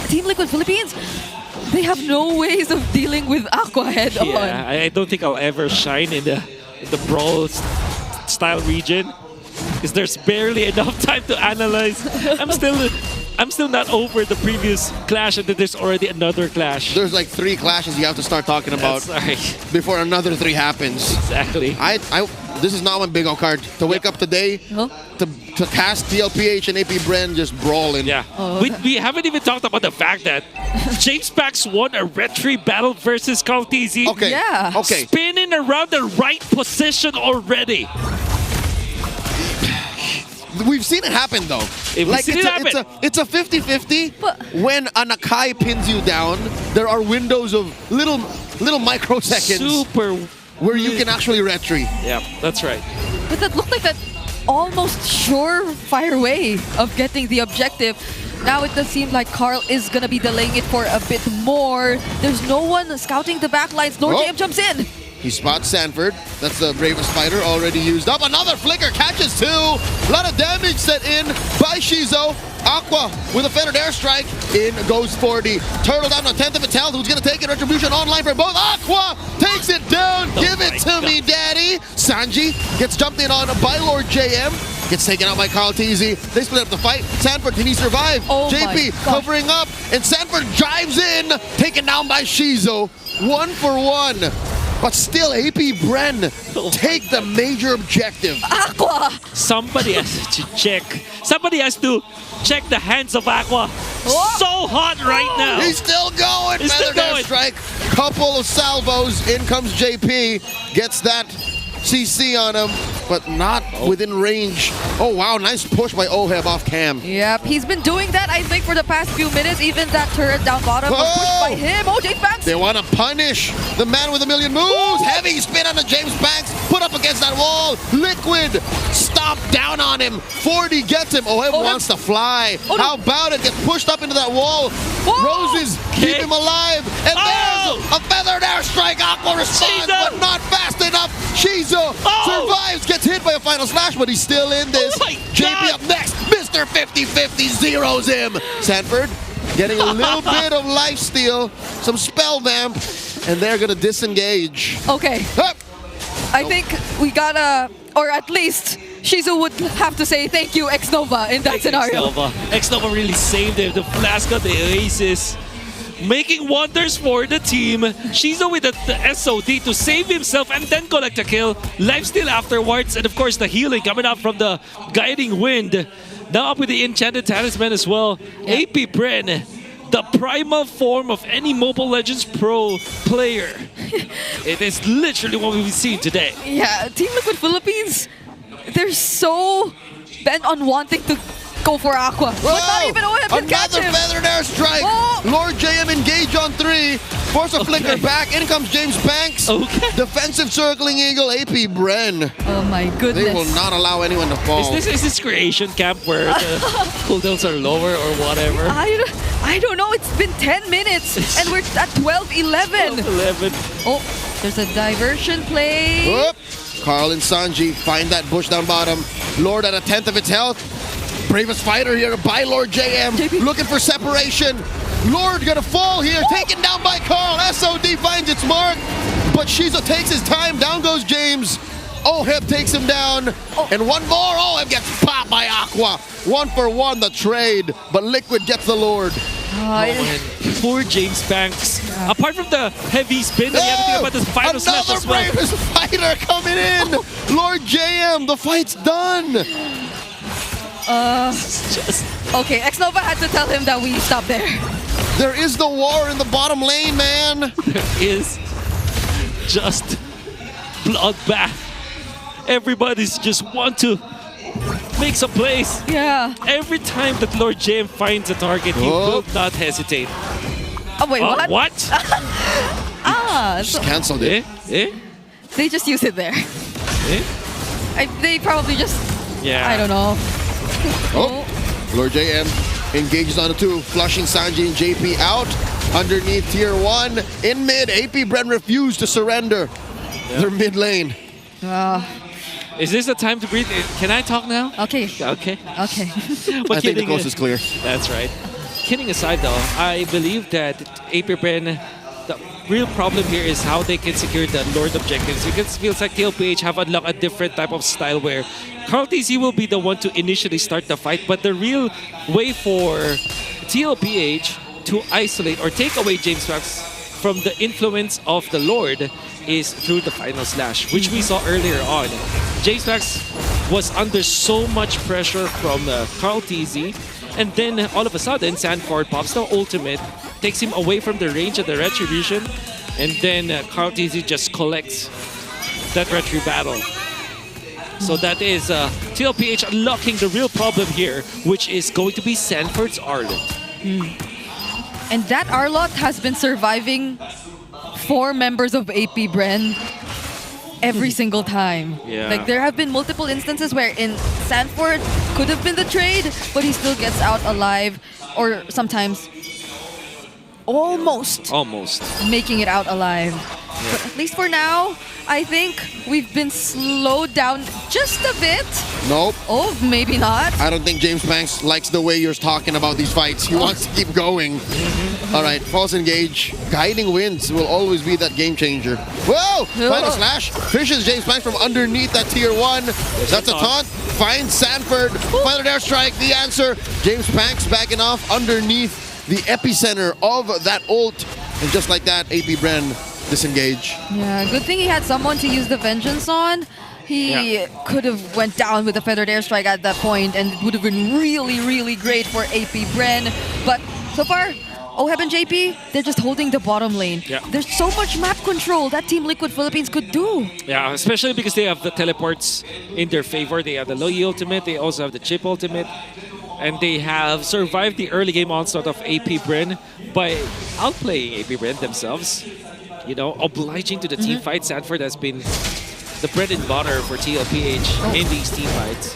Team Liquid Philippines, they have no ways of dealing with Aqua head on. Yeah, I don't think I'll ever shine in the brawl style region because there's barely enough time to analyze. I'm still not over the previous clash, and then there's already another clash. There's like 3 clashes you have to start talking about before another 3 happens. Exactly. This is not my big O card. To wake up today, to cast TLPH and AP Bren just brawling. Yeah. We haven't even talked about the fact that James Pax won a retry battle versus Carl TZ. Okay. Yeah. Okay. Spinning around the right position already. We've seen it happen though. It's a 50-50. When a Nakai pins you down, there are windows of little microseconds where you can actually retry. Yeah, that's right. But that looked like that almost surefire way of getting the objective. Now it does seem like Carl is gonna be delaying it for a bit more. There's no one scouting the backlines. Lord JM jumps in. He spots Sanford. That's the bravest fighter already used up. Another flicker catches 2. A lot of damage set in by Shizo. Aqua with a feathered airstrike. In goes 40. Turtle down on 10th of its health. Who's going to take it? Retribution online for both. Aqua takes it down. Give it to me, daddy. Sanji gets jumped in on by Lord JM. Gets taken out by Carl TZ. They split up the fight. Sanford, can he survive? JP covering up. And Sanford drives in. Taken down by Shizo. 1 for 1. But still, AP Bren take the major objective. Aqua! Somebody has to check. Somebody has to check the hands of Aqua. So hot right now. He's still going. He's still Feather going. Strike. Couple of salvos. In comes JP. Gets that CC on him, but not within range. Oh, wow. Nice push by Oheb off cam. Yep, he's been doing that, I think, for the past few minutes. Even that turret down bottom was pushed by him. Oh, James Banks! They want to punish the man with a million moves. Heavy spin on the James Banks. Put up against that wall. Liquid. Stop down on him. 40 gets him. Oheb wants to fly. How about it? Gets pushed up into that wall. Roses keep him alive. And there's a feathered airstrike. Aqua responds, but not fast enough. Shizu survives, gets hit by a final slash, but he's still in this. JP up next. Mr. 50-50 zeros him. Sanford getting a little bit of life steal, some spell vamp, and they're going to disengage. Okay. I think we gotta, or at least Shizu would have to say thank you, X-Nova, in that scenario. X-Nova really saved him. The flash got the aces, making wonders for the team. Shizu with the SOD to save himself and then collect a kill. Lifesteal afterwards, and of course the healing coming up from the Guiding Wind. Now up with the Enchanted Talisman as well. AP Bren, the primal form of any Mobile Legends Pro player. It is literally what we've seen today. Yeah, Team Liquid Philippines, they're so bent on wanting to go for Aqua. But not even Oheb can catch Another him. feathered airstrike. Lord JM engage on 3. Force a flicker back. In comes James Banks. Defensive circling eagle. AP Bren. Oh my goodness. They will not allow anyone to fall. Is this creation camp where the cooldowns are lower or whatever? I don't know. It's been 10 minutes and we're at 12-11. 12-11. Oh, there's a diversion play. Whoop. Carl and Sanji find that bush down bottom. Lord at 1/10 of its health. Bravest fighter here by Lord JM. Looking for separation. Lord gonna fall here. Taken down by Carl. SOD finds its mark. But Shizu takes his time. Down goes James. Oheb takes him down. And one more. Oheb gets popped by Aqua. 1-for-1 the trade. But Liquid gets the Lord. Poor James Banks. Apart from the heavy spin, that you have to think about this final slash as well. Another bravest fighter coming in. Lord JM. The fight's done. Okay, X-Nova had to tell him that we stop there. There is the war in the bottom lane, man. There is just bloodbath. Everybody's just want to make some plays. Yeah. Every time that Lord JM finds a target, he will not hesitate. Oh, wait, what? What? Just canceled it. They just use it there. They probably just, I don't know. Lord JM engages on the 2, flushing Sanji and JP out. Underneath tier 1, in mid, AP Bren refused to surrender. They're mid lane. Is this the time to breathe? Can I talk now? Okay. Okay. Okay. I think the coast is clear. That's right. Kidding aside though, I believe that AP Bren, the real problem here is how they can secure the Lord objectives, because it feels like TLPH have unlocked a different type of style where Carl TZ will be the one to initially start the fight, but the real way for TLPH to isolate or take away James Banks from the influence of the Lord is through the final slash, which we saw earlier on. James Banks was under so much pressure from Carl TZ, and then all of a sudden Sanford pops the ultimate, takes him away from the range of the Retribution, and then Carl TZ just collects that Retri battle. So that is TLPH unlocking the real problem here, which is going to be Sanford's Arlott. And that Arlott has been surviving 4 members of AP Bren every single time. Yeah. Like, there have been multiple instances where in Sanford could have been the trade, but he still gets out alive, or sometimes almost making it out alive. But at least for now, I think we've been slowed down just a bit. Nope. Oh, maybe not. I don't think James Banks likes the way you're talking about these fights. He wants to keep going. All right, false engage. Guiding Winds will always be that game changer. Whoa! Final slash. Fishes James Banks from underneath that tier 1. That's a taunt. Finds Sanford. Final airstrike. The answer. James Banks backing off underneath the epicenter of that ult. And just like that, AP Bren disengage. Yeah, good thing he had someone to use the vengeance on. He could have went down with the feathered airstrike at that point, and it would have been really, really great for AP Bren. But so far, OHEB and JP, they're just holding the bottom lane. Yeah. There's so much map control that Team Liquid Philippines could do. Yeah, especially because they have the teleports in their favor. They have the Loyi ultimate, they also have the Chip ultimate. And they have survived the early game onslaught of AP Bren by outplaying AP Bren themselves. You know, obliging to the team fight. Sanford has been the bread and butter for TLPH in these team fights.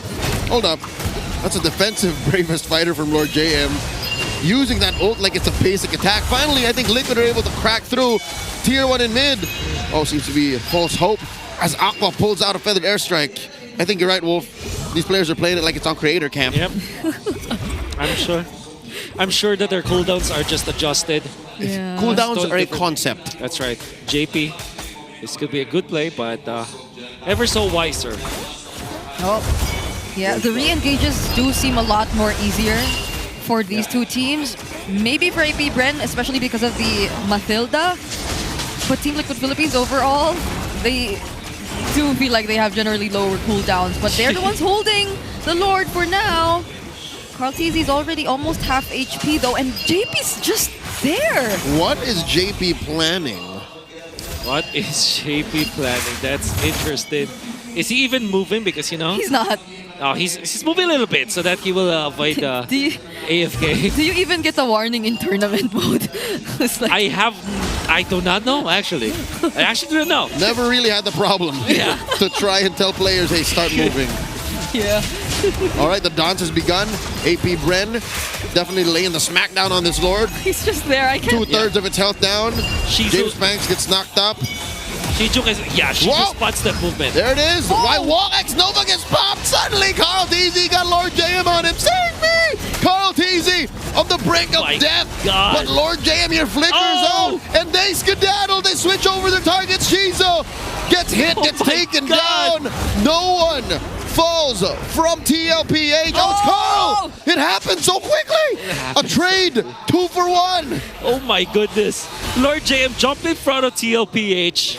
Hold up. That's a defensive bravest fighter from Lord JM. Using that ult like it's a basic attack. Finally, I think Liquid are able to crack through tier 1 in mid. Oh, seems to be a false hope as Aqua pulls out a feathered airstrike. I think you're right, Wolf. These players are playing it like it's on creator camp. Yep. I'm sure that their cooldowns are just adjusted. Yeah. Cooldowns are a concept. That's right. JP, this could be a good play, but ever so wiser. Oh, yeah, the re-engages do seem a lot more easier for these two teams. Maybe for AP Bren, especially because of the Mathilda. But Team Liquid Philippines overall, they do feel like they have generally lower cooldowns. But they're the ones holding the Lord for now. Carl TZ's already almost half HP though, and JP's just there. What is JP planning? What is JP planning? That's interesting. Is he even moving? Because, you know... He's not. Oh, he's moving a little bit so that he will avoid AFK. Do you even get a warning in tournament mode? I do not know, actually. I actually don't know. Never really had the problem to try and tell players, hey, start moving. Yeah. All right, the dance has begun. AP Bren definitely laying the smackdown on this Lord. He's just there. I can't. 2/3 of its health down. James Banks gets knocked up. Shijuk spots that movement. There it is. Why Wall X Nova gets popped? Suddenly, Carl TZ got Lord JM on him. Save me! Carl TZ on the brink of death. God. But Lord JM here flickers out, and they skedaddle. They switch over their targets. Shizo gets hit, gets taken down. No one falls from TLPH. Oh, it's Carl! It happened so quickly. A trade, 2 for 1. Oh my goodness. Lord JM jumped in front of TLPH.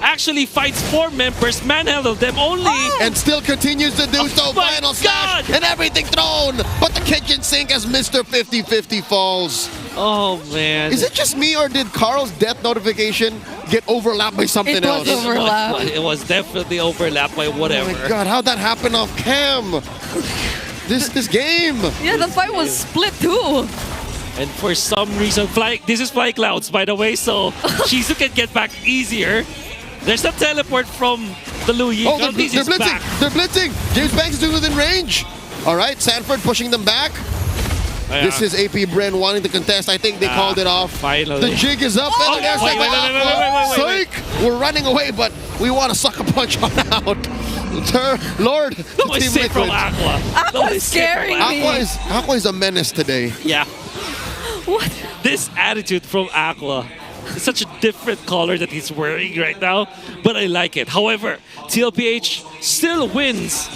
Actually fights 4 members, manhandled them only. And still continues to do so. Final slash and everything thrown. But the kitchen sink as Mr. 50-50 falls. Oh man. Is it just me or did Carl's death notification get overlapped by something else? It was definitely overlapped by whatever. Oh my god, how'd that happen off cam? This game. Yeah, the fight was split too. And for some reason, this is Fly Clouds, by the way, so Shizu can get back easier. There's a teleport from the Loyi. Oh, they're blitzing. They're blitzing. James Banks is within range. All right, Sanford pushing them back. Yeah. This is AP Bren wanting to contest. I think they called it off. Finally. The jig is up. And there's wait. Psych! We're running away, but we want to suck a punch on out. Lord, no, Team safe from Liquid. Aqua. Aqua's scaring me. Aqua is a menace today. Yeah. What? This attitude from Aqua. It's such a different color that he's wearing right now, but I like it. However, TLPH still wins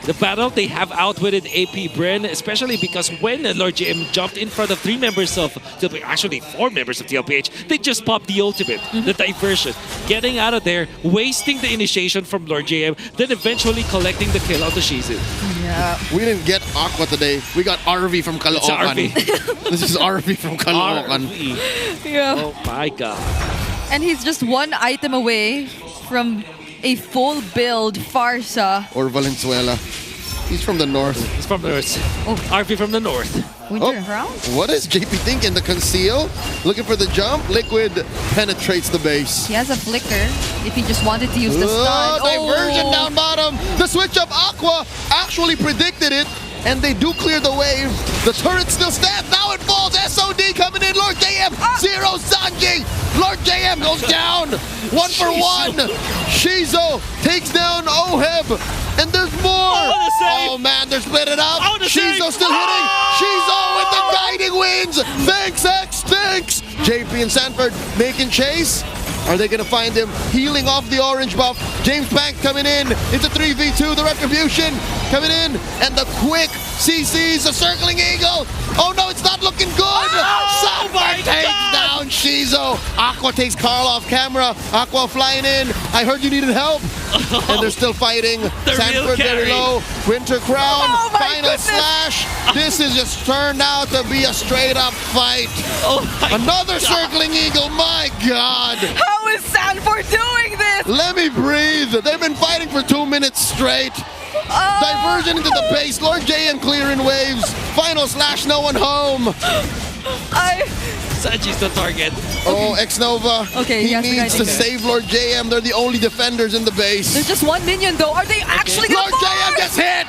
the battle. They have outwitted AP Bren, especially because when Lord JM jumped in front of 3 members of TLPH, actually 4 members of TLPH, they just popped the ultimate, the diversion, getting out of there, wasting the initiation from Lord JM, then eventually collecting the kill on the Shizu. Yeah. We didn't get Aqua today. We got RV from Caloocan. This is RV from Caloocan. Yeah. Oh my god. And he's just 1 item away from a full build Farsa. Or Valenzuela. He's from the north. He's from the north. Oh, RV from the north. Winter round? What is JP thinking? The conceal? Looking for the jump? Liquid penetrates the base. He has a flicker if he just wanted to use the stun. Diversion down bottom. The switch up Aqua actually predicted it. And they do clear the wave. The turret still stands. Now it falls. SOD coming in. Lord JM. 0 Sanji. Lord JM goes down. 1 for 1. Shizo takes down OHEB. And there's more. Oh man, they're split it up. Shizo still hitting. Shizo with the guiding wins. Thanks, X. Thanks. JP and Sanford making chase. Are they going to find him healing off the orange buff? James Banks coming in. It's a 3v2. The retribution coming in. And the quick CCs. The circling eagle. Oh no, it's not looking good. Sanford takes down Shizo. Shizo. Aqua takes Carl off camera. Aqua flying in. I heard you needed help. And they're still fighting. Sanford very low. Winter Crown. Final slash. This is just turned out to be a straight up fight. Another circling eagle. My God. How is Sanford doing this? Let me breathe. They've been fighting for 2 minutes straight. Diversion into the base. Lord JM clearing waves. Final slash. No one home. Sanji's the target. Oh, X-Nova. Okay, he needs to save Lord JM. They're the only defenders in the base. There's just one minion though. Are they actually gonna Lord JM gets hit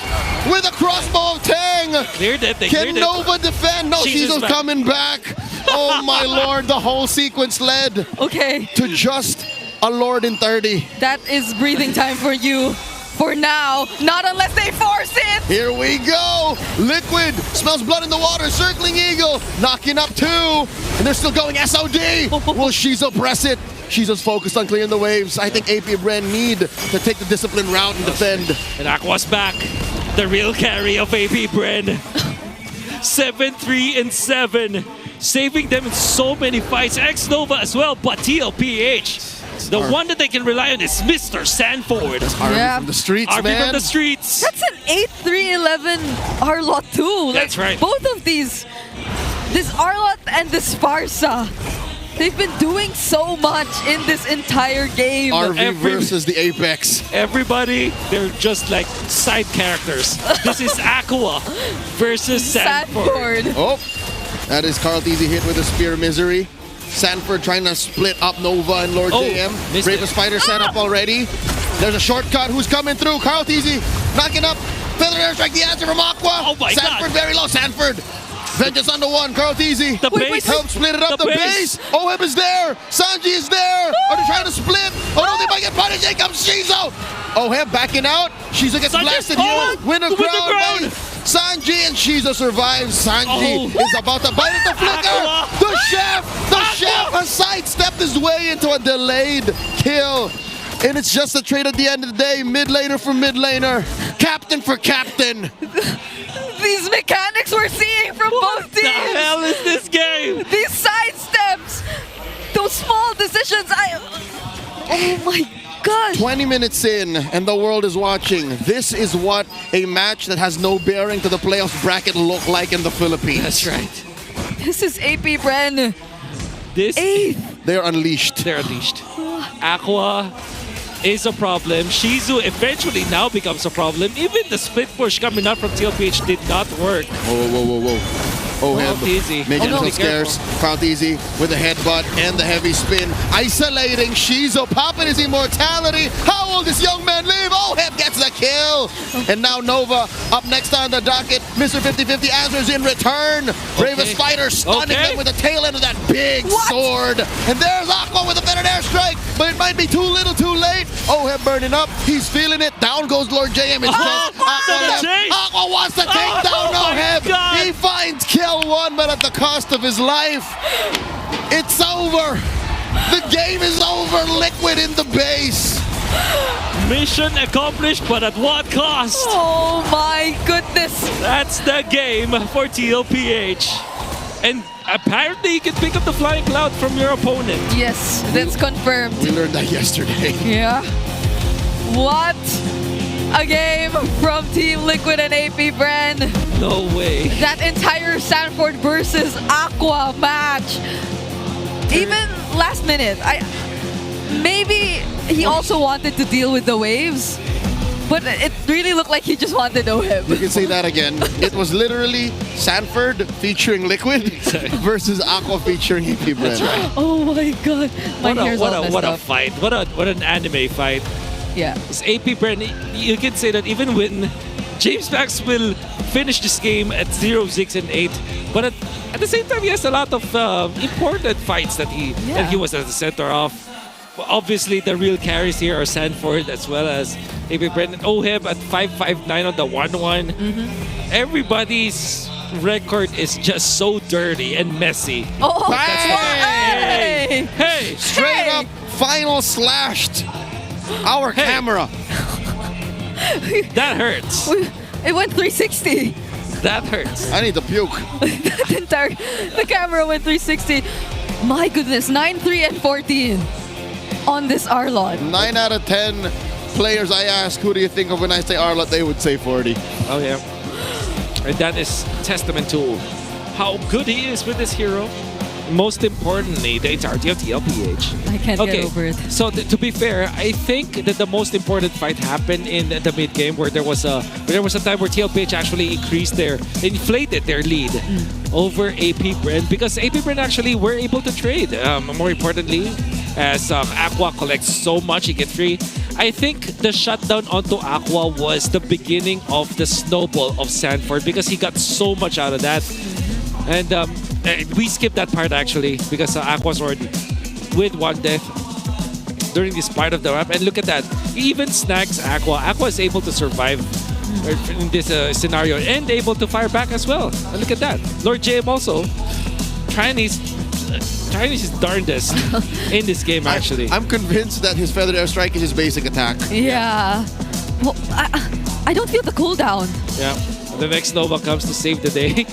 with a crossbow of Tang. Cleared it. Can Nova defend? No, Shizo's coming back. Oh my Lord, the whole sequence led to just a Lord in 30. That is breathing time for you. For now, not unless they force it! Here we go! Liquid smells blood in the water, circling eagle, knocking up 2, and they're still going SOD! Will Shizo press it? Shizo's focused on clearing the waves. I think APBR need to take the disciplined route and defend. And Aqua's back, the real carry of APBR. 7-3-7, saving them in so many fights. X-Nova as well, but TLPH. The one that they can rely on is Mr. Sanford. Army from the streets, Army man. from the streets. That's an 8-3-11 Arlot too. That's right. Both of these, this Arlot and this Sparsa, they've been doing so much in this entire game. RV versus the Apex. Everybody, they're just like side characters. This is Aqua versus Sanford. Oh, that is Carl Teasy hit with a Spear Misery. Sanford trying to split up Nova and Lord JM. Bravest Fighter set up already. There's a shortcut. Who's coming through? Carl Teasy knocking up. Feather Airstrike, the answer from Aqua. Oh my Sanford very low. Sanford. Vengeance on the one. Carl Teasy. The base. Help split it up. The base. Oheb is there. Sanji is there. Are they trying to split? Oh no, they might get punished. Here comes Shizo. Oheb backing out. Shizo gets blasted here. Winter Crown. Sanji and Shizo survives. Sanji is about to bite at the flicker. The chef has sidestepped his way into a delayed kill. And it's just a trade at the end of the day. Mid laner for mid laner. Captain for captain. These mechanics we're seeing from both teams. What the hell is this game? These sidesteps. Those small decisions. Oh my God. 20 minutes in and the world is watching. This is what a match that has no bearing to the playoffs bracket look like in the Philippines. That's right. This is APBR. This 8th. They're unleashed. They're unleashed. Aqua is a problem. Shizu eventually now becomes a problem. Even the split push coming up from TLPH did not work. Whoa. Easy. Making himself scarce. Found easy with the headbutt and the heavy spin. Isolating Shizo, popping his immortality. How will this young man live? Oheb gets the kill. And now Nova up next on the docket. Mr. 50-50 answers in return. Bravest Fighter stunning them with the tail end of that big sword. And there's Aqua with a better airstrike, but it might be too little too late. Oheb burning up. He's feeling it. Down goes Lord JM. It's just Aqua left. Aqua wants to take down Oheb. He finds kill one, but at the cost of his life. It's over. The game is over. Liquid in the base. Mission accomplished, but at what cost? Oh my goodness. That's the game for TLPH. And apparently you can pick up the flying cloud from your opponent. Yes, that's confirmed. We learned that yesterday. Yeah. What a game from Team Liquid and APBR. No way. That entire Sanford versus Aqua match. Even last minute, maybe he also wanted to deal with the waves, but it really looked like he just wanted Oheb. You can say that again. It was literally Sanford featuring Liquid versus Aqua featuring APBR. That's right. Oh my God. What a fight. What an anime fight. Yeah. It's APBR. You can say that even when James Max will finish this game at 0-6 and 8, but at the same time he has a lot of important fights that he was at the center of. Obviously the real carries here are Sanford as well as APBR and Oheb at 5-5-9 on the 1-1. Everybody's record is just so dirty and messy. Oh, hey! Straight up final slashed our camera. That hurts. It went 360. That hurts. I need to puke. The camera went 360. My goodness, 9, 3, and 14 on this Arlot. 9 out of 10 players I ask, who do you think of when I say Arlot, they would say 40. Oh, yeah. And that is testament to how good he is with this hero. Most importantly, the entirety of TLPH. I can't get over it. So to be fair, I think that the most important fight happened in the mid game, where there was a time where TLPH actually inflated their lead over APBR, because APBR actually were able to trade. More importantly, as Aqua collects so much, he gets free. I think the shutdown onto Aqua was the beginning of the snowball of Sanford, because he got so much out of that. And we skipped that part actually, because Aqua's already with 1 death during this part of the map. And look at that. He even snags Aqua. Aqua is able to survive in this scenario and able to fire back as well. And look at that. Lord JM also trying his darndest in this game actually. I'm convinced that his Feather Airstrike is his basic attack. Yeah. Well, I don't feel the cooldown. Yeah. The next Nova comes to save the day.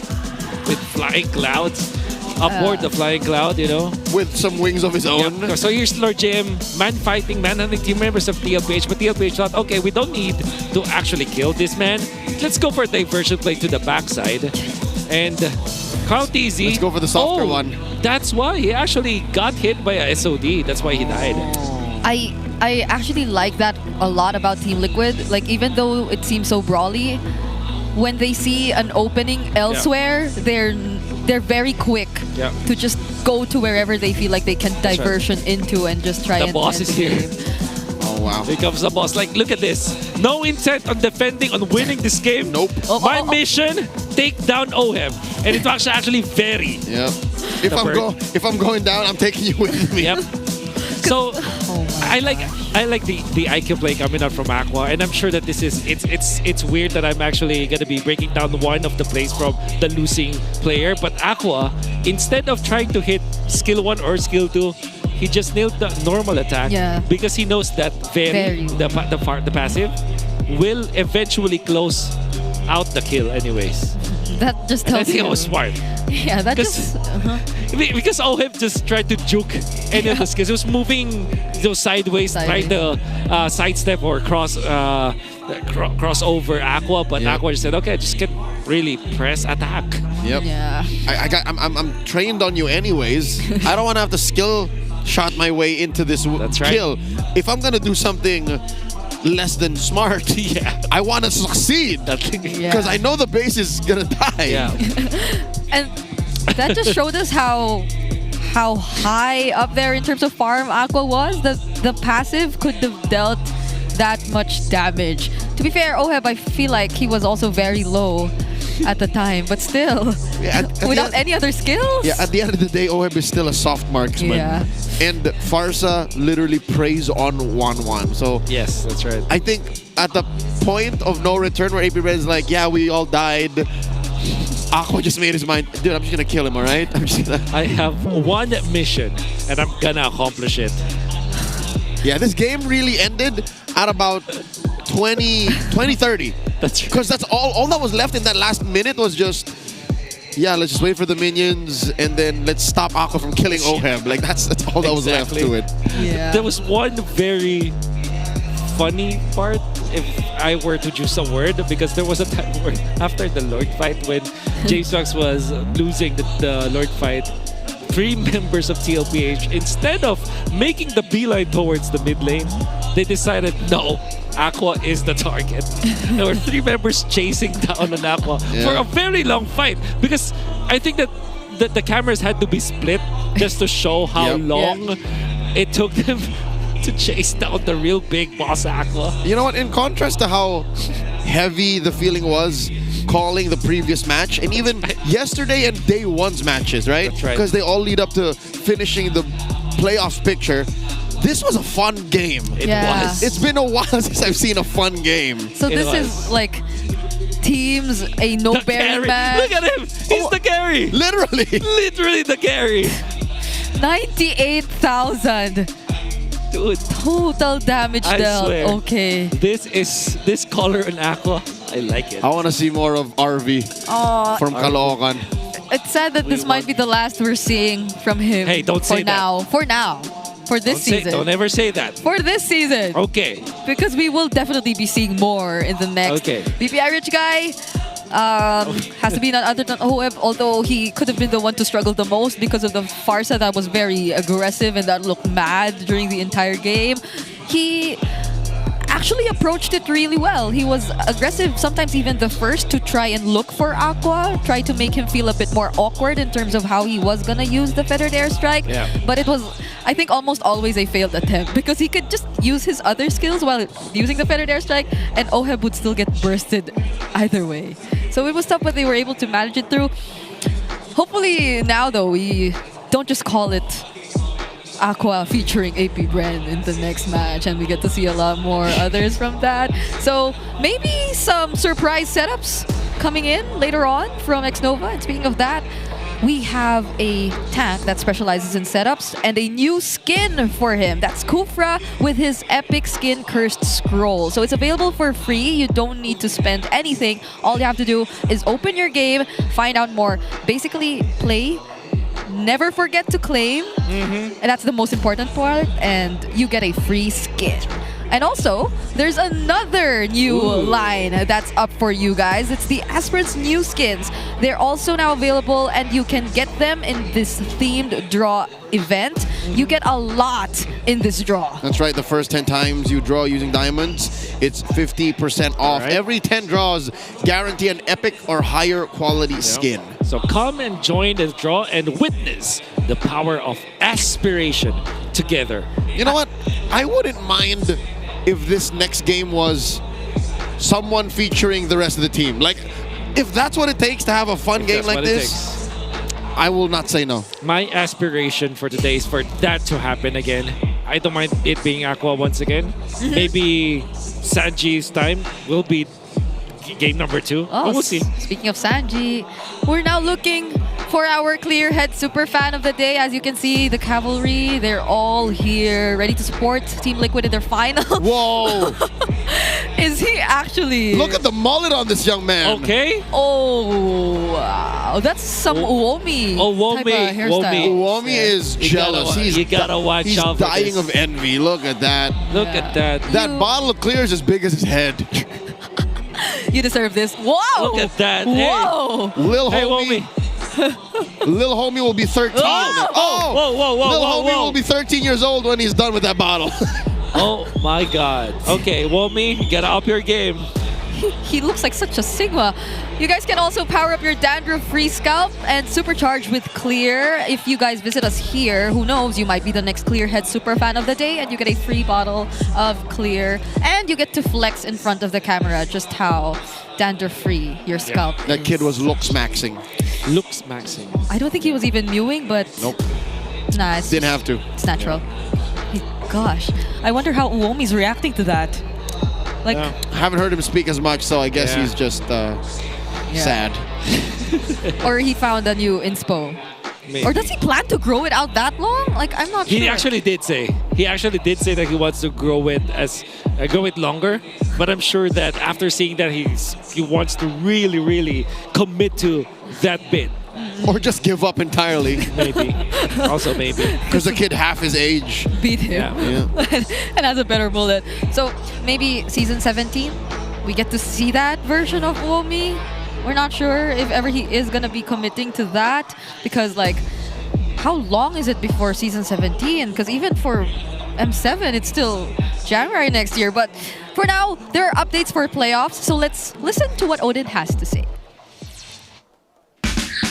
With flying clouds, upward the flying cloud, you know, with some wings of his own. Yep. So here's Lord JM, manhunting team members of TLPH, but TLPH thought, okay, we don't need to actually kill this man. Let's go for a diversion play to the backside, and Carl TZ. Let's go for the softer one. That's why he actually got hit by a SOD. That's why he died. I actually like that a lot about Team Liquid. Like, even though it seems so brawly, when they see an opening elsewhere, they're very quick to just go to wherever they feel like they can diversion into and just try and boss end is the here. game. Oh wow. Here comes the boss. Like, look at this. No intent on defending, on winning this game. Nope. My mission, take down OHEM. And it's actually very. Yep. If I'm going down, I'm taking you with me. Yep. So I like the IQ play coming out from Aqua, and I'm sure that this is it's weird that I'm actually gonna be breaking down one of the plays from the losing player. But Aqua, instead of trying to hit skill 1 or skill 2, he just nailed the normal attack because he knows that the passive will eventually close out the kill anyways. That just tells you. I think it was smart. Yeah, that just... Because OHEM just tried to juke any of the skills. He was moving sideways, trying to sidestep or cross over Aqua, but Aqua just said, okay, just can really press attack. Yep. Yeah. I'm trained on you anyways. I don't want to have to skill shot my way into this kill. If I'm going to do something less than smart, I want to succeed because I know the base is gonna die. Yeah. And that just showed us how high up there in terms of farm Aqua was. The passive could have dealt that much damage. To be fair, OHEB, I feel like he was also very low at the time, but still, without any other skills. Yeah, at the end of the day, OHEB is still a soft marksman. Yeah. And Farsa literally preys on 1-1. So yes, that's right. I think at the point of no return where AP Red is like, yeah, we all died, Aqua just made his mind, dude, I'm just gonna kill him, all right? I have one mission and I'm gonna accomplish it. Yeah, this game really ended at about 20-30. That's right. Because that's all that was left in that last minute was just, let's just wait for the minions and then let's stop Aqua from killing OHEB. Like that's all that was left to it. Yeah. There was one very funny part, if I were to choose a word, because there was a time where after the Lord fight, when James Wax was losing the Lord fight, 3 members of TLPH, instead of making the beeline towards the mid lane, they decided, no, Aqua is the target. There were 3 members chasing down on Aqua for a very long fight, because I think that the cameras had to be split just to show how long it took them to chase down the real big boss Aqua. You know what? In contrast to how heavy the feeling was calling the previous match, and even yesterday and day one's matches, right? That's right. Because they all lead up to finishing the playoffs picture. This was a fun game. It was. It's been a while since I've seen a fun game. So this is like teams, a no-bearing match. Look at him! He's the carry! Literally! Literally the carry! 98,000. Dude. Total damage I dealt. swear. Okay. This color in Aqua, I like it. I want to see more of RV from Caloocan. It's sad that this might be the last we're seeing from him. Hey, don't say that. For now. For this season. Don't ever say that. For this season. Okay. Because we will definitely be seeing more in the next. Okay. BPI Rich Guy has to be none other than OF, although he could have been the one to struggle the most because of the Farsa that was very aggressive and that looked mad during the entire game. He actually approached it really well. He was aggressive, sometimes even the first to try and look for Aqua, try to make him feel a bit more awkward in terms of how he was gonna use the feathered airstrike. Yeah. But it was, I think, almost always a failed attempt because he could just use his other skills while using the feathered airstrike, and Oheb would still get bursted either way. So it was tough, but they were able to manage it through. Hopefully now, though, we don't just call it Aqua featuring APBR in the next match, and we get to see a lot more others from that. So maybe some surprise setups coming in later on from Xnova. And speaking of that, we have a tank that specializes in setups and a new skin for him. That's Kufra with his epic skin Cursed Scroll. So it's available for free. You don't need to spend anything. All you have to do is open your game, find out more. Basically, play. Never forget to claim, and that's the most important part, and you get a free skin. And also, there's another new line that's up for you guys. It's the Aspirants new skins. They're also now available, and you can get them in this themed draw event. You get a lot in this draw. That's right. The first 10 times you draw using diamonds, it's 50% off. Right. Every 10 draws guarantee an epic or higher quality skin. So come and join the draw and witness the power of aspiration together. You know what? I wouldn't mind if this next game was someone featuring the rest of the team. Like, if that's what it takes to have a fun game like this, I will not say no. My aspiration for today is for that to happen again. I don't mind it being Aqua once again. Maybe Sanji's time will be game number 2. Oh, we'll see. Speaking of Sanji, we're now looking for our clear head super fan of the day. As you can see, the cavalry, they're all here, ready to support Team Liquid in their final. Whoa! Is he actually? Look at the mullet on this young man. Okay. Oh, wow. That's some Uomi type of hairstyle. Uomi is jealous. You gotta watch he's out for dying this. of envy. Look at that. Look at that. That bottle of clear is as big as his head. You deserve this. Whoa! Look at that. Whoa! Lil Hey, homie. Lil homie will be 13. Whoa. Lil homie will be 13 years old when he's done with that bottle. Oh my god. Okay, Womi, you gotta up your game. He looks like such a Sigma. You guys can also power up your dandruff-free scalp and supercharge with Clear. If you guys visit us here, who knows, you might be the next Clear Head super fan of the day, and you get a free bottle of Clear. And you get to flex in front of the camera just how dandruff-free your scalp is. That kid was looks maxing. Looks maxing. I don't think he was even mewing, but... Nope. Nah, it's Didn't have to. It's natural. Hey, gosh, I wonder how Uomi's reacting to that. Like, I haven't heard him speak as much, so I guess he's just sad. or he found a new inspo. Maybe. Or does he plan to grow it out that long? Like, I'm not sure. He actually did say. He actually did say that he wants to grow it longer. But I'm sure that after seeing that, he wants to really commit to that bit. Or just give up entirely. Maybe. Also maybe. Because the kid half his age. Beat him. Yeah. And has a better bullet. So maybe season 17, we get to see that version of Uomi. We're not sure if ever he is going to be committing to that. Because, like, how long is it before season 17? Because even for M7, it's still January next year. But for now, there are updates for playoffs. So let's listen to what Odin has to say.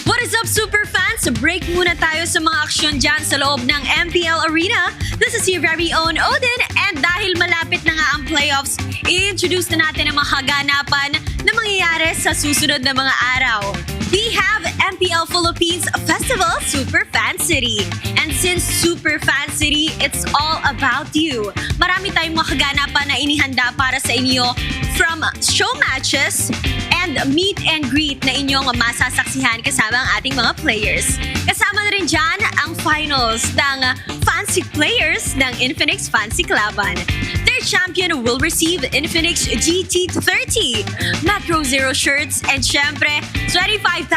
What is up, super fans? Break muna tayo sa mga aksyon dyan sa loob ng MPL Arena. This is your very own Odin, and dahil malapit na nga ang playoffs, i-introduce na natin ang mga kaganapan na mangyayari sa susunod na mga araw. We have MPL Philippines Festival Super Fan City. And since Super Fan City, it's all about you. Marami tayong mga kaganapan na inihanda para sa inyo, from show matches and meet and greet na inyong masasaksihan kasama ang ating mga players. Kasama na rin dyan ang finals ng Fancy Players ng Infinix Fancy Klaban. Their champion will receive Infinix GT30, Macro Zero shirts, and syempre, 25,000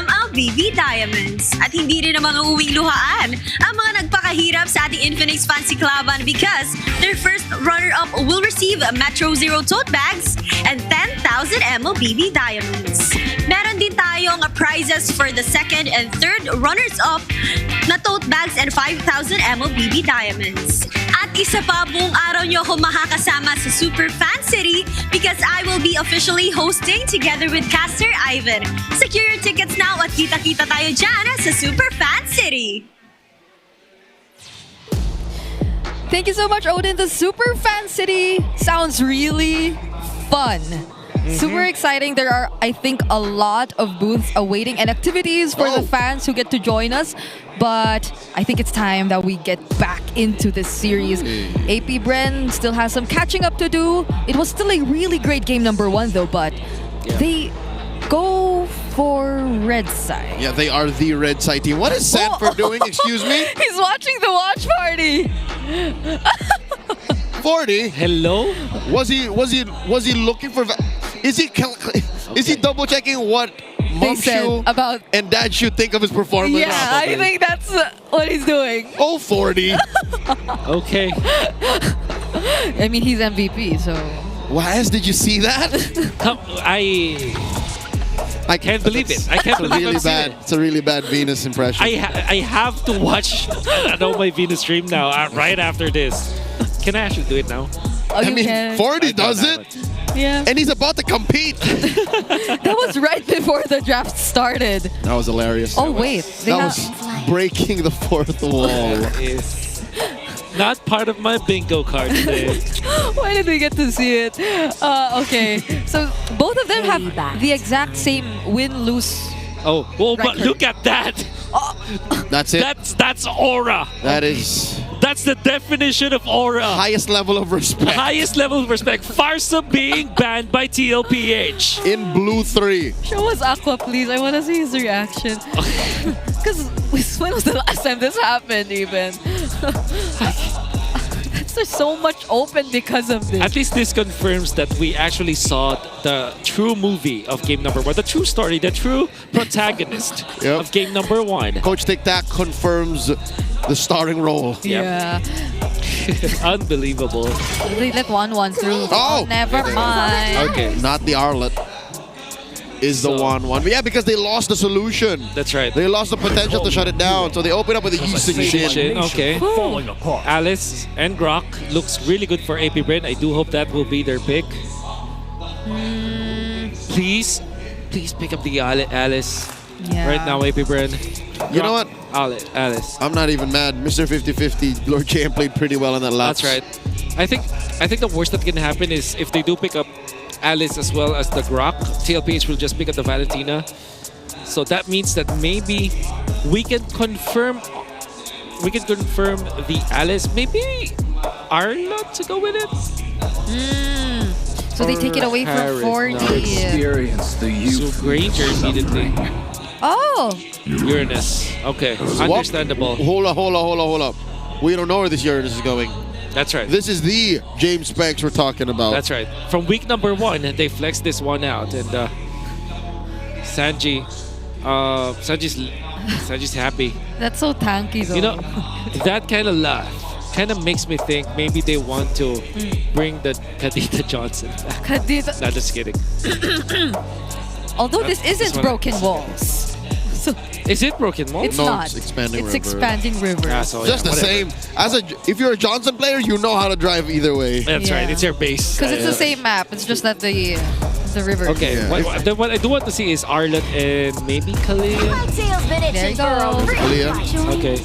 MLBB Diamonds. At hindi rin naman uuwing luhaan ang mga nagpakahirap sa ating Infinix Fancy Cluban because their first runner-up will receive Metro Zero tote bags and 10,000 MLBB Diamonds. Meron din tayong prizes for the second and third runners-up na tote bags and 5,000 MLBB Diamonds. At isa pa, buong araw nyo ako makakasama sa Super Fan City because I will be officially hosting together with Caster Ivan. Secure your tickets now at kita-kita tayo dyan sa Super Fan City. Thank you so much, Odin. The Super Fan City sounds really fun. Super exciting. There are, I think, a lot of booths awaiting and activities for the fans who get to join us. But I think it's time that we get back into this series. AP Bren still has some catching up to do. It was still a really great game number 1 though, but they go for red side. Yeah, they are the red side team. What is Sanford doing? Excuse me? He's watching the watch party. 40. Hello? Was he looking for? Is he double checking what Mom Shu about and Dad Shu think of his performance? Yeah, I think that's what he's doing. Oh, 40. Okay. I mean, he's MVP, so. Waz, did you see that? I can't believe it. I can't believe really it. bad. It's a really bad Venus impression. I have to watch my Venus stream now right after this. Can I actually do it now? Oh, I mean, 40 does it. Yeah. And he's about to compete. That was right before the draft started. That was hilarious. Oh, wait. That was breaking the fourth wall. That is not part of my bingo card today. Why did we get to see it? Okay. So both of them have the exact same win-lose. Oh, well, but look at that. That's it. That's aura. That is. That's the definition of aura. Highest level of respect. Highest level of respect. Farsa being banned by TLPH. In blue 3. Show us Aqua, please. I want to see his reaction. Because when was the last time this happened, even? There's so much open because of this. At least this confirms that we actually saw the true movie of game number 1. The true story, the true protagonist of game number 1. Coach Tic Tac confirms the starring role. Yeah. Unbelievable. They let 1-1 through. Oh! Never mind. Okay, not the Arlet. Is the 1-1. Yeah, because they lost the solution. That's right. They lost the potential to shut it down. So they open up with a Yi Okay. Alice and Grok looks really good for AP Bren. I do hope that will be their pick. Please pick up the Alice. Yeah. Right now, AP Bren. You know what? Alice. I'm not even mad. Mr. 50-50, Lord Jam played pretty well in that lap. That's right. I think the worst that can happen is if they do pick up Alice as well as the Grok, TLPH will just pick up the Valentina. So that means that maybe we can confirm the Alice. Maybe Arla to go with it. So they take it away from 40. So Granger immediately. Oh. Uranus. Okay. Understandable. Hold up. We don't know where this Uranus is going. That's right. This is the James Specs we're talking about. That's right. From week number 1, they flexed this one out, and Sanji's happy. That's so tanky, though. You know, that kind of laugh kind of makes me think maybe they want to bring the Kadita Johnson back. Kadita. Not just kidding. Although this isn't Broken Walls. So is it Broken Walls? It's no, not. It's Expanding It's River. Expanding River. Ah, so, Just the same. If you're a Johnson player, you know how to drive either way. That's right. It's your base. Because it's the same map. It's just that the river. Okay. Yeah. What I do want to see is Arlet and maybe Kalia. There you go. Kalia. Okay.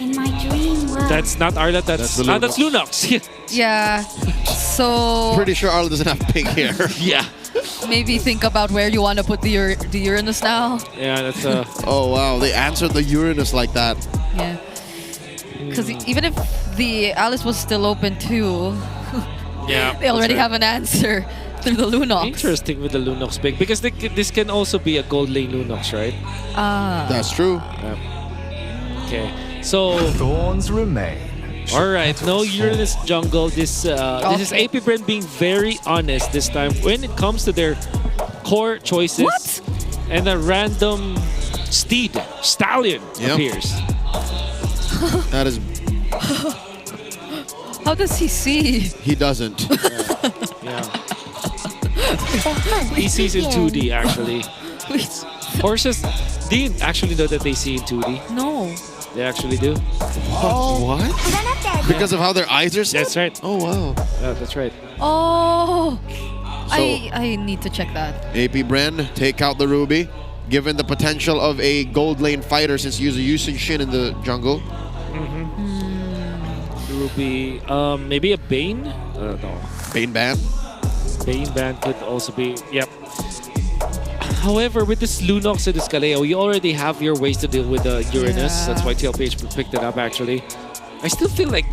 In my dream world. That's not Arlet. That's Lunox. Yeah. So Pretty sure Arla doesn't have pink hair. Yeah. maybe think about where you want to put the Uranus now. Yeah, that's Oh wow, they answered the Uranus like that. Yeah. Because even if the Alice was still open too, yeah, they already have an answer through the Lunox. Interesting with the Lunox pick because this can also be a gold lane Lunox, right? That's true. Okay, so thorns remain. All right, no Uranus jungle. This is AP Bren being very honest this time when it comes to their core choices. What? And a random Stallion appears. That is. How does he see? He doesn't. He sees in 2D actually. Horses, do you actually know that they see in 2D? No. They actually do. What? Because of how their eyes are set? That's right. Oh, wow. Yeah, that's right. Oh. So- I need to check that. AP Bren, take out the Ruby. Given the potential of a gold lane fighter since you use a Yusin Shin in the jungle. Ruby, maybe a Bane? No. Bane ban? Bane ban could also be, yep. However, with this Lunox and this Kaleo, you already have your ways to deal with the Uranus. Yeah. That's why TLPH picked it up, actually. I still feel like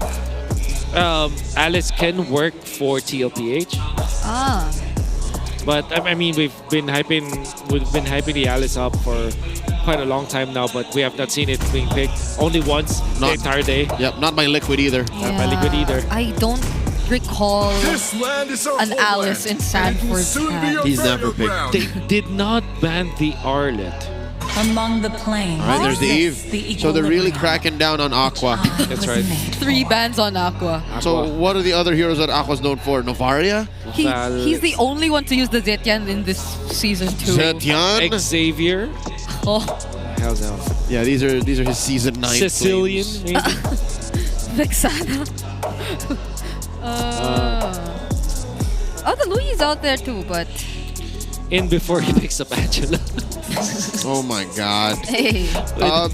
Alice can work for TLPH. Ah. But I mean, we've been hyping the Alice up for quite a long time now, but we have not seen it being picked only once the entire day. Yep, not by Liquid either. Not by Liquid either. I don't recall an Alice in Sanford's hand. He's never picked. They did not ban the Arlet. Among the plains. All right, there's the Eve. So they're really cracking down on Aqua. That's right. 3 bans on Aqua. So what are the other heroes that Aqua's known for? Novaria? He's the only one to use the Zetian in this season too. Zetian? Xavier? Oh. Hell no. Yeah, these are his season 9 Sicilian, flames. maybe? Vexana. Oh, the Louis out there too, but... In before he picks up Angela. Oh my god. Hey.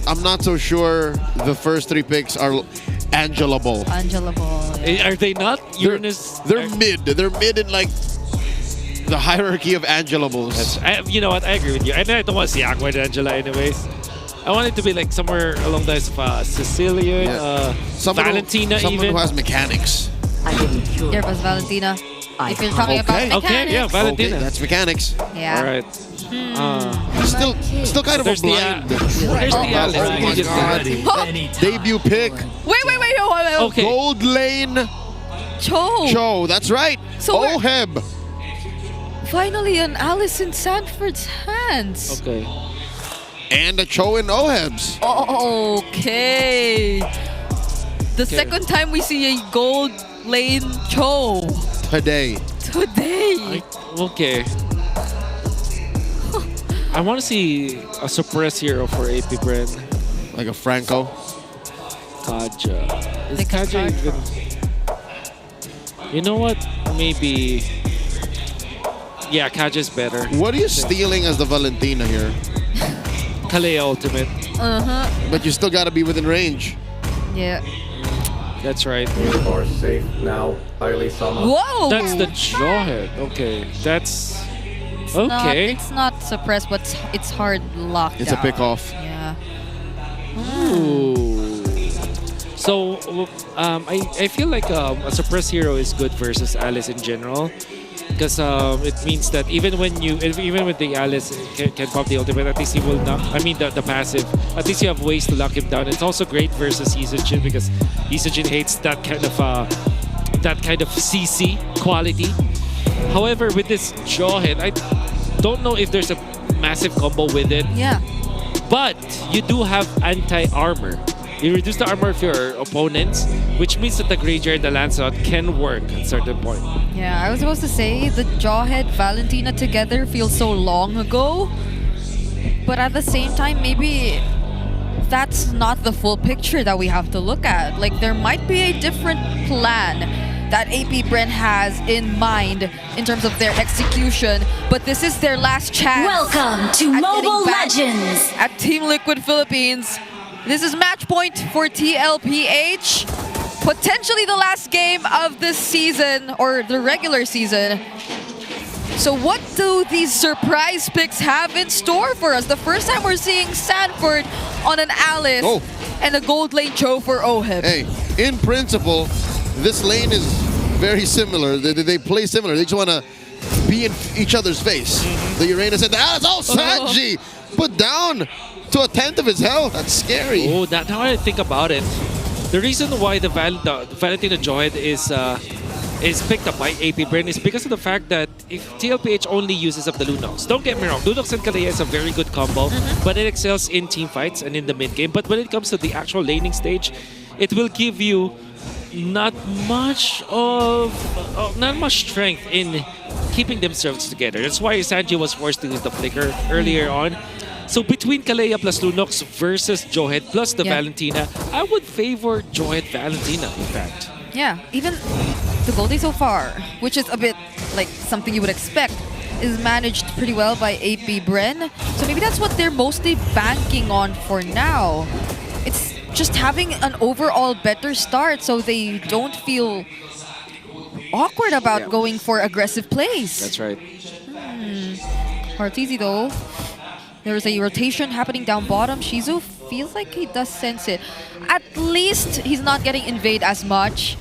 I'm not so sure the first 3 picks are Angela-able. Angela-able. Yeah. Are they not? Uranus? They're mid. They're mid in like the hierarchy of Angela-ables. You know what? I agree with you. And I don't want to see Aqua and Angela anyways. I want it to be like somewhere along the lines of Sicilian, Valentina someone even. who has mechanics. There was Valentina. If you're talking about mechanics. Okay, yeah, Valentina. Okay, that's mechanics. Yeah. All right. Still kind of a There's the, blind. there's the Alice. Oh my god. Debut pick. Wait. Okay. Gold lane. Cho, that's right. So Oheb. Finally, an Alice in Sanford's hands. Okay. And a Cho in Oheb's. Okay. The second time we see a gold lane Cho. Today. Okay. I want to see a suppress hero for AP Bren. Like a Franco. Kaja. Is Kaja even... You know what? Maybe... Yeah, Kaja's better. What are you stealing as the Valentina here? Kalea ultimate. But you still gotta be within range. Yeah. That's right. You are safe now, highly summoned. Whoa! That's the jawhead. Okay, that's... It's not suppressed, but it's hard locked It's a pick off. Yeah. Ooh. So, I feel like a suppress hero is good versus Alice in general. Because it means that even when the Alice can pop the ultimate, at least he will not. I mean the passive. At least you have ways to lock him down. It's also great versus Isojin because Isojin hates that kind of CC quality. However, with this jawhead, I don't know if there's a massive combo with it. Yeah. But you do have anti-armor. You reduce the armor of your opponents, which means that the Granger and the Lancelot can work at a certain point. Yeah, I was supposed to say the Jawhead Valentina together feels so long ago. But at the same time, maybe that's not the full picture that we have to look at. Like, there might be a different plan that AP Bren has in mind in terms of their execution, but this is their last chance. Welcome to Mobile Legends at Team Liquid Philippines. This is match point for TLPH. Potentially the last game of this season, or the regular season. So what do these surprise picks have in store for us? The first time we're seeing Sanford on an Alice and a gold lane Cho for Oheb. Hey, in principle, this lane is very similar. They play similar. They just want to be in each other's face. The Uranus and the Alice. Oh, Sanji! Put down to a tenth of his health. That's scary. Oh, now I think about it. The reason why the Valentina Jawhead is is picked up by APBR is because of the fact that if TLPH only uses up the Lunox, don't get me wrong, Lunox and Kalea is a very good combo, but it excels in team fights and in the mid game. But when it comes to the actual laning stage, it will give you not much strength in keeping themselves together. That's why Sanji was forced to use the flicker earlier on. So between Kalea plus Lunox versus Johead plus the Valentina, I would favor Johead Valentina, in fact. Yeah, even the Goldie so far, which is a bit like something you would expect, is managed pretty well by APBR. So maybe that's what they're mostly banking on for now. It's just having an overall better start so they don't feel awkward about going for aggressive plays. That's right. Arteezy though, there's a rotation happening down bottom. Shizu feels like he does sense it. At least he's not getting invade as much.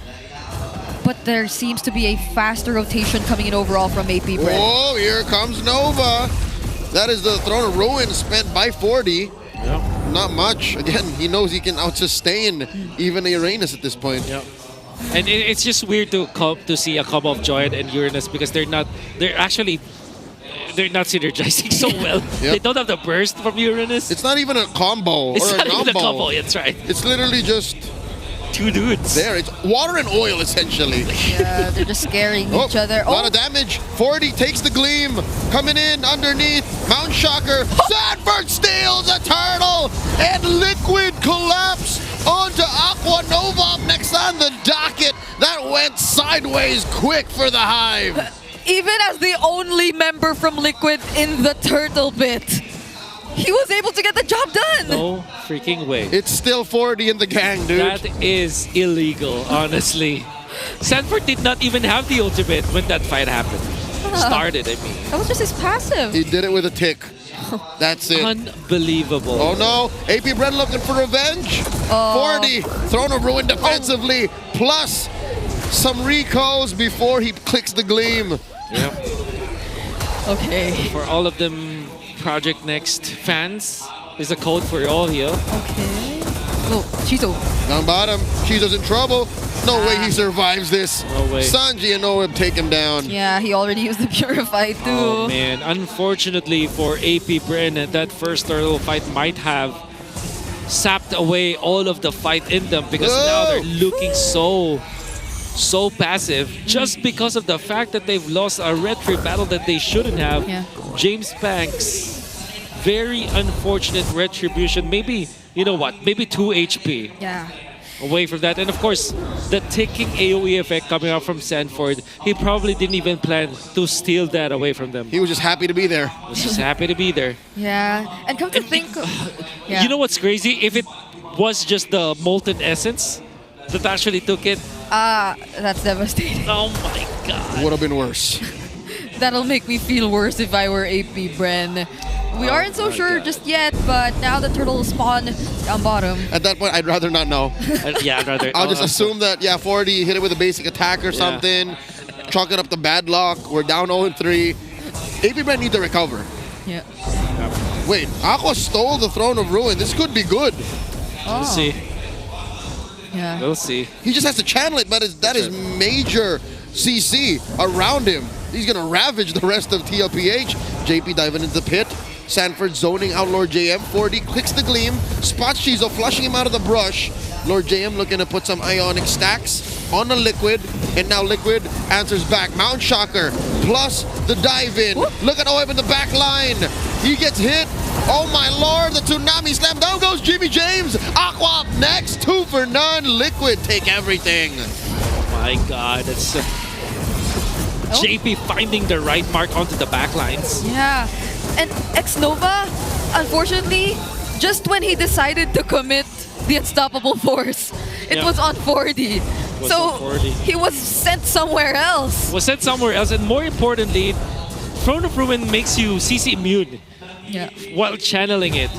But there seems to be a faster rotation coming in overall from APBR. Whoa, here comes Nova. That is the Throne of Ruin spent by 40. Yep. Not much. Again, he knows he can out-sustain even Uranus at this point. Yep. And it's just weird to see a combo of Johead and Uranus because they're not synergizing so well. They don't have the burst from Uranus. It's not even a combo It's or not a even a combo. combo, that's right. It's literally just two dudes. There, it's water and oil essentially. Yeah, they're just scaring each other. A lot of damage. 40 takes the gleam. Coming in underneath. Mount Shocker. Sanford steals a turtle. And Liquid collapse onto Aqua Nova up next on the docket. That went sideways quick for the Hive. Even as the only member from Liquid in the turtle bit, he was able to get the job done. No freaking way. It's still 40 in the gang, dude. That is illegal, honestly. Sanford did not even have the ultimate when that fight happened. Started, I mean. That was just his passive. He did it with a tick. That's it. Unbelievable. Oh no, APBR looking for revenge. 40, Throne of Ruin defensively, plus some recos before he clicks the gleam. Yep. Okay. For all of them Project Next fans, there's a code for all here. Okay. Oh, Shizu. Down bottom, Shizu's in trouble. No way he survives this. No way. Sanji and Noeb take him down. Yeah, he already used the Purify too. Oh man, unfortunately for APBR, that first turtle fight might have sapped away all of the fight in them because now they're looking so passive just because of the fact that they've lost a retry battle that they shouldn't have. Yeah. James Banks, very unfortunate retribution. Maybe, you know what, maybe 2 HP. Yeah. Away from that. And of course, the ticking AoE effect coming out from Sanford, he probably didn't even plan to steal that away from them. He was just happy to be there. He was just happy to be there. Yeah. And come to think, You know what's crazy? If it was just the Molten Essence that actually took it. That's devastating. Oh my god. Would have been worse. That'll make me feel worse if I were APBR. We aren't so sure just yet, but now the turtle will spawn down bottom. At that point, I'd rather not know. Yeah, I'd rather. I'll just assume that, 40 hit it with a basic attack or something. Chalk it up to bad luck. We're down 0-3. APBR need to recover. Yeah. Wait, Aqua stole the Throne of Ruin. This could be good. We'll see. Yeah. We'll see. He just has to channel it, but that is major CC around him. He's going to ravage the rest of TLPH. JP diving into the pit. Sanford zoning out Lord JM. 40 clicks the gleam. Spots Shizo, flushing him out of the brush. Lord JM looking to put some Ionic stacks on the Liquid. And now Liquid answers back. Mount Shocker plus the dive in. Look at Oeb in the back line. He gets hit. Oh my lord, the Tsunami Slam. Down goes Jimmy James. Aqua up next. 2 for none. Liquid take everything. Oh my god, that's JP finding the right mark onto the back lines. Yeah. And X-Nova, unfortunately, just when he decided to commit the unstoppable force, it was on 40. He was sent somewhere else. And more importantly, Throne of Ruin makes you CC immune while channeling it.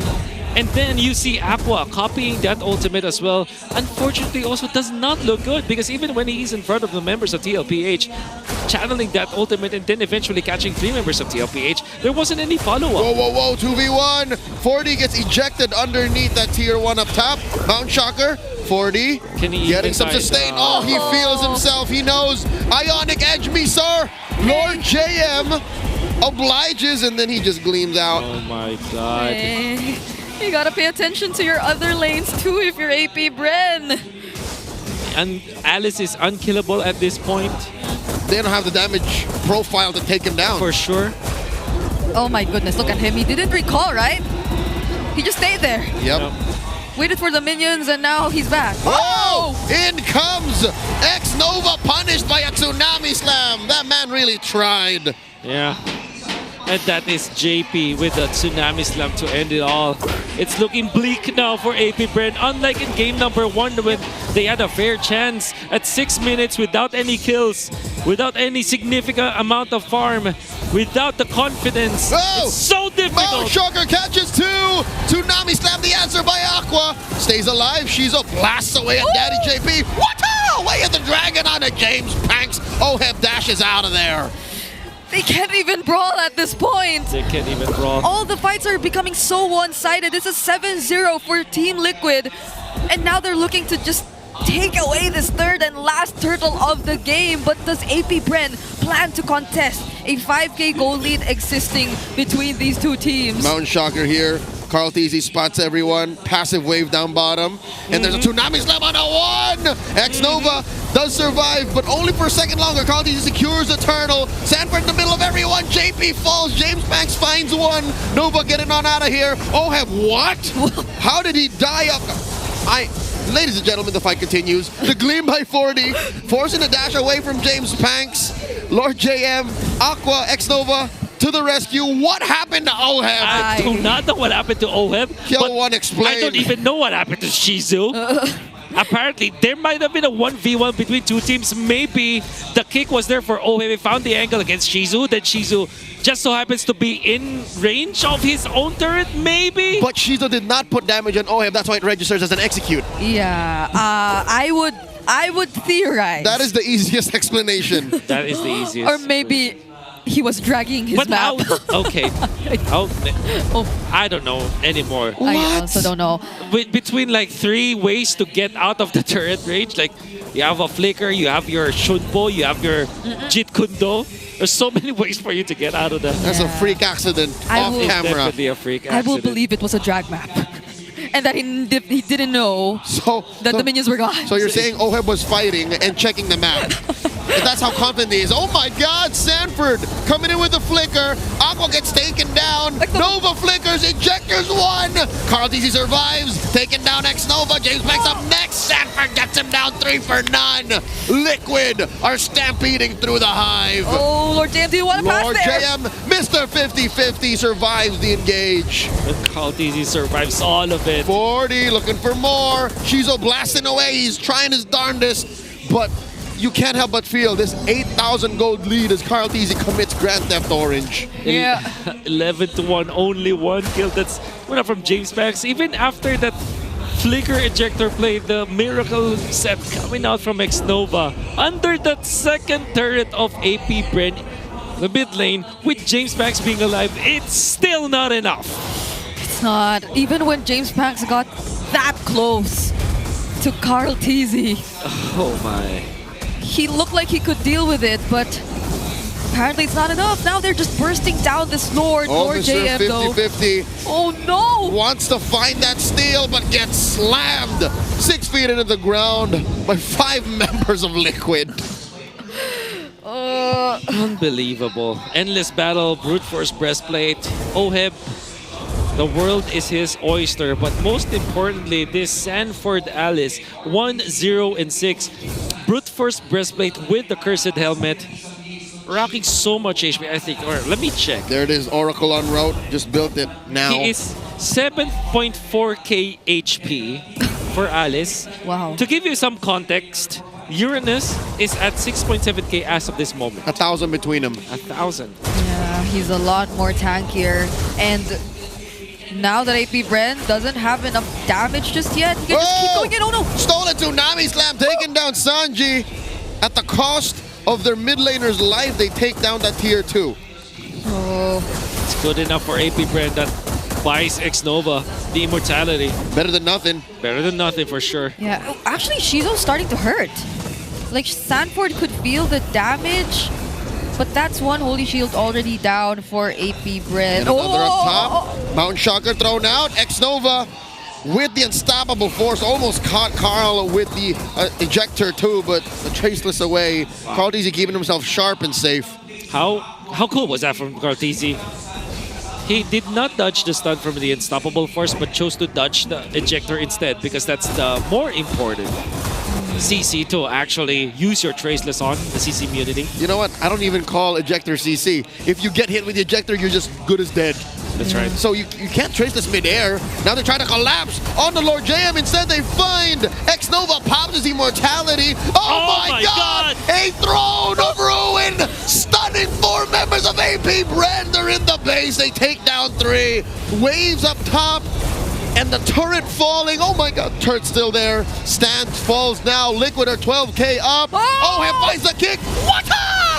And then you see Aqua copying that ultimate as well. Unfortunately, also does not look good because even when he's in front of the members of TLPH, channeling that ultimate and then eventually catching 3 members of TLPH, there wasn't any follow-up. Whoa, 2v1. 40 gets ejected underneath that tier 1 up top. Mount Shocker 40, Can he getting even some tie it? sustain. Oh, he feels himself. He knows. Ionic edge me, sir. Lord JM obliges, and then he just gleams out. Oh my god. Hey, you gotta pay attention to your other lanes too if you're AP Bren. And Alice is unkillable at this point. They don't have the damage profile to take him down. For sure. Oh my goodness, look at him. He didn't recall, right? He just stayed there. Yep. Waited for the minions, and now he's back. Oh! In comes X-Nova, punished by a tsunami slam. That man really tried. Yeah. And that is JP with the tsunami slam to end it all. It's looking bleak now for AP Bren. Unlike in game number 1 when they had a fair chance at 6 minutes without any kills, without any significant amount of farm, without the confidence. Oh! It's so difficult. Shocker catches 2. Tsunami slam, the answer by Aqua. Stays alive. Shizo blasts away at Daddy JP. What? Away at the dragon on a James Panks. Oheb dashes out of there. They can't even brawl at this point. They can't even brawl. All the fights are becoming so one-sided. This is 7-0 for Team Liquid. And now they're looking to just take away this third and last turtle of the game. But does AP Bren plan to contest a 5k goal lead existing between these two teams? Mountain Shocker here. Carl Teasy spots everyone. Passive wave down bottom. And there's a tsunami slam on a 1. X-Nova does survive, but only for a second longer. Carl Teasy secures the turtle. Sanford in the middle of everyone. JP falls. James Banks finds one. Nova getting on out of here. Oheb, what? How did he die up? Ladies and gentlemen, the fight continues. The Gleam by 40, forcing a dash away from James Panks. Lord JM, Aqua, X-Nova to the rescue. What happened to Oheb? I do not know what happened to Oheb. Kill one, explain. I don't even know what happened to Shizu. Apparently, there might have been a 1v1 between two teams. Maybe the kick was there for Oheb. He found the angle against Shizu. Then Shizu just so happens to be in range of his own turret, maybe? But Shizu did not put damage on Oheb. That's why it registers as an execute. Yeah, I would theorize. That is the easiest explanation. That is the easiest. Or maybe he was dragging his map. Okay. I don't know anymore. I also don't know. Between like 3 ways to get out of the turret range, like you have a flicker, you have your Shunpo, you have your Jit Kundo. There's so many ways for you to get out of that. That's a freak accident off camera. Definitely a freak I accident. will believe it was a drag map. And that he didn't know that the minions were gone. So you're saying Oheb was fighting and checking the map. And that's how confident he is. Oh my God, Sanford coming in with the flicker. Aqua gets taken down. Nova flickers, ejectors 1. Carl DZ survives, taking down X-Nova. James Banks up next. Sanford gets him down 3 for none. Liquid are stampeding through the hive. Oh, Lord JM, do you want to pass Lord there? JM, Mr. 50-50 survives the engage. And Carl DZ survives all of it. 40 looking for more. Shizo blasting away. He's trying his darndest, but you can't help but feel this 8,000 gold lead as Carl Teasy commits Grand Theft Orange. Yeah. 11-1, only 1 kill. That's one from James Banks. Even after that flicker ejector play, the miracle set coming out from X-Nova under that second turret of AP Bren, the mid lane, with James Banks being alive, it's still not enough. It's not. Even when James Banks got that close to Carl Teasy. Oh my. He looked like he could deal with it, but apparently it's not enough. Now they're just bursting down this Lord Mr. JM though. 50-50. Oh no! Wants to find that steal, but gets slammed 6 feet into the ground by 5 members of Liquid. Unbelievable. Endless battle, brute force breastplate. Oheb, the world is his oyster, but most importantly, this Sanford Alice 1-0-6. Brute force breastplate with the cursed helmet, rocking so much HP, I think. Or let me check. There it is, Oracle on route. Just built it now. He is 7.4k HP for Alice. Wow. To give you some context, Uranus is at 6.7k as of this moment. 1,000 between them. 1,000. Yeah, he's a lot more tankier. And now that AP Bren doesn't have enough damage just yet, he can just keep going in. Oh no! Stolen tsunami slam, taking down Sanji. At the cost of their mid laner's life, they take down that tier 2. Oh. It's good enough for AP Bren that buys X-Nova the immortality. Better than nothing. Better than nothing for sure. Yeah, actually, Shizo's starting to hurt. Like, Sanford could feel the damage, but that's one Holy Shield already down for AP Bren. And another up top. Mountain Shocker thrown out. X-Nova with the unstoppable force. Almost caught Carl with the ejector too, but traceless away. Wow. Carl TZ keeping himself sharp and safe. How cool was that from Carl TZ? He did not dodge the stun from the unstoppable force, but chose to dodge the ejector instead because that's the more important CC to actually use your traceless on the CC immunity. You know what? I don't even call ejector CC. If you get hit with the ejector, you're just good as dead. That's right. So you can't trace this midair. Now they're trying to collapse on the Lord JM. Instead, they find X-Nova pops his immortality. Oh my God! A throne of ruin! Stunning 4 members of AP Bren. They're in the base. They take down 3. Waves up top. And the turret falling. Oh my God, turret's still there. Stands, falls now. Liquid are 12K up. Oh, he finds the kick. What?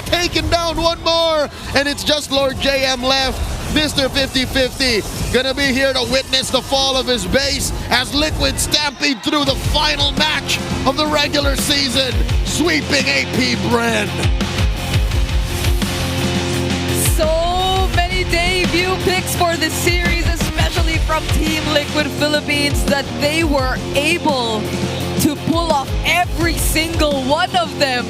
Taken down one more. And it's just Lord JM left. Mr. 50-50 gonna be here to witness the fall of his base as Liquid stampede through the final match of the regular season, sweeping AP Bren. So many debut picks for the series, especially from Team Liquid Philippines, that they were able to pull off every single one of them.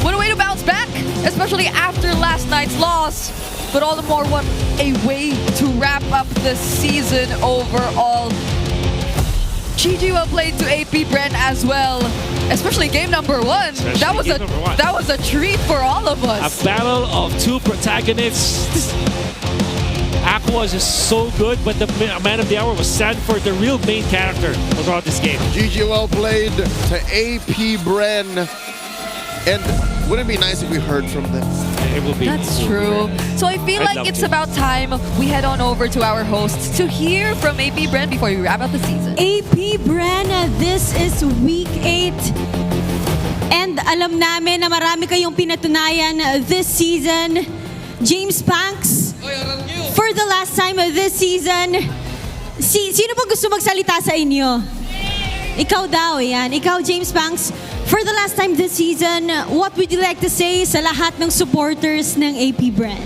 What a way to bounce back, especially after last night's loss. But all the more, what a way to wrap up the season overall. GG well played to AP Bren as well, especially game number 1. That was a treat for all of us. A battle of 2 protagonists. Aqua is so good, but the man of the hour was Sanford, the real main character throughout this game. GG well played to AP Bren. And wouldn't it be nice if we heard from them? It will be. That's true. So I feel like it's about time we head on over to our hosts to hear from AP Bren before we wrap up the season. AP Bren, this is week 8. And alam namin na marami kayong pinatunayan this season. James Panks, for the last time this season, sino ba gusto magsalita sa inyo? Ikaw daw, yan. Ikaw, James Panks. For the last time this season, what would you like to say sa lahat ng supporters ng AP Bren?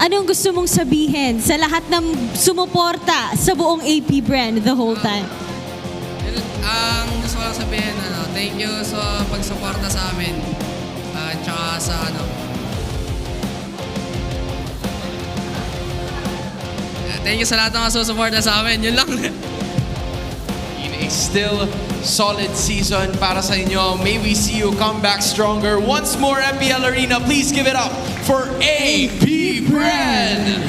Anong gusto mong sabihin sa lahat ng sumuporta sa buong AP Bren the whole time? Ang gusto ko lang sabihin, thank you sa pagsuporta sa amin. Tsaka sa thank you sa lahat ng masusuporta sa amin. Yun lang. A still solid season para sa inyo. May we see you come back stronger. Once more, MPL Arena, please give it up for AP Bren.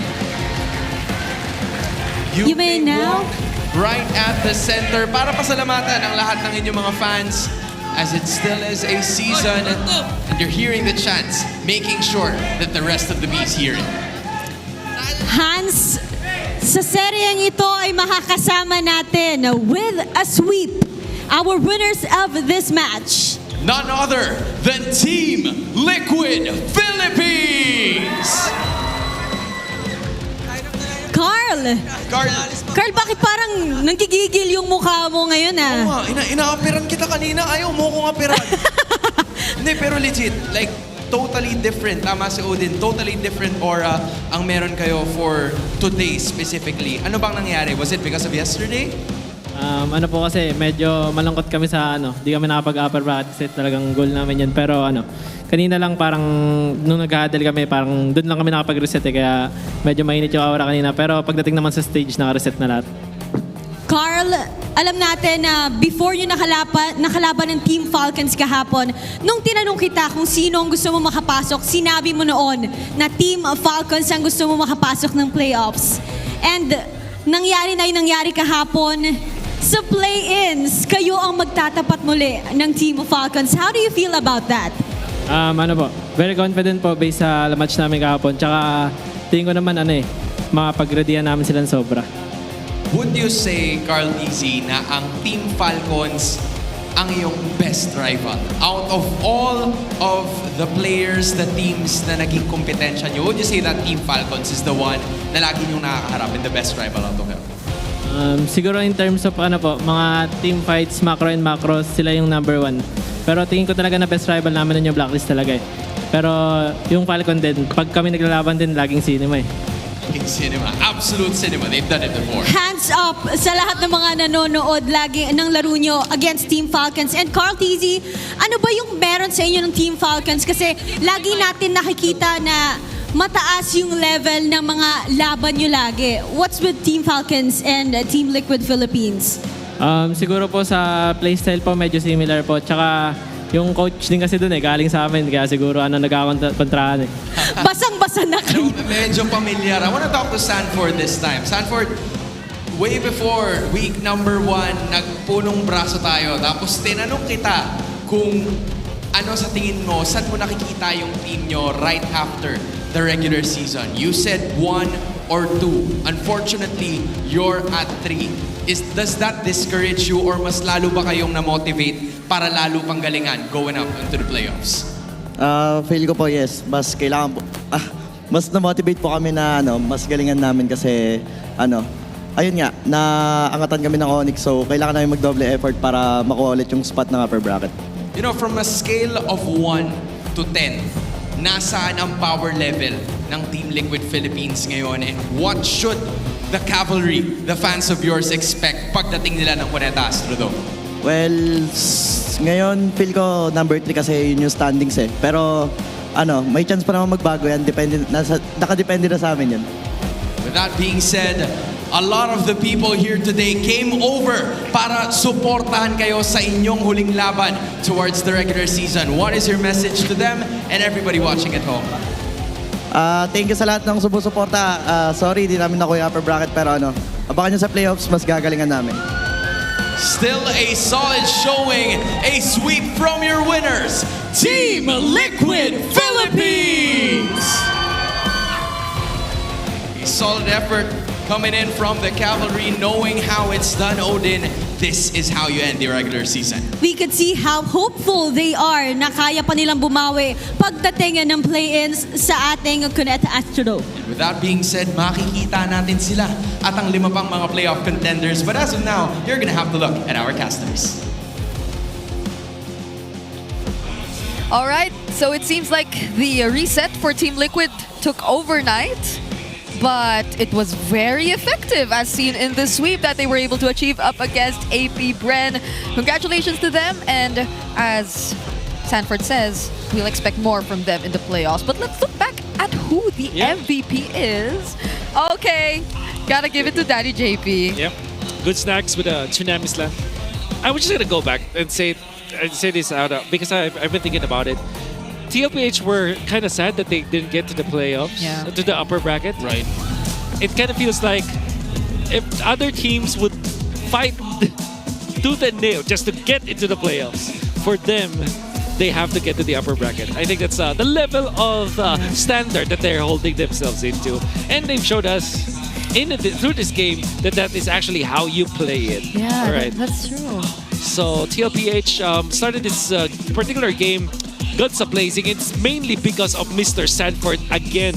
You may now right at the center para pasalamatan ang lahat ng inyong mga fans as it still is a season and you're hearing the chants, making sure that the rest of the bees hear it. Hans, sa seryeng ito ay makakasama natin with a sweep our winners of this match. None other than Team Liquid Philippines! Carl, bakit parang nangkigigil yung mukha mo ngayon Oo nga, ina-aperan kita kanina. Ayaw mo kong aperan. Hindi, pero legit, like, totally different. Tama si Odin, totally different aura ang meron kayo for today specifically. Ano bang nangyari? Was it because of yesterday? Ano po kasi, medyo malungkot kami sa di kami nakapag-upper bracket kasi talagang goal namin yun. Pero kanina lang parang nung nag-huddle kami, parang doon lang kami nakapag-reset kaya medyo mainit yung aura kanina. Pero pagdating naman sa stage, naka-reset na lahat. Carl, alam natin na before yung nakalaban ng Team Falcons kahapon, nung tinanong kita kung sino ang gusto mo makapasok, sinabi mo noon na Team Falcons ang gusto mo makapasok ng playoffs. And nangyari na yung nangyari kahapon. Sa play-ins, kayo ang magtatapat muli ng Team Falcons. How do you feel about that? Very confident po based sa match namin kahapon. Tsaka tingin ko naman makapag-readyan namin silang sobra. Would you say, Carl TZ, na ang Team Falcons ang iyong best rival? Out of all of the players, the teams na naging kompetensya nyo, would you say that Team Falcons is the one na lagi nyo nakakaharap and the best rival out of them? Siguro in terms of mga team fights, macro and macros, sila yung number 1. Pero tingin ko talaga na best rival namin yung Blacklist talaga eh. Pero yung Falcon din, pag kami naglalaban din, laging cinema eh. Laging cinema. Absolute cinema. They've done it before. Hands up sa lahat ng mga nanonood lagi ng laro nyo against Team Falcons. And Carl TZ, ano ba yung meron sa inyo ng Team Falcons? Kasi lagi natin nakikita na mataas yung level ng mga laban nyo lagi. What's with Team Falcons and Team Liquid Philippines? Siguro po sa playstyle po medyo similar po. Tsaka yung coach din kasi doon galing sa amin. Kaya siguro nagkakontrahan eh. Basang-basa na kayo. Medyo familiar. I wanna talk to Sanford this time. Sanford, way before week number 1, nagpunong braso tayo. Tapos tinanong kita kung ano sa tingin mo, saan mo nakikita yung team nyo right after the regular season. You said 1 or 2. Unfortunately, you're at 3. Does that discourage you or mas lalo ba kayong na-motivate para lalo pang galingan going up into the playoffs? Feel ko po yes, mas kailangan po, mas na-motivate po kami na mas galingan namin kasi ayun nga, naangatan kami ng ONIC so kailangan namin magdoble effort para makuha ulit yung spot ng upper bracket. You know, from a scale of 1 to 10, nasaan ang power level ng Team Liquid Philippines ngayon and what should the cavalry, the fans of yours expect pagdating nila ng Cuneta Astrodome? Well, ngayon feel ko number 3 kasi yun yung standings eh. Pero may chance pa naman magbago yan. Nakadepende na sa amin yan. With that being said, a lot of the people here today came over para suportahan kayo sa inyong huling laban towards the regular season. What is your message to them and everybody watching at home? Thank you sa lahat ng sumusuporta. Sorry, di namin nakuha yung upper bracket pero abangan nyo sa playoffs, mas gagalingan namin. Still a solid showing, a sweep from your winners, Team Liquid Philippines! A solid effort coming in from the cavalry, knowing how it's done, Odin. This is how you end the regular season. We could see how hopeful they are na kaya pa nilang bumawi pagdating ng play-ins sa ating Cuneta Astrodome. With that being said, makikita natin sila at ang 5 pang mga playoff contenders. But as of now, you're gonna have to look at our casters. All right, so it sees like the reset for Team Liquid took overnight. But it was very effective as seen in the sweep that they were able to achieve up against APBR. Congratulations to them, and as Sanford says, we'll expect more from them in the playoffs. But let's look back at who the MVP is. Okay, gotta give it to Daddy JP. Yep, good snacks with a tsunami slam. I was just gonna go back and say this out because I've been thinking about it. TLPH were kind of sad that they didn't get to the playoffs, to the upper bracket. Right. It kind of feels like if other teams would fight tooth and nail just to get into the playoffs, for them, they have to get to the upper bracket. I think that's the level of standard that they're holding themselves into. And they've showed us through this game that is actually how you play it. Yeah, right. That's true. So TLPH started this particular game guns a-blazing. It's mainly because of Mr. Sanford again.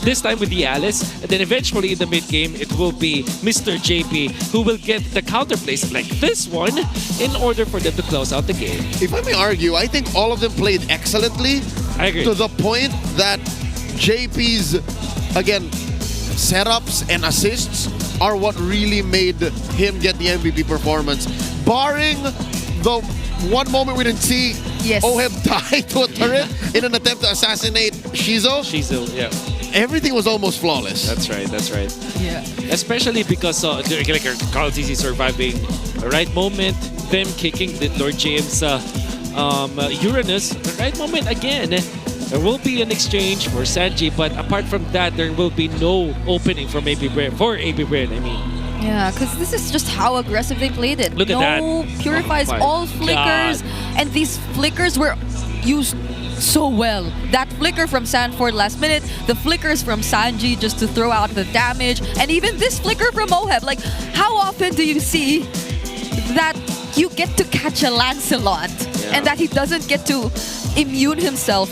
This time with the Alice, and then eventually in the mid-game, it will be Mr. JP who will get the counter plays like this one in order for them to close out the game. If I may argue, I think all of them played excellently. I agree. To the point that JP's, again, setups and assists are what really made him get the MVP performance. Barring the one moment we didn't see, Oheb die to a turret in an attempt to assassinate Shizo. Yeah. Everything was almost flawless. That's right. Yeah. Especially because like Carl TZ surviving the right moment, them kicking the Lord James Uranus, the right moment again. There will be an exchange for Sanji, but apart from that, there will be no opening from APBR, I mean. Yeah, because this is just how aggressive they played it. Look at that. No purifies, all flickers. God. And these flickers were used so well. That flicker from Sanford last minute, the flickers from Sanji just to throw out the damage, and even this flicker from Oheb. Like, how often do you see that you get to catch a Lancelot and that he doesn't get to immune himself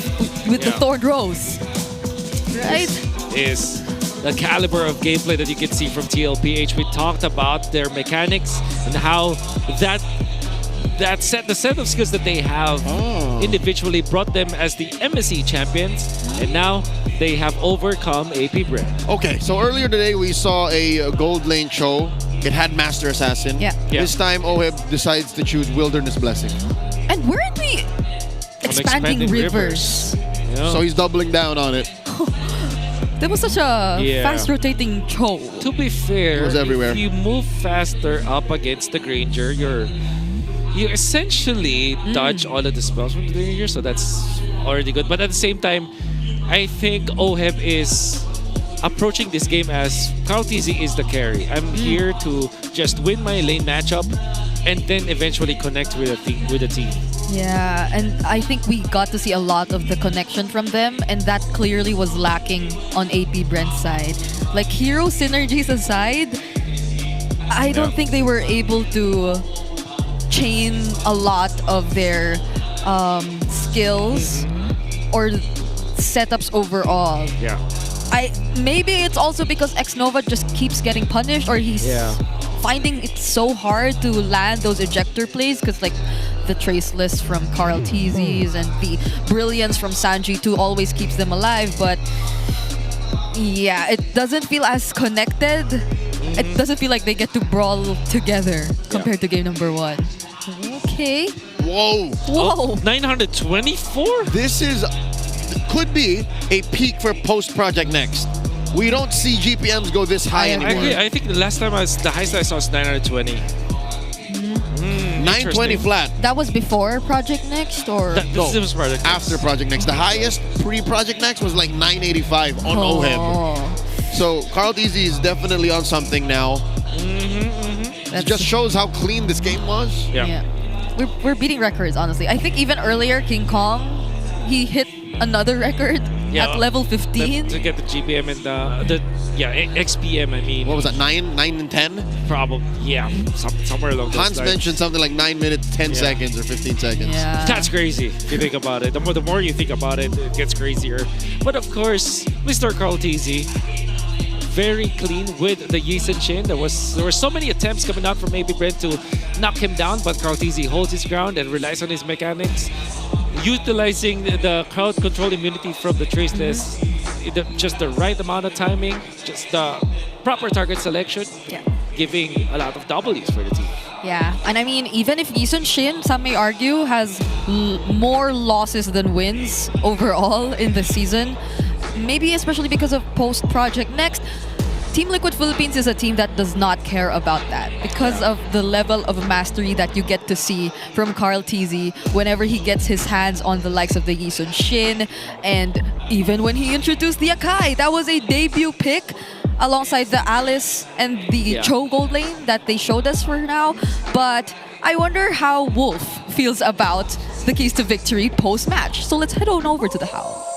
with the Thorn Rose. Right? Is the caliber of gameplay that you can see from TLPH. We talked about their mechanics and how the set of skills that they have individually brought them as the MSC champions, and now they have overcome APBR. Okay, so earlier today we saw a gold lane show. It had Master Assassin. This time OHEB decides to choose Wilderness Blessing. And weren't we expanding rivers? So he's doubling down on it. That was such a fast rotating show. To be fair, It was everywhere. if you move faster up against the Granger, you essentially dodge all of the spells from the Granger, so that's already good. But at the same time, I think OHEB is approaching this game as Carl TZ is the carry. I'm here to just win my lane matchup and then eventually connect with the team. Yeah, and I think we got to see a lot of the connection from them, and that clearly was lacking on AP Brent's side. Like, hero synergies aside, I don't think they were able to chain a lot of their skills or setups overall. Yeah. Maybe it's also because X-Nova just keeps getting punished, or he's finding it so hard to land those ejector plays, because like the traceless from Carl TZ's and the brilliance from Sanji 2 always keeps them alive, but yeah, it doesn't feel as connected. It doesn't feel like they get to brawl together compared to game number 1. Okay. Whoa. Whoa. 924? This could be a peak for post-Project Next. We don't see GPMs go this high anymore. I agree. I think the last time the highest I saw was 920. 920 flat. That was before Project Next, or This was Project Next. After Project Next. The highest pre-Project Next was like 985 on OHEB. So Carl TZ is definitely on something now. It just shows how clean this game was. Yeah. We're beating records, honestly. I think even earlier, King Kong, he hit another record at level 15. To get the GPM and the XPM, I mean. What was that, 9 and 10? Probably, yeah. Somewhere along those Hans lines. mentioned something like 9 minutes, 10 seconds or 15 seconds. Yeah. That's crazy if you think about it. The more you think about it, it gets crazier. But of course, Mr. Carl TZ, very clean with the Yi Shin. There were so many attempts coming out from AB Brent to knock him down, but Carl TZ holds his ground and relies on his mechanics, utilizing the crowd control immunity from the Traceless, just the right amount of timing, just the proper target selection, giving a lot of W's for the team. Yeah, and I mean, even if Yi Shin, some may argue, has more losses than wins overall in the season, maybe especially because of post-Project Next, Team Liquid Philippines is a team that does not care about that because of the level of mastery that you get to see from Carl TZ whenever he gets his hands on the likes of the Yi Shin, and even when he introduced the Akai, that was a debut pick alongside the Alice and the Cho Gold lane that they showed us for now. But I wonder how Wolf feels about the keys to victory post-match. So let's head on over to the Howl.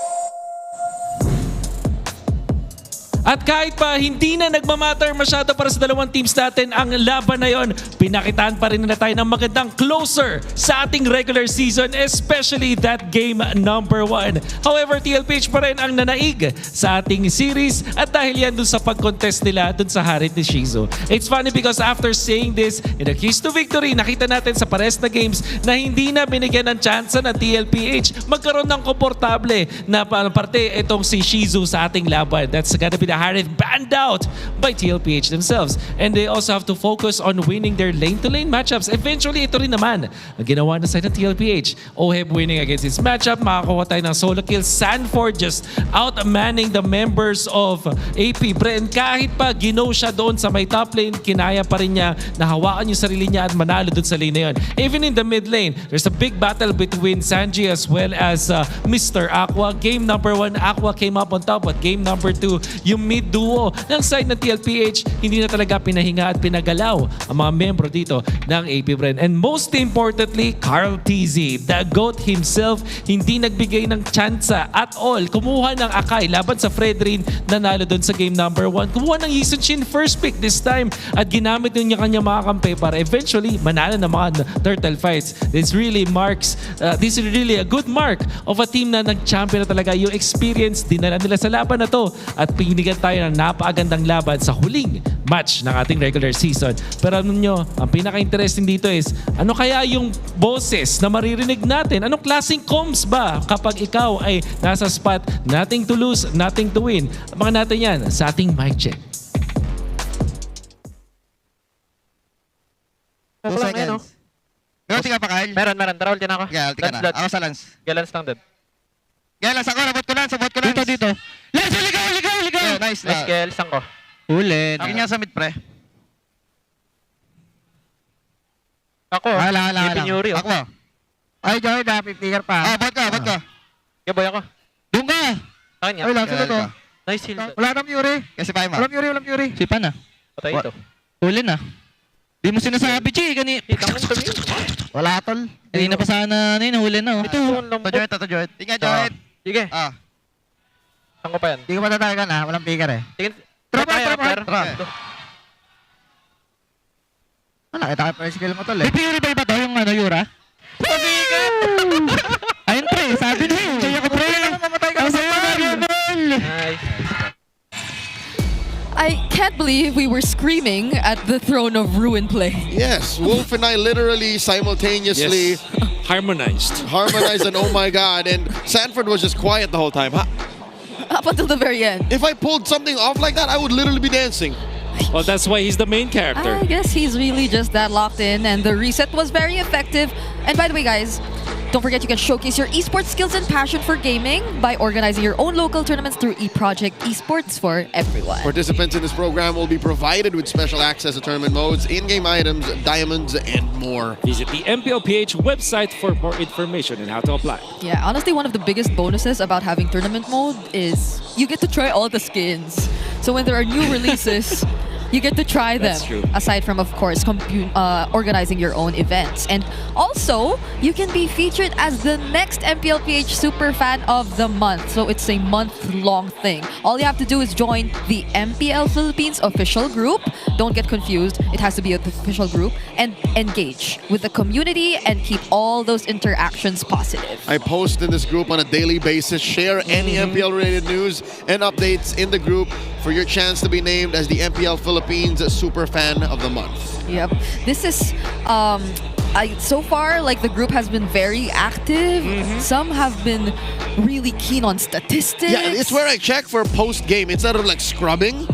At kahit pa hindi na nagmamatter masyado para sa dalawang teams natin ang laban na yon, pinakitaan pa rin na tayo ng magandang closer sa ating regular season, especially that game number 1. However, TLPH pa rin ang nanaig sa ating series at dahil yan dun sa pag-contest nila dun sa Harit ni Shizu. It's funny because after saying this, in the keys to victory, nakita natin sa pares na games na hindi na binigyan ng chance ng TLPH magkaroon ng komportable na parte itong si Shizu sa ating laban. That's gonna be the Harith banned out by TLPH themselves. And they also have to focus on winning their lane-to-lane matchups. Eventually, ito rin naman ang ginawa na side ng TLPH. OHEB winning against his matchup. Makakuha tayo ng solo kill. Sanford just out-manning the members of APBR. And kahit pa gino siya doon sa may top lane, kinaya pa rin niya na hawakan yung sarili niya at manalo doon sa lane na yun. Even in the mid lane, there's a big battle between Sanji as well as Mr. Aqua. Game number 1, Aqua came up on top. But game number 2, yung mid duo ng side ng TLPH. Hindi na talaga pinahinga at pinagalaw ang mga membro dito ng APBR. And most importantly, Carl TZ, the GOAT himself, hindi nagbigay ng tsansa at all. Kumuha ng Akai laban sa Fredrin, nanalo doon sa game number 1. Kumuha ng Yisun Shin first pick this time at ginamit niya kanyang mga kampe para eventually manalo ng mga turtle fights. This really a good mark of a team na nag-champion na talaga. Yung experience, dinala nila sa laban na to at pinigyan tayo ng napakagandang laban sa huling match ng ating regular season. Pero ano nyo, ang pinaka-interesting dito is, ano kaya yung boses na maririnig natin? Anong klaseng comms ba kapag ikaw ay nasa spot, nothing to lose, nothing to win? Abangan natin yan sa ating mic check. 2 seconds. Meron tingnan pa, Kyle? Meron. Tara, ulti na ako. Yeah, ulti ka na. Ako sa Lance. Lance lang din. Lance ako. Sabot ko Lance. Dito. Lance, ligaw! Yeah, nice. Lance ko. Huli. Akin nga sa mid, pre. Ako. Hala. Pinyuri. Ako. Ay, Joy, figure pa. Bot ka. Boy ako. Doon ka. Akin nga. Ay, Lance, ito. Nice heal. Wala nang Yuri. Kasi pa mo. Walang Yuri. Sipa na. Patay ito. Huli na. Di mo sinasabi, Chi. Wala, tol. Hindi na pa sana huli na. Ito. To join. Tingnan, join. Sige. Saan ko pa yan? Hindi ko matatagan, ha? Walang picker, eh. Tara. Wala, kita kayo skill mo, tol, eh. Purify ba to yung Yura? Ayun, pre. Sabi na yun. Kaya ko, pre. Mamatay ka sa Nice. I can't believe we were screaming at the throne of ruin play. Yes, Wolf and I literally simultaneously harmonized and oh my god, and Sanford was just quiet the whole time. Up until the very end. If I pulled something off like that, I would literally be dancing. Well, that's why he's the main character. I guess he's really just that locked in, and the reset was very effective. And by the way, guys, don't forget you can showcase your esports skills and passion for gaming by organizing your own local tournaments through eProject Esports for everyone. Participants in this program will be provided with special access to tournament modes, in-game items, diamonds, and more. Visit the MPLPH website for more information on how to apply. Yeah, honestly, one of the biggest bonuses about having tournament mode is you get to try all the skins. So when there are new releases, you get to try them. That's true. Aside from, of course, organizing your own events. And also, you can be featured as the next MPLPH Super Fan of the Month. So it's a month-long thing. All you have to do is join the MPL Philippines official group. Don't get confused. It has to be an official group. And engage with the community and keep all those interactions positive. I post in this group on a daily basis. Share any MPL-related news and updates in the group for your chance to be named as the MPL Philippines Super Fan of the Month. Yep. This is so far, like, the group has been very active. Some have been really keen on statistics. Yeah, it's where I check for post-game. Instead of like scrubbing,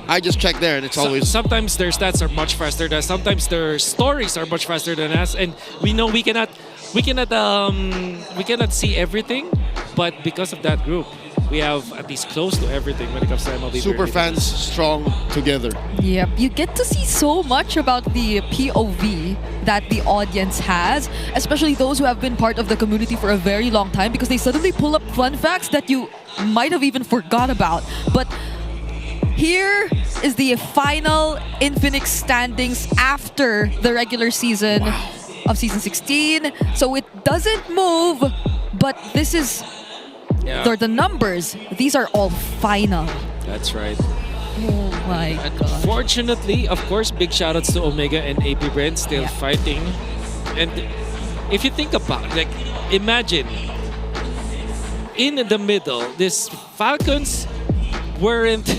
I just check there and it's always... Sometimes their stats are much faster than us. Sometimes their stories are much faster than us. And we know we cannot see everything, but because of that group, we have at least close to everything when it comes to MLB. Super fans strong together. Yep, you get to see so much about the POV that the audience has, especially those who have been part of the community for a very long time, because they suddenly pull up fun facts that you might have even forgot about. But here is the final Infinix standings after the regular season of Season 16. So it doesn't move, but this is... They're the numbers. These are all final. That's right. Oh my god. Unfortunately, of course, big shoutouts to Omega and APBR still fighting. And if you think about it, like, imagine in the middle, these Falcons weren't...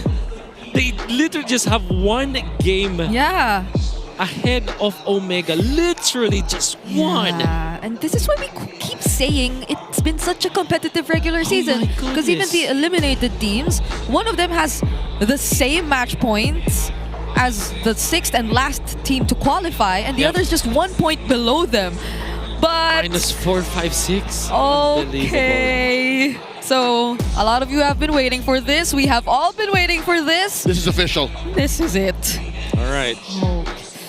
They literally just have one game ahead of Omega. Literally just one. And this is why we keep saying it's been such a competitive regular season. Because even the eliminated teams, one of them has the same match points as the 6th and last team to qualify, and the other is just 1 point below them. But -4, 5, 6. okay. So a lot of you have been waiting for this. We have all been waiting for this. This is official. This is it. All right.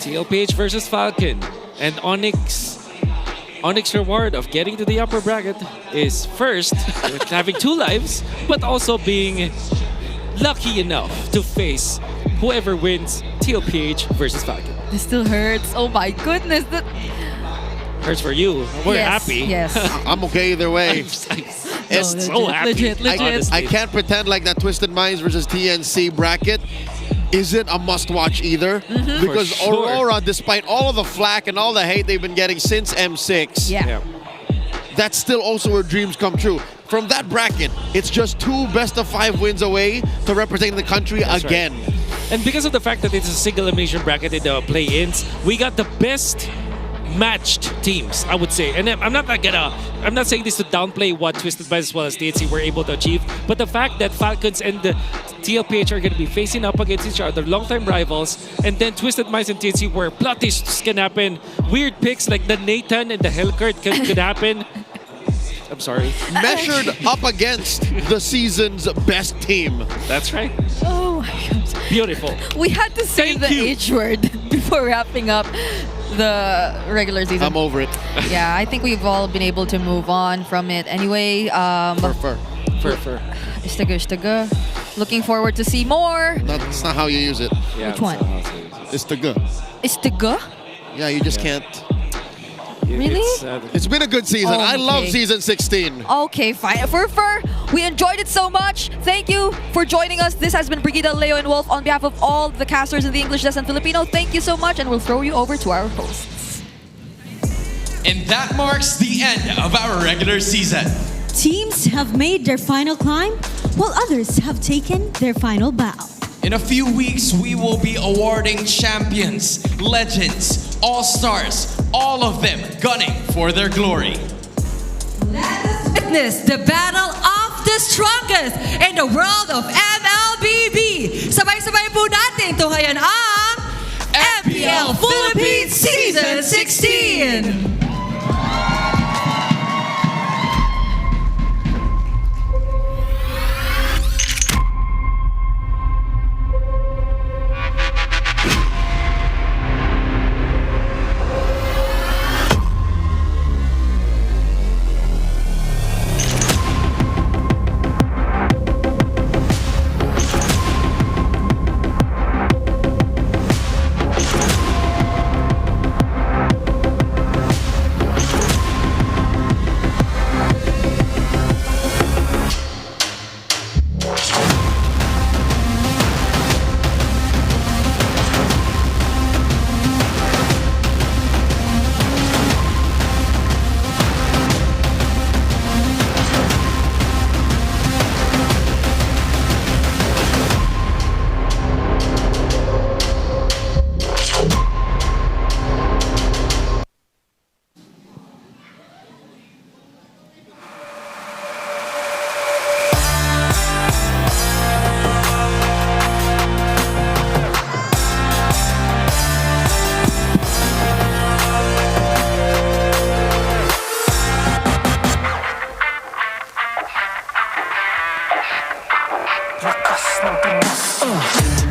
TLPH versus Falcon. And ONIC's reward of getting to the upper bracket is first with having 2 lives, but also being lucky enough to face whoever wins TLPH versus Falcon. This still hurts. Oh my goodness. Hurts for you. We're Yes, happy. yes. I'm okay either way. It's so happy. I can't pretend like that Twisted Minds versus TNC bracket isn't a must-watch either. Because For sure. Aurora, despite all of the flack and all the hate they've been getting since M6, that's still also where dreams come true. From that bracket, it's just 2 best-of-5 wins away to representing the country again. Right. And because of the fact that it's a single elimination bracket in the play-ins, we got the best matched teams, I would say. And I'm not saying this to downplay what Twisted Minds as well as TNC were able to achieve, but the fact that Falcons and the TLPH are going to be facing up against each other, long-time rivals, and then Twisted Minds and TNC where plot twists can happen, weird picks like the Nathan and the Hellcurt could happen. I'm sorry. Measured up against the season's best team. That's right. Oh my God. Beautiful. We had to say the H word before wrapping up the regular season. I'm over it. Yeah, I think we've all been able to move on from it. Anyway, Fur. Istaga. Looking forward to see more. That's not how you use it. Yeah, Which one? Istaga. Istaga? Yeah, you just can't. Really? It's been a good season. Oh, I love okay. season 16. Okay, fine. Fur, we enjoyed it so much. Thank you for joining us. This has been Brigida, Leo, and Wolf on behalf of all the casters in the English Lesson Filipino. Thank you so much, and we'll throw you over to our hosts. And that marks the end of our regular season. Teams have made their final climb, while others have taken their final bow. In a few weeks, we will be awarding champions, legends, all-stars, all of them gunning for their glory. Witness the battle of the strongest in the world of MLBB. Sabay-sabay po natin tunghayan ang MPL Philippines Season 16.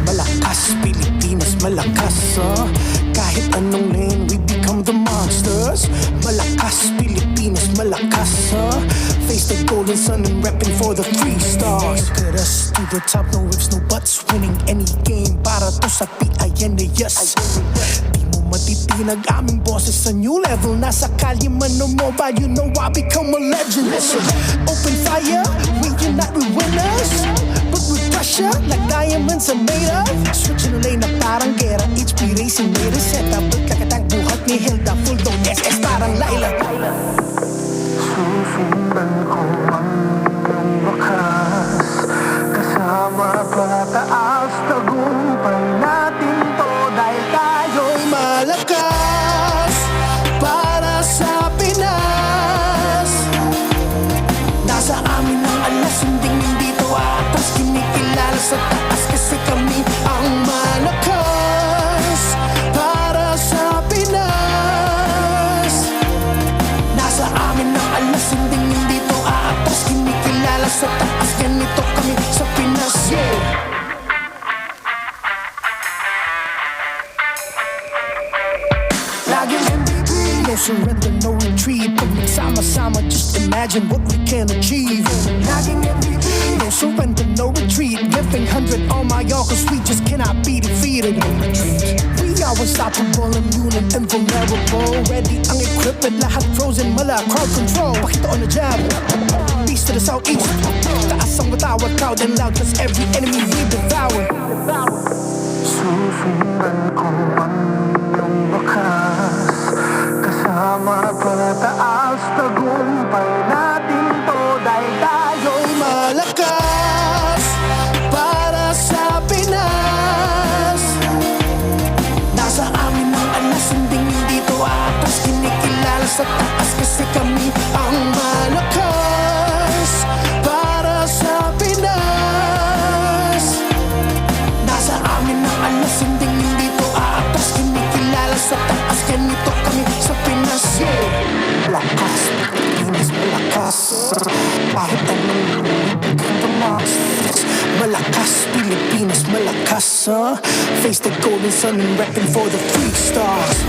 Malakas, Pilipinas, malakas, kahit anong lane, we become the monsters. Malakas, Pilipinas, malakas, face the golden sun and repping for the 3 stars. Look at us to the top, no ifs, no buts, winning any game para to sa PINAS. Di mo matitinag aming boses sa new level. Nasa kalye man o mobile, you know I become a legend. Listen, open fire, we unite, we winners. But with pressure, like diamonds are made of. Switching the lane na parang gera, HP racing made a setup. Kakatang buhat ni Hilda, full dome SS parang Laila. Susundan ko ang iyong wakas, kasama pataas, tagumpay natin to dahil tayo'y malakas para sa Pinas. Nasa amin ang alas, hindi to atas, kinikilala sa taas kasi kami ang malakas para sa Pinas. Nasa amin ang alas, hindi to atas, kinikilala sa taas, ganito kami sa Pinas. Yeah. Laging MVP, no surrender, no retreat. Pag nagsama-sama, just imagine what we can achieve. Laging MVP, no no surrender, no retreat. Giving 100 on my all, cause we just cannot be defeated. We are unstoppable, immune and invulnerable. Ready ang equipment, lahat frozen, mala, crowd control. Pakita on the jab, east to the southeast. Taas ang watawat, proud and loud, cause every enemy we devour. Susundan ko man yung wakas, kasama pataas, tagumpay natin to dahil tayo'y malakas para sa Pinas. Nasa amin ang alas, hindi dito atas, kinikilala sa taas kasi kami ang malakas para sa Pinas. Nasa amin ang alas, hindi dito atas, kinikilala sa taas, ganito kami sa Pinas. Malakas, Pinas malakas, kahit anong malakas, Pilipinas malakas, Face the golden sun and repping for the 3 stars.